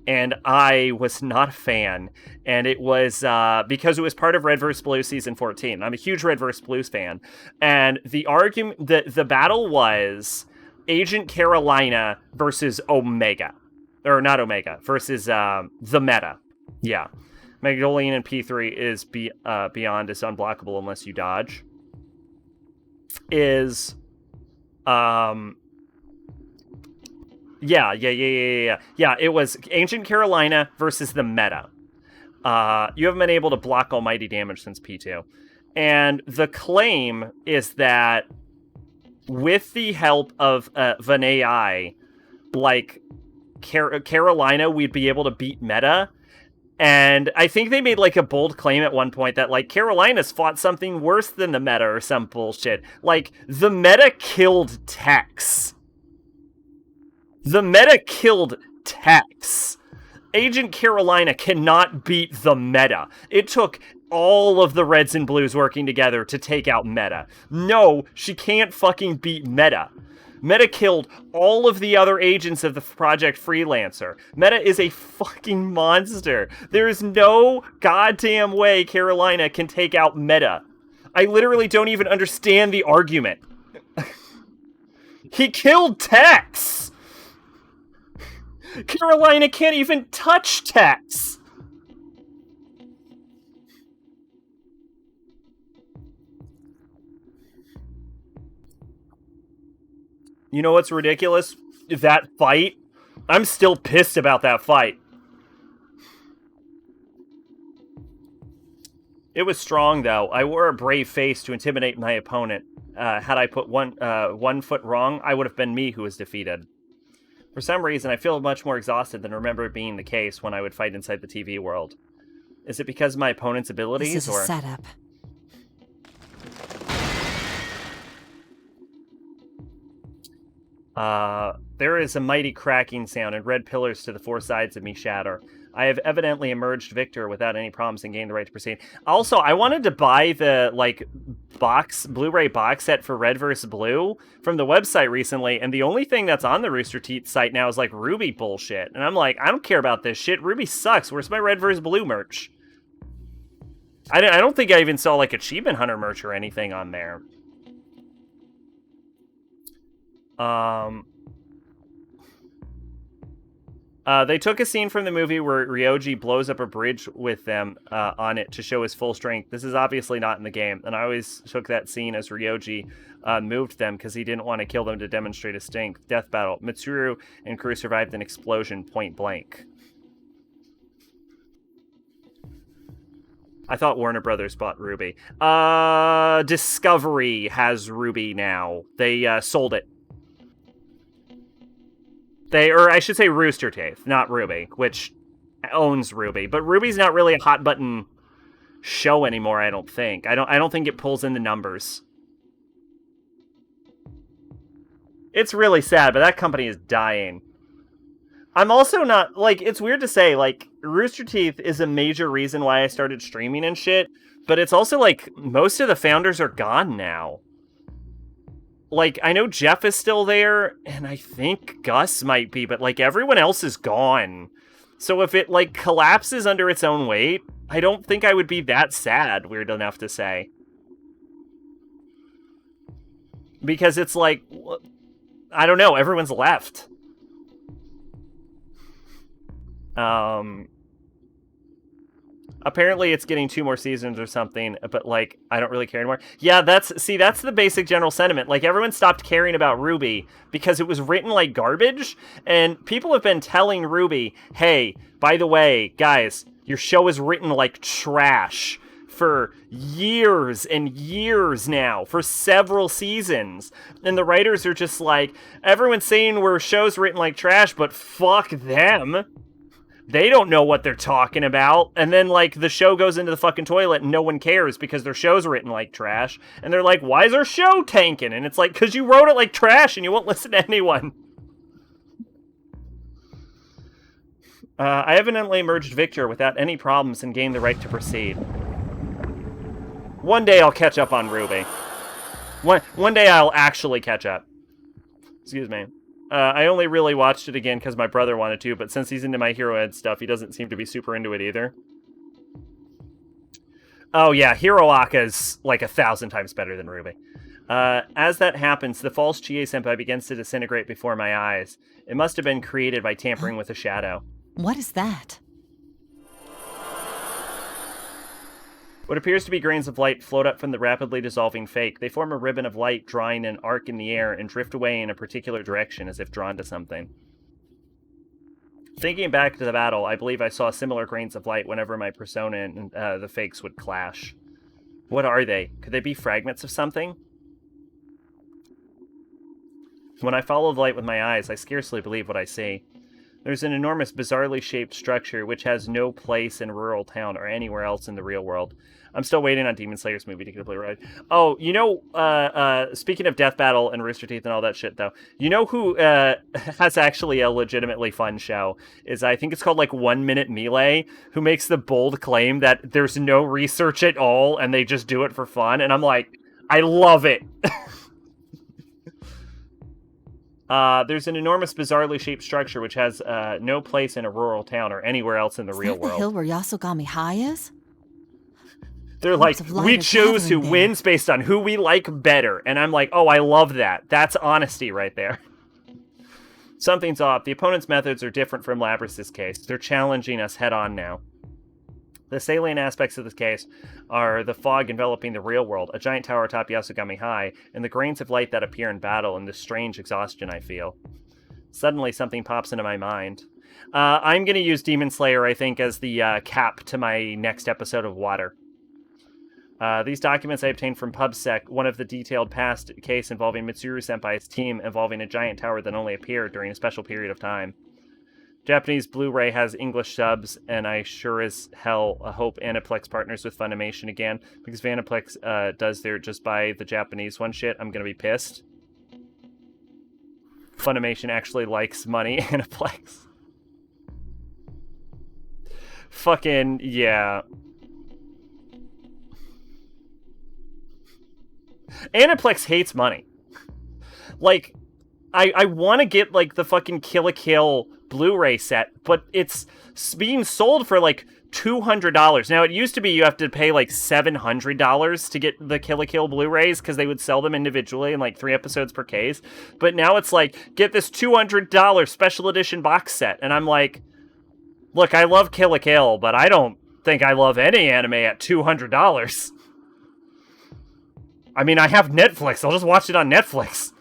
and I was not a fan. And it was because it was part of Red vs. Blue Season 14. I'm a huge Red vs. Blue fan. And the argument, the battle was Agent Carolina versus Omega. Or not Omega, versus the Meta. Yeah. Magdalene in P3 is beyond is unblockable unless you dodge. Yeah, it was Ancient Carolina versus the Meta. You haven't been able to block almighty damage since P2. And the claim is that with the help of an AI, like Carolina, we'd be able to beat Meta. And I think they made, like, a bold claim at one point that, like, Carolina's fought something worse than the Meta or some bullshit. Like, the Meta killed Tex. The Meta killed Tex. Agent Carolina cannot beat the Meta. It took all of the Reds and Blues working together to take out Meta. No, she can't fucking beat Meta. Meta killed all of the other agents of the Project Freelancer. Meta is a fucking monster. There is no goddamn way Carolina can take out Meta. I literally don't even understand the argument. He killed Tex! Carolina can't even touch Tex! You know what's ridiculous? That fight? I'm still pissed about that fight. It was strong, though. I wore a brave face to intimidate my opponent. Had I put one foot wrong, I would have been me who was defeated. For some reason, I feel much more exhausted than I remember it being the case when I would fight inside the TV world. Is it because of my opponent's abilities, This is or... a setup. There is a mighty cracking sound, and red pillars to the four sides of me shatter. I have evidently emerged victor without any problems and gained the right to proceed. Also, I wanted to buy the, Blu-ray box set for Red vs. Blue from the website recently, and the only thing that's on the Rooster Teeth site now is, Ruby bullshit. And I'm like, I don't care about this shit. Ruby sucks. Where's my Red vs. Blue merch? I don't think I even saw, Achievement Hunter merch or anything on there. They took a scene from the movie where Ryoji blows up a bridge with them on it to show his full strength. This is obviously not in the game, and I always took that scene as Ryoji moved them because he didn't want to kill them to demonstrate his strength. Death battle. Mitsuru and crew survived an explosion point blank. I thought Warner Brothers bought Ruby. Discovery has Ruby now. They sold it. Or I should say Rooster Teeth, not Ruby, which owns Ruby. But Ruby's not really a hot button show anymore, I don't think. I don't think it pulls in the numbers. It's really sad, but that company is dying. I'm also not, it's weird to say, Rooster Teeth is a major reason why I started streaming and shit, but it's also, most of the founders are gone now. I know Jeff is still there, and I think Gus might be, but, everyone else is gone. So if it, collapses under its own weight, I don't think I would be that sad, weird enough to say. Because it's I don't know, everyone's left. Apparently it's getting 2 more seasons or something, but, I don't really care anymore. Yeah, that's the basic general sentiment. Everyone stopped caring about Ruby because it was written like garbage, and people have been telling Ruby, hey, by the way, guys, your show is written like trash for years and years now, for several seasons. And the writers are just everyone's saying we're show's written like trash, but fuck them. They don't know what they're talking about. And then, the show goes into the fucking toilet and no one cares because their show's written like trash. And they're like, why is our show tanking? And it's because you wrote it like trash and you won't listen to anyone. I evidently emerged victor without any problems and gained the right to proceed. One day I'll catch up on Ruby. One day I'll actually catch up. Excuse me. I only really watched it again because my brother wanted to, but since he's into My Hero Ed stuff, he doesn't seem to be super into it either. Oh yeah, Hiroaka's 1,000 times better than Ruby. As that happens, the false Chie-senpai begins to disintegrate before my eyes. It must have been created by tampering with a shadow. What is that? What appears to be grains of light float up from the rapidly dissolving fake. They form a ribbon of light, drawing an arc in the air, and drift away in a particular direction as if drawn to something. Thinking back to the battle, I believe I saw similar grains of light whenever my persona and the fakes would clash. What are they? Could they be fragments of something? When I follow the light with my eyes, I scarcely believe what I see. There's an enormous, bizarrely shaped structure which has no place in rural town or anywhere else in the real world. I'm still waiting on Demon Slayer's movie to get a Blu-ray. Oh, speaking of Death Battle and Rooster Teeth and all that shit, though, you know who has actually a legitimately fun show? I think it's called 1 Minute Melee, who makes the bold claim that there's no research at all and they just do it for fun. And I'm like, I love it. There's an enormous, bizarrely shaped structure which has no place in a rural town or anywhere else in the real Is that the world. hill where Yasogami High is? They're Groups like, of light we are choose who gathering there. wins based on who we like better. And I'm like, oh, I love that. That's honesty right there. Something's off. The opponent's methods are different from Labrys's case. They're challenging us head on now. The salient aspects of this case are the fog enveloping the real world, a giant tower atop Yasogami High, and the grains of light that appear in battle, and the strange exhaustion I feel. Suddenly, something pops into my mind. I'm going to use Demon Slayer, I think, as the cap to my next episode of Water. These documents I obtained from PubSec, one of the detailed past case involving Mitsuru-senpai's team involving a giant tower that only appeared during a special period of time. Japanese Blu-ray has English subs, and I sure as hell hope Aniplex partners with Funimation again, because if Aniplex does their just buy the Japanese one shit, I'm gonna be pissed. Funimation actually likes money, Aniplex. Fucking, yeah. Aniplex hates money. Like, I want to get, like, the fucking Kill la Kill Blu-ray set, but it's being sold for, like, $200. Now, it used to be you have to pay, like, $700 to get the Kill la Kill Blu-rays, because they would sell them individually in, like, 3 episodes per case. But now it's like, get this $200 special edition box set. And I'm like, look, I love Kill la Kill, but I don't think I love any anime at $200. I mean, I have Netflix. I'll just watch it on Netflix.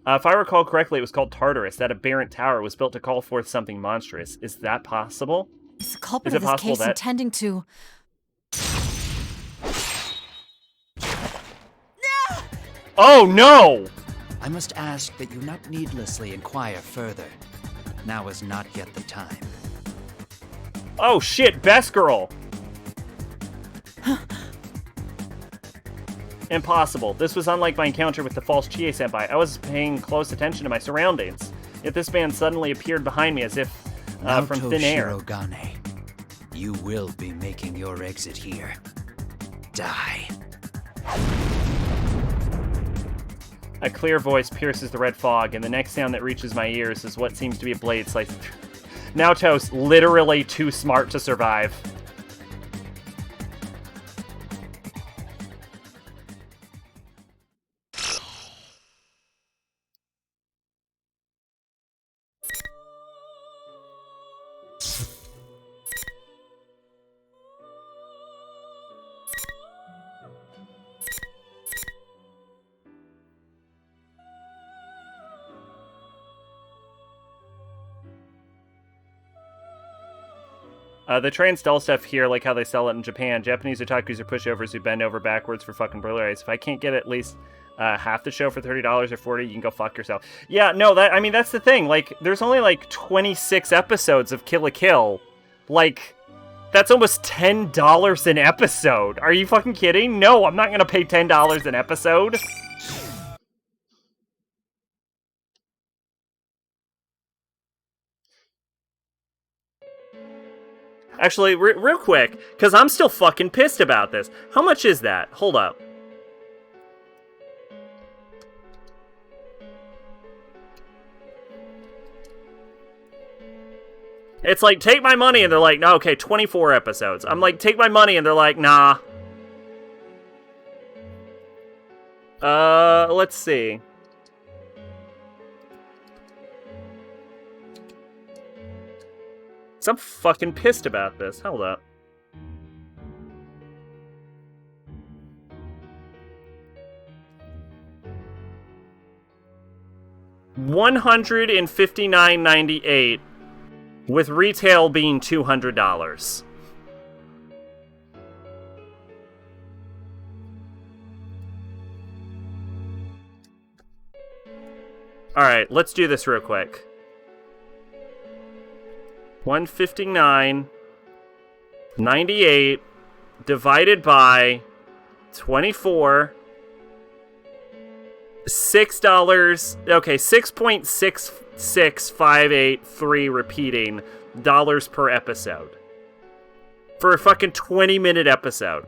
If I recall correctly, it was called Tartarus. That aberrant tower was built to call forth something monstrous. Is that possible? Is the culprit of this case intending to... Oh, no! I must ask that you not needlessly inquire further. Now is not yet the time. Oh, shit, Best Girl! Impossible. This was unlike my encounter with the false Chie-senpai. I was paying close attention to my surroundings. Yet this man suddenly appeared behind me as if from thin air. Shirogane, you will be making your exit here. Die. A clear voice pierces the red fog, and the next sound that reaches my ears is what seems to be a blade slicing through. Naoto's literally too smart to survive. The trans doll stuff here, like how they sell it in Japan. Japanese otakus are pushovers who bend over backwards for fucking Blu-rays. If I can't get at least half the show for $30 or $40, you can go fuck yourself. Yeah, no, I mean, that's the thing. Like, there's only, like, 26 episodes of Kill la Kill. Like, that's almost $10 an episode. Are you fucking kidding? No, I'm not gonna pay $10 an episode. Actually, real quick, because I'm still fucking pissed about this. How much is that? Hold up. It's like, take my money, and they're like, no, okay, 24 episodes. I'm like, take my money, and they're like, nah. Let's see. I'm fucking pissed about this. Hold up. $159.98, with retail being $200. All right, let's do this real quick. 159.98 divided by 24. $6. Okay, 6.66583 repeating dollars per episode for a fucking 20-minute episode.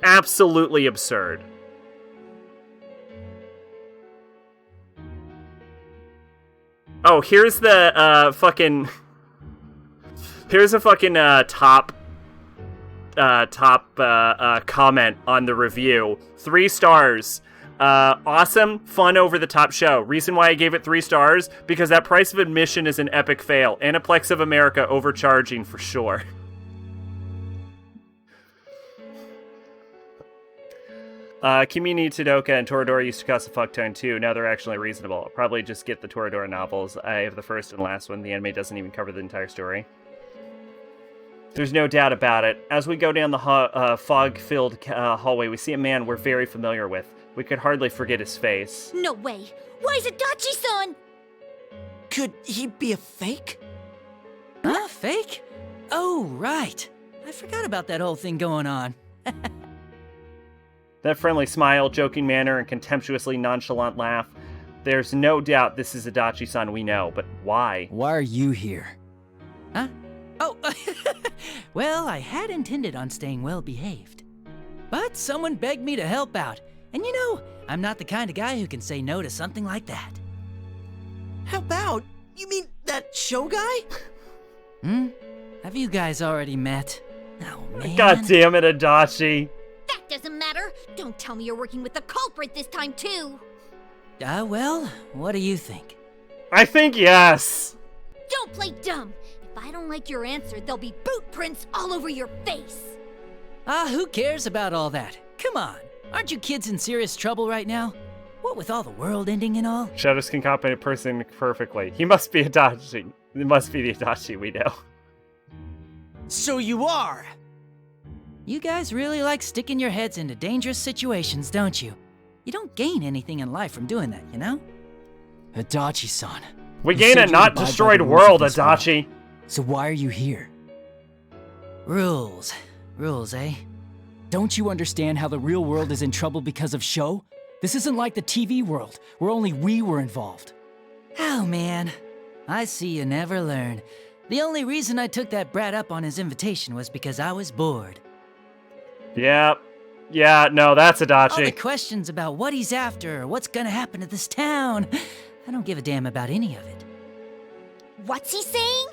Absolutely absurd. Oh, here's the fucking. Here's a fucking top comment on the review. 3 stars. Awesome, fun, over the top show. Reason why I gave it 3 stars, because that price of admission is an epic fail. Aniplex of America overcharging for sure. Kimi ni Tsudoka and Toradora used to cost a fuck ton too. Now they're actually reasonable. I'll probably just get the Toradora novels. I have the first and last one. The anime doesn't even cover the entire story. There's no doubt about it. As we go down the fog-filled hallway, we see a man we're very familiar with. We could hardly forget his face. No way. Why is it Dachi-san? Could he be a fake? Huh? Fake? Oh, right. I forgot about that whole thing going on. That friendly smile, joking manner, and contemptuously nonchalant laugh. There's no doubt this is Adachi-san we know, but why? Why are you here? Huh? Oh, well, I had intended on staying well behaved. But someone begged me to help out. And you know, I'm not the kind of guy who can say no to something like that. Help out? You mean that show guy? Have you guys already met? Oh, man. God damn it, Adachi. That doesn't matter. Don't tell me you're working with the culprit this time, too. Well, what do you think? I think yes. Don't play dumb. If I don't like your answer, there'll be boot prints all over your face. Who cares about all that? Come on. Aren't you kids in serious trouble right now? What with all the world ending and all? Shadows can copy a person perfectly. He must be Adachi. It must be the Adachi we know. So you are? You guys really like sticking your heads into dangerous situations, don't you? You don't gain anything in life from doing that, you know? Adachi-san. We gain a not destroyed world, Adachi. So why are you here? Rules. Rules, eh? Don't you understand how the real world is in trouble because of show? This isn't like the TV world, where only we were involved. Oh, man. I see you never learn. The only reason I took that brat up on his invitation was because I was bored. Yep. Yeah, no, that's Adachi. All the questions about what he's after or what's gonna happen to this town, I don't give a damn about any of it. What's he saying?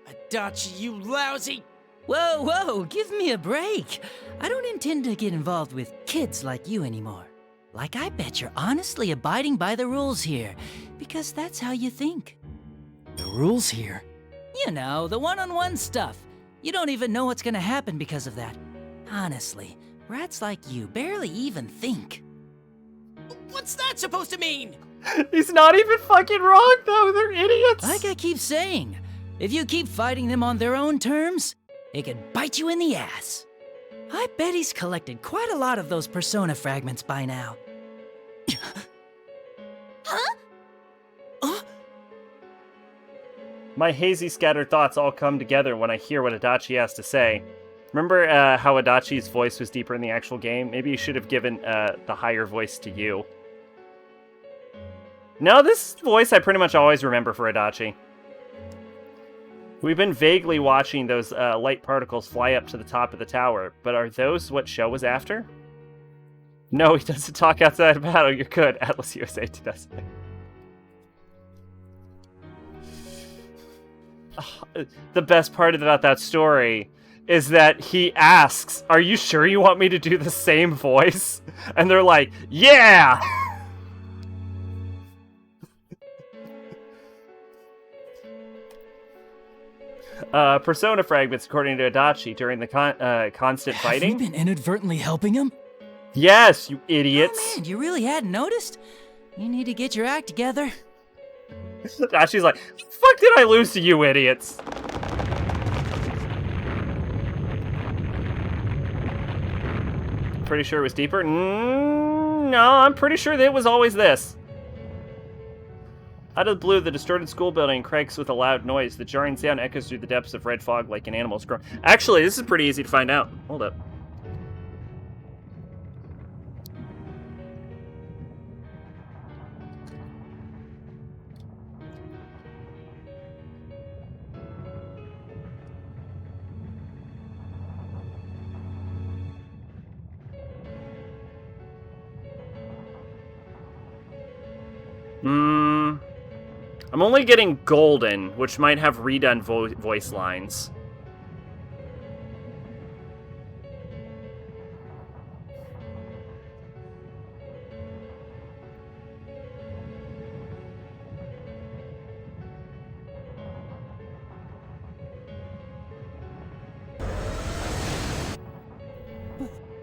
Adachi, you lousy... Whoa, whoa, give me a break. I don't intend to get involved with kids like you anymore. Like, I bet you're honestly abiding by the rules here, because that's how you think. The rules here? You know, the one-on-one stuff. You don't even know what's gonna happen because of that. Honestly, rats like you barely even think. What's that supposed to mean? He's not even fucking wrong, though. They're idiots. Like I keep saying, if you keep fighting them on their own terms, it could bite you in the ass. I bet he's collected quite a lot of those persona fragments by now. Huh? My hazy, scattered thoughts all come together when I hear what Adachi has to say. Remember how Adachi's voice was deeper in the actual game? Maybe you should have given the higher voice to you. No, this voice I pretty much always remember for Adachi. We've been vaguely watching those light particles fly up to the top of the tower, but are those what Sho was after? No, he doesn't talk outside of battle. You're good. Atlas USA 2000. The best part about that story is that he asks, "Are you sure you want me to do the same voice?" And they're like, "Yeah!" Persona fragments, according to Adachi, during the constant fighting. Have you been inadvertently helping him? Yes, you idiots. Oh, man, you really hadn't noticed? You need to get your act together. Adachi's like, "The fuck did I lose to you idiots?" Pretty sure it was deeper? No, I'm pretty sure that it was always this. Out of the blue, the distorted school building cracks with a loud noise. The jarring sound echoes through the depths of red fog like an animal's groan. Actually, this is pretty easy to find out. Hold up. I'm only getting golden, which might have redone voice lines.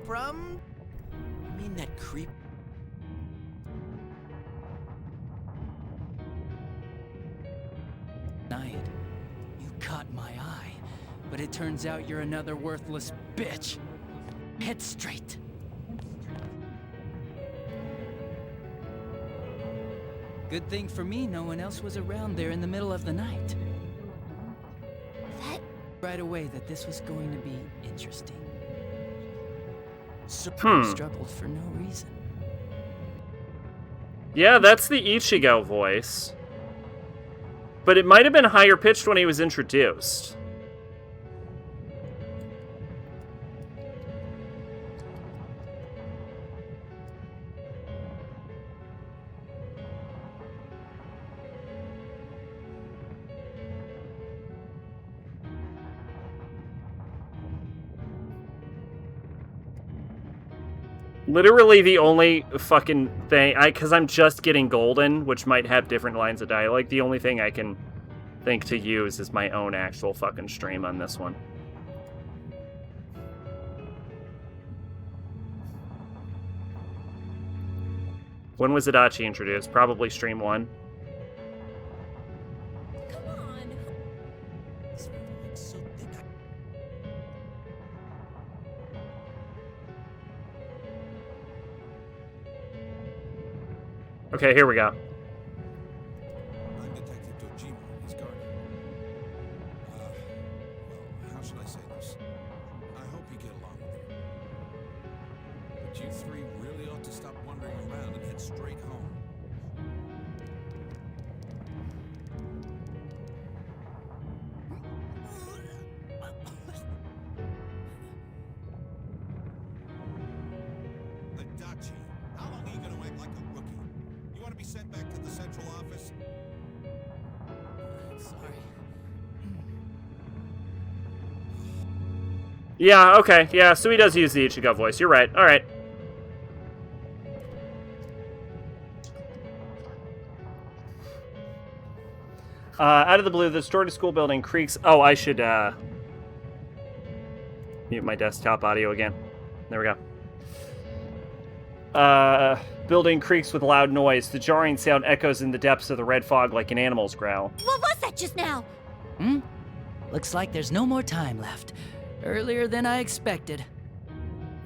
From? I mean that creep. Night. You caught my eye, but it turns out you're another worthless bitch. Head straight. Good thing for me, no one else was around there in the middle of the night. Right away that this was going to be interesting. Struggled for no reason. Yeah, that's the Ichigo voice. But it might have been higher pitched when he was introduced. Literally the only fucking thing, because I'm just getting golden, which might have different lines of dialogue, the only thing I can think to use is my own actual fucking stream on this one. When was Adachi introduced? Probably stream 1. Okay, here we go. I'm Detective Dojima, his guardian. Well, how should I say this? I hope you get along with him. But you three really ought to stop wandering around and head straight home. Adachi, how long are you going to act like a rookie? You want to be sent back to the central office? Sorry. Yeah, okay, yeah, so he does use the Ichigo voice. You're right. Alright. Out of the blue, the distorted school building creaks. Oh, I should mute my desktop audio again. There we go. Building creaks with loud noise. The jarring sound echoes in the depths of the red fog like an animal's growl. What was that just now? Looks like there's no more time left. Earlier than I expected.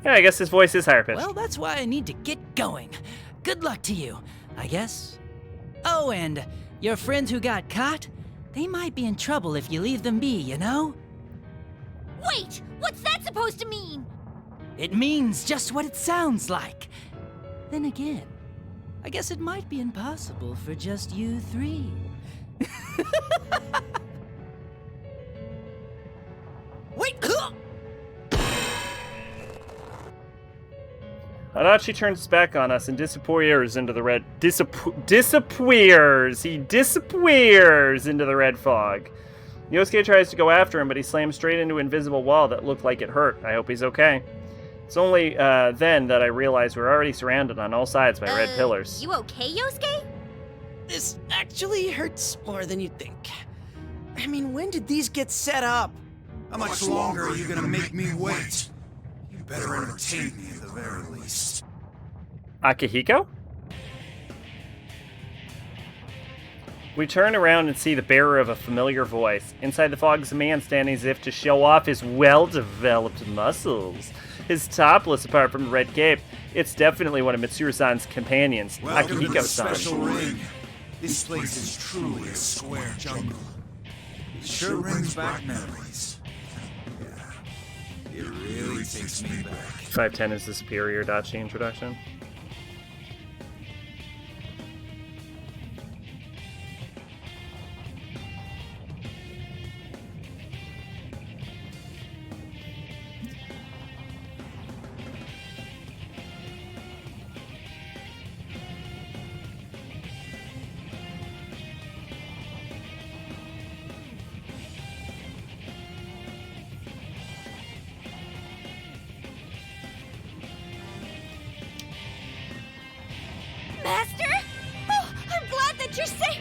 Yeah, I guess his voice is higher pitched. Well, that's why I need to get going. Good luck to you, I guess. Oh, and your friends who got caught? They might be in trouble if you leave them be, you know? Wait! What's that supposed to mean? It means just what it sounds like. Then again, I guess it might be impossible for just you three. Wait! Adachi turns his back on us and disappears into the red... disappears! He disappears into the red fog. Yosuke tries to go after him, but he slams straight into an invisible wall that looked like it hurt. I hope he's okay. It's only then that I realize we're already surrounded on all sides by red pillars. You okay, Yosuke? This actually hurts more than you'd think. I mean, when did these get set up? How much longer are you gonna make me wait? You better entertain me at the very least. Akihiko? We turn around and see the bearer of a familiar voice. Inside the fog is a man standing as if to show off his well-developed muscles. His topless apart from the red cape. It's definitely one of Mitsuru-san's companions, Akihiko-san. Special ring. This place is truly a square jungle. It sure brings back memories. Yeah, it really takes me back. 510 is the superior Dachi introduction. Master? Oh, I'm glad that you're safe.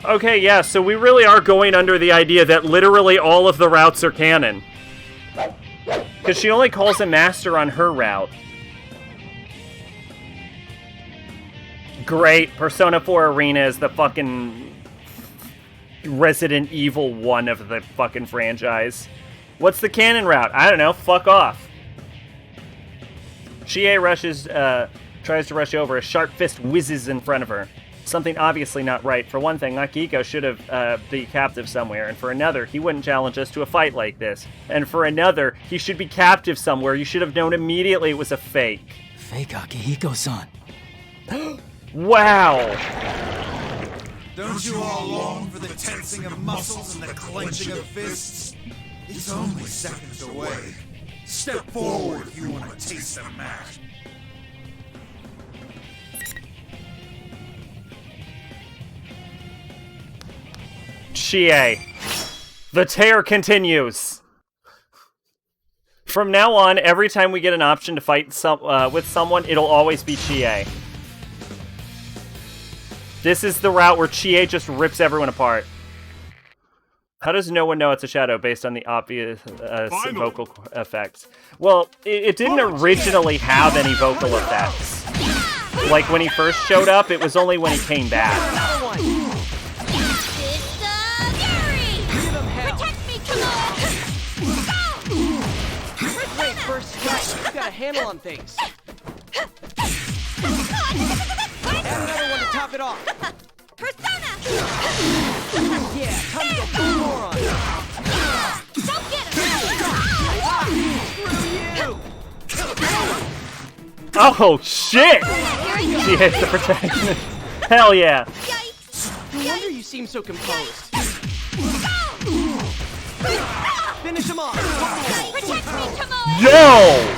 Okay, yeah, so we really are going under the idea that literally all of the routes are canon. Because she only calls him Master on her route. Great, Persona 4 Arena is the fucking Resident Evil 1 of the fucking franchise. What's the canon route? I don't know, fuck off. Chie tries to rush over. A sharp fist whizzes in front of her. Something obviously not right. For one thing, Akihiko should have be captive somewhere. And for another, he wouldn't challenge us to a fight like this. And for another, he should be captive somewhere. You should have known immediately it was a fake. Fake Akihiko-san. Wow. Don't you all long for the tensing of muscles and the clenching of fists? It's only seconds away. Step forward if you want to taste the match. Chie. The tear continues. From now on, every time we get an option to fight with someone, it'll always be Chie. This is the route where Chie just rips everyone apart. How does no one know it's a shadow based on the obvious vocal effects? Well, it didn't originally have any vocal effects. Like, when he first showed up, it was only when he came back. Wait, first strike. You got a handle on things. Add another one to top it off. Persona! Yeah, time to go full moron. Don't get him! Screw you! Oh, shit! She hits the protagonist. Hell yeah. No wonder you seem so composed. Finish him off. Protect me, come on! Yo!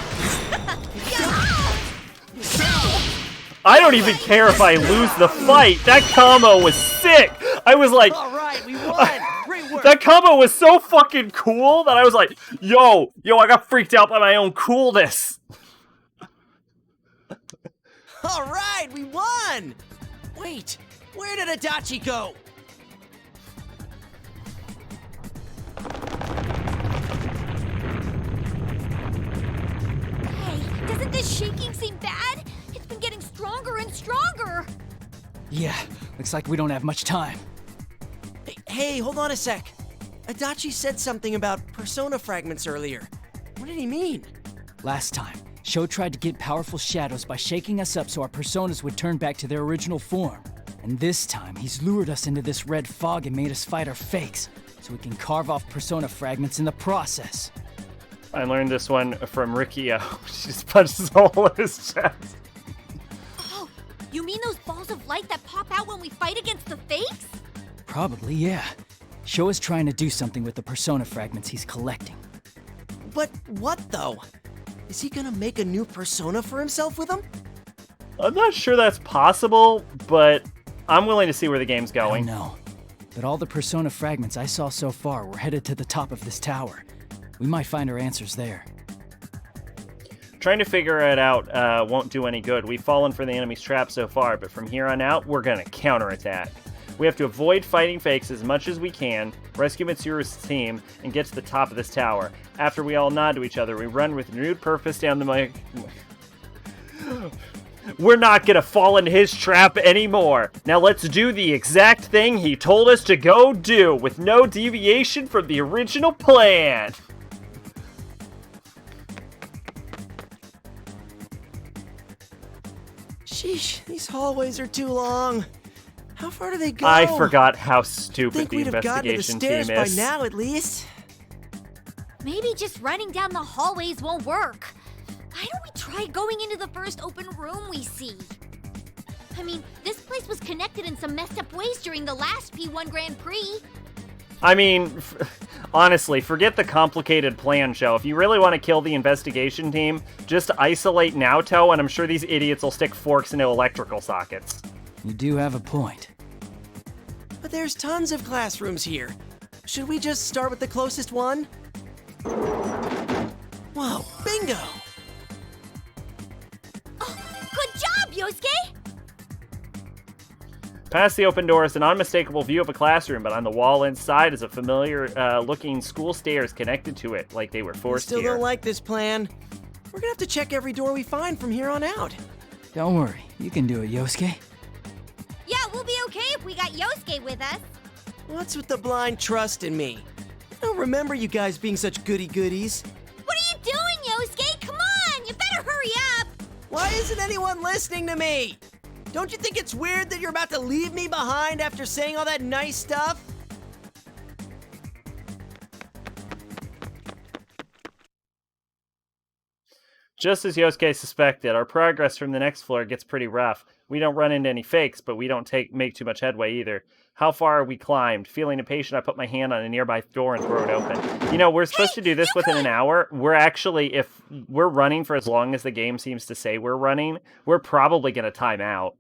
I don't even care if I lose the fight. That combo was sick. I was like, all right, we won. Great work. That combo was so fucking cool that I was like, yo, I got freaked out by my own coolness. All right, we won. Wait, where did Adachi go? Hey, doesn't this shaking seem bad? It's been getting stronger and stronger. Yeah, looks like we don't have much time. Hey, hold on a sec. Adachi said something about persona fragments earlier. What did he mean? Last time, Sho tried to get powerful shadows by shaking us up so our personas would turn back to their original form. And this time, he's lured us into this red fog and made us fight our fakes, so we can carve off persona fragments in the process. I learned this one from Rikio. She just punches a hole in his chest. Oh, you mean those balls of light that pop out when we fight against the fakes? Probably, yeah. Sho is trying to do something with the persona fragments he's collecting. But what, though? Is he gonna make a new persona for himself with them? I'm not sure that's possible, but I'm willing to see where the game's going. I don't know. But all the persona fragments I saw so far were headed to the top of this tower. We might find our answers there. Trying to figure it out won't do any good. We've fallen for the enemy's trap so far, but from here on out, we're gonna counterattack. We have to avoid fighting fakes as much as we can, rescue Mitsuru's team, and get to the top of this tower. After we all nod to each other, we run with renewed purpose down the mic. We're not gonna fall into his trap anymore. Now let's do the exact thing he told us to go do, with no deviation from the original plan. Sheesh, these hallways are too long. How far do they go? I forgot how stupid think the we'd have gotten to the investigation stairs team by is. now, at least. Maybe just running down the hallways won't work. Why don't we try going into the first open room we see? I mean, this place was connected in some messed up ways during the last P1 Grand Prix. I mean, honestly, forget the complicated plan, Show. If you really want to kill the investigation team, just isolate Naoto, and I'm sure these idiots will stick forks into electrical sockets. You do have a point. But there's tons of classrooms here. Should we just start with the closest one? Whoa, bingo! Yosuke? Past the open door is an unmistakable view of a classroom, but on the wall inside is a familiar looking school stairs connected to it, like they were forced Still here. don't like this plan. We're gonna have to check every door we find from here on out. Don't worry, you can do it, Yosuke. Yeah, we'll be okay if we got Yosuke with us. What's with the blind trust in me? I don't remember you guys being such goody-goodies. What are you doing, Yosuke? Come on, you better hurry up. Why isn't anyone listening to me? Don't you think it's weird that you're about to leave me behind after saying all that nice stuff? Just as Yosuke suspected, our progress from the next floor gets pretty rough. We don't run into any fakes, but we don't make too much headway either. How far we climbed? Feeling impatient, I put my hand on a nearby door and throw it open. You know, we're supposed to do this within an hour. We're actually, if we're running for as long as the game seems to say we're running, we're probably going to time out.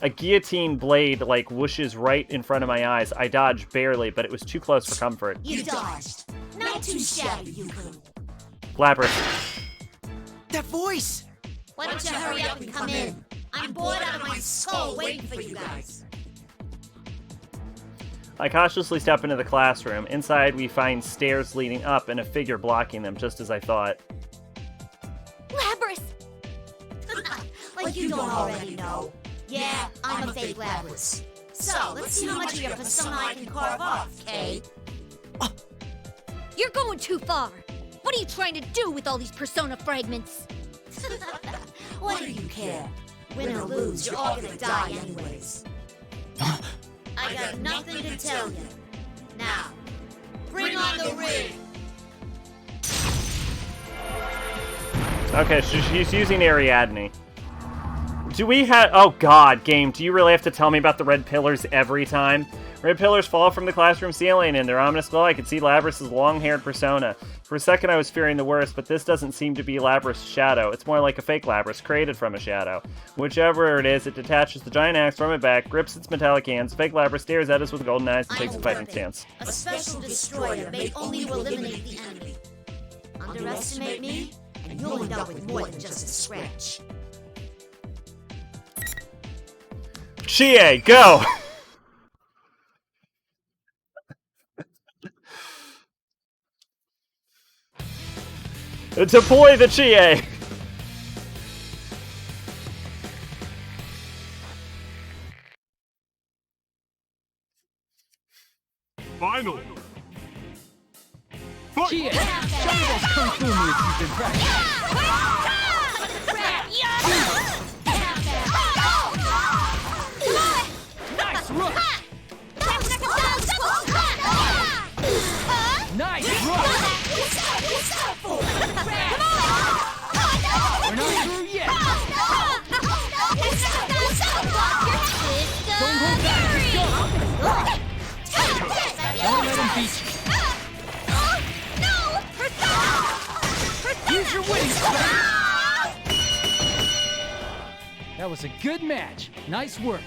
A guillotine blade, like, whooshes right in front of my eyes. I dodged barely, but it was too close for comfort. You dodged. Not too shabby, Yuku. Labyrinth. That voice! Why don't you hurry up and come in? I'm bored out of my skull waiting for you guys. I cautiously step into the classroom. Inside, we find stairs leading up and a figure blocking them, just as I thought. Labrys! Like you don't already know. Yeah, I'm a fake Labrys. So, let's see how much of your persona I can carve off, Kay. You're going too far. What are you trying to do with all these persona fragments? What do you care? Win or lose, you're all gonna die anyways. I got nothing to tell you. Now, bring on the ring! Okay, so she's using Ariadne. Do we have... Oh, God, game. Do you really have to tell me about the red pillars every time? Red pillars fall from the classroom ceiling. In their ominous glow, I could see Labrys' long-haired persona. For a second, I was fearing the worst, but this doesn't seem to be Labrys' shadow. It's more like a fake Labrys, created from a shadow. Whichever it is, it detaches the giant axe from it back, grips its metallic hands. Fake Labrys stares at us with golden eyes and takes a fighting stance. A special destroyer made only to eliminate the enemy. Underestimate me, and you'll end up with more than just a scratch. Chie, go! Deploy the Chie! Finally! Chie! Show me those kung fu moves you've been practicing. Nice run! Nice run! We're not through yet! Don't hold back, just go! Don't let him beat you! Use your winning strength! That was a good match. Nice work.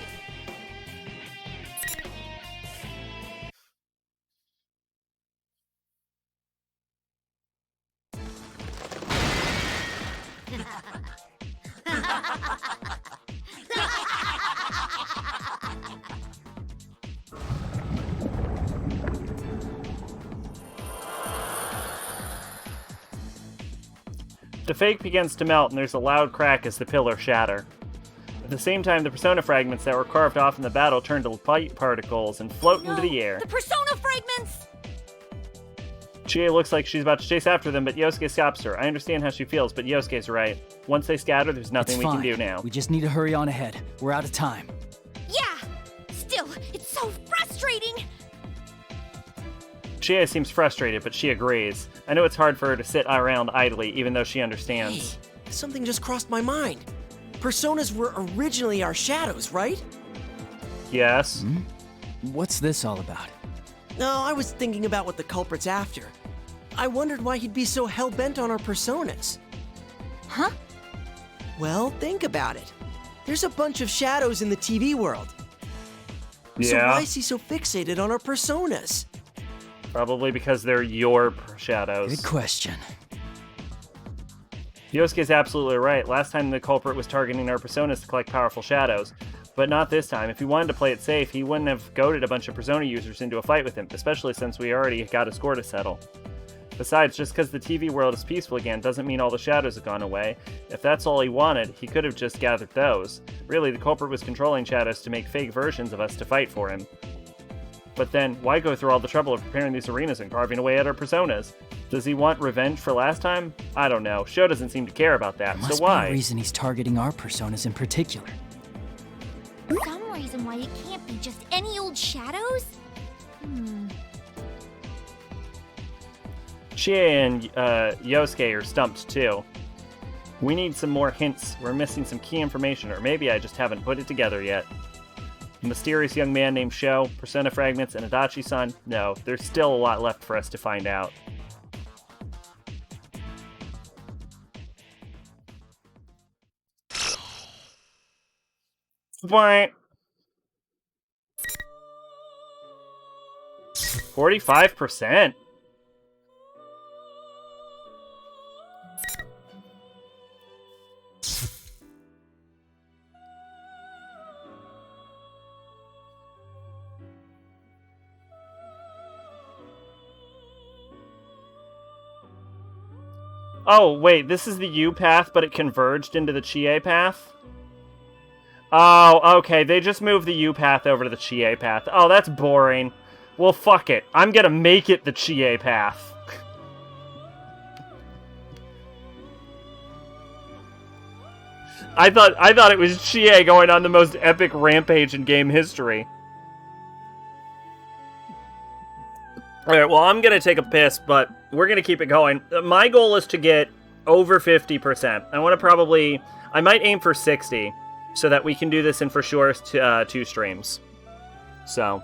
The fake begins to melt, and there's a loud crack as the pillars shatter. At the same time, the persona fragments that were carved off in the battle turn to light particles and float into the air. The persona fragments! Chie looks like she's about to chase after them, but Yosuke stops her. I understand how she feels, but Yosuke's right. Once they scatter, there's nothing It's we fine. can do now. We just need to hurry on ahead. We're out of time. Yeah! Still, it's so frustrating! Chie seems frustrated, but she agrees. I know it's hard for her to sit around idly, even though she understands. Hey, something just crossed my mind. Personas were originally our shadows, right? Yes. What's this all about? No, I was thinking about what the culprit's after. I wondered why he'd be so hell-bent on our personas. Huh? Well, think about it. There's a bunch of shadows in the TV world. So Yeah. why is he so fixated on our personas? Probably because they're your shadows. Good question. Yosuke's absolutely right. Last time the culprit was targeting our personas to collect powerful shadows. But not this time. If he wanted to play it safe, he wouldn't have goaded a bunch of persona users into a fight with him, especially since we already got a score to settle. Besides, just because the TV world is peaceful again doesn't mean all the shadows have gone away. If that's all he wanted, he could have just gathered those. Really, the culprit was controlling shadows to make fake versions of us to fight for him. But then, why go through all the trouble of preparing these arenas and carving away at our personas? Does he want revenge for last time? I don't know. Sho doesn't seem to care about that, There must so why? be a reason he's targeting our personas in particular. Some reason why it can't be just any old shadows? Chie and Yosuke are stumped too. We need some more hints. We're missing some key information, or maybe I just haven't put it together yet. A mysterious young man named Sho, persona fragments, and Adachi-san? No, there's still a lot left for us to find out. What? 45%? Oh, wait, this is the U path, but it converged into the Chie path? Oh, okay, they just moved the U path over to the Chie path. Oh, that's boring. Well, fuck it. I'm gonna make it the Chie path. I thought it was Chie going on the most epic rampage in game history. Alright, well, I'm gonna take a piss, but we're gonna keep it going. My goal is to get over 50%. I might aim for 60, so that we can do this in for sure 2 streams. So.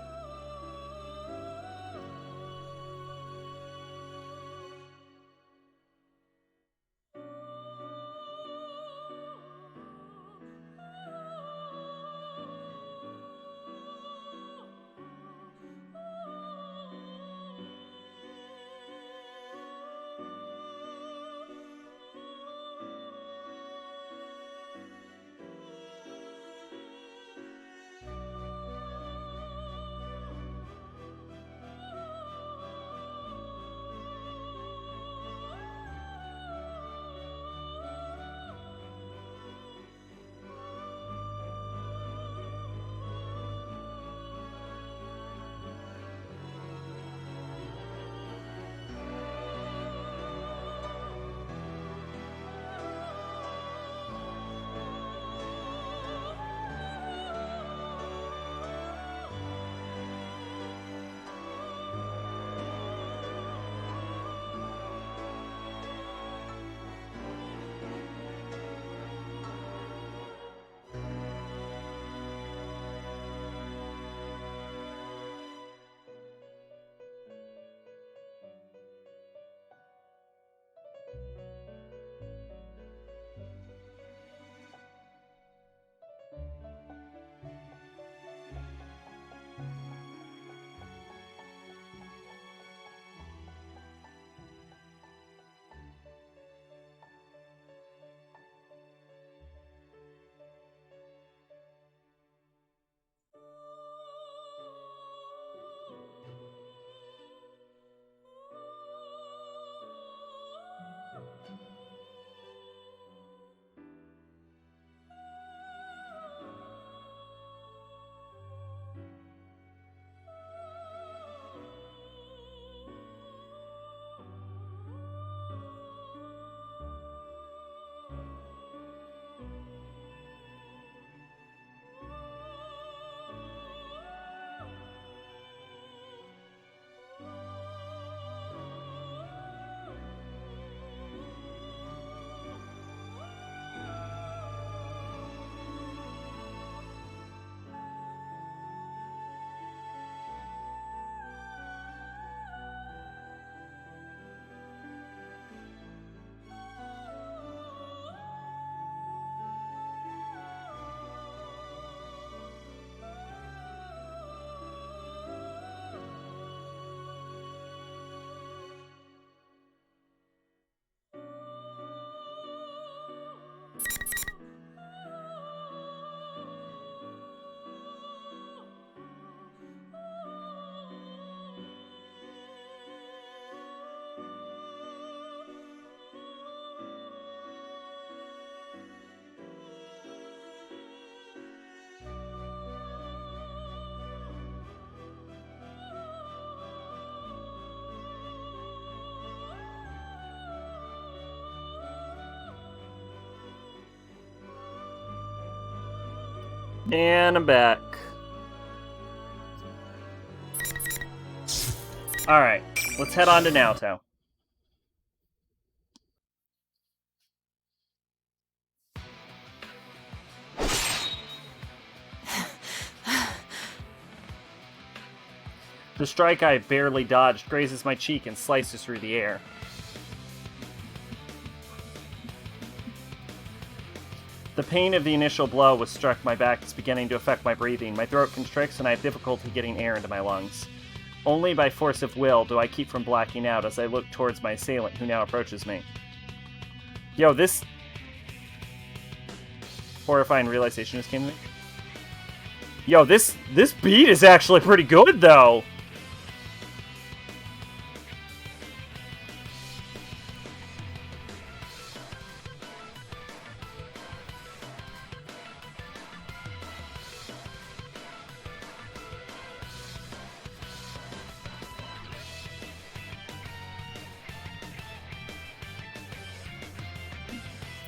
And I'm back. Alright, let's head on to Naoto. The strike I barely dodged grazes my cheek and slices through the air. The pain of the initial blow was struck my back is beginning to affect my breathing. My throat constricts and I have difficulty getting air into my lungs. Only by force of will do I keep from blacking out as I look towards my assailant, who now approaches me. Yo, this horrifying realization just came to me. Yo, this beat is actually pretty good, though.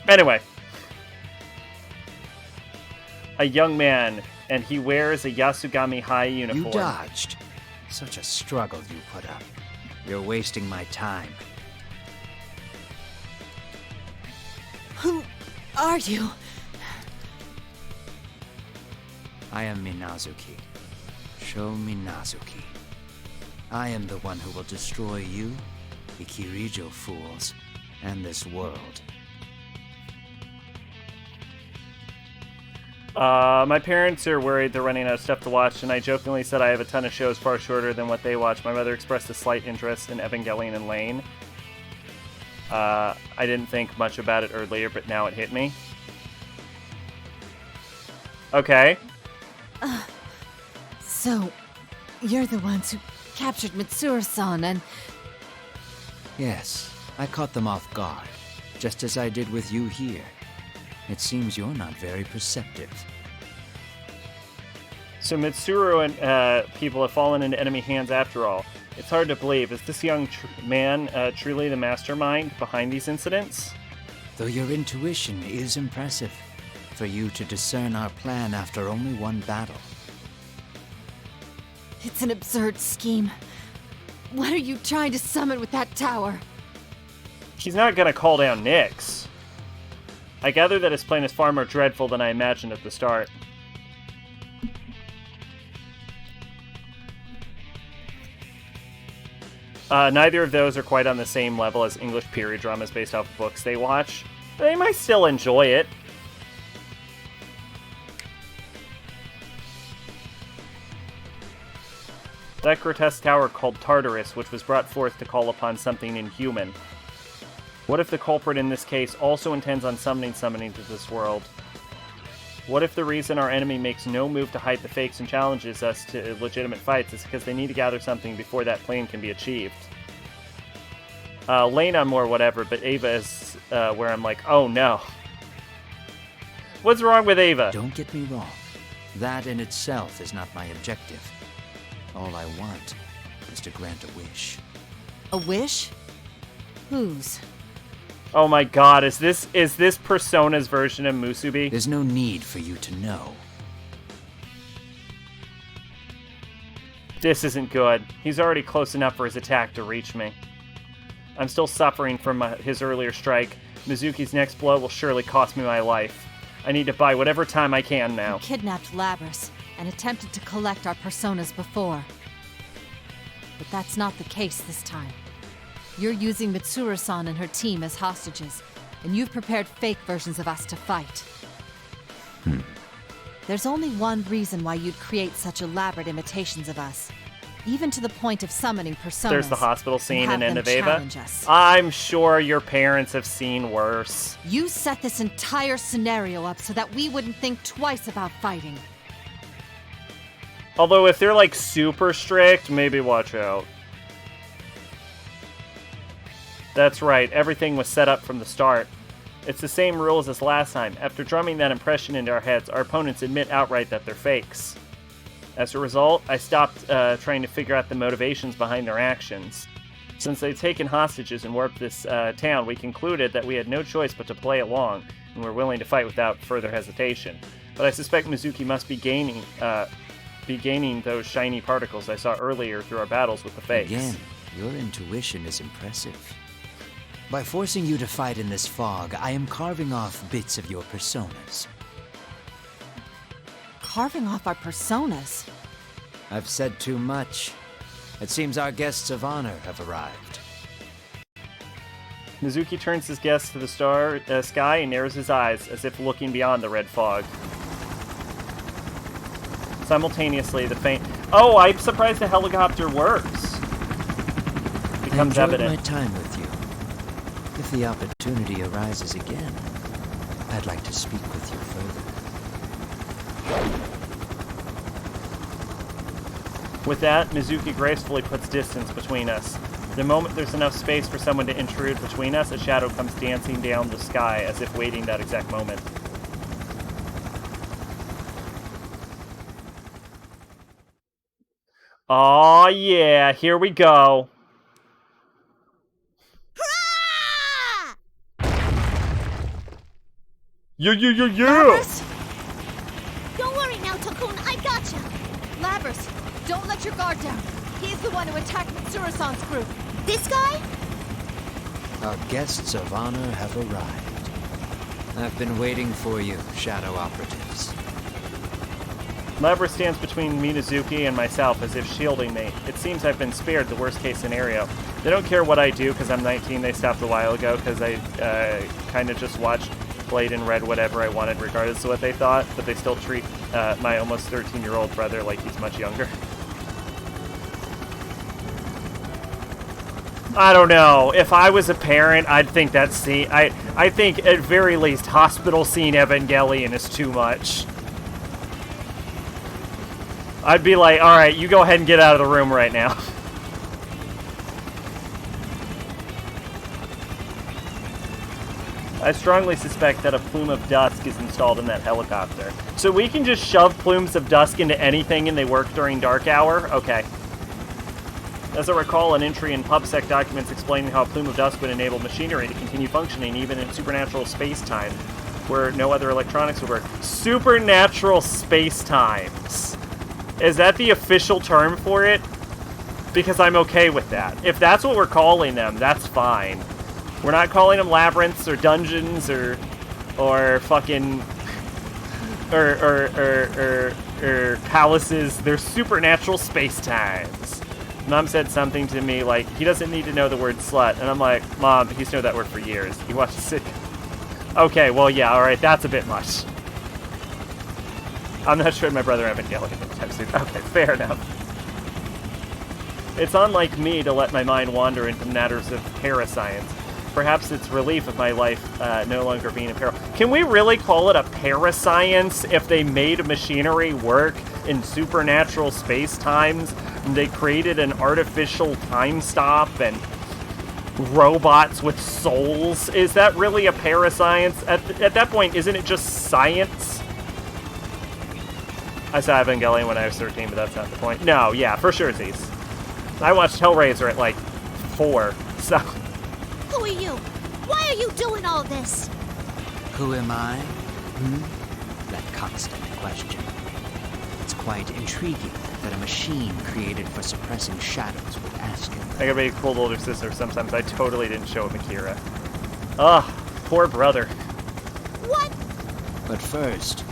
Anyway. A young man, and he wears a Yasugami High uniform. You dodged. Such a struggle you put up. You're wasting my time. Who are you? I am Minazuki. Sho Minazuki. I am the one who will destroy you, the Kirijo fools, and this world. My parents are worried they're running out of stuff to watch, and I jokingly said I have a ton of shows far shorter than what they watch. My mother expressed a slight interest in Evangelion and Lane. I didn't think much about it earlier, but now it hit me. Okay. So, you're the ones who captured Mitsuru-san and... Yes, I caught them off guard, just as I did with you here. It seems you're not very perceptive. So Mitsuru and people have fallen into enemy hands after all. It's hard to believe. Is this young man truly the mastermind behind these incidents? Though your intuition is impressive, for you to discern our plan after only one battle. It's an absurd scheme. What are you trying to summon with that tower? She's not gonna call down Nyx. I gather that his plan is far more dreadful than I imagined at the start. Neither of those are quite on the same level as English period dramas based off of books they watch. They might still enjoy it. That grotesque tower called Tartarus, which was brought forth to call upon something inhuman. What if the culprit in this case also intends on summoning to this world? What if the reason our enemy makes no move to hide the fakes and challenges us to legitimate fights is because they need to gather something before that plan can be achieved? Lane I'm more whatever, but Ava is where I'm like, oh no. What's wrong with Ava? Don't get me wrong. That in itself is not my objective. All I want is to grant a wish. A wish? Whose? Oh my god, is this Persona's version of Musubi? There's no need for you to know. This isn't good. He's already close enough for his attack to reach me. I'm still suffering from his earlier strike. Mizuki's next blow will surely cost me my life. I need to buy whatever time I can now. You kidnapped Labras and attempted to collect our personas before. But that's not the case this time. You're using Mitsuru-san and her team as hostages, and you've prepared fake versions of us to fight. There's only one reason why you'd create such elaborate imitations of us, even to the point of summoning personas. There's the hospital scene in End of Ava. Challenge us. I'm sure your parents have seen worse. You set this entire scenario up so that we wouldn't think twice about fighting. Although if they're like super strict, maybe watch out. That's right, everything was set up from the start. It's the same rules as last time. After drumming that impression into our heads, our opponents admit outright that they're fakes. As a result, I stopped trying to figure out the motivations behind their actions. Since they'd taken hostages and warped this town, we concluded that we had no choice but to play along, and were willing to fight without further hesitation. but I suspect Mizuki must be gaining those shiny particles I saw earlier through our battles with the fakes. Again, your intuition is impressive. By forcing you to fight in this fog, I am carving off bits of your personas. Carving off our personas? I've said too much. It seems our guests of honor have arrived. Mizuki turns his gaze to the sky and narrows his eyes, as if looking beyond the red fog. Simultaneously, the faint... Oh, I'm surprised the helicopter works! Becomes I evident. enjoyed my time with you. If the opportunity arises again, I'd like to speak with you further. With that, Mizuki gracefully puts distance between us. The moment there's enough space for someone to intrude between us, a shadow comes dancing down the sky, as if waiting that exact moment. Aw, yeah, here we go. Yeah! Labrys? Don't worry now, Takun, I gotcha! Labrys, don't let your guard down. He's the one who attacked Mitsuru-san's group. This guy? Our guests of honor have arrived. I've been waiting for you, Shadow Operatives. Labrys stands between Minazuki and myself as if shielding me. It seems I've been spared the worst case scenario. They don't care what I do because I'm 19. They stopped a while ago because I kind of just watched, played, and read whatever I wanted regardless of what they thought, but they still treat my almost 13-year-old brother like he's much younger. I don't know. If I was a parent, I'd think that scene... I think, at very least, hospital scene Evangelion is too much. I'd be like, alright, you go ahead and get out of the room right now. I strongly suspect that a plume of dusk is installed in that helicopter. So we can just shove plumes of dusk into anything and they work during dark hour? Okay. As I recall, an entry in PubSec documents explaining how a plume of dust would enable machinery to continue functioning even in supernatural space-time, where no other electronics would work. Supernatural space-times. Is that the official term for it? Because I'm okay with that. If that's what we're calling them, that's fine. We're not calling them labyrinths or dungeons or fucking or palaces. They're supernatural space-times. Mom said something to me like, he doesn't need to know the word slut. And I'm like, Mom, he's known that word for years. He watches it. Okay, well, yeah, alright, that's a bit much. I'm not sure my brother Evangelion anytime soon. Okay, fair enough. It's unlike me to let my mind wander into matters of parascience. Perhaps it's relief of my life no longer being in peril. Can we really call it a parascience if they made machinery work in supernatural space-times and they created an artificial time stop and robots with souls? Is that really a parascience? At that point, isn't it just science? I saw Evangelion when I was 13, but that's not the point. No, yeah, for sure, Z's. I watched Hellraiser at like 4, so... Who are you? Why are you doing all this? Who am I? That constant question. It's quite intriguing that a machine created for suppressing shadows would ask him. I gotta be a cool older sister. Sometimes I totally didn't show him Akira. Ugh, poor brother. What? But first,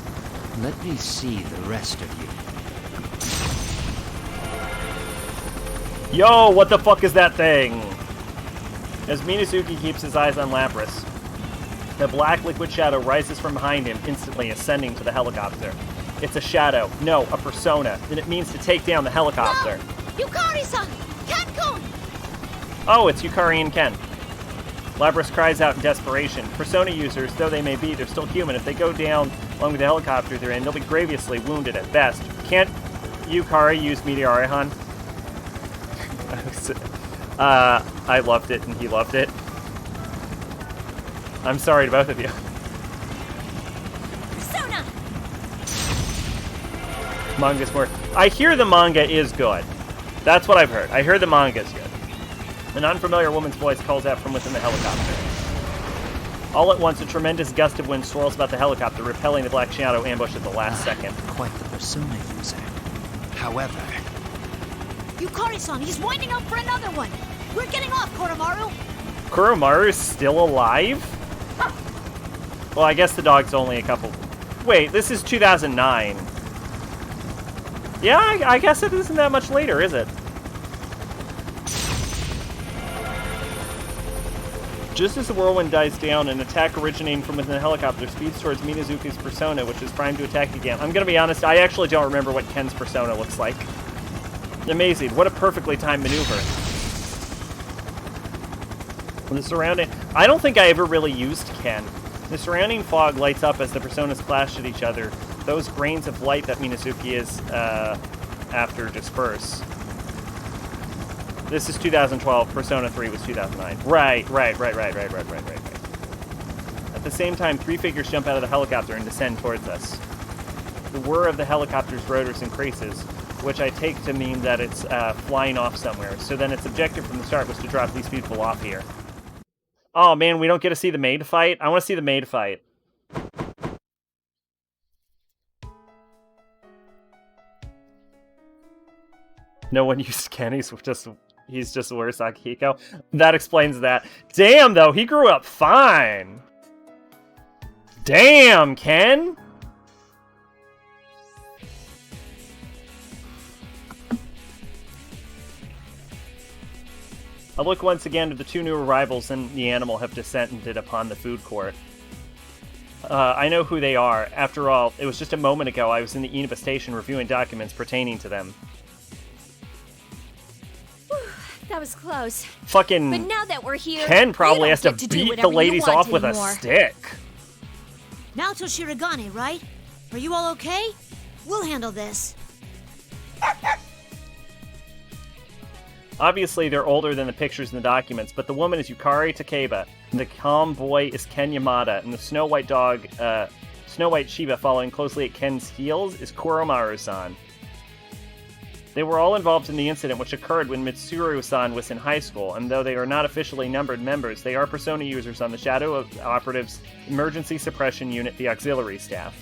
let me see the rest of you. Yo, what the fuck is that thing? As Minazuki keeps his eyes on Labrys, the black liquid shadow rises from behind him, instantly ascending to the helicopter. It's a shadow. No, a persona. Then it means to take down the helicopter. No! Yukari-san! Ken-kun! Oh, it's Yukari and Ken. Labrys cries out in desperation. Persona users, though they may be, they're still human. If they go down along with the helicopter they're in, they'll be grievously wounded at best. Can't Yukari use Meteorihan? I loved it and he loved it. I'm sorry to both of you. Persona! Manga's more... I hear the manga is good. That's what I've heard. I heard the manga is good. An unfamiliar woman's voice calls out from within the helicopter. All at once, a tremendous gust of wind swirls about the helicopter, repelling the Black Shadow ambush at the last second. Quite the persona user. However... Yukari-san, he's winding up for another one! We're getting off, Koromaru! Kuromaru's still alive? Well, I guess the dog's only a couple... Wait, this is 2009. Yeah, I guess it isn't that much later, is it? Just as the whirlwind dies down, an attack originating from within the helicopter speeds towards Minazuki's persona, which is primed to attack again. I'm gonna be honest, I actually don't remember what Ken's persona looks like. Amazing, what a perfectly timed maneuver. The surrounding... I don't think I ever really used Ken. The surrounding fog lights up as the personas clash at each other. Those grains of light that Minazuki is, after disperse. This is 2012. Persona 3 was 2009. Right. At the same time, three figures jump out of the helicopter and descend towards us. The whir of the helicopter's rotors increases, which I take to mean that it's flying off somewhere. So then its objective from the start was to drop these people off here. Oh man, we don't get to see the maid fight? I want to see the maid fight. No one used Ken, he's just worse Akihiko. That explains that. Damn, though, he grew up fine. Damn, Ken! I look once again at the two new arrivals and the animal have descended upon the food court. I know who they are. After all, it was just a moment ago I was in the Inaba station reviewing documents pertaining to them. That was close. Fucking But now that we're here, Ken probably has to to beat the ladies off with anymore. a stick. Naoto Shirogane, right? Are you all okay? We'll handle this. Obviously, they're older than the pictures in the documents, but the woman is Yukari Takeba, and the calm boy is Ken Yamada, and the Snow White dog, Snow White Shiba following closely at Ken's heels is Kuromaru-san. They were all involved in the incident which occurred when Mitsuru-san was in high school, and though they are not officially numbered members, they are persona users on the Shadow Operatives Emergency Suppression Unit, the auxiliary staff.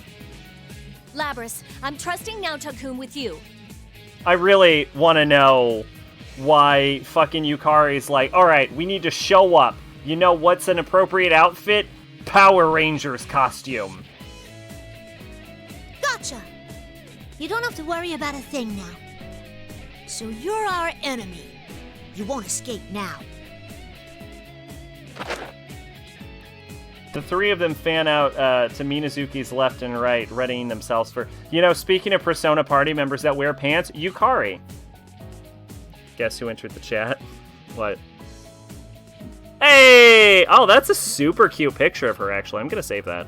Labris, I'm trusting Naoto-kun with you. I really want to know why fucking Yukari's like, alright, we need to show up. You know what's an appropriate outfit? Power Rangers costume. Gotcha! You don't have to worry about a thing now. So you're our enemy. You won't escape now. The three of them fan out to Minazuki's left and right, readying themselves for... You know, speaking of Persona party members that wear pants, Yukari. Guess who entered the chat? What? Hey! Oh, that's a super cute picture of her, actually. I'm gonna save that.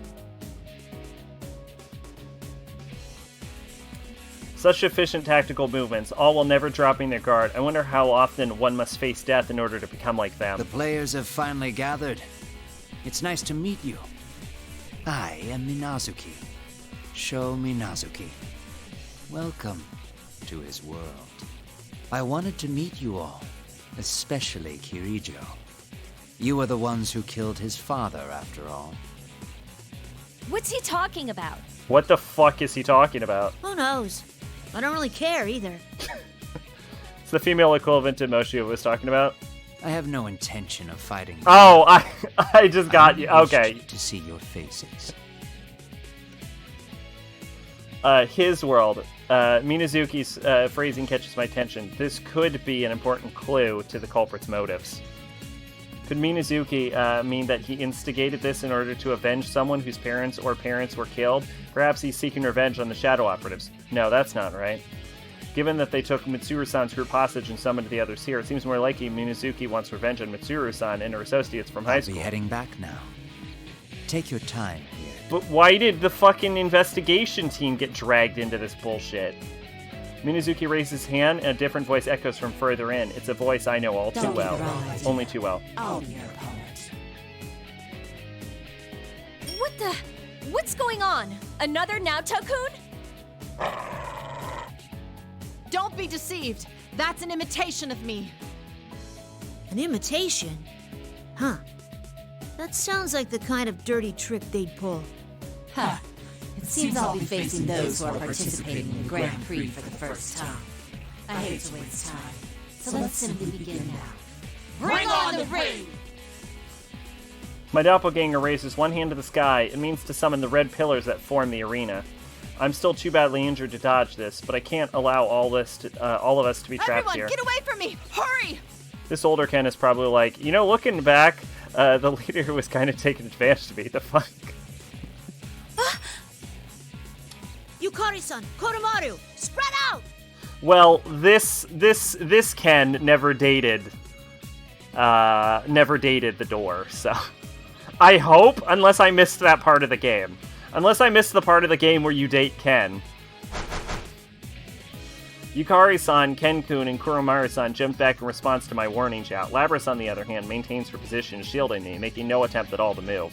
Such efficient tactical movements, all while never dropping their guard. I wonder how often one must face death in order to become like them. The players have finally gathered. It's nice to meet you. I am Minazuki. Sho Minazuki. Welcome to his world. I wanted to meet you all, especially Kirijo. You are the ones who killed his father, after all. What's he talking about? What the fuck is he talking about? Who knows? I don't really care either. It's the female equivalent to Moshio was talking about. I have no intention of fighting you. Oh, I just got you. Okay. To see your faces. His world. Minazuki's phrasing catches my attention. This could be an important clue to the culprit's motives. Could Minazuki mean that he instigated this in order to avenge someone whose parents were killed? Perhaps he's seeking revenge on the Shadow Operatives. No, that's not right. Given that they took Mitsuru-san's group hostage and summoned the others here, it seems more likely Minazuki wants revenge on Mitsuru-san and her associates from high school. I'll be heading back now. Take your time here. But why did the fucking investigation team get dragged into this bullshit? Minazuki raises his hand, and a different voice echoes from further in. It's a voice I know all too well. Only too well. I'll be your opponent. What the? What's going on? Another Naoto-kun? Don't be deceived. That's an imitation of me. An imitation? Huh. That sounds like the kind of dirty trick they'd pull. Huh. It seems I'll be facing those who are participating in the Grand Prix for the first time. I hate to waste time, so let's simply begin now. Bring on the rain! My doppelganger raises one hand to the sky. It means to summon the red pillars that form the arena. I'm still too badly injured to dodge this, but I can't allow all of us to be trapped here. Everyone, get away from me! Hurry! This older Ken is probably like, you know, looking back, the leader was kind of taking advantage of me. The fuck? Yukari-san, Kodomaru, spread out! Well, this Ken never dated the door, so I hope, unless I missed that part of the game. Unless I missed the part of the game where you date Ken. Yukari-san, Ken-kun, and Kuromaru-san jumped back in response to my warning shout. Labris, on the other hand, maintains her position, shielding me, making no attempt at all to move.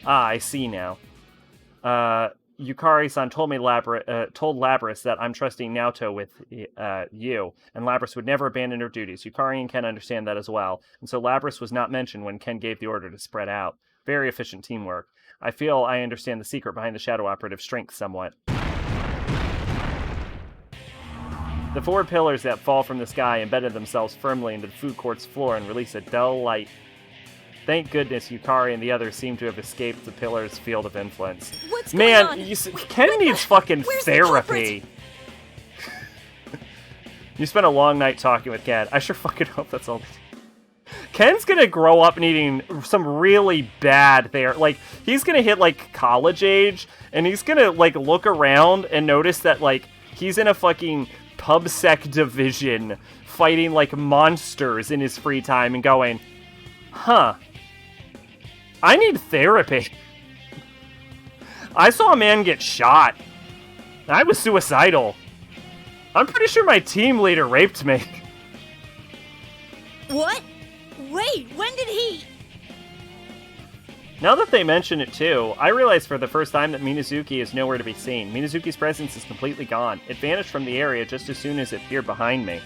Ah, I see now. Yukari-san told Labris that I'm trusting Naoto with you, and Labris would never abandon her duties. Yukari and Ken understand that as well, and so Labris was not mentioned when Ken gave the order to spread out. Very efficient teamwork. I feel I understand the secret behind the Shadow Operative's strength somewhat. The 4 pillars that fall from the sky embedded themselves firmly into the food court's floor and release a dull light. Thank goodness Yukari and the others seem to have escaped the pillar's field of influence. What's Man, going on? Ken needs fucking Where's the therapy. You spent a long night talking with Ken. I sure fucking hope that's all. Ken's gonna grow up needing some really bad therapy. Like, he's gonna hit, like, college age, and he's gonna, like, look around and notice that, like, he's in a fucking PubSec division fighting, like, monsters in his free time and going, huh, I need therapy. I saw a man get shot. I was suicidal. I'm pretty sure my team leader raped me. What? Wait, when did he? Now that they mention it too, I realize for the first time that Minazuki is nowhere to be seen. Minazuki's presence is completely gone. It vanished from the area just as soon as it appeared behind me.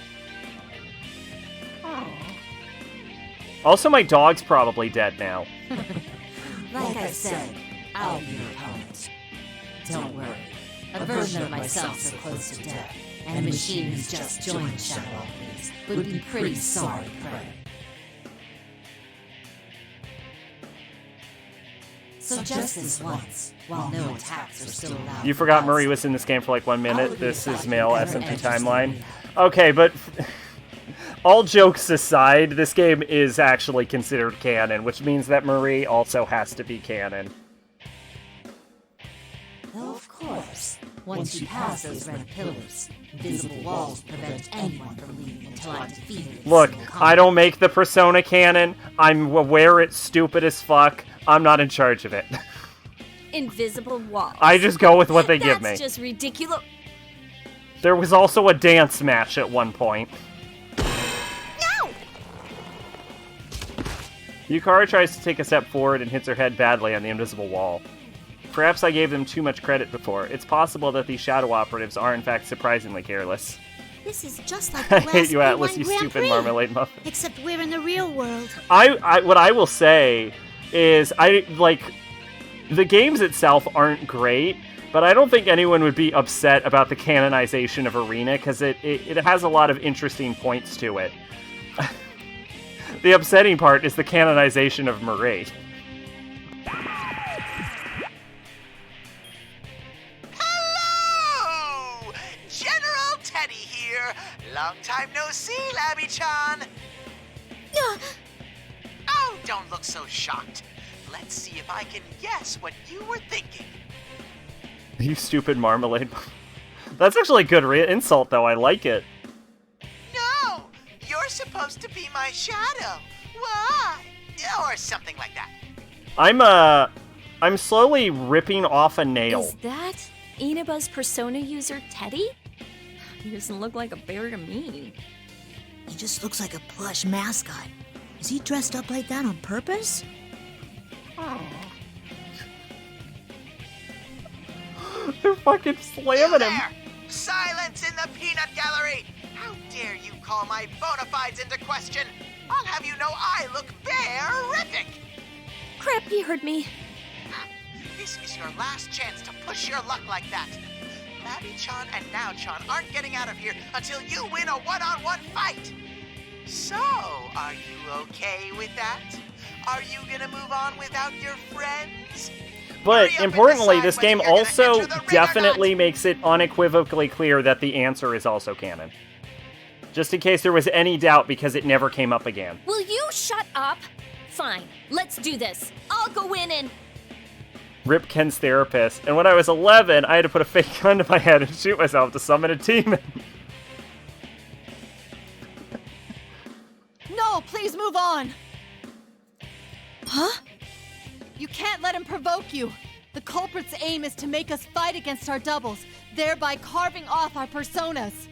Also, my dog's probably dead now. Like I said, I'll be your opponent. Don't worry. A version of myself so close to death, and a machine who's just joined the Shadow Operatives would be pretty sorry prey. So just this once, while no attacks are still allowed. You forgot Murray was in this game for like 1 minute. This is male SMP timeline. Okay, but all jokes aside, this game is actually considered canon, which means that Murray also has to be canon. Though of course, once you pass those red pillars, invisible walls prevent anyone from leaving until I'm defeated. Look, I don't make the Persona canon. I'm aware it's stupid as fuck. I'm not in charge of it. Invisible walls. I just go with what they give me. That's just ridiculous. There was also a dance match at one point. No! Yukari tries to take a step forward and hits her head badly on the invisible wall. Perhaps I gave them too much credit before. It's possible that these Shadow Operatives are in fact surprisingly careless. This is just like the I last hate you, Atlas, P1 you Grand stupid Prix. marmalade muffin. Except we're in the real world. What I will say is, the games itself aren't great, but I don't think anyone would be upset about the canonization of Arena, because it has a lot of interesting points to it. The upsetting part is the canonization of Marie. Hello! General Teddy here. Long time no see, Labby-chan. Oh, don't look so shocked. Let's see if I can guess what you were thinking. You stupid marmalade. That's actually a good insult, though. I like it. No! You're supposed to be my shadow. Why? Or something like that. I'm slowly ripping off a nail. Is that Inaba's Persona user, Teddy? He doesn't look like a bear to me. He just looks like a plush mascot. Is he dressed up like that on purpose? They're fucking slamming him. Silence in the peanut gallery! How dare you call my bona fides into question? I'll have you know I look terrific! Crap, he heard me. This is your last chance to push your luck like that. Labby-chan and Now-chan aren't getting out of here until you win a one-on-one fight. So, are you okay with that? Are you gonna move on without your friends? But importantly, this game also definitely makes it unequivocally clear that the answer is also canon. Just in case there was any doubt, because it never came up again. Will you shut up? Fine, let's do this. I'll go in and... Rip Ken's therapist. And when I was 11, I had to put a fake gun to my head and shoot myself to summon a demon. No, please move on! Huh? You can't let him provoke you. The culprit's aim is to make us fight against our doubles, thereby carving off our personas.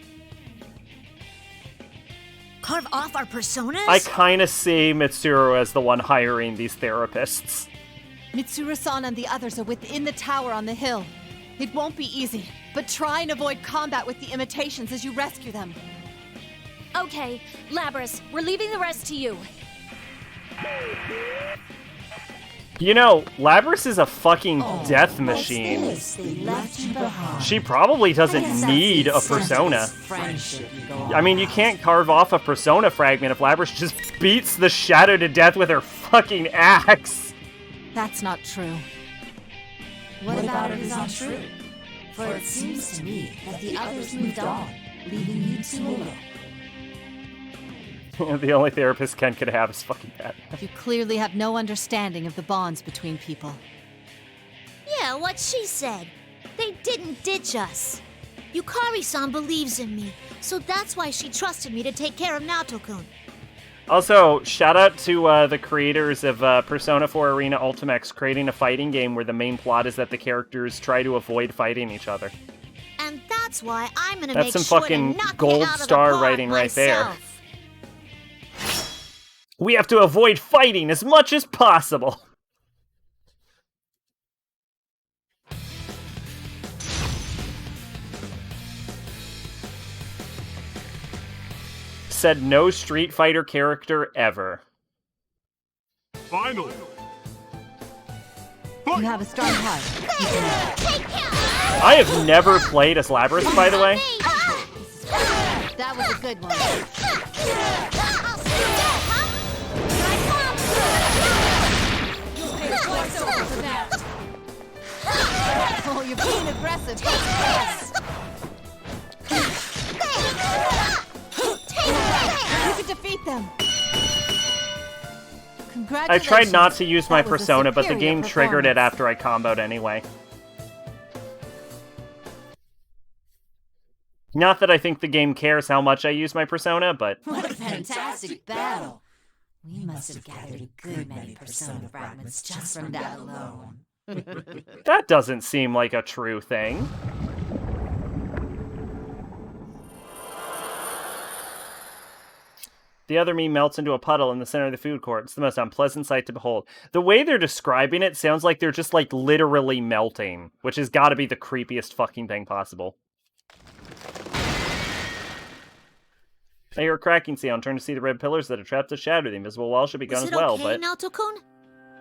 Carve off our personas? I kind of see Mitsuru as the one hiring these therapists. Mitsuru-san and the others are within the tower on the hill. It won't be easy, but try and avoid combat with the imitations as you rescue them. Okay, Labras, we're leaving the rest to you. You know, Labras is a fucking death machine. She probably doesn't need a persona. I mean, you can't carve off a persona fragment if Labras just beats the shadow to death with her fucking axe. That's not true. What about it is untrue? For it seems to me that the others moved on, leaving you two alone. The only therapist Ken could have is fucking Batman. You clearly have no understanding of the bonds between people. Yeah, what she said. They didn't ditch us. Yukari-san believes in me, so that's why she trusted me to take care of Naoto-kun. Also, shout out to the creators of Persona 4 Arena Ultimax creating a fighting game where the main plot is that the characters try to avoid fighting each other. And that's why I'm gonna That's make some sure to fucking knock gold it out of star the park writing right there. myself. We have to avoid fighting as much as possible. Said no Street Fighter character ever. Finally. You have a strong heart. I have never played as Labras, by the way. That was a good one. Oh, you're being aggressive. You can defeat them. I tried not to use my That was a persona, but the superior game triggered it performance. after I comboed anyway. Not that I think the game cares how much I use my persona, but... What a fantastic battle! We must have gathered a good many persona fragments just from that alone. That doesn't seem like a true thing. The other me melts into a puddle in the center of the food court. It's the most unpleasant sight to behold. The way they're describing it sounds like they're just, like, literally melting, which has got to be the creepiest fucking thing possible. I hear a cracking sound. Turn to see the red pillars that are trapped to shadow. The invisible wall should be gone Is as it well, okay, but... Naoto-kun?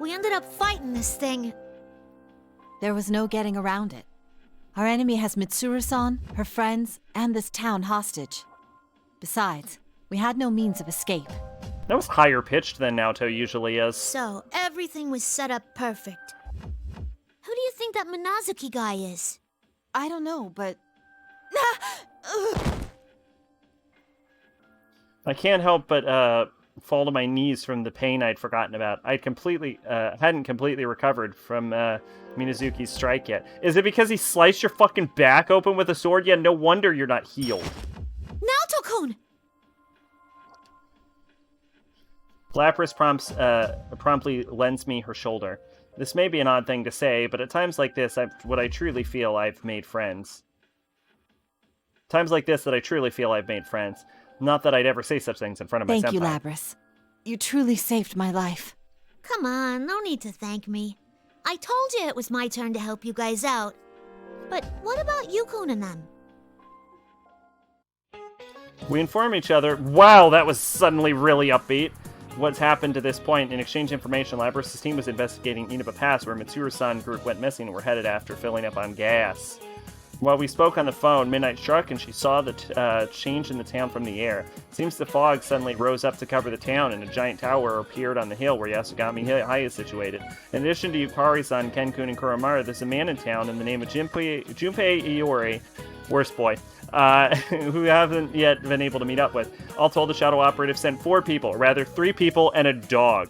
We ended up fighting this thing. There was no getting around it. Our enemy has Mitsuru-san, her friends, and this town hostage. Besides, we had no means of escape. That was higher pitched than Naoto usually is. So, everything was set up perfect. Who do you think that Minazuki guy is? I don't know, but... I can't help but fall to my knees from the pain I'd forgotten about. I'd hadn't completely recovered from Minazuki's strike yet. Is it because he sliced your fucking back open with a sword? Yeah, no wonder you're not healed. Naoto-kun! Lapras promptly lends me her shoulder. This may be an odd thing to say, but at times like this, I truly feel I've made friends. Times like this that I truly feel I've made friends. Not that I'd ever say such things in front of my senpai. Thank you, Labras. You truly saved my life. Come on, no need to thank me. I told you it was my turn to help you guys out. But what about Yukon and them? We inform each other. Wow, that was suddenly really upbeat. what's happened to this point. In exchange information, Labrys' team was investigating Inaba Pass, where Mitsuru-san group went missing and were headed after filling up on gas. While we spoke on the phone, midnight struck and she saw the change in the town from the air. Seems the fog suddenly rose up to cover the town and a giant tower appeared on the hill where Yasugami High is situated. In addition to Yukari-san, Ken-kun, and Kuramaru, there's a man in town in the name of Junpei Iori, worst boy, who haven't yet been able to meet up with. All told, the Shadow Operative sent 4 people, or rather 3 people and a dog.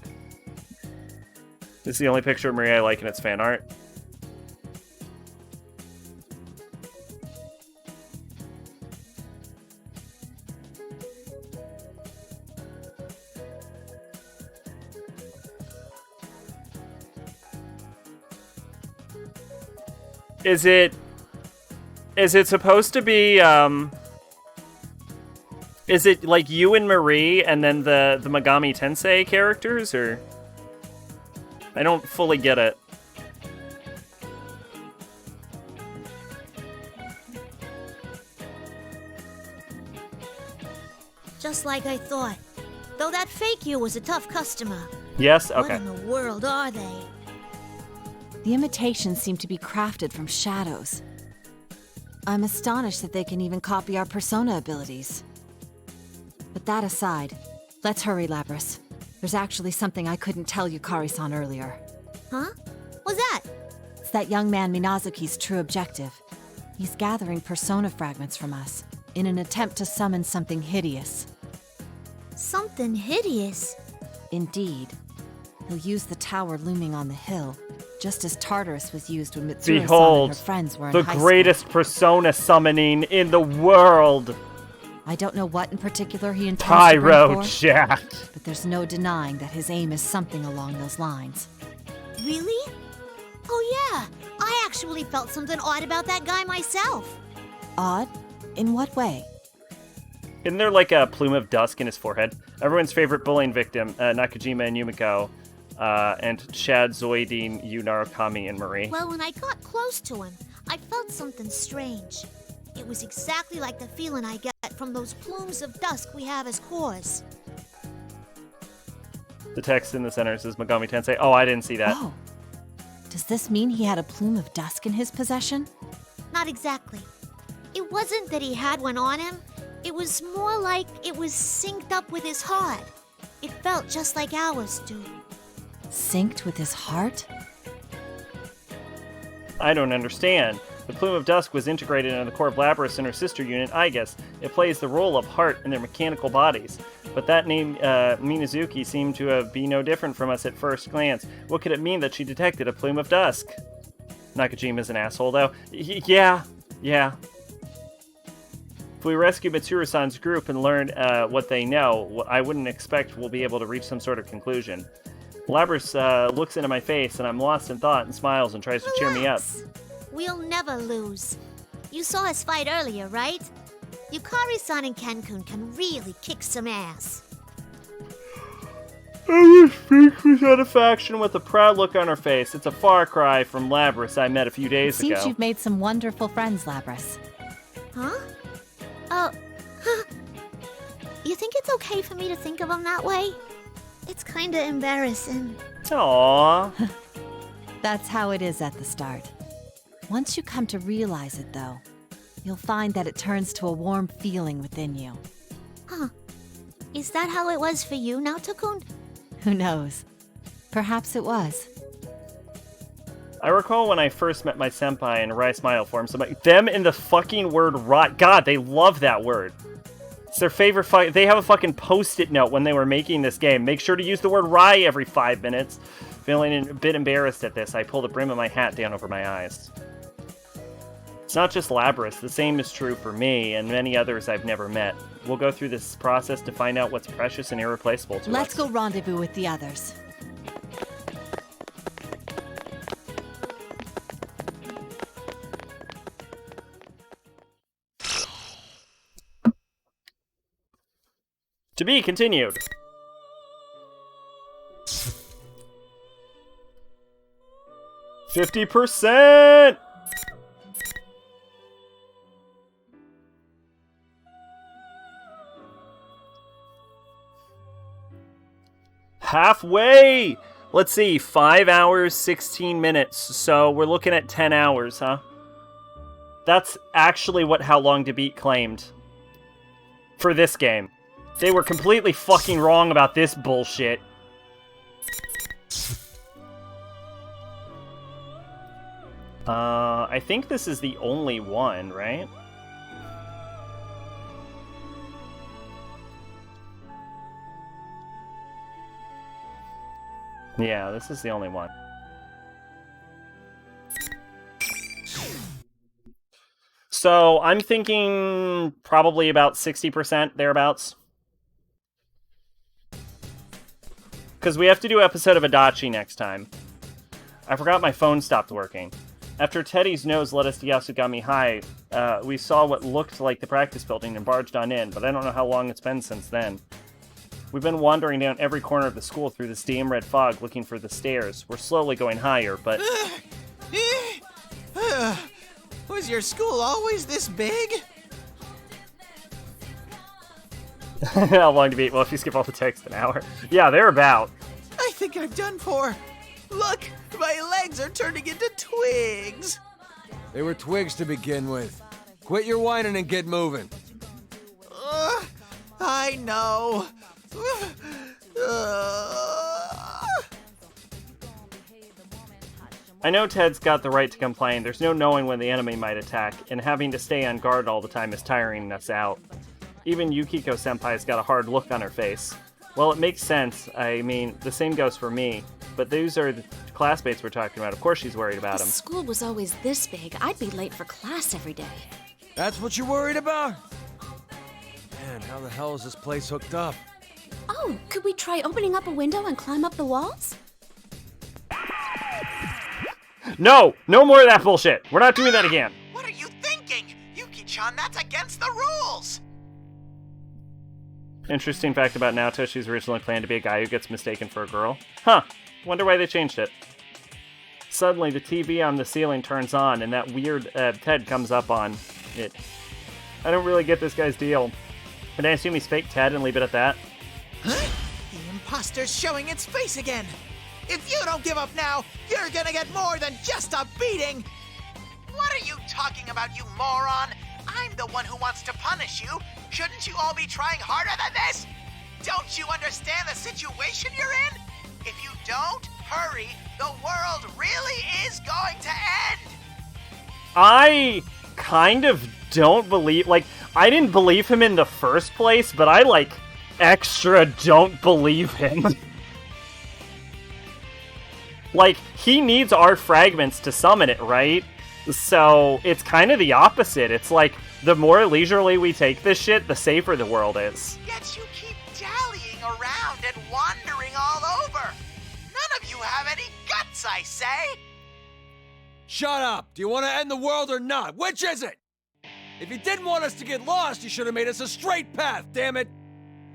This is the only picture of Maria I like in its fan art. Is it supposed to be, is it like you and Marie and then the Megami Tensei characters, or? I don't fully get it. Just like I thought. Though that fake you was a tough customer. Yes? What Okay. in the world are they? The imitations seem to be crafted from shadows. I'm astonished that they can even copy our persona abilities. But that aside, let's hurry, Labrys. There's actually something I couldn't tell Yukari-san earlier. Huh? What's that? It's that young man Minazuki's true objective. He's gathering persona fragments from us, in an attempt to summon something hideous. Something hideous? Indeed. He'll use the tower looming on the hill, just as Tartarus was used when Mitsuru-san and Behold, her friends were in the high greatest persona summoning in the world! I don't know what in particular he intends to bring Pyro forth, Jack! but there's no denying that his aim is something along those lines. Really? Oh yeah, I actually felt something odd about that guy myself. Odd? In what way? Isn't there like a plume of dust in his forehead? Everyone's favorite bullying victim, Nakajima and Yumiko, and Chad, Zoidine, Yu Narukami, and Marie. Well, when I got close to him, I felt something strange. It was exactly like the feeling I get from those plumes of dust we have as cores. The text in the center says Megami Tensei. Oh, I didn't see that. Oh. Does this mean he had a plume of dusk in his possession? Not exactly. It wasn't that he had one on him. It was more like it was synced up with his heart. It felt just like ours do. Synced with his heart? I don't understand. The plume of dusk was integrated into the core of Labrys and her sister unit, Aegis. It plays the role of heart in their mechanical bodies. But that name, Minazuki, seemed to be no different from us at first glance. What could it mean that she detected a plume of dusk? Nakajima's an asshole, though. Yeah. If we rescue Mitsuru-san's group and learn what they know, I wouldn't expect we'll be able to reach some sort of conclusion. Labrys looks into my face, and I'm lost in thought and smiles and tries to cheer me up. We'll never lose. You saw us fight earlier, right? Yukari-san and Ken-kun can really kick some ass. I speak with satisfaction with a proud look on her face. It's a far cry from Labrys I met a few days ago. Seems you've made some wonderful friends, Labrys. Huh? Oh, you think it's okay for me to think of them that way? It's kinda embarrassing. Aww. That's how it is at the start. Once you come to realize it, though, you'll find that it turns to a warm feeling within you. Huh. Is that how it was for you, Naoto-kun? Who knows? Perhaps it was. I recall when I first met my senpai in Rai Smile form, them in the fucking word rot. God, they love that word. It's their favorite they have a fucking post-it note when they were making this game. Make sure to use the word Rai every 5 minutes. Feeling a bit embarrassed at this, I pull the brim of my hat down over my eyes. It's not just Labrys, the same is true for me and many others I've never met. We'll go through this process to find out what's precious and irreplaceable to us. Let's go rendezvous with the others. To be continued. %. halfway! Let's see, 5 hours, 16 minutes. So we're looking at 10 hours, huh? That's actually how long to beat claimed. For this game. They were completely fucking wrong about this bullshit. I think this is the only one, right? Yeah, this is the only one. So, I'm thinking probably about 60%, thereabouts. Because we have to do episode of Adachi next time. I forgot my phone stopped working. After Teddy's nose led us to Yasugami High, we saw what looked like the practice building and barged on in, but I don't know how long it's been since then. We've been wandering down every corner of the school through this damn red fog looking for the stairs. We're slowly going higher, but... Was your school always this big? How long to beat? Well, if you skip all the text, an hour. Yeah, they're about. I think I'm done for. Look, my legs are turning into twigs. They were twigs to begin with. Quit your whining and get moving. I know. I know Ted's got the right to complain. There's no knowing when the enemy might attack, and having to stay on guard all the time is tiring us out. Even Yukiko-senpai's got a hard look on her face. Well, it makes sense. I mean, the same goes for me. But these are the classmates we're talking about. Of course she's worried about them. If school was always this big, I'd be late for class every day. That's what you're worried about? Man, how the hell is this place hooked up? Oh, could we try opening up a window and climb up the walls? No! No more of that bullshit! We're not doing that again! What are you thinking? Yuki-chan, that's against the rules! Interesting fact about Naoto, she's originally planned to be a guy who gets mistaken for a girl. Huh. Wonder why they changed it. Suddenly, the TV on the ceiling turns on, and that weird Ted comes up on it. I don't really get this guy's deal. But I assume he's fake Ted and leave it at that? Huh? The imposter's showing its face again! If you don't give up now, you're gonna get more than just a beating! What are you talking about, you moron? I'm the one who wants to punish you. Shouldn't you all be trying harder than this? Don't you understand the situation you're in? If you don't hurry, the world really is going to end! I kind of don't believe... Like, I didn't believe him in the first place, but I, like, extra don't believe him. Like, he needs our fragments to summon it, right? So, it's kind of the opposite. It's like, the more leisurely we take this shit, the safer the world is. Yet you keep dallying around and wandering all over. None of you have any guts, I say. Shut up! Do you want to end the world or not? Which is it? If you didn't want us to get lost, you should have made us a straight path, damn it!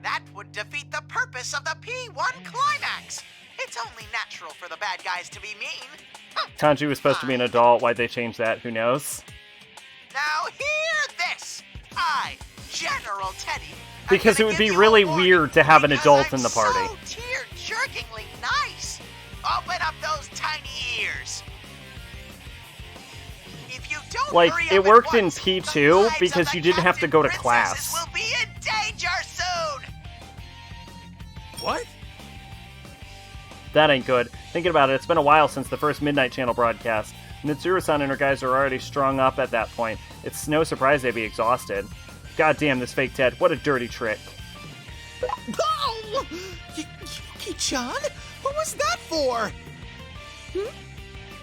That would defeat the purpose of the P1 climax. It's only natural for the bad guys to be mean. Kanji was supposed to be an adult. Why'd they change that? Who knows? Now hear this! I, General Teddy... Because it would be really weird to have an adult in the party. So tear-jerkingly nice! Open up those tiny ears! If you don't like, hurry it up worked at once, in P2 because you didn't have to go to princesses class. will be in danger soon! What? That ain't good. Thinking about it, it's been a while since the first Midnight Channel broadcast. Mitsuru-san and her guys are already strung up at that point. It's no surprise they'd be exhausted. Goddamn, this fake Ted. What a dirty trick. Oh! Yuki-chan? What was that for?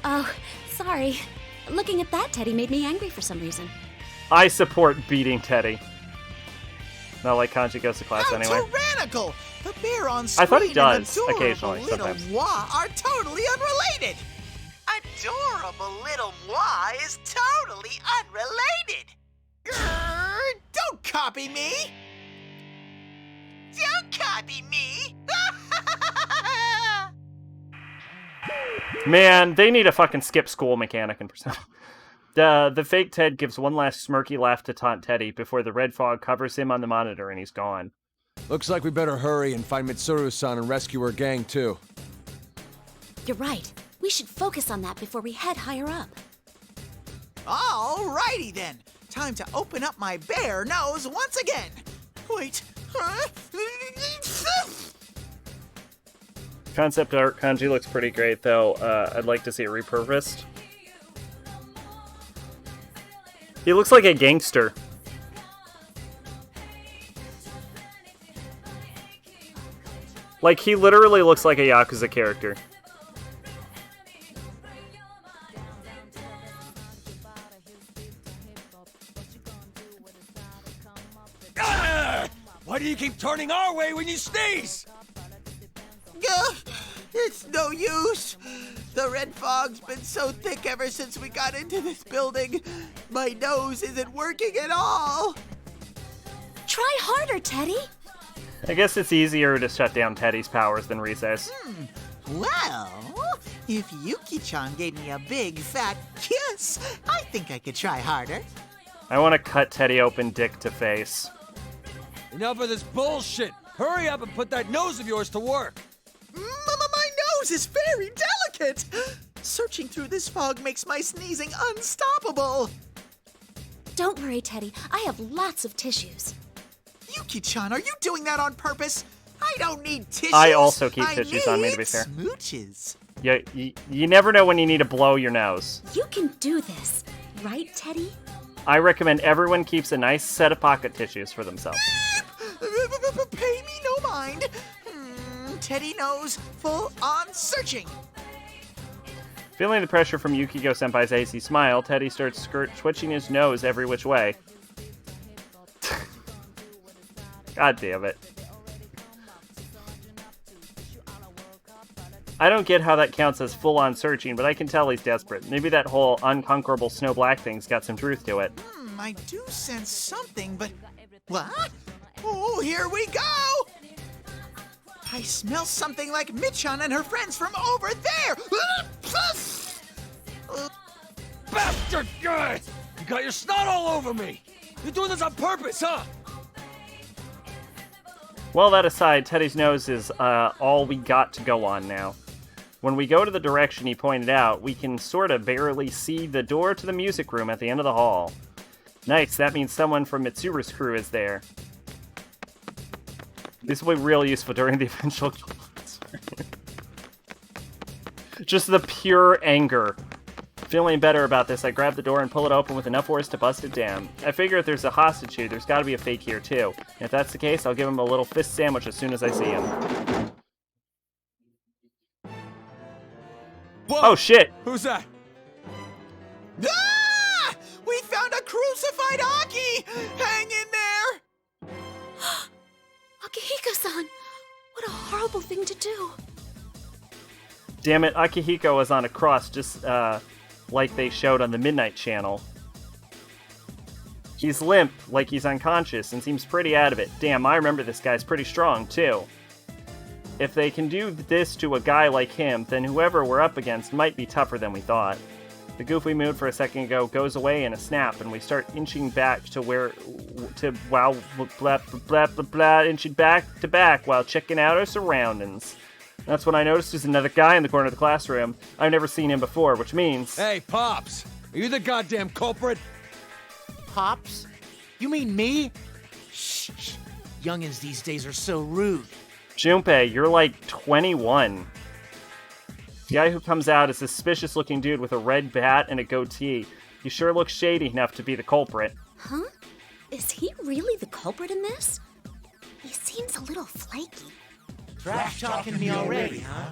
Oh, sorry. Looking at that Teddy made me angry for some reason. I support beating Teddy. Not like Kanji goes to class How anyway. tyrannical! The bear on screen I thought he does, and adorable occasionally, little sometimes. moi are totally unrelated! Adorable little moi is totally unrelated! Don't copy me! Don't copy me! Man, they need a fucking skip school mechanic in Persona. The fake Ted gives one last smirky laugh to taunt Teddy before the red fog covers him on the monitor and he's gone. Looks like we better hurry and find Mitsuru-san and rescue her gang, too. You're right. We should focus on that before we head higher up. Alrighty then. Time to open up my bear nose once again. Wait. Concept art kanji looks pretty great, though. I'd like to see it repurposed. He looks like a gangster. Like, he literally looks like a Yakuza character. Why do you keep turning our way when you sneeze? It's no use. The red fog's been so thick ever since we got into this building. My nose isn't working at all. Try harder, Teddy. I guess it's easier to shut down Teddy's powers than Rize's. Well, if Yuki-chan gave me a big fat kiss, I think I could try harder. I want to cut Teddy open dick to face. Enough of this bullshit! Hurry up and put that nose of yours to work! My nose is very delicate! Searching through this fog makes my sneezing unstoppable! Don't worry, Teddy. I have lots of tissues. Yuki-chan, are you doing that on purpose? I don't need tissues! I also keep tissues on me, to be fair. Smooches. You never know when you need to blow your nose. You can do this, right, Teddy? I recommend everyone keeps a nice set of pocket tissues for themselves. Pay me no mind. Teddy knows, full on searching. Feeling the pressure from Yukiko-senpai's icy smile, Teddy starts twitching his nose every which way. God damn it. I don't get how that counts as full-on searching, but I can tell he's desperate. Maybe that whole unconquerable snow black thing's got some truth to it. I do sense something, but... What? Oh, here we go! I smell something like Michan and her friends from over there! Bastard! You got your snot all over me! You're doing this on purpose, huh? Well, that aside, Teddy's nose is all we got to go on now. When we go to the direction he pointed out, we can sort of barely see the door to the music room at the end of the hall. Nice, that means someone from Mitsuru's crew is there. This will be real useful during the eventual... Just the pure anger. Feeling better about this, I grab the door and pull it open with enough force to bust it down. I figure if there's a hostage here, there's gotta be a fake here too. And if that's the case, I'll give him a little fist sandwich as soon as I see him. Whoa! Oh shit! Who's that? Ah! We found a crucified Aki! Hang in there! Akihiko-san! What a horrible thing to do. Damn it, Akihiko was on a cross just like they showed on the Midnight Channel. He's limp, like he's unconscious, and seems pretty out of it. Damn, I remember this guy's pretty strong, too. If they can do this to a guy like him, then whoever we're up against might be tougher than we thought. The goof we moved for a second ago goes away in a snap, and we start inching back to inching back to back while checking out our surroundings. That's when I noticed there's another guy in the corner of the classroom. I've never seen him before, which means... Hey, Pops! Are you the goddamn culprit? Pops? You mean me? Shh. Youngins these days are so rude. Junpei, you're like 21. The guy who comes out is a suspicious-looking dude with a red bat and a goatee. He sure looks shady enough to be the culprit. Huh? Is he really the culprit in this? He seems a little flaky. Trash talking me already, huh?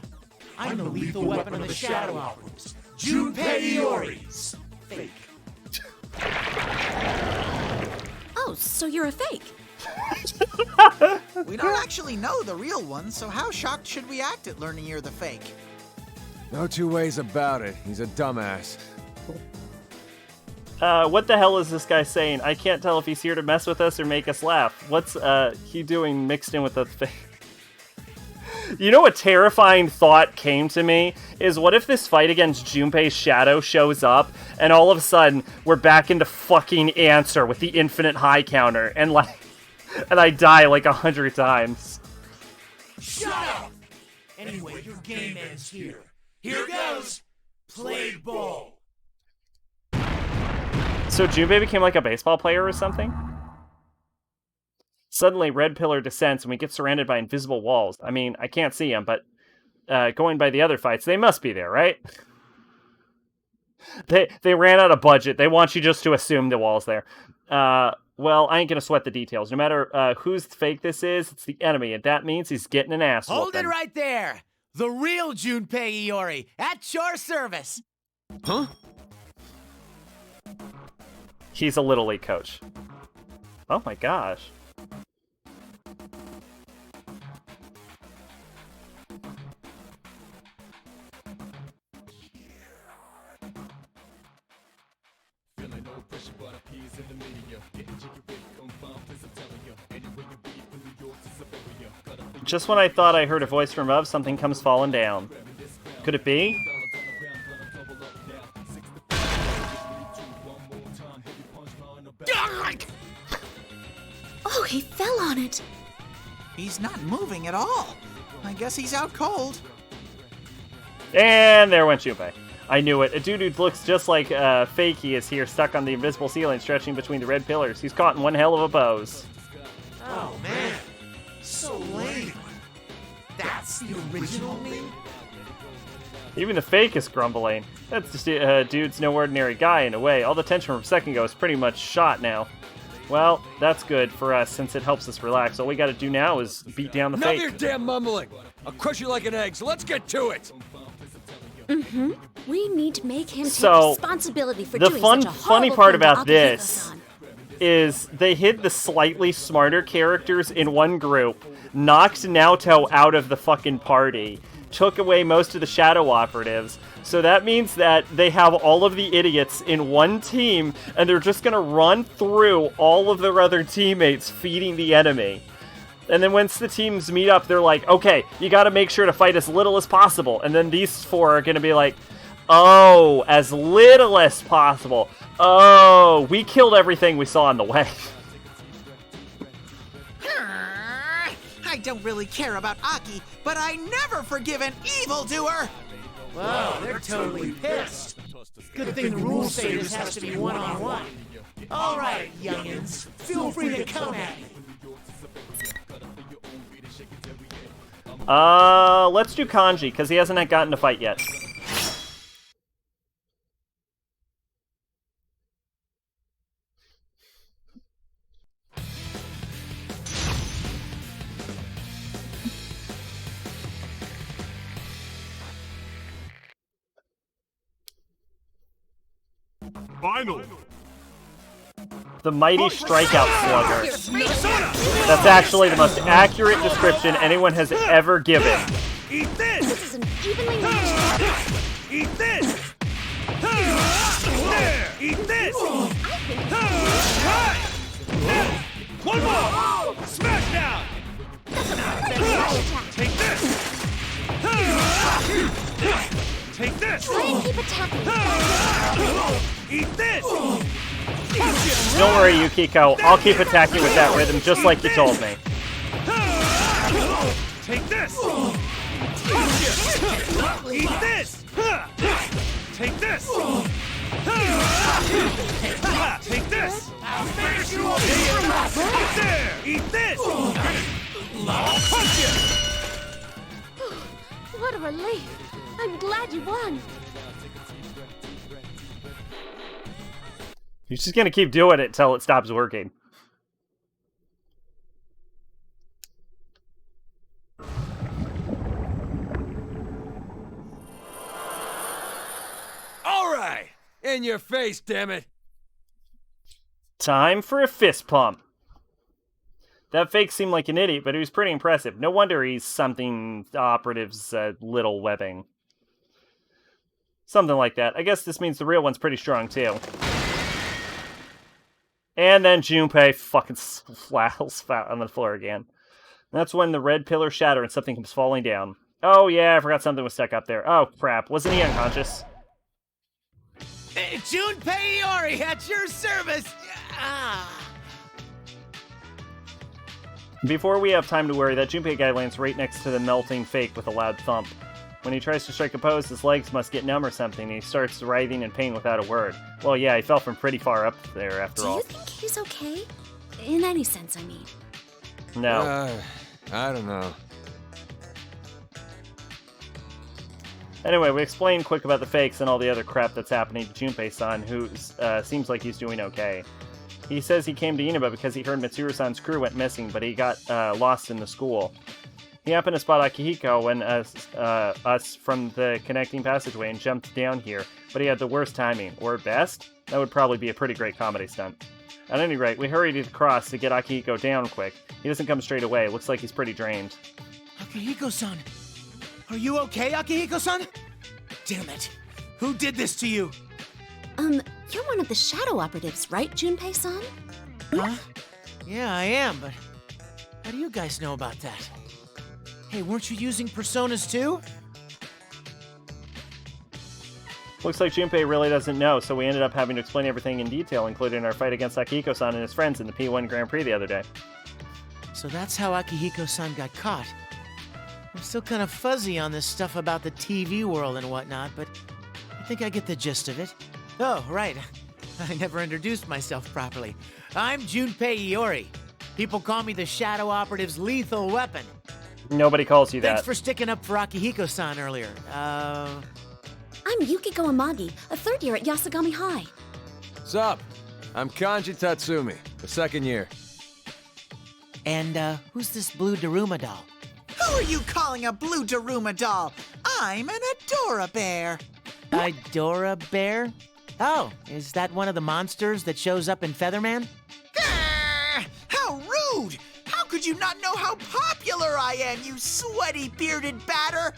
I'm the lethal weapon of the Shadow Operas. Junpei Iori's fake. Oh, so you're a fake. We don't actually know the real one, so how shocked should we act at learning you're the fake? No two ways about it. He's a dumbass. What the hell is this guy saying? I can't tell if he's here to mess with us or make us laugh. What's he doing mixed in with the fake? You know, a terrifying thought came to me is what if this fight against Junpei's shadow shows up and all of a sudden we're back into fucking Answer with the infinite high counter and like And I die like 100 times. Shut up! Anyway, your game ends here. Here goes! Play ball! So Junpei became like a baseball player or something? Suddenly, Red Pillar descends and we get surrounded by invisible walls. I mean, I can't see them, but going by the other fights, they must be there, right? They ran out of budget. They want you just to assume the wall's there. Well, I ain't gonna sweat the details. No matter whose fake this is, it's the enemy, and that means he's getting an ass Hold whooping. it right there! The real Junpei Iori, at your service! Huh? He's a Little League coach. Oh my gosh. Just when I thought I heard a voice from above, something comes falling down. Could it be? Oh, he fell on it. He's not moving at all. I guess he's out cold. And there went Junpei. I knew it. A dude who looks just like Fakey is here, stuck on the invisible ceiling, stretching between the red pillars. He's caught in one hell of a pose. Oh man, so lame. That's the original me? Even the fake is grumbling. That's just dude's no ordinary guy in a way. All the tension from a second ago is pretty much shot now. Well, that's good for us since it helps us relax. All we gotta do now is beat down the None fake. of your damn mumbling. I'll crush you like an egg, so let's get to it. Mm-hmm. We need to make him take So, responsibility for the doing such a funny horrible part thing to about this Akihiko-san. is they hid the slightly smarter characters in one group, knocked Naoto out of the fucking party, took away most of the shadow operatives. So that means that they have all of the idiots in one team, and they're just gonna run through all of their other teammates feeding the enemy. And then once the teams meet up, they're like, okay, you gotta make sure to fight as little as possible. And then these four are gonna be like, oh, as little as possible. Oh, we killed everything we saw on the way. I don't really care about Aki, but I never forgive an evildoer! Wow, they're totally pissed. Good thing the rules say this has to be one-on-one. All right, youngins, feel free to come at me. Let's do Kanji, because he hasn't gotten to fight yet. Final. The mighty strikeout slugger. That's actually the most accurate description anyone has ever given. Eat this! This is an evenly matched. Eat this! There! Eat this! Right! One more! Smash down! Take this! Take this! Try and keep attacking. Eat this! Don't worry, Yukiko. I'll keep attacking with that rhythm just like you told me. Take this! Eat this! Take this! Take this! I'll finish you up. There! Eat this! Punch you! What a relief. I'm glad you won. You're just gonna keep doing it till it stops working. All right! In your face, damn it! Time for a fist pump. That fake seemed like an idiot, but he was pretty impressive. No wonder he's something operative's little webbing. Something like that. I guess this means the real one's pretty strong, too. And then Junpei fucking flails on the floor again. That's when the red pillar shatter and something comes falling down. Oh yeah, I forgot something was stuck up there. Oh crap, wasn't he unconscious? Junpei Iori, at your service! Ah. Before we have time to worry, that Junpei guy lands right next to the melting fake with a loud thump. When he tries to strike a pose, his legs must get numb or something, and he starts writhing in pain without a word. Well, yeah, he fell from pretty far up there, after all. Do you think he's okay? In any sense, I mean. No. I don't know. Anyway, we explain quick about the fakes and all the other crap that's happening to Junpei-san, who seems like he's doing okay. He says he came to Inaba because he heard Mitsuru-san's crew went missing, but he got lost in the school. He happened to spot Akihiko when us from the connecting passageway and jumped down here, but he had the worst timing. Or best? That would probably be a pretty great comedy stunt. At any rate, we hurried across to get Akihiko down quick. He doesn't come straight away. Looks like he's pretty drained. Akihiko-san! Are you okay, Akihiko-san? Damn it! Who did this to you? You're one of the shadow operatives, right, Junpei-san? Huh? Yeah, I am, but how do you guys know about that? Hey, weren't you using personas too? Looks like Junpei really doesn't know, so we ended up having to explain everything in detail, including our fight against Akihiko-san and his friends in the P1 Grand Prix the other day. So that's how Akihiko-san got caught. I'm still kind of fuzzy on this stuff about the TV world and whatnot, but I think I get the gist of it. Oh, right. I never introduced myself properly. I'm Junpei Iori. People call me the Shadow Operative's lethal weapon. Nobody calls you that. Thanks for sticking up for Akihiko-san earlier. I'm Yukiko Amagi, a third year at Yasugami High. What's up? I'm Kanji Tatsumi, the second year. And, who's this blue Daruma doll? Who are you calling a blue Daruma doll? I'm an Adora Bear. Adora Bear? Oh, is that one of the monsters that shows up in Featherman? How rude! How could you not know how popular I am, you sweaty bearded batter?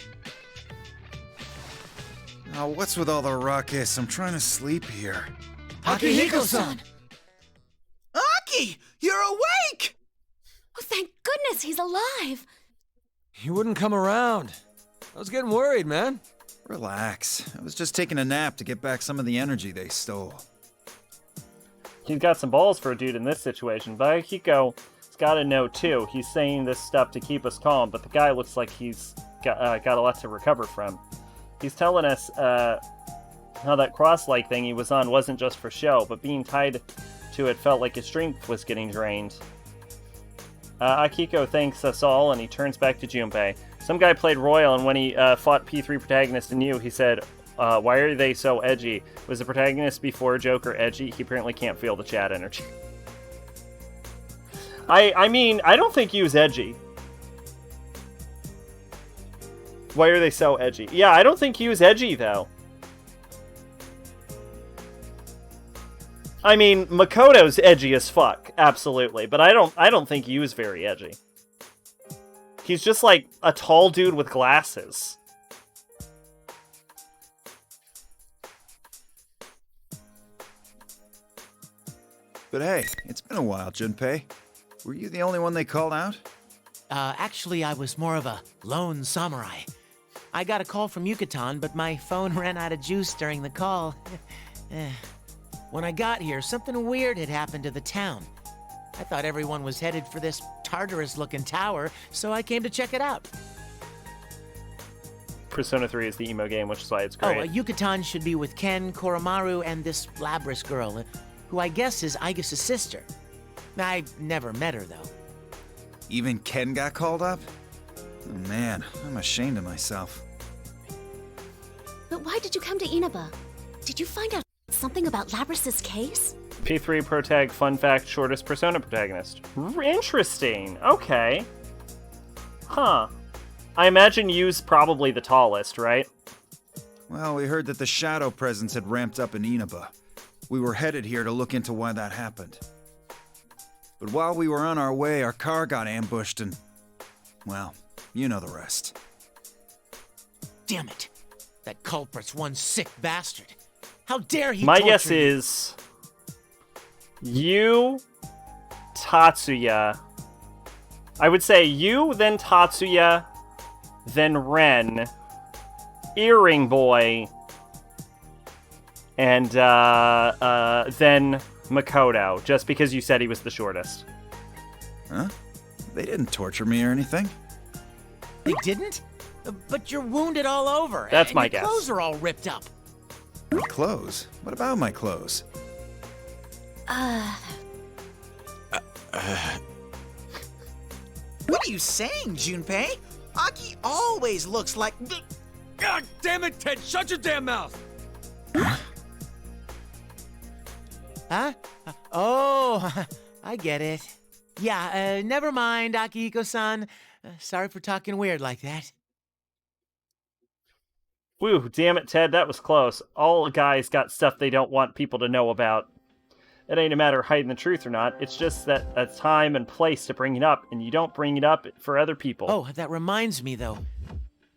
Oh, what's with all the ruckus? I'm trying to sleep here. Akihiko-san! Aki! You're awake! Oh, thank goodness he's alive! You wouldn't come around. I was getting worried, man. Relax. I was just taking a nap to get back some of the energy they stole. He's got some balls for a dude in this situation, but Akihiko's gotta know too. He's saying this stuff to keep us calm, but the guy looks like he's got a lot to recover from. He's telling us how that cross-like thing he was on wasn't just for show, but being tied to it felt like his strength was getting drained. Akihiko thanks us all, and he turns back to Junpei. Some guy played Royal, and when he fought P3 protagonist and you, he said, why are they so edgy? Was the protagonist before Joker edgy? He apparently can't feel the chat energy. I mean, I don't think he was edgy. Why are they so edgy? Yeah, I don't think he was edgy, though. I mean, Makoto's edgy as fuck, absolutely, but I don't think he was very edgy. He's just like a tall dude with glasses. But hey, it's been a while, Junpei. Were you the only one they called out? Actually, I was more of a lone samurai. I got a call from Yucatan, but my phone ran out of juice during the call. When I got here, something weird had happened to the town. I thought everyone was headed for this Tartarus-looking tower, so I came to check it out. Persona 3 is the emo game, which is why it's great. Oh, Yucatan should be with Ken, Koromaru, and this Labris girl, who I guess is Aigis' sister. I never met her, though. Even Ken got called up? Oh, man, I'm ashamed of myself. But why did you come to Inaba? Did you find out something about Labris' case? P3 protag, fun fact, shortest Persona protagonist. Interesting. Okay. Huh. I imagine Yu's probably the tallest, right? Well, we heard that the shadow presence had ramped up in Inaba. We were headed here to look into why that happened. But while we were on our way, our car got ambushed and... well, you know the rest. Damn it. That culprit's one sick bastard. How dare he My torture guess you? is... Yu, Tatsuya. I would say Yu, then Tatsuya, then Ren, Earring Boy, and then Makoto, just because you said he was the shortest. Huh? They didn't torture me or anything. They didn't? But you're wounded all over. That's and my your guess. clothes are all ripped up. My clothes? What about my clothes? What are you saying, Junpei? Aki always looks like... God damn it, Ted! Shut your damn mouth! Huh? Oh, I get it. Yeah, never mind, Akihiko-san. Sorry for talking weird like that. Whew, damn it, Ted, that was close. All guys got stuff they don't want people to know about. It ain't a matter of hiding the truth or not. It's just that a time and place to bring it up, and you don't bring it up for other people. Oh, that reminds me, though.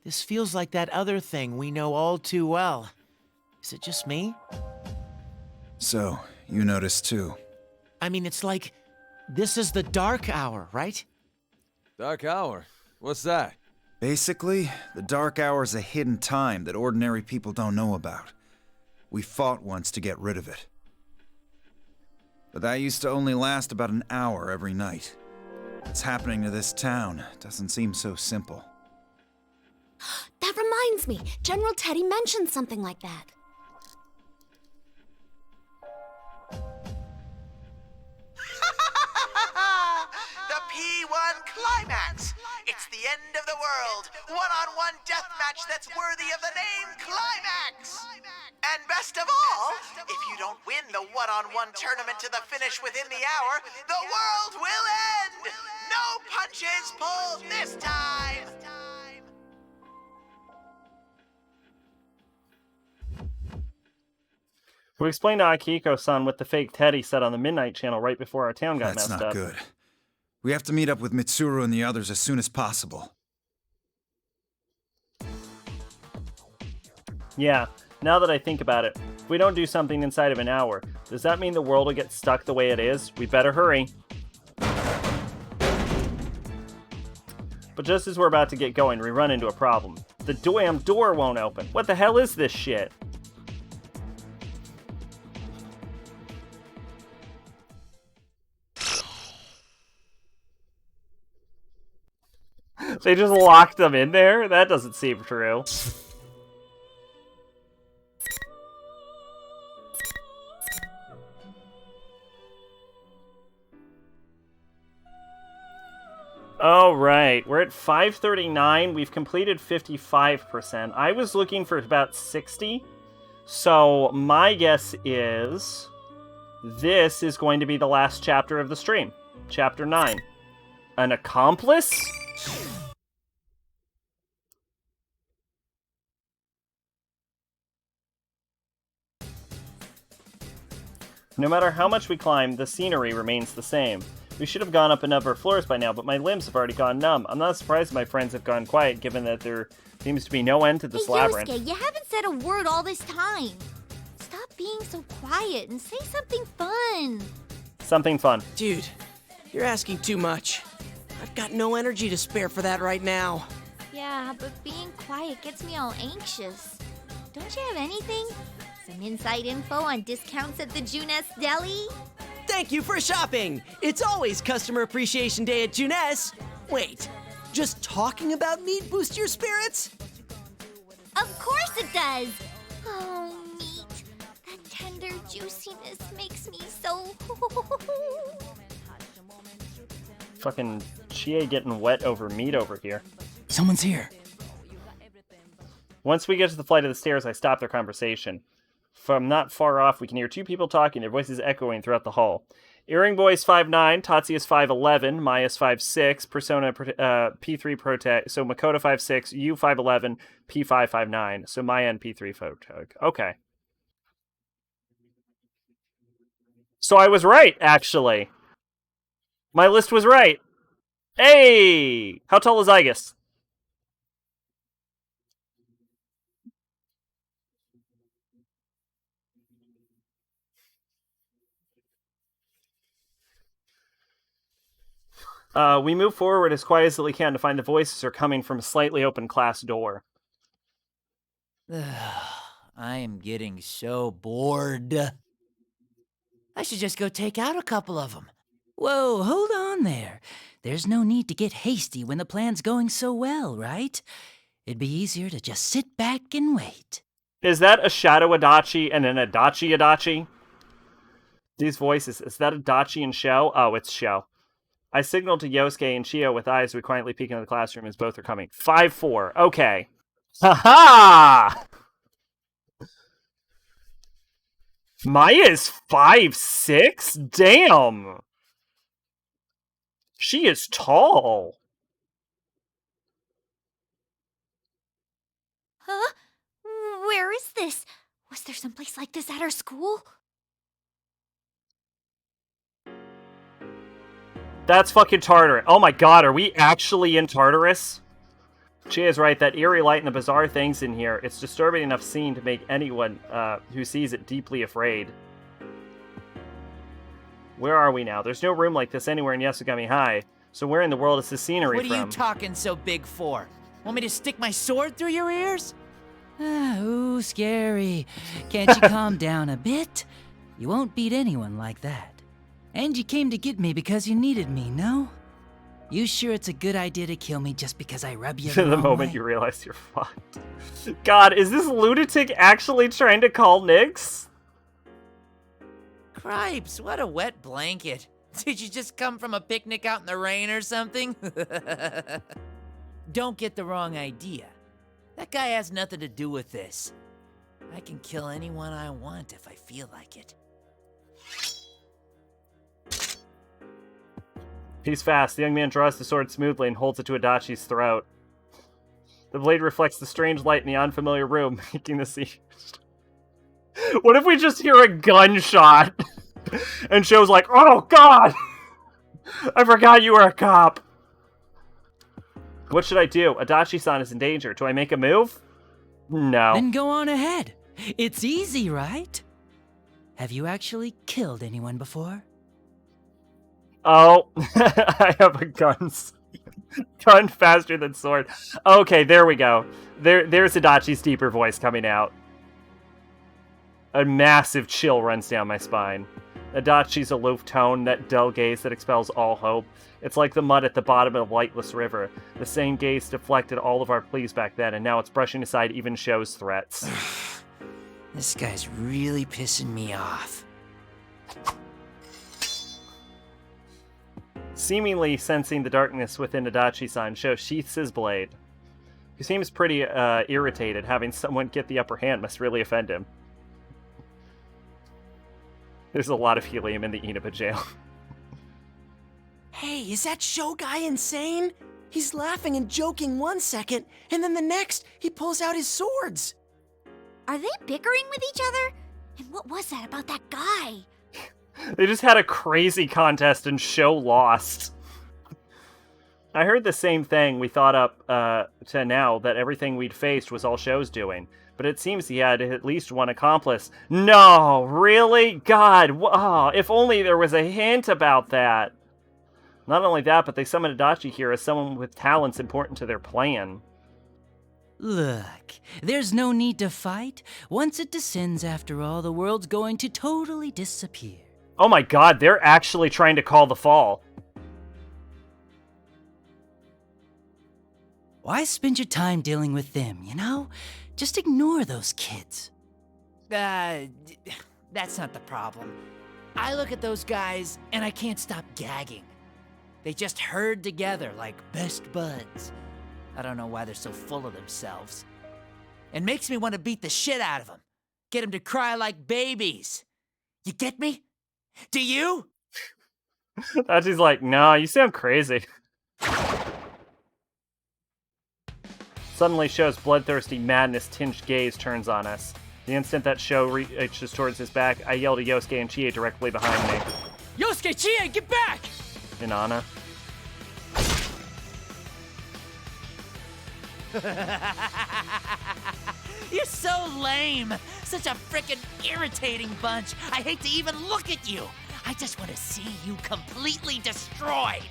This feels like that other thing we know all too well. Is it just me? So, you noticed too. I mean, it's like, this is the dark hour, right? Dark hour? What's that? Basically, the dark hour is a hidden time that ordinary people don't know about. We fought once to get rid of it. But that used to only last about an hour every night. What's happening to this town doesn't seem so simple. That reminds me, General Teddy mentioned something like that. The P1 Climax! It's the end of the world! One-on-one deathmatch that's worthy of the name Climax! And best of all, if you don't win the one-on-one tournament to the finish within the hour, the world will end! No punches pulled this time! We explained to Akihiko-san what the fake Teddy said on the Midnight Channel right before our town got That's messed not up. good. We have to meet up with Mitsuru and the others as soon as possible. Yeah, now that I think about it, if we don't do something inside of an hour, does that mean the world will get stuck the way it is? We better hurry. But just as we're about to get going, we run into a problem. The damn door won't open. What the hell is this shit? They just locked them in there? That doesn't seem true. All right, we're at 539. We've completed 55%. I was looking for about 60. So my guess is this is going to be the last chapter of the stream. Chapter 9. An accomplice? No matter how much we climb, the scenery remains the same. We should have gone up a number of floors by now, but my limbs have already gone numb. I'm not surprised my friends have gone quiet, given that there seems to be no end to this labyrinth. Yosuke, you haven't said a word all this time. Stop being so quiet and say something fun. Something fun. Dude, you're asking too much. I've got no energy to spare for that right now. Yeah, but being quiet gets me all anxious. Don't you have anything? Some inside info on discounts at the Junes Deli? Thank you for shopping! It's always Customer Appreciation Day at Junes. Wait, just talking about meat boost your spirits? Of course it does! Oh, meat. That tender juiciness makes me so... Fucking Chie getting wet over meat over here. Someone's here. Once we get to the flight of the stairs, I stop their conversation. From not far off, we can hear two people talking, their voices echoing throughout the hall. Earring Boy is 5'9", Tatsuya is 5'11", Maya is 5'6", Persona P3 Protect, so Makoto 5'6", U 5'11", P5 5'9", so Maya and P3 Protect. Okay. So I was right, actually. My list was right. Hey! How tall is Igus? We move forward as quiet as we can to find the voices are coming from a slightly open class door. I am getting so bored. I should just go take out a couple of them. Whoa, hold on there. There's no need to get hasty when the plan's going so well, right? It'd be easier to just sit back and wait. Is that a Shadow Adachi and an Adachi Adachi? These voices, is that Adachi and Sho? Oh, it's Sho. I signaled to Yosuke and Chio with eyes we quietly peek into the classroom as both are coming. 5-4. Okay. Ha-ha! Maya is 5'6"? Damn! She is tall. Huh? Where is this? Was there someplace like this at our school? That's fucking Tartarus. Oh my god, are we actually in Tartarus? She is right, that eerie light and the bizarre things in here. It's disturbing enough scene to make anyone who sees it deeply afraid. Where are we now? There's no room like this anywhere in Yasugami High. So where in the world is the scenery What from? are you talking so big for? Want me to stick my sword through your ears? Ooh, scary. Can't you calm down a bit? You won't beat anyone like that. And you came to get me because you needed me, no? You sure it's a good idea to kill me just because I rub you the The wrong moment way? you realize you're fucked. God, is this lunatic actually trying to call Nyx? Cripes, what a wet blanket. Did you just come from a picnic out in the rain or something? Don't get the wrong idea. That guy has nothing to do with this. I can kill anyone I want if I feel like it. He's fast. The young man draws the sword smoothly and holds it to Adachi's throat. The blade reflects the strange light in the unfamiliar room, making the scene... What if we just hear a gunshot? And Sho's like, oh god! I forgot you were a cop. What should I do? Adachi-san is in danger. Do I make a move? No. Then go on ahead. It's easy, right? Have you actually killed anyone before? Oh, I have a gun. Gun faster than sword. Okay, there we go. There's Adachi's deeper voice coming out. A massive chill runs down my spine. Adachi's aloof tone, that dull gaze that expels all hope. It's like the mud at the bottom of a lightless river. The same gaze deflected all of our pleas back then, and now it's brushing aside even Sho's threats. This guy's really pissing me off. Seemingly sensing the darkness within Adachi-san, Sho sheaths his blade. He seems pretty irritated. Having someone get the upper hand must really offend him. There's a lot of helium in the Inaba jail. Hey, is that show guy insane? He's laughing and joking one second, and then the next, he pulls out his swords. Are they bickering with each other? And what was that about that guy? They just had a crazy contest and Sho lost. I heard the same thing we thought up to now, that everything we'd faced was all Sho's doing. But it seems he had at least one accomplice. No, really? God, if only there was a hint about that. Not only that, but they summoned Adachi here as someone with talents important to their plan. Look, there's no need to fight. Once it descends, after all, the world's going to totally disappear. Oh my god, they're actually trying to call the fall. Why spend your time dealing with them, you know? Just ignore those kids. That's not the problem. I look at those guys and I can't stop gagging. They just herd together like best buds. I don't know why they're so full of themselves. It makes me want to beat the shit out of them. Get them to cry like babies. You get me? Do you? Adachi's like, nah, you sound crazy. Suddenly, Sho's bloodthirsty, madness-tinged gaze turns on us. The instant that Sho reaches towards his back, I yell to Yosuke and Chie directly behind me. Yosuke, Chie, get back! Inanna. You're so lame. Such a frickin' irritating bunch. I hate to even look at you. I just want to see you completely destroyed.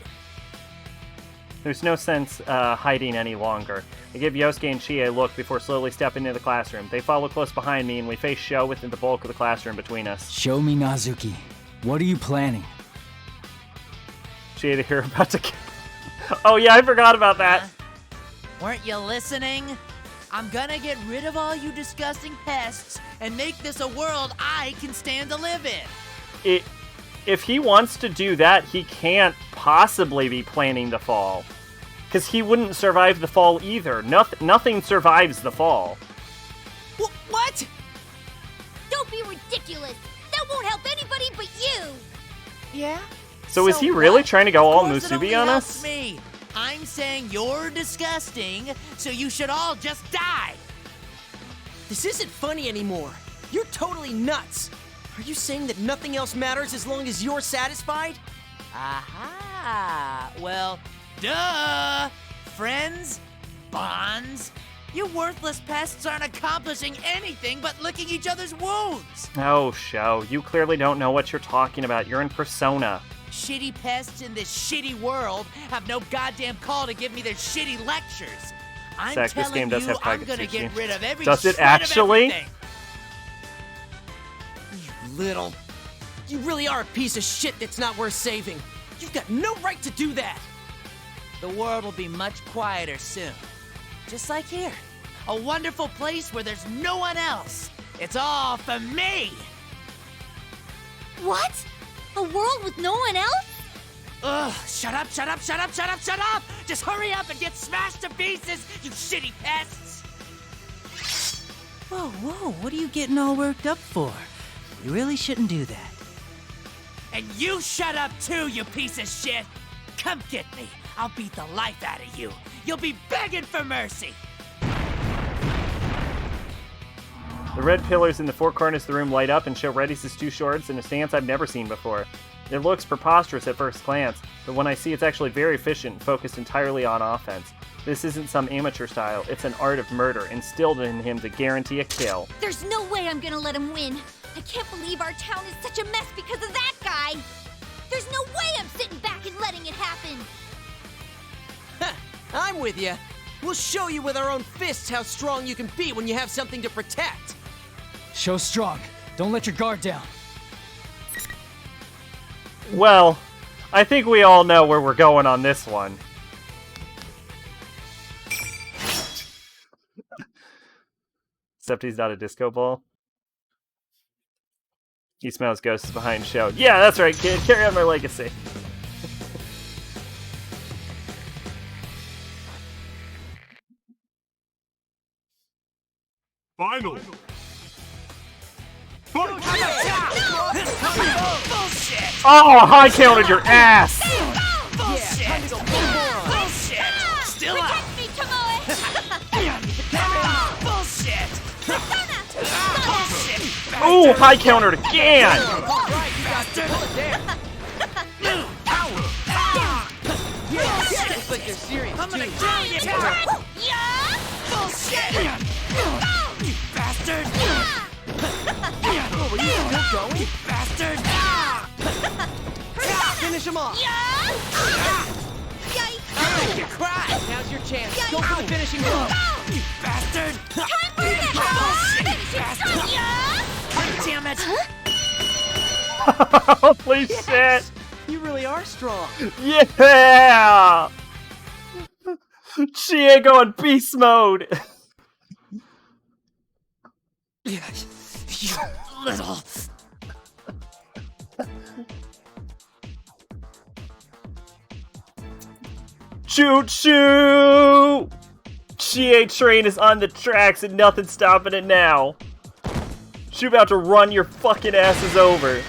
There's no sense hiding any longer. I give Yosuke and Chie a look before slowly stepping into the classroom. They follow close behind me, and we face Sho within the bulk of the classroom between us. Show me Nazuki. What are you planning? Chie, they're about to... Oh yeah, I forgot about that. Weren't you listening? I'm gonna get rid of all you disgusting pests and make this a world I can stand to live in. If he wants to do that, he can't possibly be planning the fall. Because he wouldn't survive the fall either. Nothing survives the fall. What? Don't be ridiculous. That won't help anybody but you. Yeah? So is he really trying to go all Musubi on us? Me. I'm saying you're disgusting, so you should all just die. This isn't funny anymore. You're totally nuts. Are you saying that nothing else matters as long as you're satisfied? Aha! Well, duh! Friends? Bonds? You worthless pests aren't accomplishing anything but licking each other's wounds! Oh, Sho, you clearly don't know what you're talking about. You're in Persona. Shitty pests in this shitty world have no goddamn call to give me their shitty lectures. I'm Zach, this telling game does you, have I'm gonna Kagutsuchi. get rid of every Does it shred actually? Of everything. Little. You really are a piece of shit that's not worth saving. You've got no right to do that. The world will be much quieter soon. Just like here. A wonderful place where there's no one else. It's all for me! What? A world with no one else? Ugh, shut up, shut up, shut up, shut up, shut up! Just hurry up and get smashed to pieces, you shitty pests! Whoa, whoa, what are you getting all worked up for? You really shouldn't do that. And you shut up too, you piece of shit! Come get me! I'll beat the life out of you! You'll be begging for mercy! The red pillars in the four corners of the room light up and show Reddy's two swords in a stance I've never seen before. It looks preposterous at first glance, but when I see it's actually very efficient and focused entirely on offense. This isn't some amateur style, it's an art of murder instilled in him to guarantee a kill. There's no way I'm gonna let him win. I can't believe our town is such a mess because of that guy. There's no way I'm sitting back and letting it happen. I'm with you. We'll show you with our own fists how strong you can be when you have something to protect. Show strong. Don't let your guard down. Well, I think we all know where we're going on this one. Except he's not a disco ball. He smells ghosts behind Sho. Yeah, that's right, kid. Carry on my legacy. Finally. Oh, high counted your ass! Bullshit! Bullshit! Still up! Bullshit! Bullshit! Ooh, high countered again! Looks like they're serious, I'm gonna too. kill you! Bullshit! You bastard! Oh, were you still going? You bastard! Finish him off. Yikes! You cry. Now's your chance. Go for the finishing blow. You bastard! Time for it! Bullshit, you bastard! God damn it! Holy shit! You really are strong. Yeah! Chiego on beast mode! You little... Choo choo! Chie train is on the tracks and nothing's stopping it now. She about to run your fucking asses over.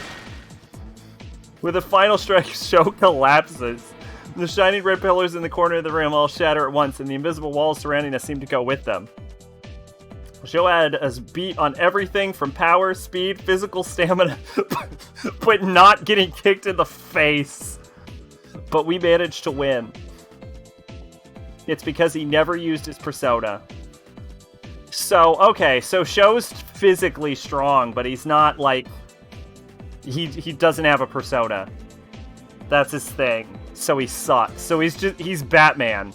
With a final strike, Sho collapses. The shining red pillars in the corner of the room all shatter at once, and the invisible walls surrounding us seem to go with them. Sho had us beat on everything from power, speed, physical stamina, but not getting kicked in the face. But we managed to win. It's because he never used his persona. So, okay, so Sho's physically strong, but he's not, like... He doesn't have a persona. That's his thing. So he sucks. So he's Batman.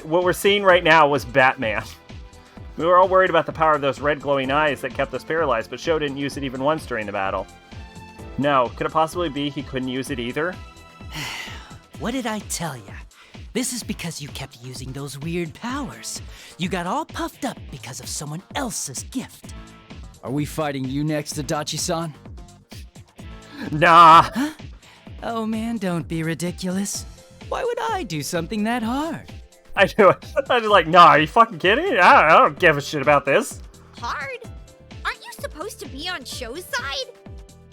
What we're seeing right now was Batman. We were all worried about the power of those red glowing eyes that kept us paralyzed, but Sho didn't use it even once during the battle. No, could it possibly be he couldn't use it either? What did I tell ya? This is because you kept using those weird powers. You got all puffed up because of someone else's gift. Are we fighting you next, Adachi-san? Nah. Huh? Oh man, don't be ridiculous. Why would I do something that hard? I do it. I'm just like, nah, are you fucking kidding? I don't give a shit about this. Hard? Aren't you supposed to be on Show's side?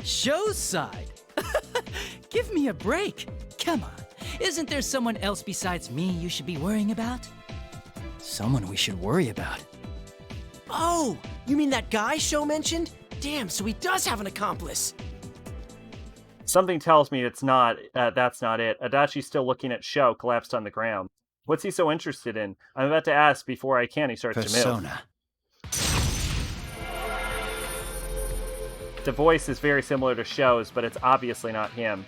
Show's side? Give me a break. Come on. Isn't there someone else besides me you should be worrying about? Someone we should worry about. Oh, you mean that guy Show mentioned? Damn, so he does have an accomplice. Something tells me it's not. That's not it. Adachi's still looking at Sho, collapsed on the ground. What's he so interested in? I'm about to ask before I can. He starts Persona. to move. The voice is very similar to Sho's, but it's obviously not him.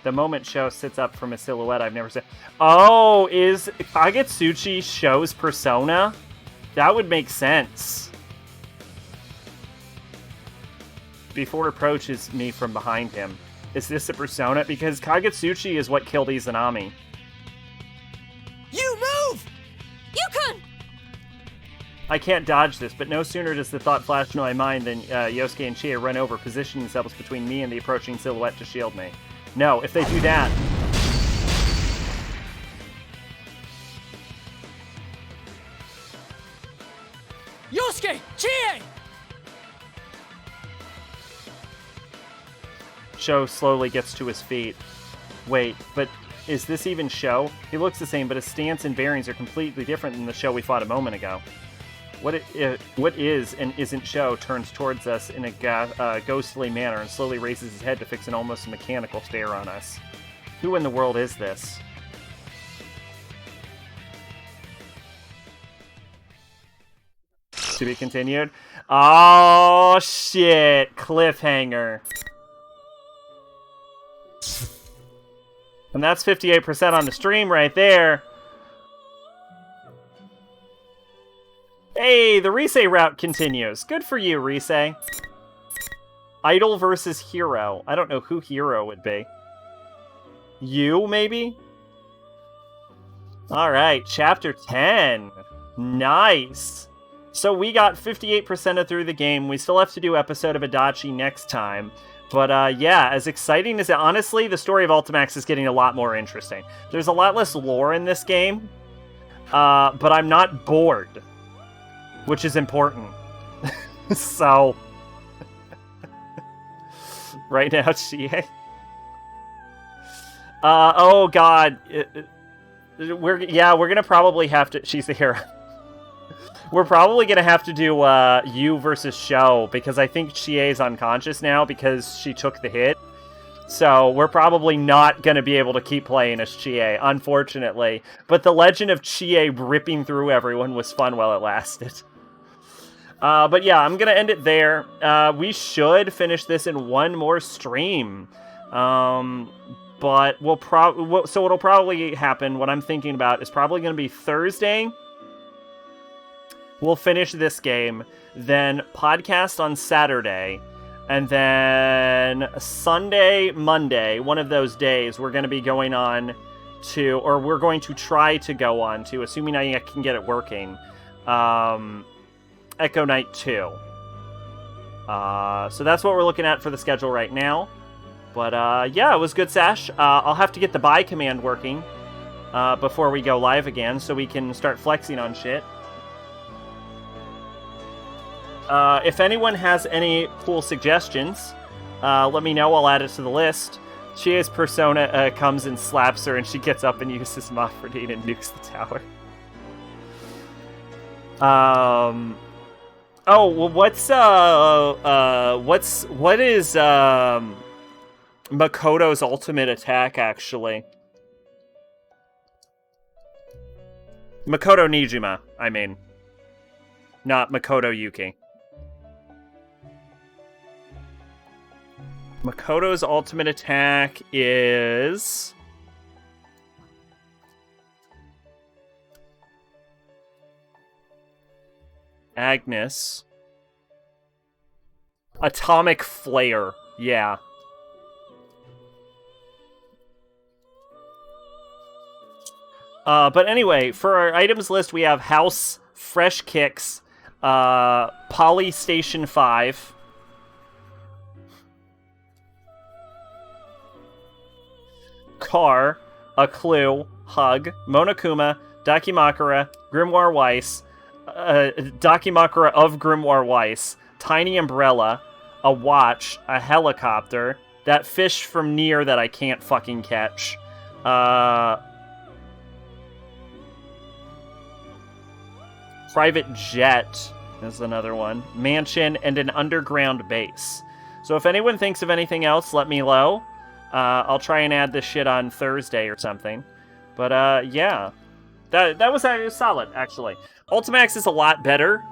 The moment Sho sits up from a silhouette I've never seen. Oh, is Kagetsuchi Sho's persona? That would make sense. Before approaches me from behind him. Is this a persona? Because Kagetsuchi is what killed Izanami. You move! Yukon! I can't dodge this, but no sooner does the thought flash into my mind than Yosuke and Chie run over, positioning themselves between me and the approaching silhouette to shield me. No, if they do that... Yosuke! Chie! Sho slowly gets to his feet. Wait, but is this even Sho? He looks the same, but his stance and bearings are completely different than the Sho we fought a moment ago. What is and isn't Sho turns towards us in a ghostly manner and slowly raises his head to fix an almost mechanical stare on us. Who in the world is this? To be continued? Oh, shit. Cliffhanger. And that's 58% on the stream right there. Hey, the Rise route continues. Good for you, Rise. Idol versus Hero. I don't know who Hero would be. You, maybe? Alright, Chapter 10. Nice. So we got 58% of through the game. We still have to do episode of Adachi next time. But yeah, as exciting as it... Honestly, the story of Ultimax is getting a lot more interesting. There's a lot less lore in this game. But I'm not bored. Which is important. So... right now, Chie. Oh god. We're gonna probably have to... She's the hero. We're probably gonna have to do you versus Sho, because I think Chie's unconscious now because she took the hit. So we're probably not gonna be able to keep playing as Chie, unfortunately. But the legend of Chie ripping through everyone was fun while it lasted. But yeah, I'm gonna end it there. We should finish this in one more stream. But what'll probably happen, what I'm thinking about, is probably gonna be Thursday. We'll finish this game, then podcast on Saturday, and then Sunday, Monday, one of those days, we're going to be going on to, or we're going to try to go on to, assuming I can get it working, Echo Knight 2. So that's what we're looking at for the schedule right now. But yeah, it was good, Sash. I'll have to get the buy command working before we go live again, so we can start flexing on shit. If anyone has any cool suggestions, let me know. I'll add it to the list. Chie's persona comes and slaps her, and she gets up and uses Moffredine and nukes the tower. Oh, well, what is Makoto's ultimate attack, actually? Makoto Nijima, I mean. Not Makoto Yuki. Makoto's ultimate attack is... Agnes. Atomic Flare. Yeah. But anyway, for our items list, we have house, fresh kicks, Poly Station 5, car, a clue, hug, Monokuma, Dakimakura, Grimoire Weiss, Dakimakura of Grimoire Weiss, tiny umbrella, a watch, a helicopter, that fish from Nier that I can't fucking catch, private jet is another one, mansion, and an underground base. So if anyone thinks of anything else, let me know. I'll try and add this shit on Thursday or something. But yeah, that was solid, actually. Ultimax is a lot better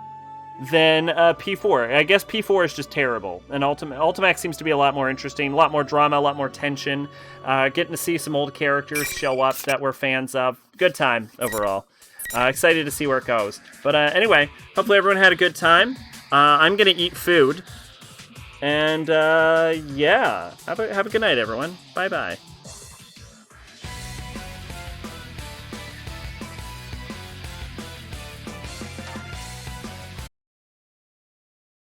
than P4. I guess P4 is just terrible, and Ultimax seems to be a lot more interesting, a lot more drama, a lot more tension. Getting to see some old characters show up that we're fans of. Good time overall. Excited to see where it goes. But anyway, hopefully everyone had a good time. I'm gonna eat food. And yeah, have a good night, everyone. Bye-bye.